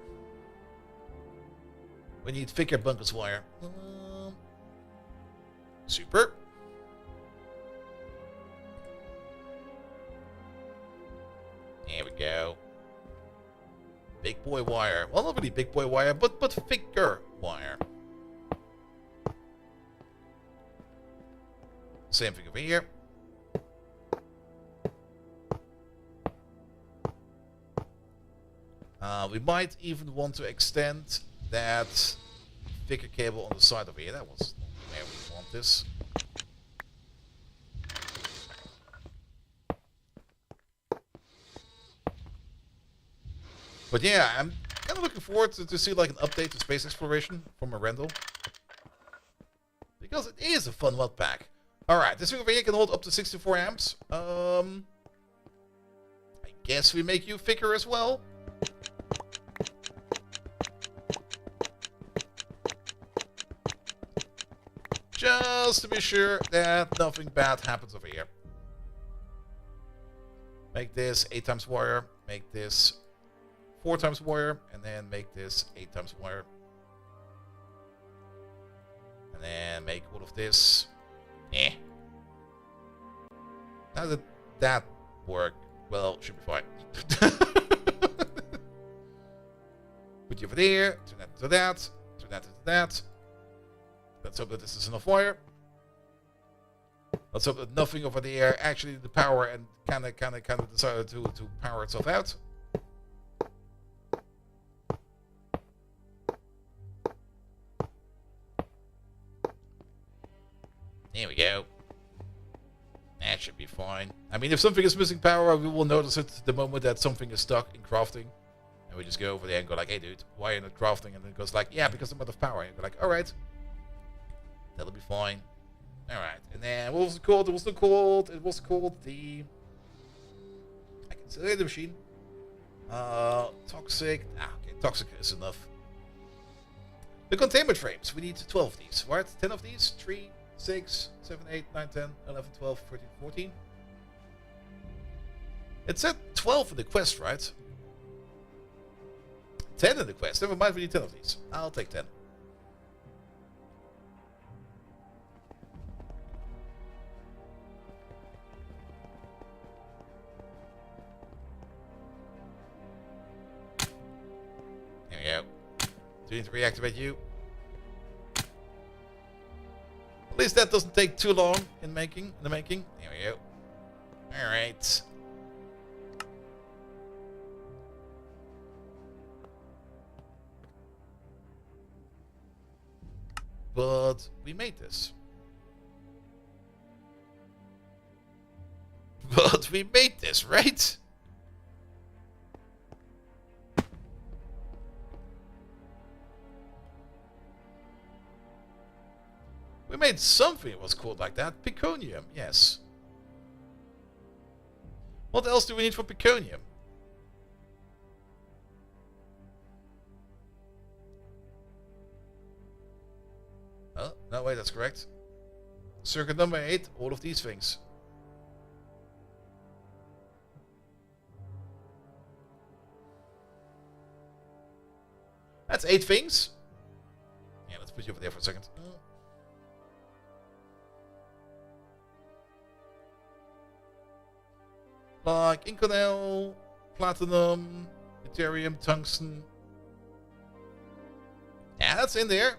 Speaker 1: We need thicker bunkus wire. Super. There we go. Big boy wire. Well, not really big boy wire, but thicker wire. Same thing over here. We might even want to extend that thicker cable on the side over here. That was not where we want this. But yeah, I'm kind of looking forward to see like an update to space exploration from a rental. Because it is a fun mod pack. Alright, this thing over here can hold up to 64 amps. I guess we make you thicker as well. Just to be sure that nothing bad happens over here. Make this 8 times wire. Make this 4 times wire. And then make this 8 times wire. And then make all of this. How did that work? Well, should be fine. Put you over there. Turn that into that. Turn that into that. Let's hope that this is enough wire. Let's hope that nothing over there actually the power and kind of decided to power itself out. There we go. That should be fine. I mean, if something is missing power, we will notice it the moment that something is stuck in crafting. And we just go over there and go like, hey dude, why are you not crafting? And then it goes like, yeah, because I'm out of power. And you go like, alright. That'll be fine. Alright. And then, what was it called? It was called the... I can say the machine. Toxic. Okay, toxic is enough. The containment frames. We need 12 of these, right? 10 of these. 3, 6, 7, 8, 9, 10, 11, 12, 13, 14. It said 12 in the quest, right? 10 in the quest. Never mind, we need 10 of these. I'll take 10. There we go. Do you need to reactivate you? At least that doesn't take too long in the making. There we go. Alright. But we made this. But we made this, right? We made something that was called like that. Peconium, yes. What else do we need for Peconium? Oh, no, wait, that's correct. Circuit number 8, all of these things. That's 8 things. Yeah, let's put you over there for a second. Like Inconel, Platinum, Ethereum, Tungsten. Yeah, that's in there.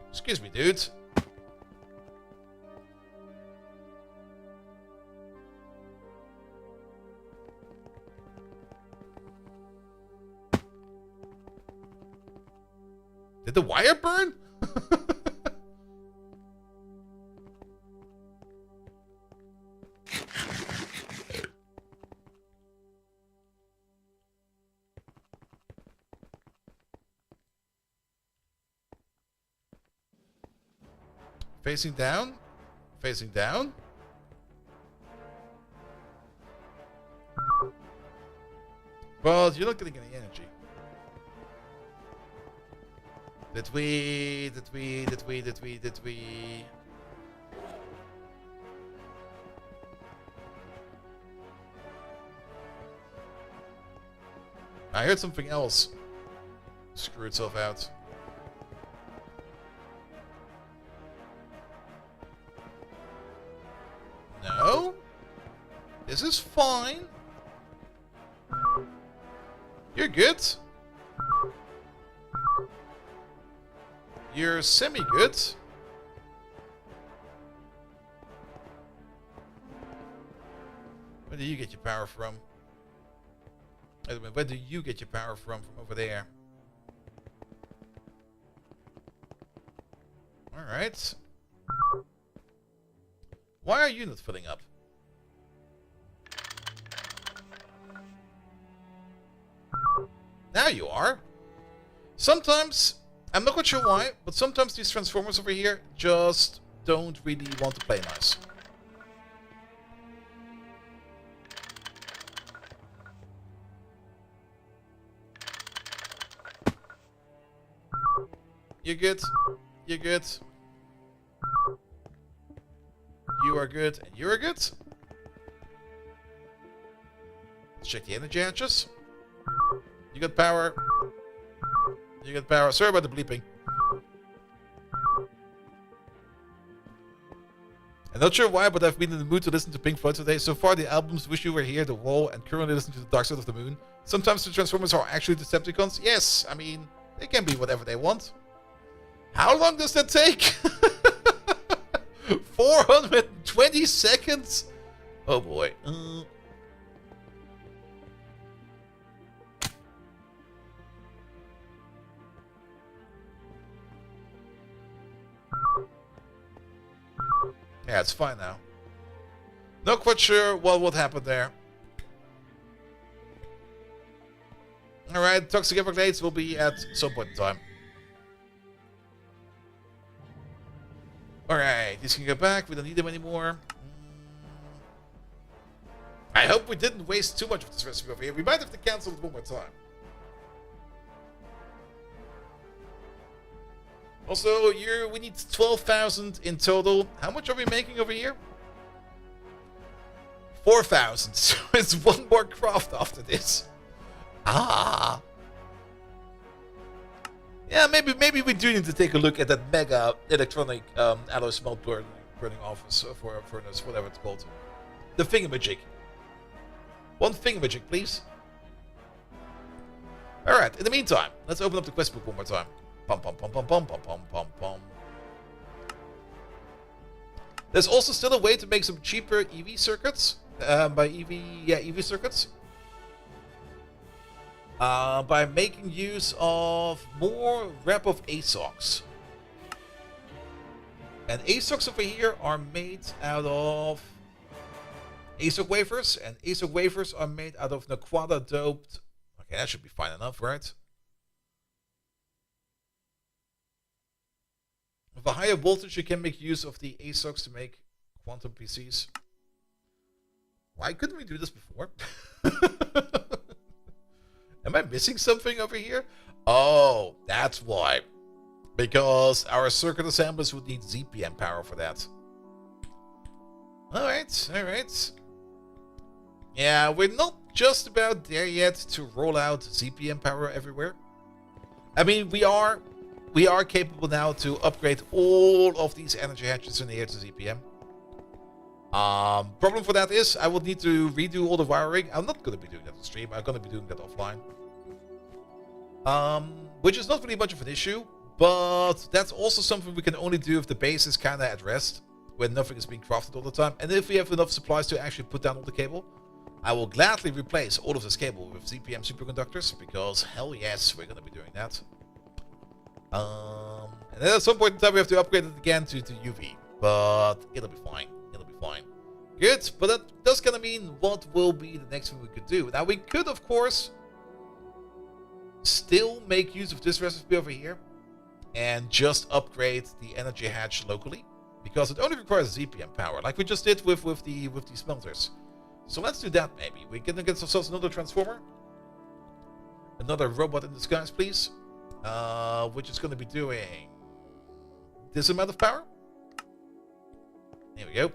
Speaker 1: Excuse me, dude. Did the wire burn? Facing down? Facing down? But you're not getting any energy. Did we... I heard something else screw itself out. No? This is fine. You're good. You're semi-good. Where do you get your power from? Where do you get your power from over there? Alright. Why are you not filling up? Now you are. Sometimes, I'm not quite sure why, but sometimes these transformers over here just don't really want to play nice. You're good. You're good. You are good, and you are good. Let's check the energy hatches. You got power. You got power. Sorry about the bleeping. I'm not sure why, but I've been in the mood to listen to Pink Floyd today. So far, the albums Wish You Were Here, The Wall, and currently listen to The Dark Side of the Moon. Sometimes the Transformers are actually Decepticons. Yes, I mean, they can be whatever they want. How long does that take? 420 seconds? Oh boy. Yeah, it's fine now. Not quite sure what would happen there. Alright, Toxic Everglades will be at some point in time. Alright, these can go back. We don't need them anymore. I hope we didn't waste too much of this recipe over here. We might have to cancel it one more time. Also, we need 12,000 in total. How much are we making over here? 4,000. So it's one more craft after this. Ah. Yeah, maybe we do need to take a look at that mega electronic alloy smelt burning office for furnace, whatever it's called. The thingamajig. One thingamajig, please. Alright, in the meantime, let's open up the quest book one more time. Pum pum pum pum pum pum pum pum pum. There's also still a way to make some cheaper EV circuits. EV circuits. By making use of more wrap of ASOCs. And ASOCs over here are made out of ASOC wafers, and ASOC wafers are made out of Naquada doped. Okay, that should be fine enough, right? With a higher voltage, you can make use of the ASOCs to make quantum PCs. Why couldn't we do this before? Am I missing something over here? Oh, that's why. Because our circuit assemblers would need ZPM power for that. Alright, alright. Yeah, we're not just about there yet to roll out ZPM power everywhere. I mean, we are capable now to upgrade all of these energy hatches in the air to ZPM. Problem for that is I would need to redo all the wiring. I'm not going to be doing that on stream. I'm going to be doing that offline. Which is not really much of an issue, but that's also something we can only do if the base is kind of at rest, when nothing is being crafted all the time. And if we have enough supplies to actually put down all the cable, I will gladly replace all of this cable with ZPM superconductors, because hell yes, we're going to be doing that. And then at some point in time we have to upgrade it again to UV, but it'll be fine. It'll be fine. Good, but that does kind of mean what will be the next thing we could do. Now we could, of course, still make use of this recipe over here and just upgrade the energy hatch locally, because it only requires ZPM power, like we just did with the smelters. So let's do that maybe. We're gonna get ourselves another transformer, another robot in disguise, please, which is going to be doing this amount of power. There we go.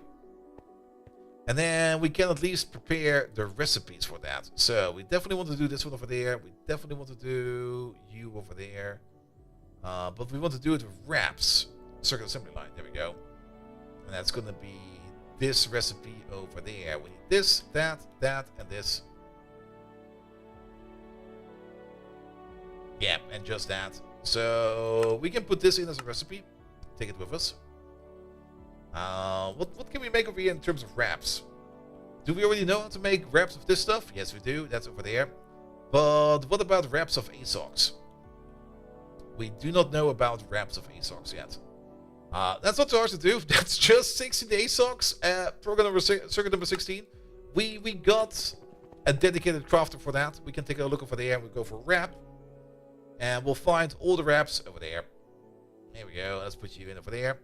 Speaker 1: And then we can at least prepare the recipes for that. So we definitely want to do this one over there. We definitely want to do you over there. But we want to do it with wraps. Circuit assembly line. There we go. And that's going to be this recipe over there. We need this, that, and this. Yeah, and just that. So we can put this in as a recipe. Take it with us. What can we make over here in terms of wraps? Do we already know how to make wraps of this stuff? Yes, we do. That's over there. But what about wraps of ASOCs? We do not know about wraps of ASOCs yet. That's not too hard to do. That's just 16 ASOCs. Circuit number 16. We got a dedicated crafter for that. We can take a look over there and we go for wrap. And we'll find all the wraps over there. There we go. Let's put you in over there.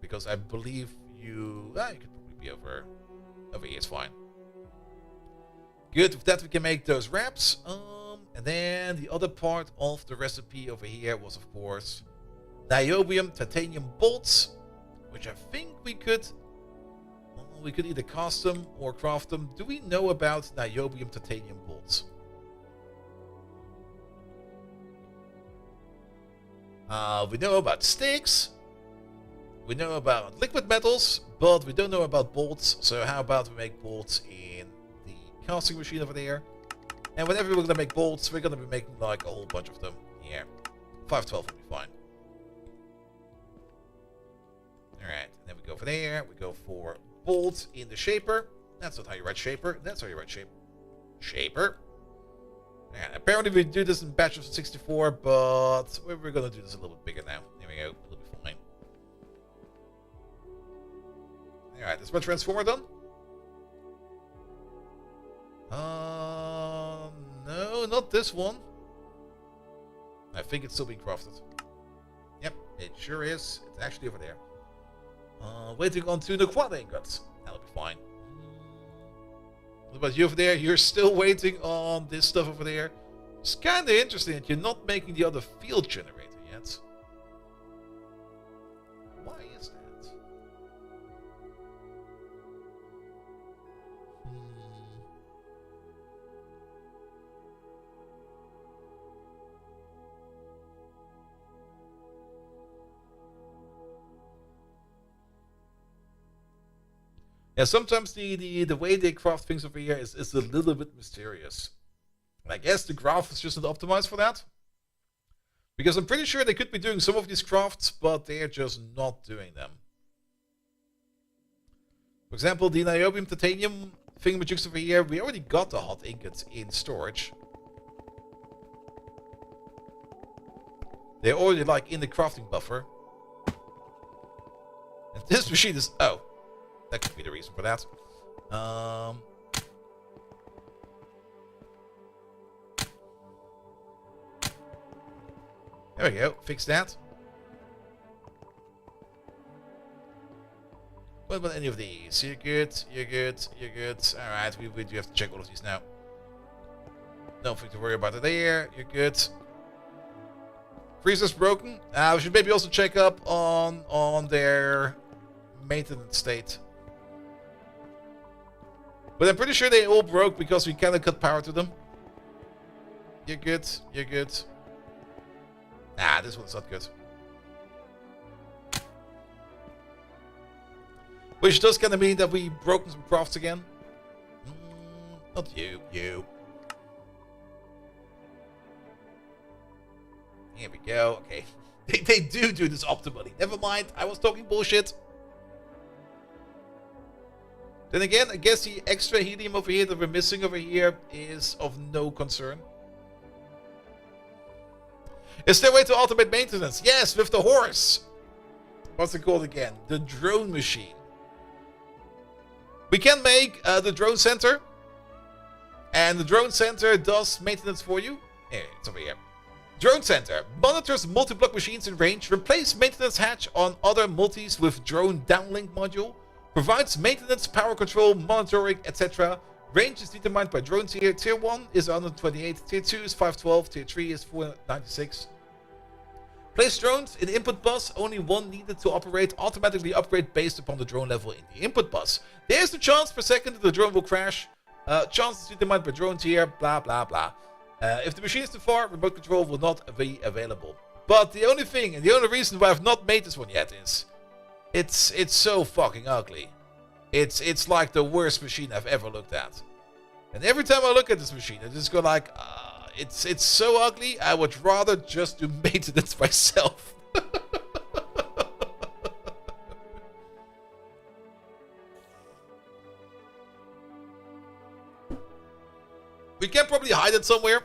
Speaker 1: Because I believe you... you could probably be over here. It's fine. Good. With that, we can make those wraps. And then the other part of the recipe over here was, of course, niobium titanium bolts, which I think we could either cast them or craft them. Do we know about niobium titanium bolts? We know about sticks. We know about liquid metals, but we don't know about bolts. So how about we make bolts in the casting machine over there? And whenever we're going to make bolts, we're going to be making like a whole bunch of them here. 512 will be fine. Alright, then we go for there. We go for bolts in the shaper. That's not how you write shaper. That's how you write shaper. And apparently we do this in batches of 64, but we're going to do this a little bit bigger now. There we go. It'll be fine. Alright, is my transformer done? No, not this one. I think it's still being crafted. Yep, it sure is. It's actually over there. Waiting on 2 quad ingots. That'll be fine. What about you over there? You're still waiting on this stuff over there. It's kind of interesting that you're not making the other field generator yet. Why is that? Yeah, sometimes the way they craft things over here is a little bit mysterious. And I guess the graph is just not optimized for that. Because I'm pretty sure they could be doing some of these crafts, but they're just not doing them. For example, the niobium titanium thingamajigs over here, we already got the hot ingots in storage. They're already like in the crafting buffer. And this machine is... oh. That could be the reason for that. There we go. Fix that. What about any of these? You're good. You're good. You're good. Alright, we do have to check all of these now. Nothing to worry about there. You're good. Freezer's broken. We should maybe also check up on their maintenance state. But I'm pretty sure they all broke because we kind of cut power to them. You're good. You're good. Nah, this one's not good. Which does kind of mean that we've broken some crafts again. Not you. You. Here we go. Okay. They do this optimally. Never mind. I was talking bullshit. Then again, I guess the extra helium over here that we're missing over here is of no concern. Is there a way to automate maintenance? Yes, with the horse. What's it called again? The drone machine. We can make the drone center. And the drone center does maintenance for you. Here, it's over here. Drone center monitors multi-block machines in range. Replace maintenance hatch on other multis with drone downlink module. Provides maintenance, power control, monitoring, etc. Range is determined by drone tier. Tier 1 is 128, Tier 2 is 512, Tier 3 is 496. Place drones in input bus, only one needed to operate. Automatically upgrade based upon the drone level in the input bus. There's the chance per second that the drone will crash. Chance is determined by drone tier, blah blah blah. If the machine is too far, remote control will not be available. But the only thing, and the only reason why I've not made this one yet is... It's so fucking ugly. It's like the worst machine I've ever looked at. And every time I look at this machine, I just go like, it's so ugly, I would rather just do maintenance myself. We can probably hide it somewhere.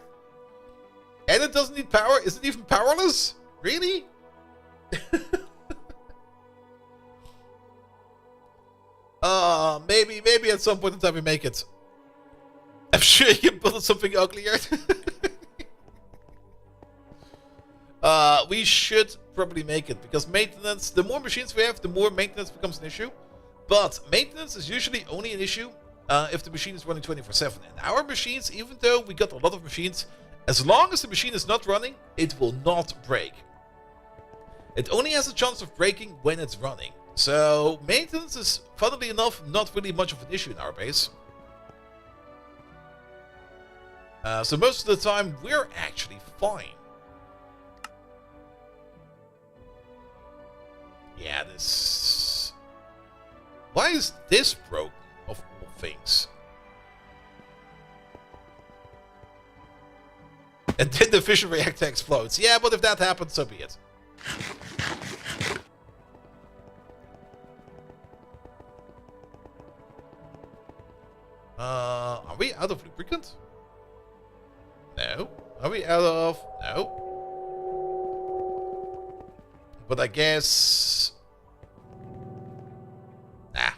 Speaker 1: And it doesn't need power. Is it even powerless? Really? Maybe at some point in time we make it. I'm sure you can build something uglier. We should probably make it, because maintenance, the more machines we have, the more maintenance becomes an issue. But maintenance is usually only an issue if the machine is running 24/7. And our machines, even though we got a lot of machines, as long as the machine is not running, it will not break. It only has a chance of breaking when it's running. So maintenance is, funnily enough, not really much of an issue in our base. So most of the time, we're actually fine. Yeah, this... Why is this broken, of all things? And then the fission reactor explodes. Yeah, but if that happens, so be it. Are we out of lubricant? No. Are we out of... No. But I guess... Nah.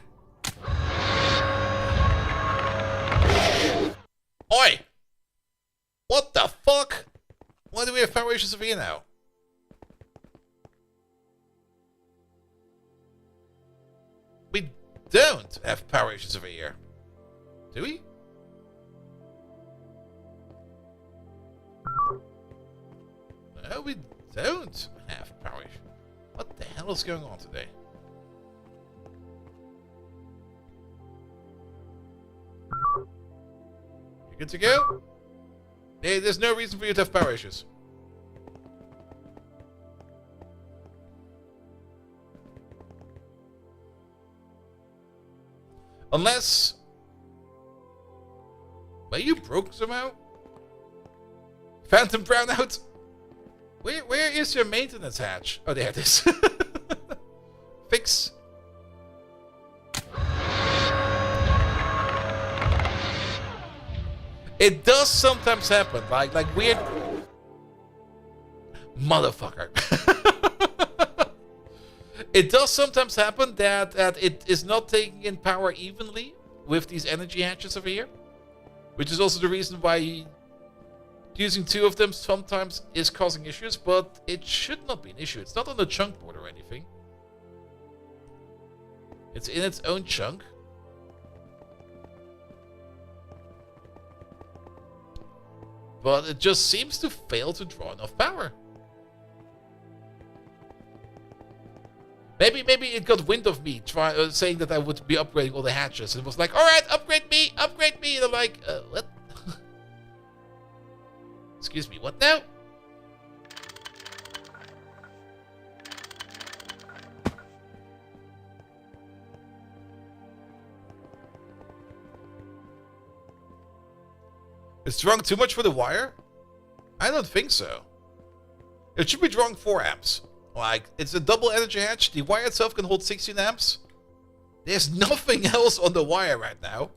Speaker 1: Oi! What the fuck? Why do we have power issues over here now? We don't have power issues over here. Do we? No, we don't have power issues. What the hell is going on today? You good to go? Hey, there's no reason for you to have power issues. Unless... Were you broke somehow? Phantom brownout? Where is your maintenance hatch? Oh, there it is. Fix. It does sometimes happen, like weird... Motherfucker. It does sometimes happen that it is not taking in power evenly with these energy hatches over here. Which is also the reason why using two of them sometimes is causing issues, but it should not be an issue. It's not on the chunk board or anything. It's in its own chunk. But it just seems to fail to draw enough power. Maybe it got wind of me saying that I would be upgrading all the hatches. It was like, alright, upgrade me! And I'm like, what? Excuse me, what now? It's drawing too much for the wire? I don't think so. It should be drawing 4 amps. Like, it's a double energy hatch. The wire itself can hold 16 amps. There's nothing else on the wire right now.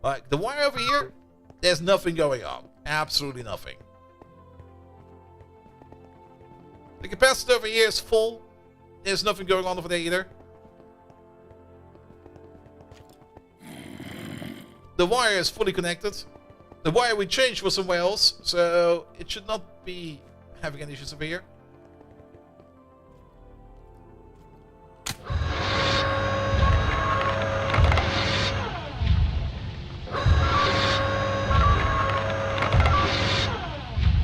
Speaker 1: Like, the wire over here, there's nothing going on. Absolutely nothing. The capacitor over here is full. There's nothing going on over there either. The wire is fully connected. The wire we changed was somewhere else, so it should not be having any issues over here.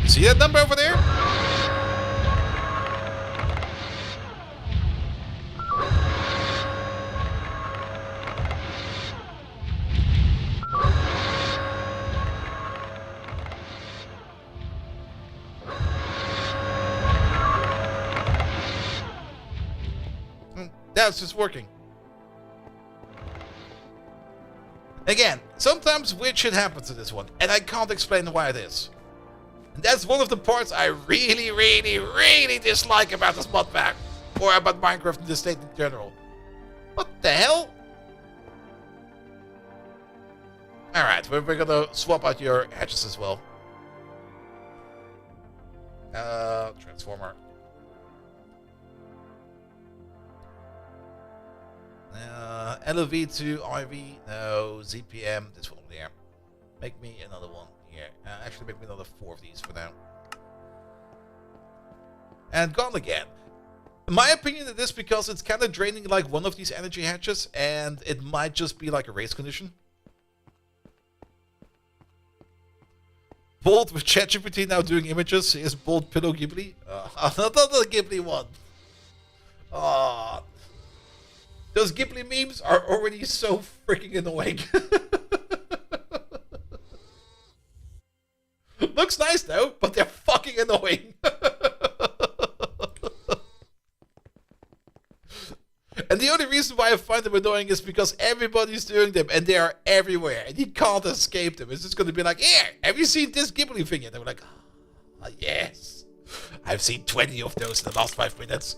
Speaker 1: See that number over there? That's just working. Again, sometimes weird shit happens to this one, and I can't explain why it is. And that's one of the parts I really, really, really dislike about this mod pack. Or about Minecraft in this state in general. What the hell? Alright, we're gonna swap out your hatches as well. Transformer. LOV to IV, no. ZPM, this one there. Make me another one here. Actually, make me another 4 of these for now. And gone again. In my opinion, it is because it's kind of draining like one of these energy hatches, and it might just be like a race condition. Bolt with ChatGPT now doing images. Is Bolt Pillow Ghibli? Not the Ghibli one. Those Ghibli memes are already so freaking annoying. Looks nice though, but they're fucking annoying. And the only reason why I find them annoying is because everybody's doing them and they are everywhere and you can't escape them. It's just going to be like, here, have you seen this Ghibli thing yet? And we're like, yes. I've seen 20 of those in the last 5 minutes.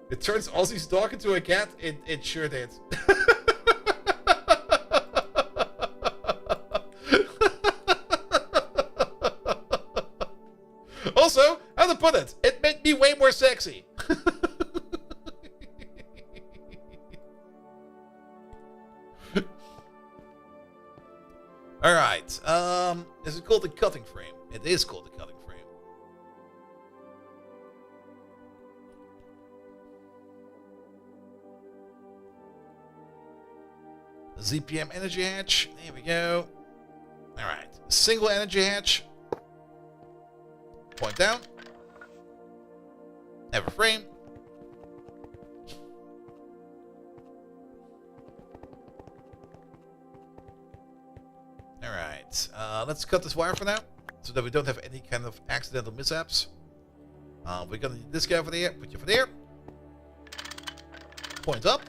Speaker 1: It turns Ozzy's dog into a cat? It sure did. Also, how to put it? It made me way more sexy. Alright, is it called the cutting frame? It is called the cutting frame. ZPM energy hatch, there we go. Alright, single energy hatch. Point down. Have a frame. Alright, let's cut this wire for now, so that we don't have any kind of accidental mishaps. We're gonna need this guy over there, put you over there. Point up.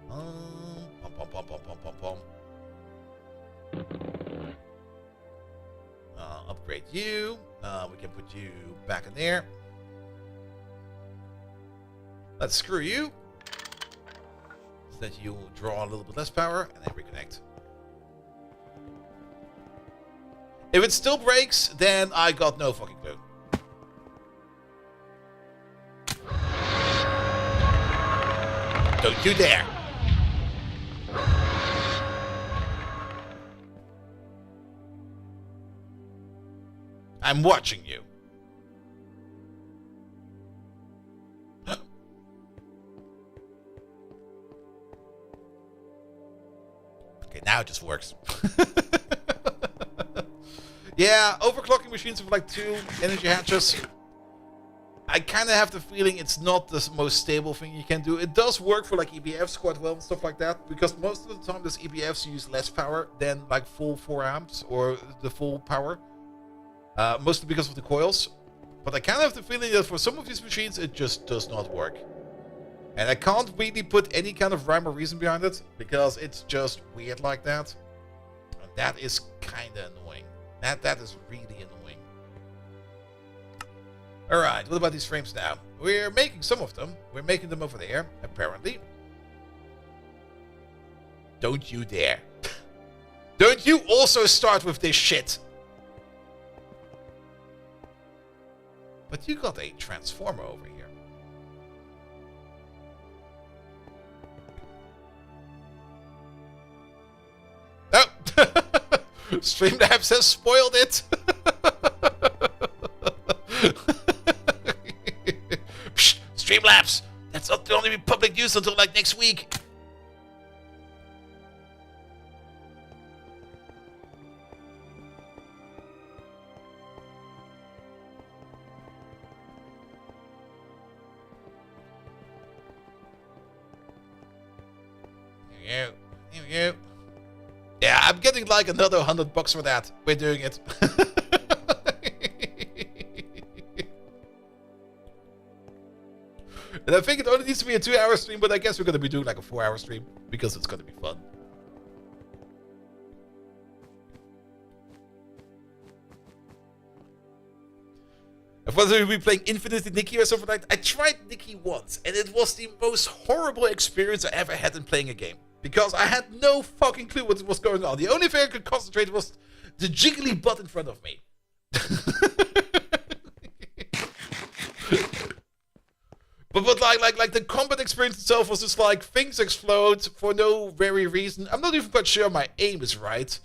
Speaker 1: Pom, pom, pom, pom, pom. Upgrade you. We can put you back in there. Let's screw you, so that you draw a little bit less power, and then reconnect. If it still breaks, then I got no fucking clue. Don't you dare! I'm watching you. Okay, now it just works. Yeah, overclocking machines with like 2 energy hatches. I kind of have the feeling it's not the most stable thing you can do. It does work for like EBFs quite well and stuff like that, because most of the time those EBFs use less power than like full 4 amps or the full power. Mostly because of the coils. But I kind of have the feeling that for some of these machines it just does not work. And I can't really put any kind of rhyme or reason behind it, because it's just weird like that. And that is kind of annoying. That is really annoying. Alright, what about these frames now? We're making some of them. We're making them over there, apparently. Don't you dare. Don't you also start with this shit. But you got a transformer over here. Oh! Streamlabs has spoiled it! Psst, Streamlabs! That's not going to be public use until like next week. Here we go. Yeah, I'm getting like another $100 for that. We're doing it. And I think it only needs to be a 2-hour stream, but I guess we're going to be doing like a 4-hour stream, because it's going to be fun. I thought we were playing Infinity Nikki or something like that. I tried Nikki once, and it was the most horrible experience I ever had in playing a game. Because I had no fucking clue what was going on. The only thing I could concentrate was the jiggly butt in front of me. But like the combat experience itself was just like things explode for no very reason. I'm not even quite sure my aim is right.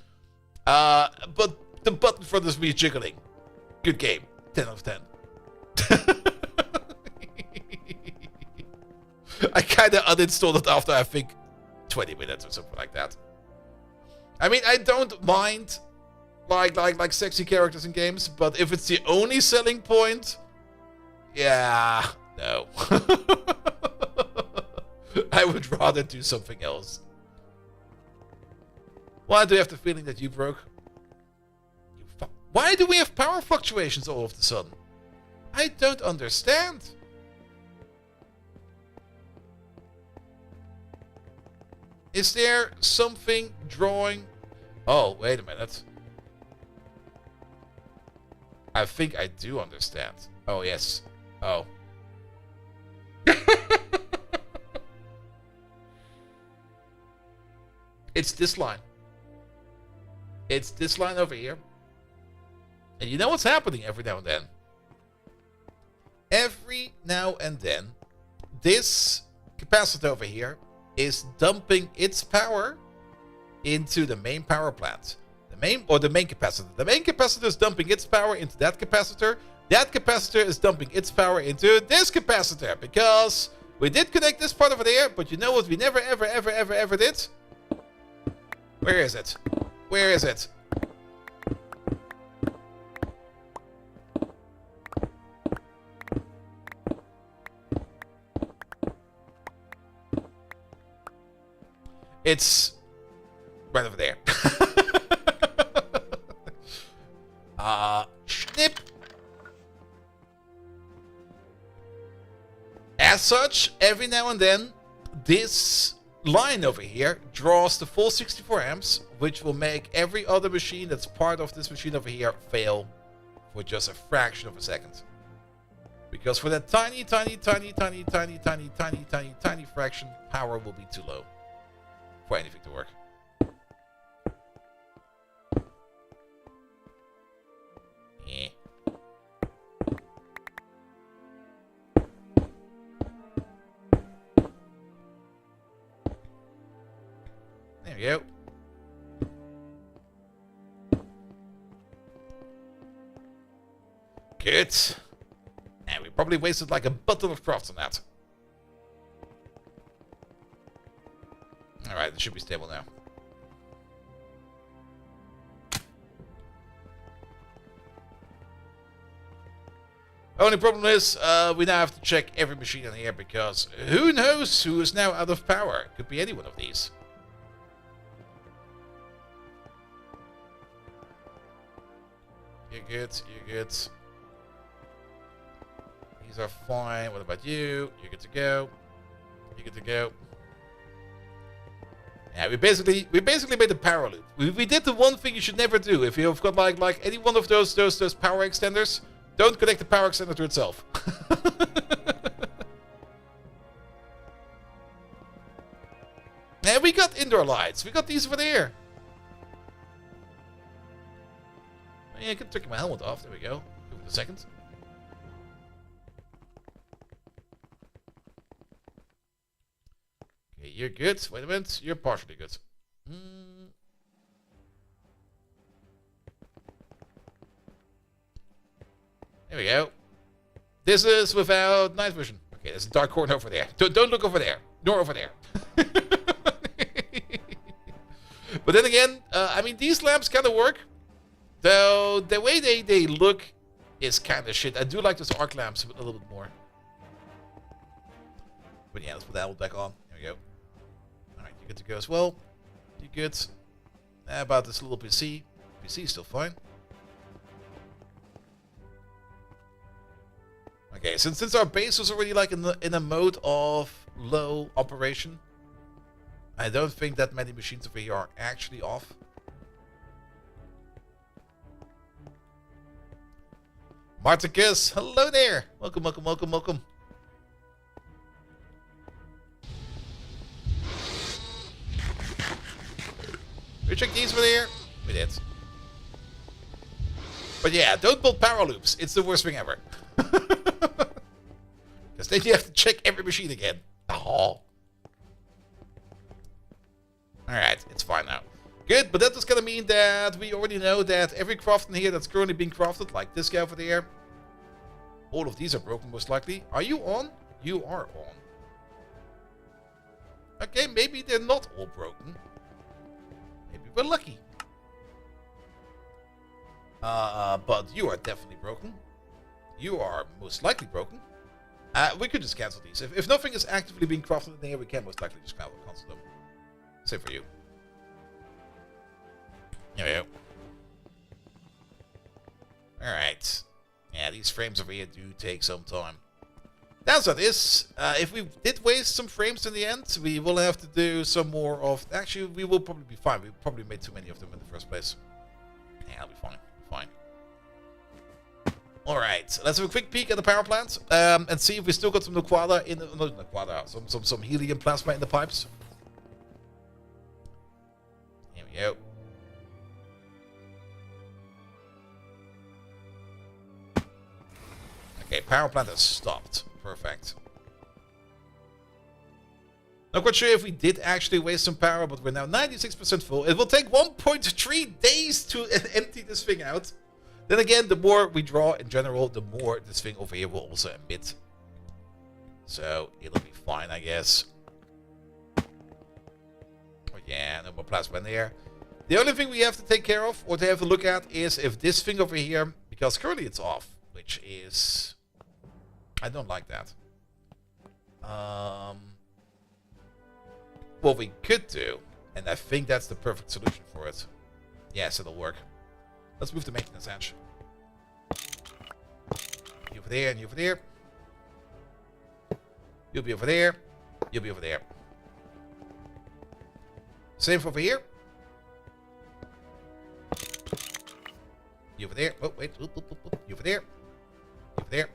Speaker 1: But the button in front of me is jiggling. Good game. 10 out of 10. I kinda uninstalled it after I think 20 minutes or something like that. I mean, I don't mind like sexy characters in games, but if it's the only selling point, yeah, no. I would rather do something else. Why do you have the feeling that you broke? Why do we have power fluctuations all of a sudden? I don't understand. Is there something drawing? Oh, wait a minute. I think I do understand. Oh, yes. Oh. It's this line. It's this line over here. And you know what's happening every now and then? Every now and then, this capacitor over here is dumping its power into the main power plant. The main capacitor. The main capacitor is dumping its power into that capacitor. That capacitor is dumping its power into this capacitor. Because we did connect this part over there, but you know what we never, ever did? Where is it? Where is it? It's right over there. Snip. As such, every now and then, this line over here draws the full 64 amps, which will make every other machine that's part of this machine over here fail for just a fraction of a second. Because for that tiny fraction, power will be too low for anything to work. Yeah. There we go. Good. And we probably wasted like a bottle of crafts on that. Alright, it should be stable now. Only problem is, we now have to check every machine in here because who knows who is now out of power. Could be any one of these. You're good, you're good. These are fine. What about you? You're good to go. You're good to go. Yeah, we basically made a power loop. We did the one thing you should never do. If you've got like any one of those power extenders, don't connect the power extender to itself. And we got indoor lights. We got these over there. Yeah, I can take my helmet off. There we go. Give it a second. Okay, you're good. Wait a minute. You're partially good. There we go. This is without night vision. Okay, there's a dark corner over there. Don't look over there. Nor over there. But then again, I mean, these lamps kind of work. Though the way they look is kind of shit. I do like those arc lamps a little bit more. But yeah, let's put that one back on. There we go. Alright, you're good to go as well. You're good. How about this little PC? PC is still fine. Okay, since our base was already like in a mode of low operation, I don't think that many machines over here are actually off. Marticus, hello there. Welcome, welcome, welcome, welcome. We check these over there. We did. But yeah, don't build power loops. It's the worst thing ever. Because then you have to check every machine again. Oh. Alright, it's fine now. Good, but that is going to mean that we already know that every craft in here that's currently being crafted, like this guy over there, all of these are broken most likely. Are you on? You are on. Okay, maybe they're not all broken. Maybe we're lucky. But you are definitely broken. You are most likely broken. We could just cancel these. If nothing is actively being crafted in here, we can most likely just cancel them. Same for you. There we go. Alright. Yeah, these frames over here do take some time. Downside is, if we did waste some frames in the end, we will have to do some more of... Actually, we will probably be fine. We probably made too many of them in the first place. Yeah, I'll be fine. Fine. Alright, let's have a quick peek at the power plant. And see if we still got some Naquada in the... No, Naquada. Some helium plasma in the pipes. Here we go. Okay, power plant has stopped. Perfect. Not quite sure if we did actually waste some power, but we're now 96% full. It will take 1.3 days to empty this thing out. Then again, the more we draw in general, the more this thing over here will also emit. So, it'll be fine, I guess. Oh yeah, no more plasma in there. The only thing we have to take care of, or to have a look at, is if this thing over here, because currently it's off, which is... I don't like that. What we could do, and I think that's the perfect solution for it. Yes, it'll work. Let's move the maintenance edge. You over there, and you over there. You'll be over there. You'll be over there. Same for over here. You over there. Oh, wait. You over there. You over there.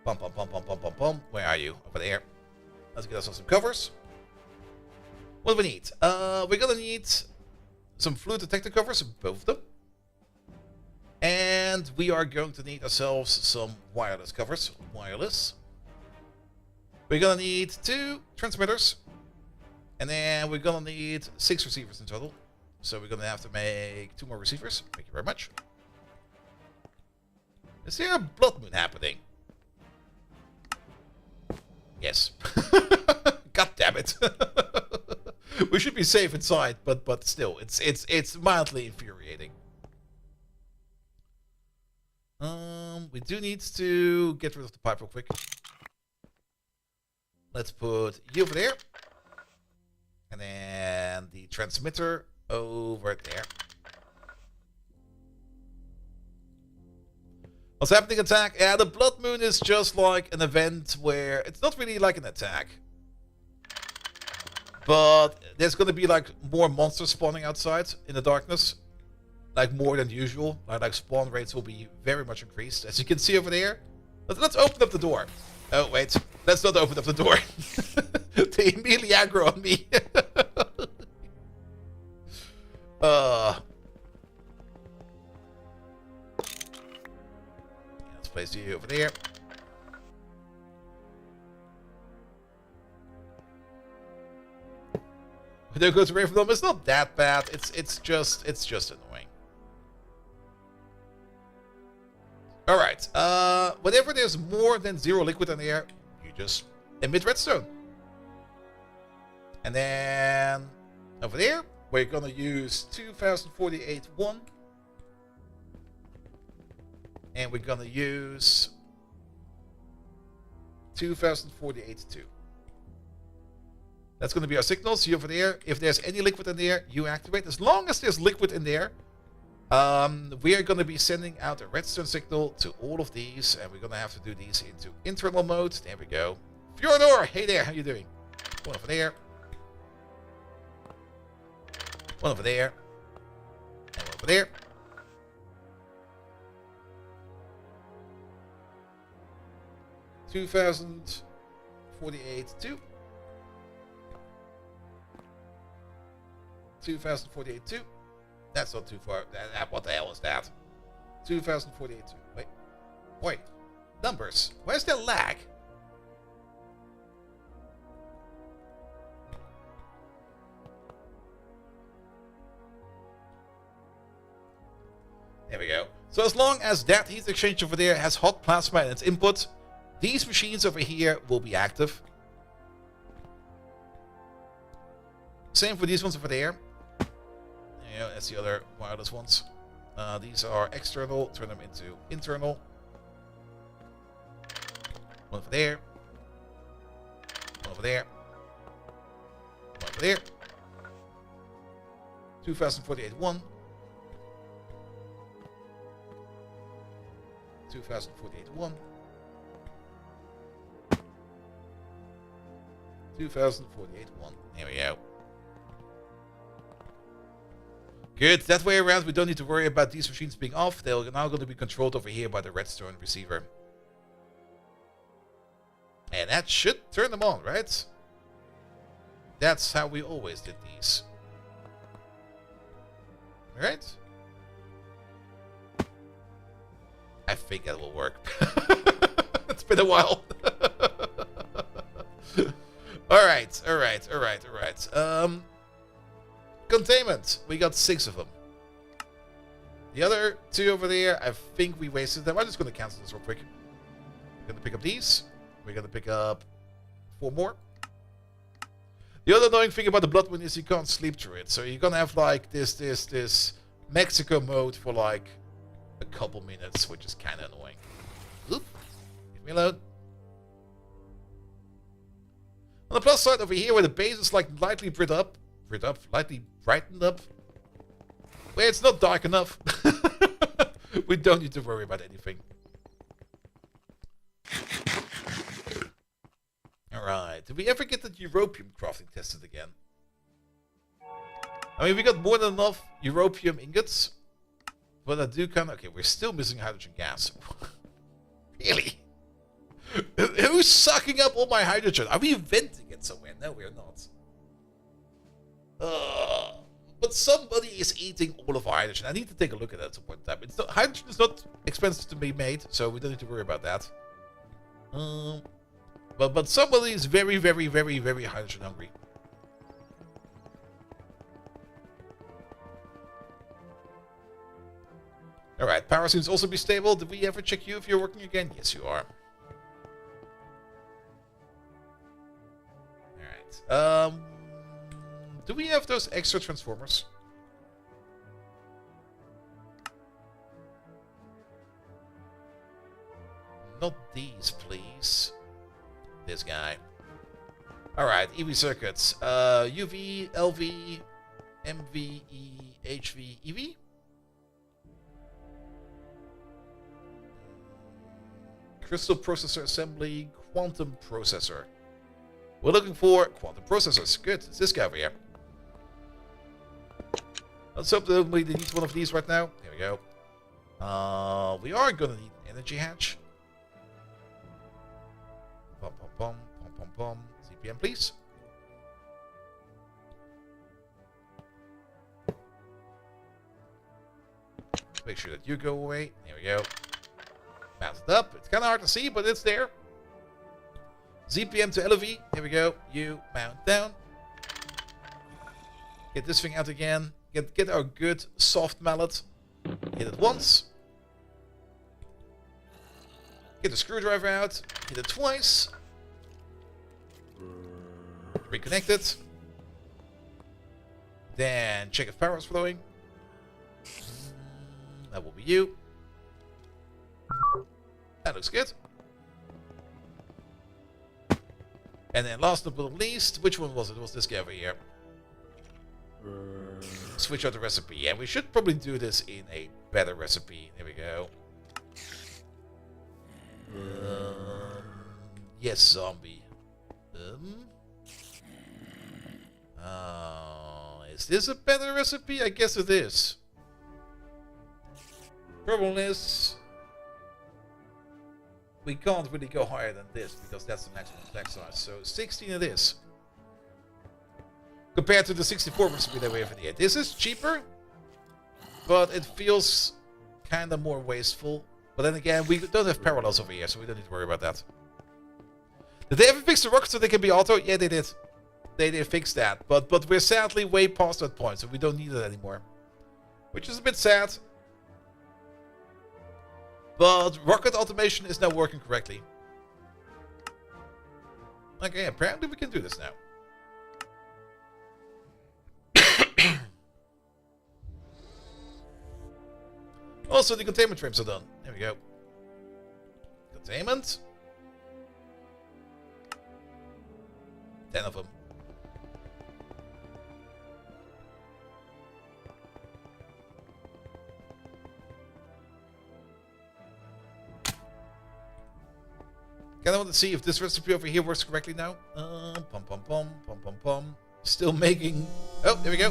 Speaker 1: Bum, bum, bum, bum, bum, bum, bum. Where are you? Over there. Let's get ourselves some covers. What do we need? We're gonna need some fluid detector covers, both of them. And we are going to need ourselves some wireless covers. Wireless. We're gonna need 2 transmitters. And then we're gonna need 6 receivers in total. So we're gonna have to make 2 more receivers. Thank you very much. Is there a blood moon happening? Yes. God damn it. We should be safe inside, but still, it's mildly infuriating. We do need to get rid of the pipe real quick. Let's put you over there. And then the transmitter over there. What's happening attack? Yeah, the blood moon is just like an event where it's not really like an attack. But there's going to be like more monsters spawning outside in the darkness. Like more than usual. Like spawn rates will be very much increased. As you can see over there. Let's open up the door. Oh, wait. Let's not open up the door. They immediately aggro on me. Let's place you over there. There goes away from them. It's not that bad. It's just annoying. All right. Whenever there's more than 0 liquid in the air, you just emit redstone. And then over there, we're gonna use 2048-1, and we're gonna use 2048-2. That's going to be our signals. You over there. If there's any liquid in there, you activate. As long as there's liquid in there, we are going to be sending out a redstone signal to all of these, and we're going to have to do these into internal mode. There we go. Fjordor, hey there, how you doing? One over there. One over there. And one over there. 2048 2. 2048 2. That's not too far. What the hell is that? 2048 2. Wait. Numbers. Where's the lag? There we go. So as long as that heat exchange over there has hot plasma in its input, these machines over here will be active. Same for these ones over there. Yeah, that's the other wireless ones. These are external. Turn them into internal. One over there. One over there. One over there. 2048 1. 2048 1. 2048 1. There we go. Good. That way around, we don't need to worry about these machines being off. They're now going to be controlled over here by the redstone receiver. And that should turn them on, right? That's how we always did these. Right? I think that will work. It's been a while. Alright. Containment. We got 6 of them. The other 2 over there, I think we wasted them. I'm just going to cancel this real quick. We're going to pick up these. We're going to pick up 4 more. The other annoying thing about the Blood Moon is you can't sleep through it. So you're going to have like this Mexico mode for like a couple minutes, which is kind of annoying. Oop. Leave me alone. On the plus side over here, where the base is like lightly lightly brightened up, where it's not dark enough, we don't need to worry about anything. Alright, did we ever get the Europium crafting tested again? I mean, we got more than enough Europium ingots, but I do kind of... Okay, we're still missing hydrogen gas. Really? Who's sucking up all my hydrogen? Are we venting it somewhere? No, we're not. But somebody is eating all of our hydrogen. I need to take a look at that at some point in time. It's not, hydrogen is not expensive to be made, so we don't need to worry about that. But somebody is very, very, very, very hydrogen hungry. Alright, power seems also be stable. Did we ever check you if you're working again? Yes, you are. Alright. Do we have those extra transformers? Not these, please. This guy. Alright, EV circuits. UV, LV, MV, HV, EV? Crystal processor assembly, quantum processor. We're looking for quantum processors. Good, it's this guy over here. Let's hope that we need one of these right now. There we go. We are gonna need an energy hatch. Pom pom pom pom pom pom. CPM, please. Make sure that you go away. There we go. Mount it up. It's kind of hard to see, but it's there. ZPM to LV. There we go. You mount down. Get this thing out again. Get our good soft mallet. Hit it once. Get the screwdriver out. Hit it twice. Reconnect it. Then check if power is flowing. That will be you. That looks good. And then last but not least, which one was it? It was this guy over here. Switch out the recipe. Yeah, we should probably do this in a better recipe. There we go. Yes, zombie. Is this a better recipe? I guess it is. Problem is... we can't really go higher than this because that's the maximum stack size. So 16 it is. Compared to the 64 recipe that we have in here. This is cheaper, but it feels kind of more wasteful. But then again, we don't have parallels over here, so we don't need to worry about that. Did they ever fix the rockets so they can be auto? Yeah, they did. They did fix that. But we're sadly way past that point, so we don't need it anymore. Which is a bit sad. But rocket automation is now working correctly. Okay, apparently we can do this now. Also, the containment frames are done. There we go. Containment. 10 of them. Kinda want to see if this recipe over here works correctly now. Pum pum pum pum pum pum. Still making. Oh, there we go.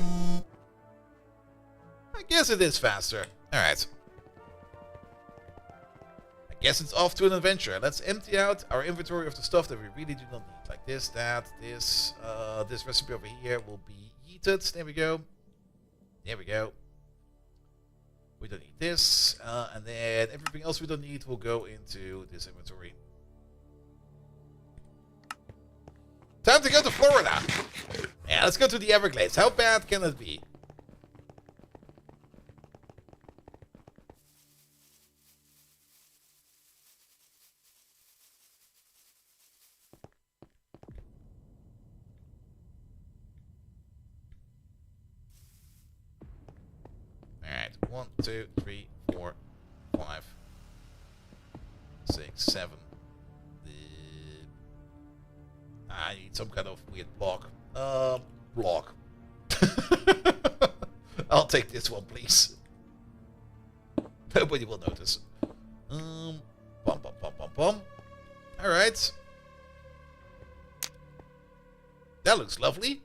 Speaker 1: I guess it is faster. Alright. I guess it's off to an adventure. Let's empty out our inventory of the stuff that we really do not need. Like this, that, this. This recipe over here will be yeeted. There we go. There we go. We don't need this. And then everything else we don't need will go into this inventory. Time to go to Florida. Yeah, let's go to the Everglades. How bad can it be? Alright, 1, 2, 3, 4, 5, 6, 7. I need some kind of weird block. Block. I'll take this one, please. Nobody will notice. Bum, bum, bum, bum, bum. Alright. That looks lovely.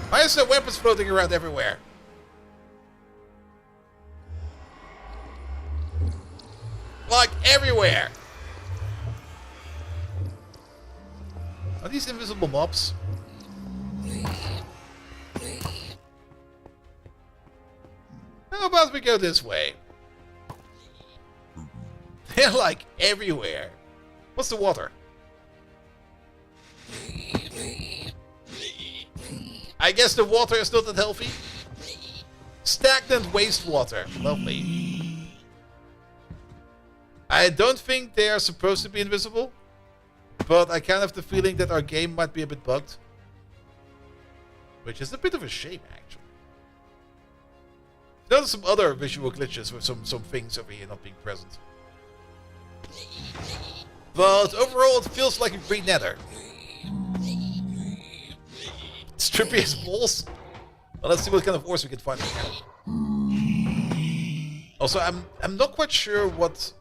Speaker 1: Why is there weapons floating around everywhere? Like everywhere. Are these invisible mobs? How about we go this way? They're like everywhere. What's the water? I guess the water is not that healthy. Stagnant wastewater. Lovely. I don't think they are supposed to be invisible, but I kind of have the feeling that our game might be a bit bugged. Which is a bit of a shame, actually. There's some other visual glitches with some things over here not being present. But overall, it feels like a green nether. It's trippy as balls. Well, let's see what kind of ores we can find here. Also, I'm not quite sure what...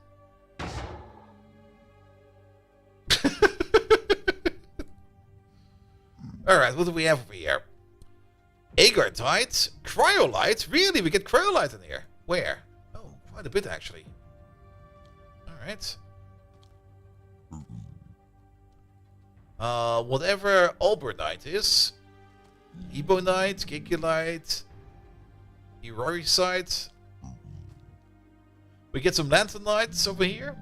Speaker 1: Alright, what do we have over here? Agartite? Cryolite? Really? We get cryolite in here? Where? Oh, quite a bit actually. Alright. Whatever Albernite is. Ebonite, Gigulite, Eroricite. We get some lanthanites over here.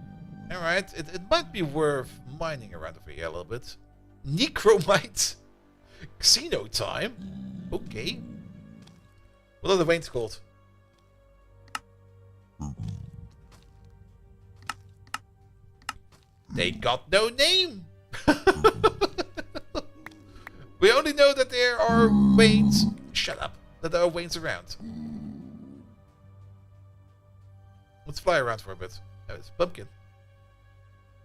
Speaker 1: Alright, it might be worth mining around over here a little bit. Necromite. Xenotime. Okay. What are the veins called? They got no name. We only know that there are veins. Shut up. That there are veins around. Let's fly around for a bit. Oh, it's a pumpkin.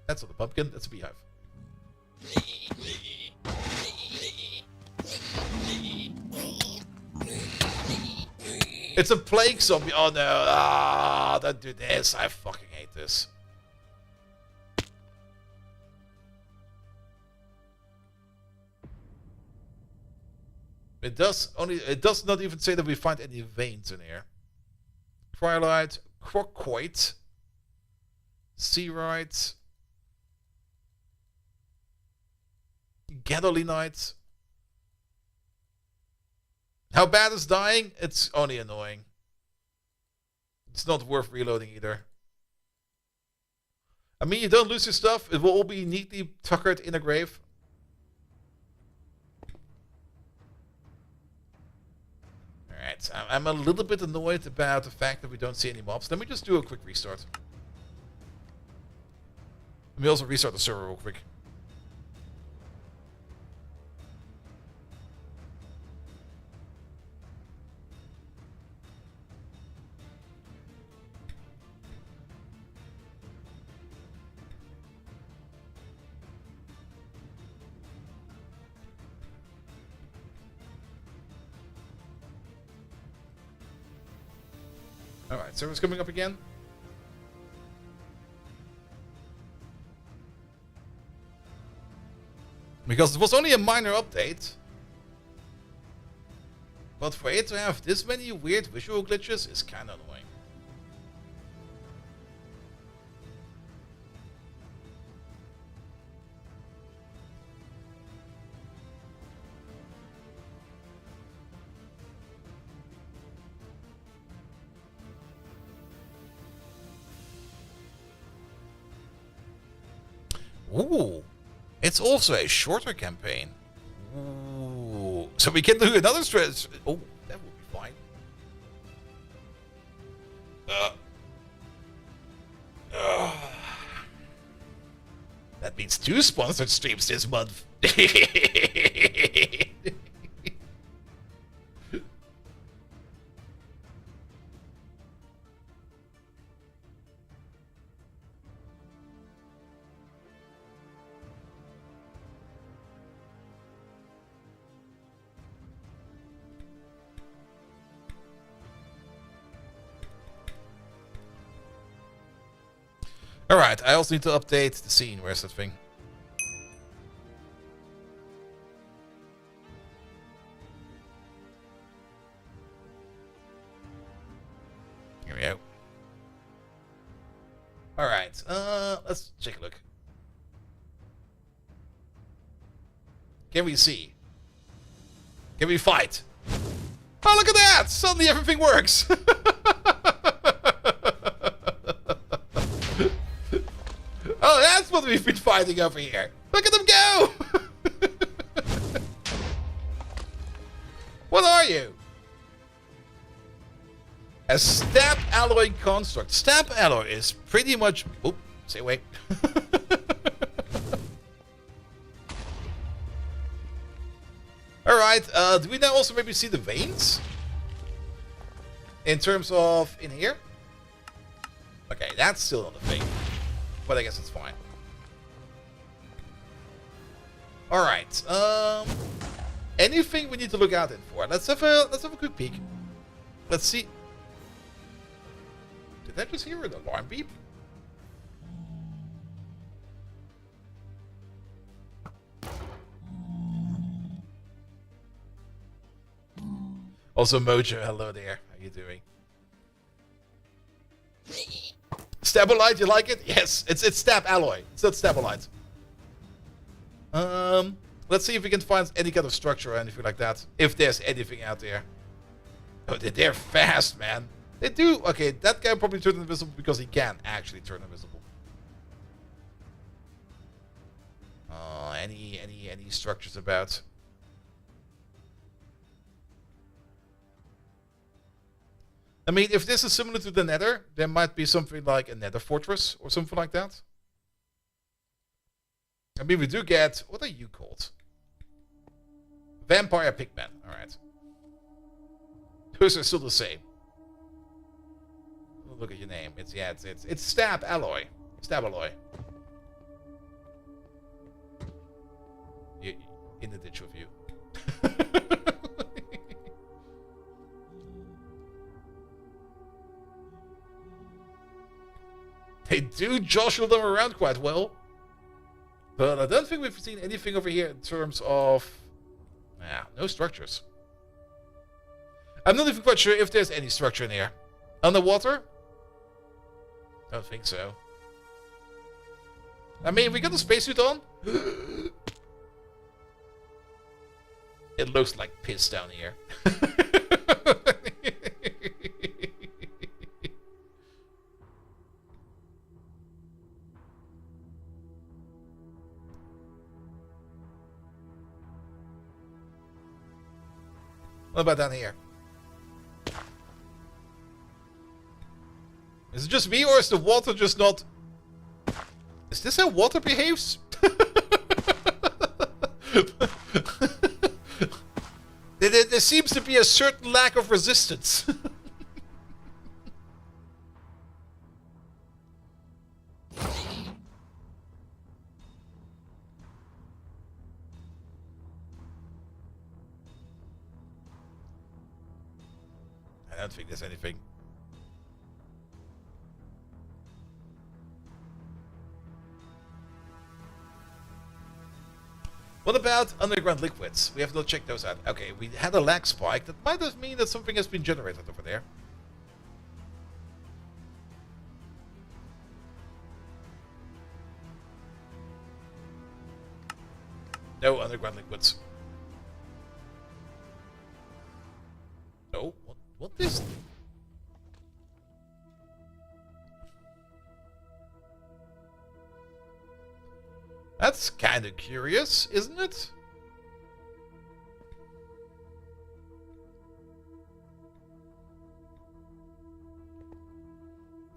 Speaker 1: That's not a pumpkin, that's a beehive. It's a plague zombie. Oh no. Ah, don't do this. I fucking hate this. It does not even say that we find any veins in here. Twilight, crocoit, Searite, gadolinite. How bad is dying? It's only annoying. It's not worth reloading either. I mean, you don't lose your stuff. It will all be neatly tuckered in a grave. Alright, I'm a little bit annoyed about the fact that we don't see any mobs. Let me just do a quick restart. Let me also restart the server real quick. Alright, server's coming up again. Because it was only a minor update. But for it to have this many weird visual glitches is kind of annoying. Ooh, it's also a shorter campaign. Ooh, so we can do another stretch. Oh, that would be fine. That means 2 sponsored streams this month. Alright, I also need to update the scene. Where's that thing? Here we go. Alright, let's take a look. Can we see? Can we fight? Oh, look at that! Suddenly everything works! Oh, that's what we've been fighting over here. Look at them go! What are you? A stab alloy construct. Stab alloy is pretty much... Oop, say wait. Alright, do we now also maybe see the veins? In terms of in here? Okay, that's still not a thing. But I guess it's fine. Alright, anything we need to look out in for? Let's have a quick peek. Let's see. Did I just hear an alarm beep? Also, Mojo, hello there. How you doing? Stabolite, you like it? Yes, it's stab alloy. It's not stabolite. Let's see if we can find any kind of structure or anything like that. If there's anything out there. Oh, they're fast, man. They do. Okay, that guy probably turned invisible because he can actually turn invisible. Any structures about? I mean, if this is similar to the Nether, there might be something like a Nether fortress or something like that. I mean, we do get... What are you called? Vampire Pigman. Alright. Those are still the same. Look at your name. It's Stab Alloy. Stab Alloy. In the ditch with you. They do jostle them around quite well. But I don't think we've seen anything over here in terms of... Yeah, no structures. I'm not even quite sure if there's any structure in here. Underwater? Don't think so. I mean, we got the spacesuit on. It looks like piss down here. What about down here? Is it just me, or is the water just not... Is this how water behaves? There seems to be a certain lack of resistance. I don't think there's anything. What about underground liquids? We have not checked those out. Okay, we had a lag spike. That might have mean that something has been generated over there. No underground liquids. No? What is... That's kind of curious, isn't it?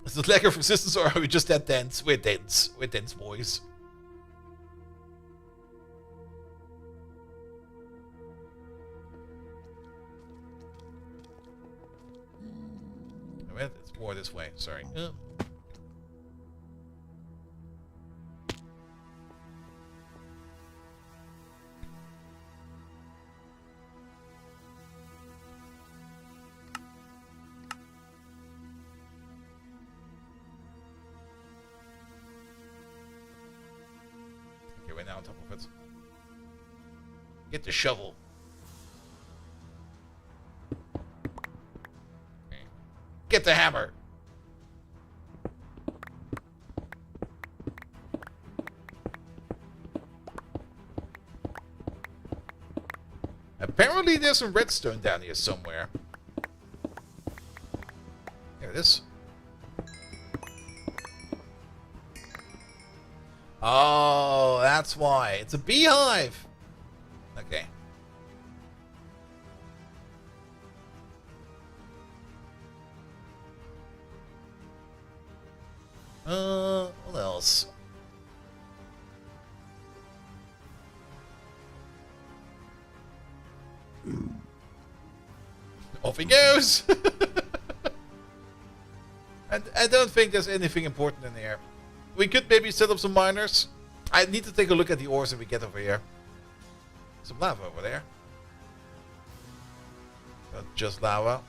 Speaker 1: Is it lack of resistance, or are we just that dense? We're dense. We're dense boys. It's more this way, sorry. Okay, we're now on top of it. Get the shovel. Get the hammer. Apparently there's some redstone down here somewhere. There it is. Oh, that's why. It's a beehive. Okay. What else? Off he goes! I don't think there's anything important in here. We could maybe set up some miners. I need to take a look at the ores that we get over here. Some lava over there. Not just lava.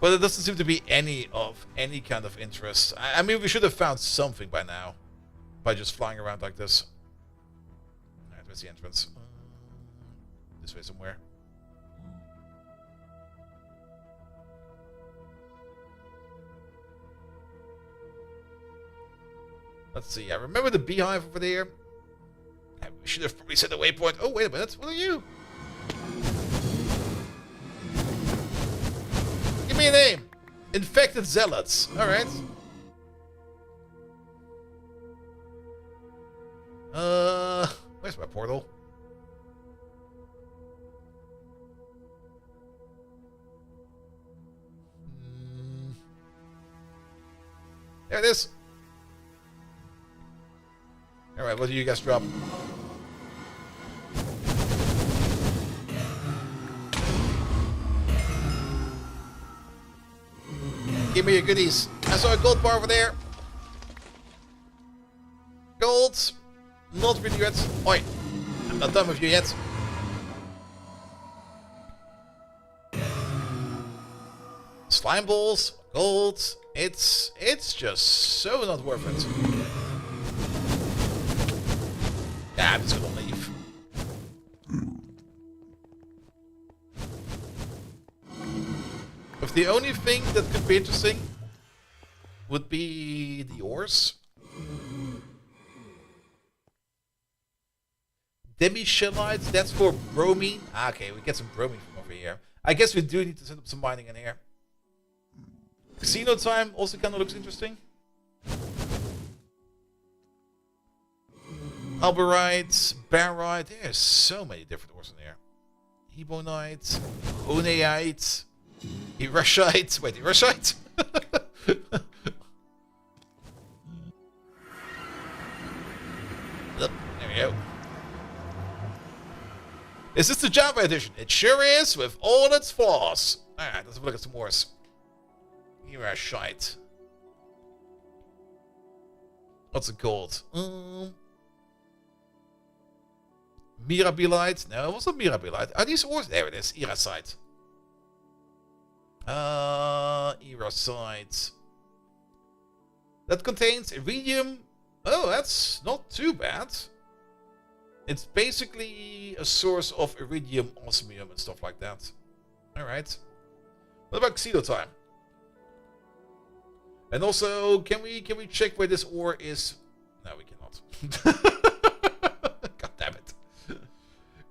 Speaker 1: But there doesn't seem to be any kind of interest. I mean, we should have found something by now. By just flying around like this. Alright, where's the entrance? This way somewhere. Let's see. I remember the beehive over there. We should have probably set a waypoint. Oh, wait a minute. What are you? Give me a name. Infected zealots. Alright. Where's my portal? There it is. Alright, what do you guys drop? Give me your goodies. I saw a gold bar over there. Gold. Not really yet. Oi. I'm not done with you yet. Slime balls. Gold. It's just so not worth it. Yeah, I'm just gonna leave. If the only thing that could be interesting would be the ores. Demi-shellites, that's for bromine. Ah, okay, we get some bromine from over here. I guess we do need to set up some mining in here. Casino time also kind of looks interesting. Alberite, barite, there's so many different ores in there. Ebonite, Oneite, Erushite. Wait, Erushite? Yep, there we go. Is this the Java edition? It sure is, with all its flaws. Alright, let's have a look at some ores. Erushite. What's it called? Mirabilite? No, it wasn't Mirabilite. Are these ores? There it is. Erasite. Erasite. That contains iridium. Oh, that's not too bad. It's basically a source of iridium, osmium, and stuff like that. Alright. What about Xeno time? And also, can we check where this ore is? No, we cannot. God damn it.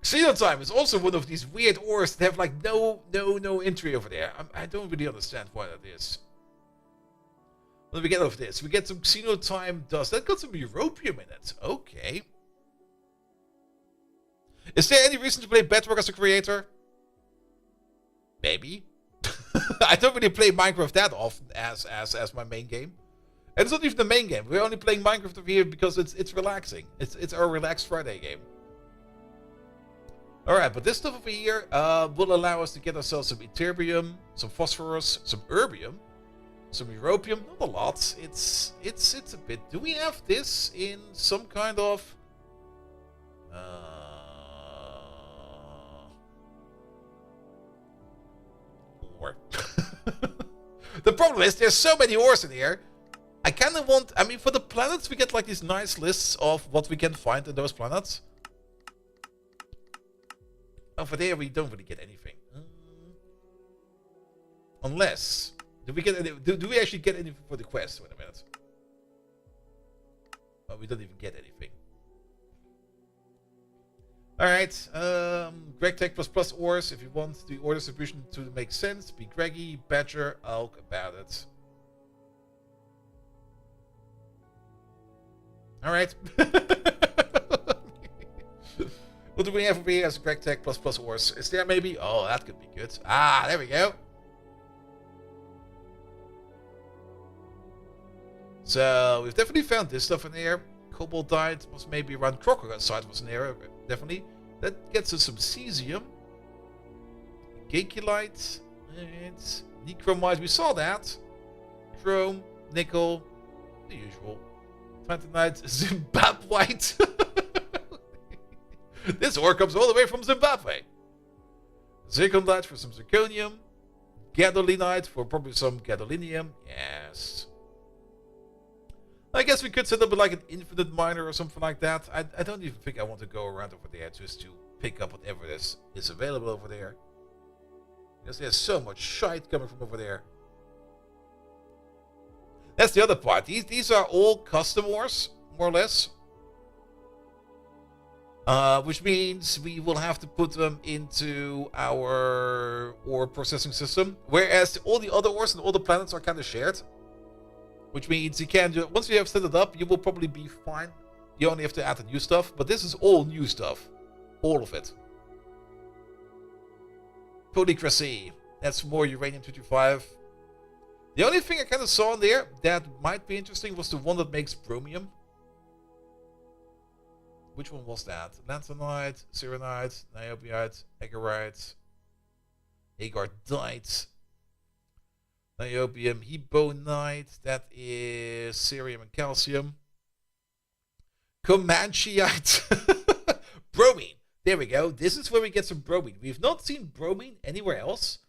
Speaker 1: Xeno time is also one of these weird ores that have like no entry over there. I don't really understand why that is. What do we get of this? We get some Xeno time dust. That got some europium in it. Okay. Is there any reason to play Bedrock as a creator? Maybe. I don't really play Minecraft that often as my main game. And it's not even the main game. We're only playing Minecraft over here because it's relaxing. It's our relaxed Friday game. Alright, but this stuff over here will allow us to get ourselves some Ethereum, some phosphorus, some erbium, some europium. Not a lot. It's a bit. Do we have this in some kind of ore? The problem is there's so many ores in here. I kind of want. I mean, for the planets, we get like these nice lists of what we can find in those planets. Over there, we don't really get anything. Unless, do we get any, do we actually get anything for the quest? Wait a minute. Oh, we don't even get anything. Alright, GregTech plus ores. If you want the ore distribution to make sense, be Greggy, Badger, Alk about it. Alright. What do we have over here as GregTech plus ores? Is there maybe? Oh, that could be good. Ah, there we go. So, we've definitely found this stuff in here. Cobaltite was maybe around Crocodile side was in there, definitely. That gets us some cesium. Gaculite. It's Necromite, we saw that. Chrome, nickel, the usual. Titanite, Zimbabweite. This ore comes all the way from Zimbabwe. Zirconite for some zirconium. Gadolinite for probably some gadolinium. Yes. I guess we could set up like an infinite miner or something like that. I don't even think I want to go around over there just to pick up whatever is available over there. Because there's so much shite coming from over there. That's the other part. These are all custom ores, more or less. Which means we will have to put them into our ore processing system. Whereas all the other ores and all the planets are kind of shared. Which means you can do it. Once you have set it up, you will probably be fine. You only have to add the new stuff. But this is all new stuff. All of it. Polycracy. That's more uranium-225. The only thing I kind of saw in there that might be interesting was the one that makes bromium. Which one was that? Lanthonite, Cyrenite, Niobiite, Agarite, Agardite, Niobium, Hebonite, that is cerium and calcium. Comancheite, bromine. There we go. This is where we get some bromine. We've not seen bromine anywhere else.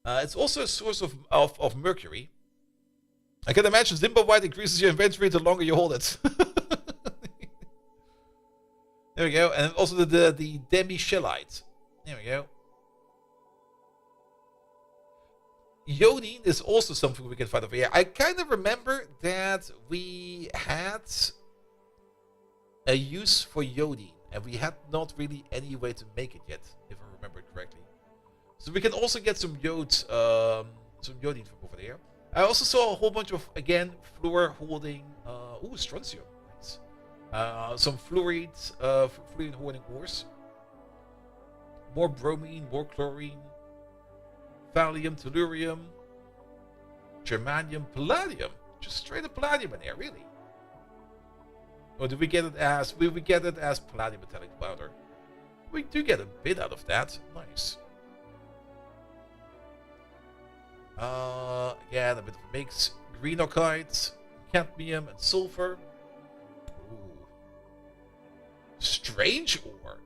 Speaker 1: It's also a source of mercury. I can imagine Zimbabweite increases your inventory the longer you hold it. There we go. And also the demi-shellite. There we go. Iodine is also something we can find over here. I kind of remember that we had a use for iodine, and we had not really any way to make it yet, if I remember correctly. So we can also get some iodine from over there. I also saw a whole bunch of, again, fluor holding, strontium. Nice. Some fluoride holding ores. More bromine, more chlorine. Thallium, tellurium, germanium, palladium. Just straight up palladium in there, really. Or do we get it as palladium metallic powder? We do get a bit out of that. Nice. Again, a bit of a mix. Green oxides, cadmium, and sulfur. Ooh. Strange ore.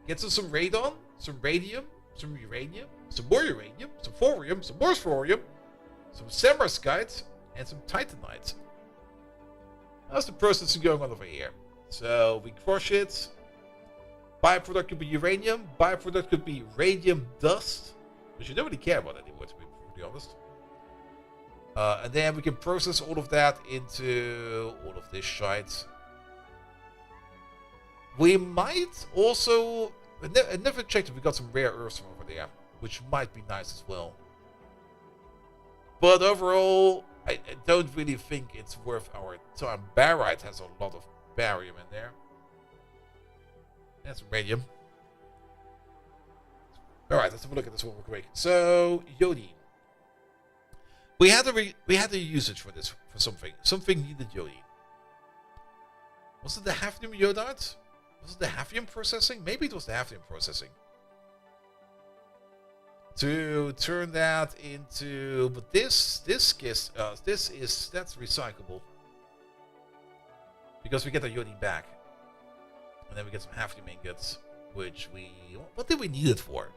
Speaker 1: Gets us some radon, some radium, some uranium, some more uranium, some thorium, some more thorium, some samarskite, and some titanite. That's the processing going on over here. So we crush it. Byproduct could be uranium. Byproduct could be radium dust, which you don't really care about anymore, to be honest. And then we can process all of that into all of this shite. We might also... I never checked if we got some rare earths from over there, which might be nice as well. But overall, I don't really think it's worth our time. Barite has a lot of barium in there. That's radium. Alright, let's have a look at this one real quick. So, iodine. We had a usage for this, for something. Something needed iodine. Was it the hafnium iodide? Was it the hafnium processing? Maybe it was the hafnium processing. To turn that into, but that's recyclable. Because we get our iodine back. And then we get some hafnium ingots, which what did we need it for?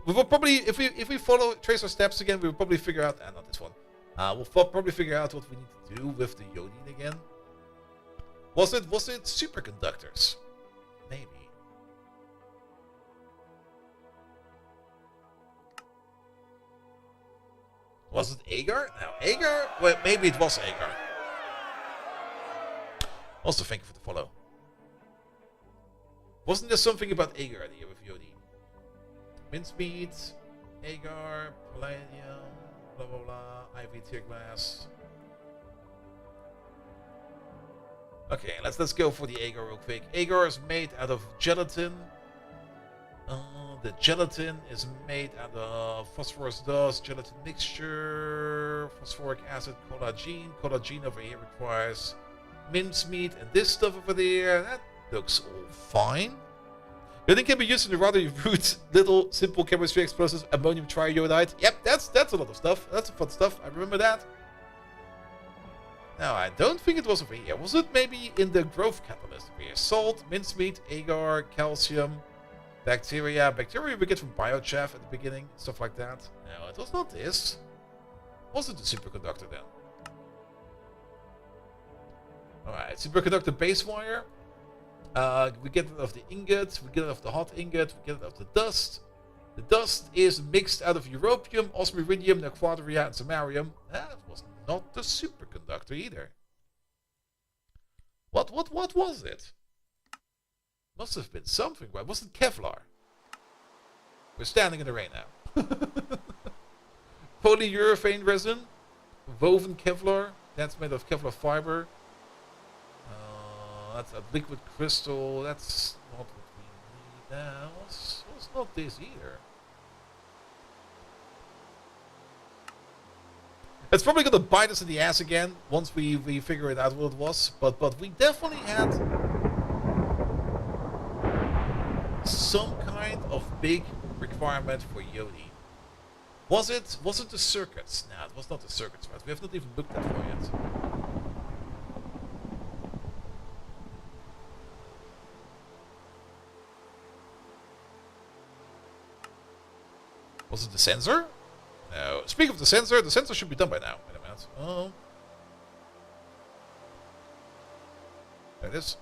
Speaker 1: We will probably, if we trace our steps again, we will probably figure out, not this one. We'll probably figure out what we need to do with the iodine again. Was it superconductors? Maybe. Was it agar? No, agar? Well, maybe it was agar. Also, thank you for the follow. Wasn't there something about agar here with iodine? Mincemeat, agar, palladium, blah blah blah, IV tier glass. Okay, let's go for the agar real quick. Agar is made out of gelatin. The gelatin is made out of phosphorus dust, gelatin mixture, phosphoric acid, collagen. Collagen over here requires mincemeat, and this stuff over there, that looks all fine. Iodine can be used in the rather rude, little, simple chemistry explosives, ammonium triiodide. Yep, that's a lot of stuff. That's fun stuff. I remember that. Now, I don't think it was over here. Was it maybe in the growth catalyst over here? Salt, mincemeat, agar, calcium, bacteria. Bacteria we get from biochaff at the beginning, stuff like that. No, it was not this. Was it the superconductor then? Alright, superconductor base wire. We get it of the ingot, we get it of the hot ingot, we get it of the dust. The dust is mixed out of europium, osmiridium, quadria, and samarium. That was not the superconductor either. What was it? Must have been something, right? Was it Kevlar? We're standing in the rain now. Polyurethane resin, woven Kevlar. That's made of Kevlar fiber. That's a liquid crystal. That's not what we need now. It's not this either. It's probably gonna bite us in the ass again once we figure it out what it was. But we definitely had some kind of big requirement for iodine. Was it the circuits? No, it was not the circuits, right? We have not even looked at for yet. Was it the sensor? No. Speaking of the sensor should be done by now. Wait a minute. Oh. There it is.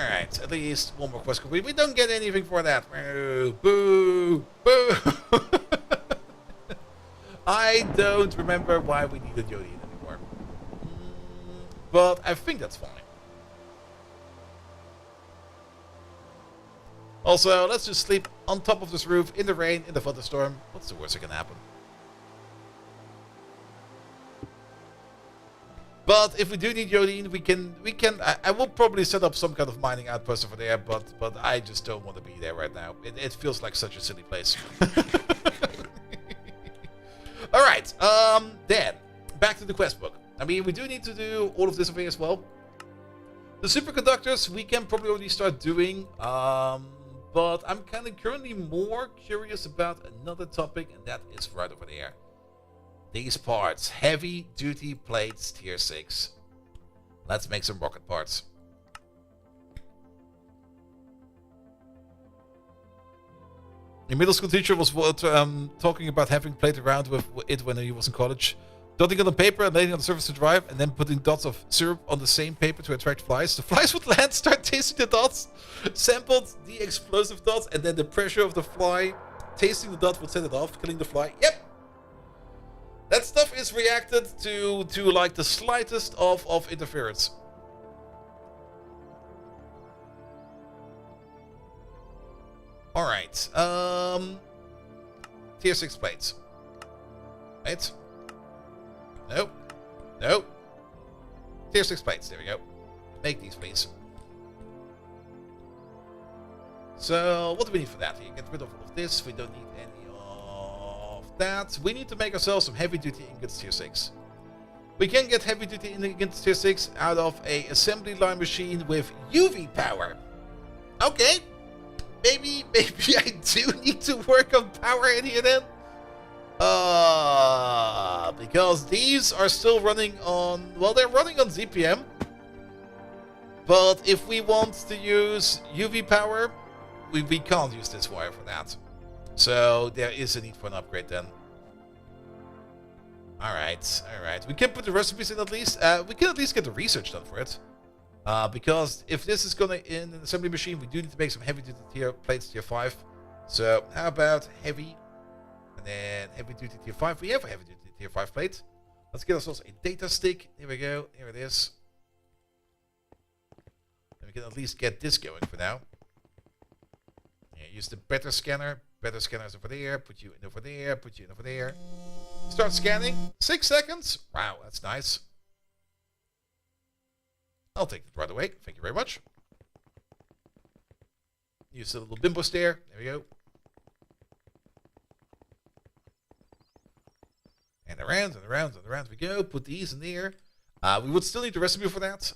Speaker 1: Alright, at least one more quest complete. We don't get anything for that. Boo, boo, boo. I don't remember why we needed Yodine anymore. But I think that's fine. Also, let's just sleep on top of this roof, in the rain, in the thunderstorm. What's the worst that can happen? But if we do need Yodine, we can. I will probably set up some kind of mining outpost over there, but I just don't want to be there right now. It feels like such a silly place. All right. Then back to the quest book. I mean, we do need to do all of this over here as well. The superconductors we can probably already start doing. But I'm kind of currently more curious about another topic, and that is right over there. These parts, heavy duty plates tier 6. Let's make some rocket parts. A middle school teacher was talking about having played around with it when he was in college. Dotting on the paper and laying on the surface to dry, and then putting dots of syrup on the same paper to attract flies. The flies would land, start tasting the dots, sampled the explosive dots, and then the pressure of the fly tasting the dot would set it off, killing the fly. Yep! That stuff is reacted to like the slightest of interference. Alright, tier 6 plates. Right? Nope. Nope. Tier 6 plates, there we go. Make these, please. So, what do we need for that? You get rid of all of this, we don't need any of that. We need to make ourselves some heavy-duty ingots tier 6. We can get heavy-duty ingots tier 6 out of a assembly line machine with UV power. Okay. Maybe I do need to work on power in here then. Because these are still running on, well, they're running on ZPM. But if we want to use UV power, we can't use this wire for that. So there is a need for an upgrade then. Alright. We can put the recipes in at least. We can at least get the research done for it. Because if this is gonna in an assembly machine, we do need to make some heavy duty tier plates tier 5. So how about heavy? And then heavy duty tier 5. We have a heavy duty tier 5 plate. Let's get ourselves a data stick. Here we go. Here it is. And we can at least get this going for now. Yeah, use the better scanner. Better scanner is over there. Put you in over there. Put you in over there. Start scanning. 6 seconds. Wow, that's nice. I'll take it right away. Thank you very much. Use the little bimbo stare. There we go. And around and around and around we go. Put these in there. We would still need the recipe for that.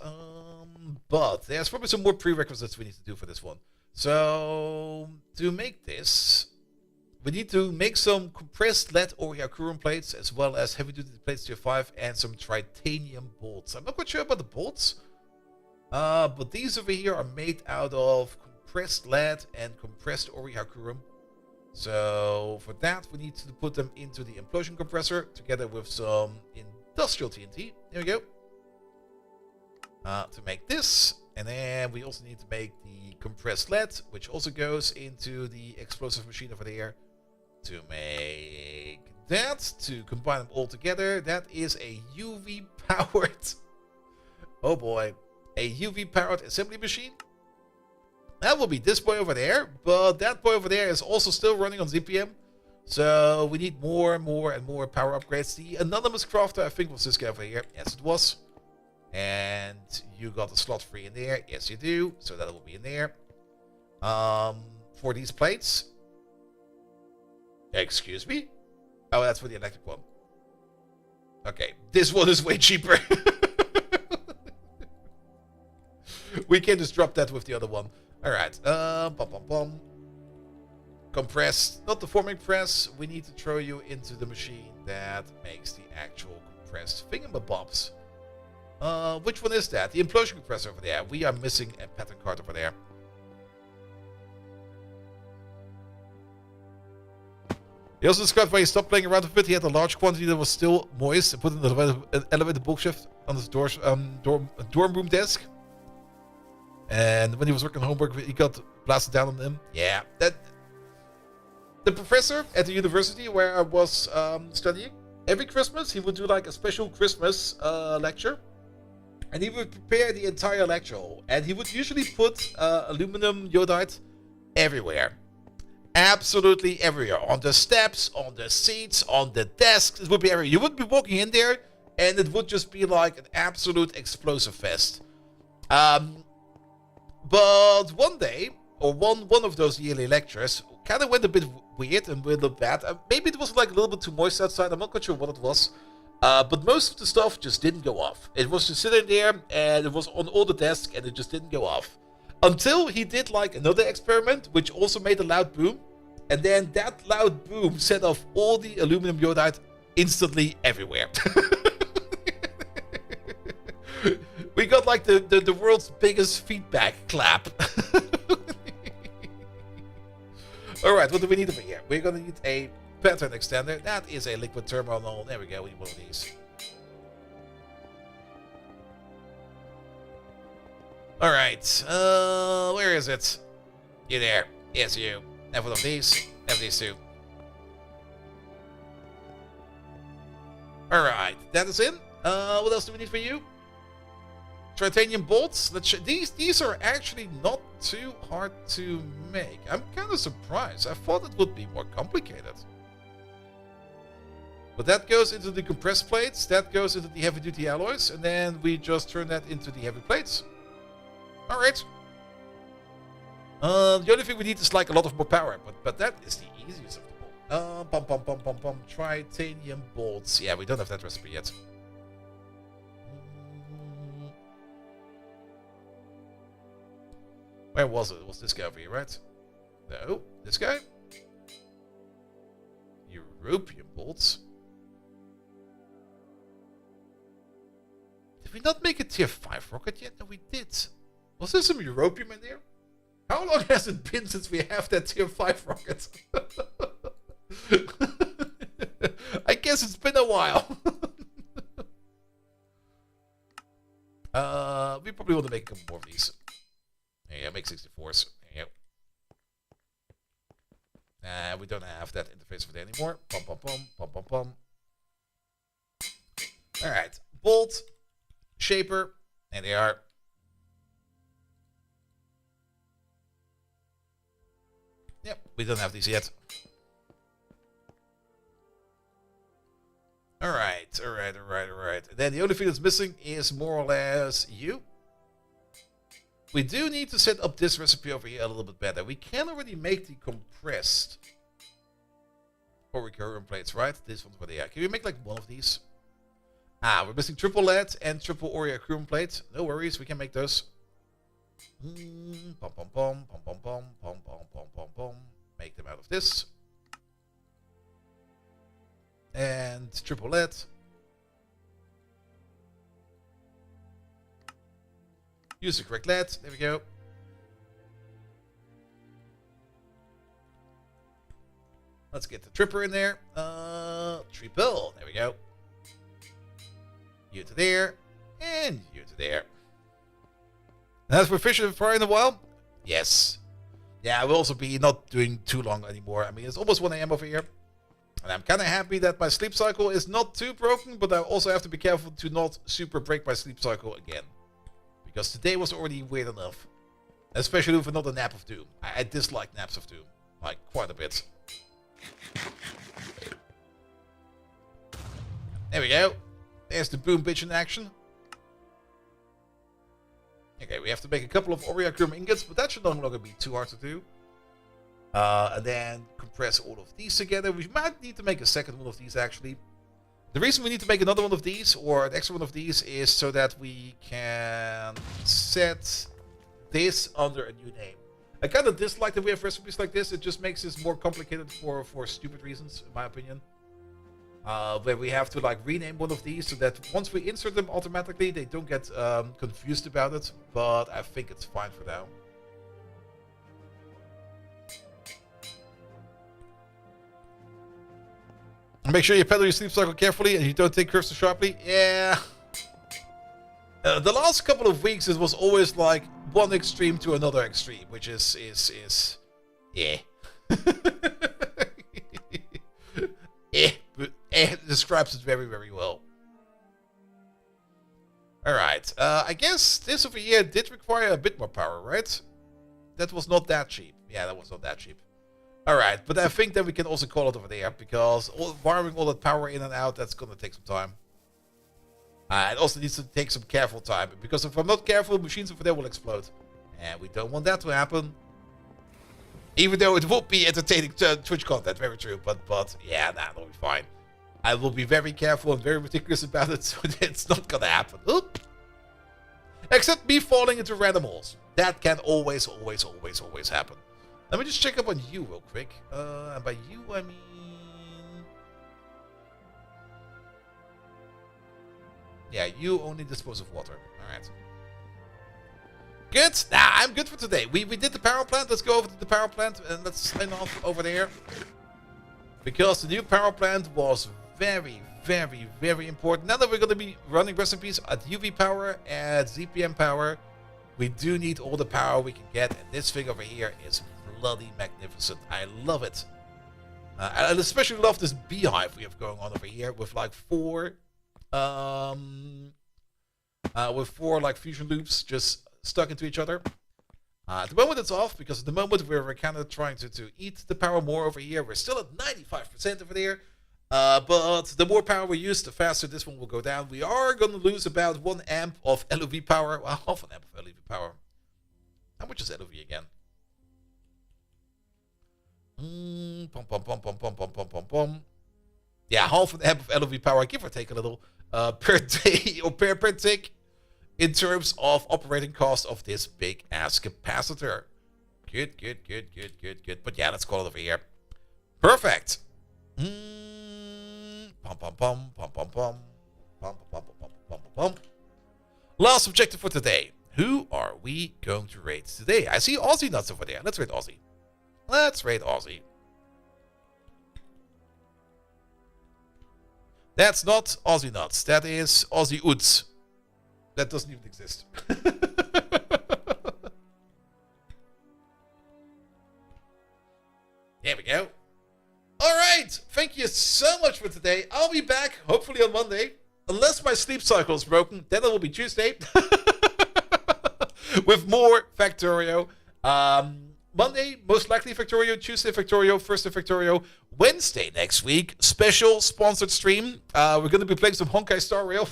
Speaker 1: But there's probably some more prerequisites we need to do for this one. So, to make this, we need to make some compressed lead or Yakurum plates, as well as heavy-duty plates tier 5, and some titanium bolts. I'm not quite sure about the bolts. But these over here are made out of compressed lead and compressed Ori Hakurum. So for that we need to put them into the implosion compressor together with some industrial TNT. There we go. To make this. And then we also need to make the compressed lead, which also goes into the explosive machine over there. To make that, to combine them all together, that is a UV powered, oh boy, a UV powered assembly machine. That will be this boy over there, but that boy over there is also still running on ZPM. So we need more and more and more power upgrades. The anonymous crafter, I think, was this guy over here. Yes, it was. And you got a slot free in there. Yes, you do. So that will be in there. For these plates. Excuse me? Oh, that's for the electric one. Okay, this one is way cheaper. We can just drop that with the other one. Alright, compress, not the forming press. We need to throw you into the machine that makes the actual compressed thingamabobs. Which one is that? The implosion compressor over there. We are missing a pattern card over there. He also described why he stopped playing around with it. He had a large quantity that was still moist and put in the elevated bulk shift on his dorm room desk. And when he was working on homework, he got blasted down on him. Yeah, that the professor at the university where I was studying, every Christmas he would do like a special Christmas lecture, and he would prepare the entire lecture hall, and he would usually put aluminum iodide everywhere. Absolutely everywhere. On the steps, on the seats, on the desks. It would be everywhere. You would be walking in there, and it would just be like an absolute explosive fest. But one day, or one of those yearly lectures, kind of went a bit weird and a little bad. Maybe it was like a little bit too moist outside. I'm not quite sure what it was. But most of the stuff just didn't go off. It was just sitting there, and it was on all the desks, and it just didn't go off. Until he did like another experiment, which also made a loud boom. And then that loud boom set off all the aluminum iodide instantly everywhere. We got like the world's biggest feedback clap. Alright, what do we need over here? We're gonna need a pattern extender. That is a liquid terminal. There we go, we need one of these. Alright, where is it? You there. Yes, you. Have one of these. Have these two. Alright, that is in. What else do we need for you? Titanium bolts. These are actually not too hard to make. I'm kind of surprised. I thought it would be more complicated. But that goes into the compressed plates. That goes into the heavy-duty alloys. And then we just turn that into the heavy plates. Alright. The only thing we need is like a lot of more power. But that is the easiest of them all. Titanium bolts. Yeah, we don't have that recipe yet. Where was it? Was this guy over here, right? No, this guy. European bolts. Did we not make a tier 5 rocket yet? No, we did. Was there some europium in there? How long has it been since we have that tier 5 rocket? I guess it's been a while. We probably want to make a couple more of these. Yeah, make 64s. Yep. We don't have that interface for that anymore. Alright. Bolt. Shaper. And they are. Yep, we don't have these yet. Alright. And then the only thing that's missing is more or less you. We do need to set up this recipe over here a little bit better. We can already make the compressed Oricurium plates, right? This one's what they are. Can we make like one of these? We're missing triple lead and triple Oricurium plates. No worries, we can make those. Make them out of this. And triple lead. Use the correct lead. There we go. Let's get the tripper in there. Triple. There we go. You to there. And you to there. And as we're fishing for in a while. Yes. Yeah, I will also be not doing too long anymore. I mean, it's almost 1 AM over here. And I'm kind of happy that my sleep cycle is not too broken. But I also have to be careful to not super break my sleep cycle again. Because today was already weird enough. Especially with another nap of doom. I dislike naps of doom. Like, quite a bit. There we go. There's the boom bitch in action. Okay, we have to make a couple of Oricurium ingots. But that should no longer be too hard to do. And then compress all of these together. We might need to make a second one of these, actually. The reason we need to make another one of these, or an extra one of these, is so that we can set this under a new name. I kind of dislike that we have recipes like this. It just makes this more complicated for stupid reasons, in my opinion. Where we have to like rename one of these so that once we insert them automatically, they don't get confused about it. But I think it's fine for now. Make sure you pedal your sleep cycle carefully and you don't take curves too sharply. Yeah. The last couple of weeks, it was always like one extreme to another extreme, which is yeah. But describes it very, very well. Alright, I guess this over here did require a bit more power, right? That was not that cheap. Yeah, that was not that cheap. Alright, but I think that we can also call it over there, because wiring all that power in and out, that's gonna take some time. It also needs to take some careful time, because if I'm not careful, machines over there will explode. And we don't want that to happen. Even though it would be entertaining Twitch content, very true, but yeah, that'll be fine. I will be very careful and very meticulous about it, so it's not gonna happen. Oop. Except me falling into random holes. That can always happen. Let me just check up on you real quick. And by you, I mean... Yeah, you only dispose of water. Alright. Good. Nah, I'm good for today. We did the power plant. Let's go over to the power plant and let's sign off over there. Because the new power plant was very, very, very important. Now that we're going to be running recipes at UV power and ZPM power, we do need all the power we can get. And this thing over here is bloody magnificent. I love it. I especially love this beehive we have going on over here with like four like fusion loops just stuck into each other. At the moment it's off because at the moment we're kind of trying to eat the power more over here. We're still at 95% over there. But the more power we use, the faster this one will go down. We are going to lose about 1 amp of LOV power. Well, half an amp of LOV power. How much is LOV again? Yeah, half an amp of LOV power, give or take a little, per day or per tick in terms of operating cost of this big ass capacitor. Good. But yeah, let's call it over here. Perfect. Last objective for today. Who are we going to raid today? I see Aussie nuts over there. Let's raid Aussie. That's not Aussie nuts. That is Aussie Oods. That doesn't even exist. There we go. Alright, thank you so much for today. I'll be back, hopefully on Monday. Unless my sleep cycle is broken, then it will be Tuesday. With more Factorio. Monday, most likely Factorio. Tuesday, Factorio. Thursday, Factorio. Wednesday next week, special sponsored stream. We're going to be playing some Honkai Star Rail.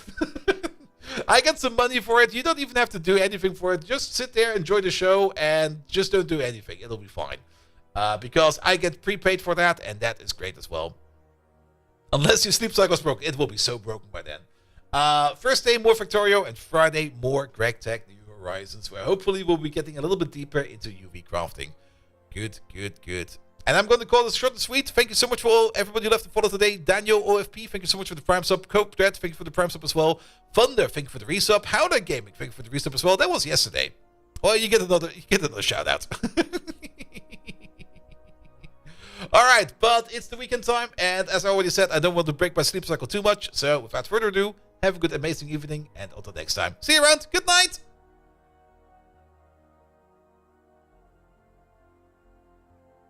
Speaker 1: I get some money for it. You don't even have to do anything for it. Just sit there, enjoy the show, and just don't do anything. It'll be fine. Because I get prepaid for that, and that is great as well. Unless your sleep cycle is broken. It will be so broken by then. Thursday, more Factorio, and Friday, more GregTech New Horizons, where hopefully we'll be getting a little bit deeper into UV crafting. Good. And I'm going to call this short and sweet. Thank you so much for everybody who left to follow today. Daniel OFP, thank you so much for the Prime sub. Cope Dread, thank you for the Prime sub as well. Thunder, thank you for the resub. Howder Gaming, thank you for the resub as well. That was yesterday. Well, you get another shout out. Alright, but it's the weekend time, and as I already said, I don't want to break my sleep cycle too much. So without further ado, have a good, amazing evening, and until next time, see you around. Good night.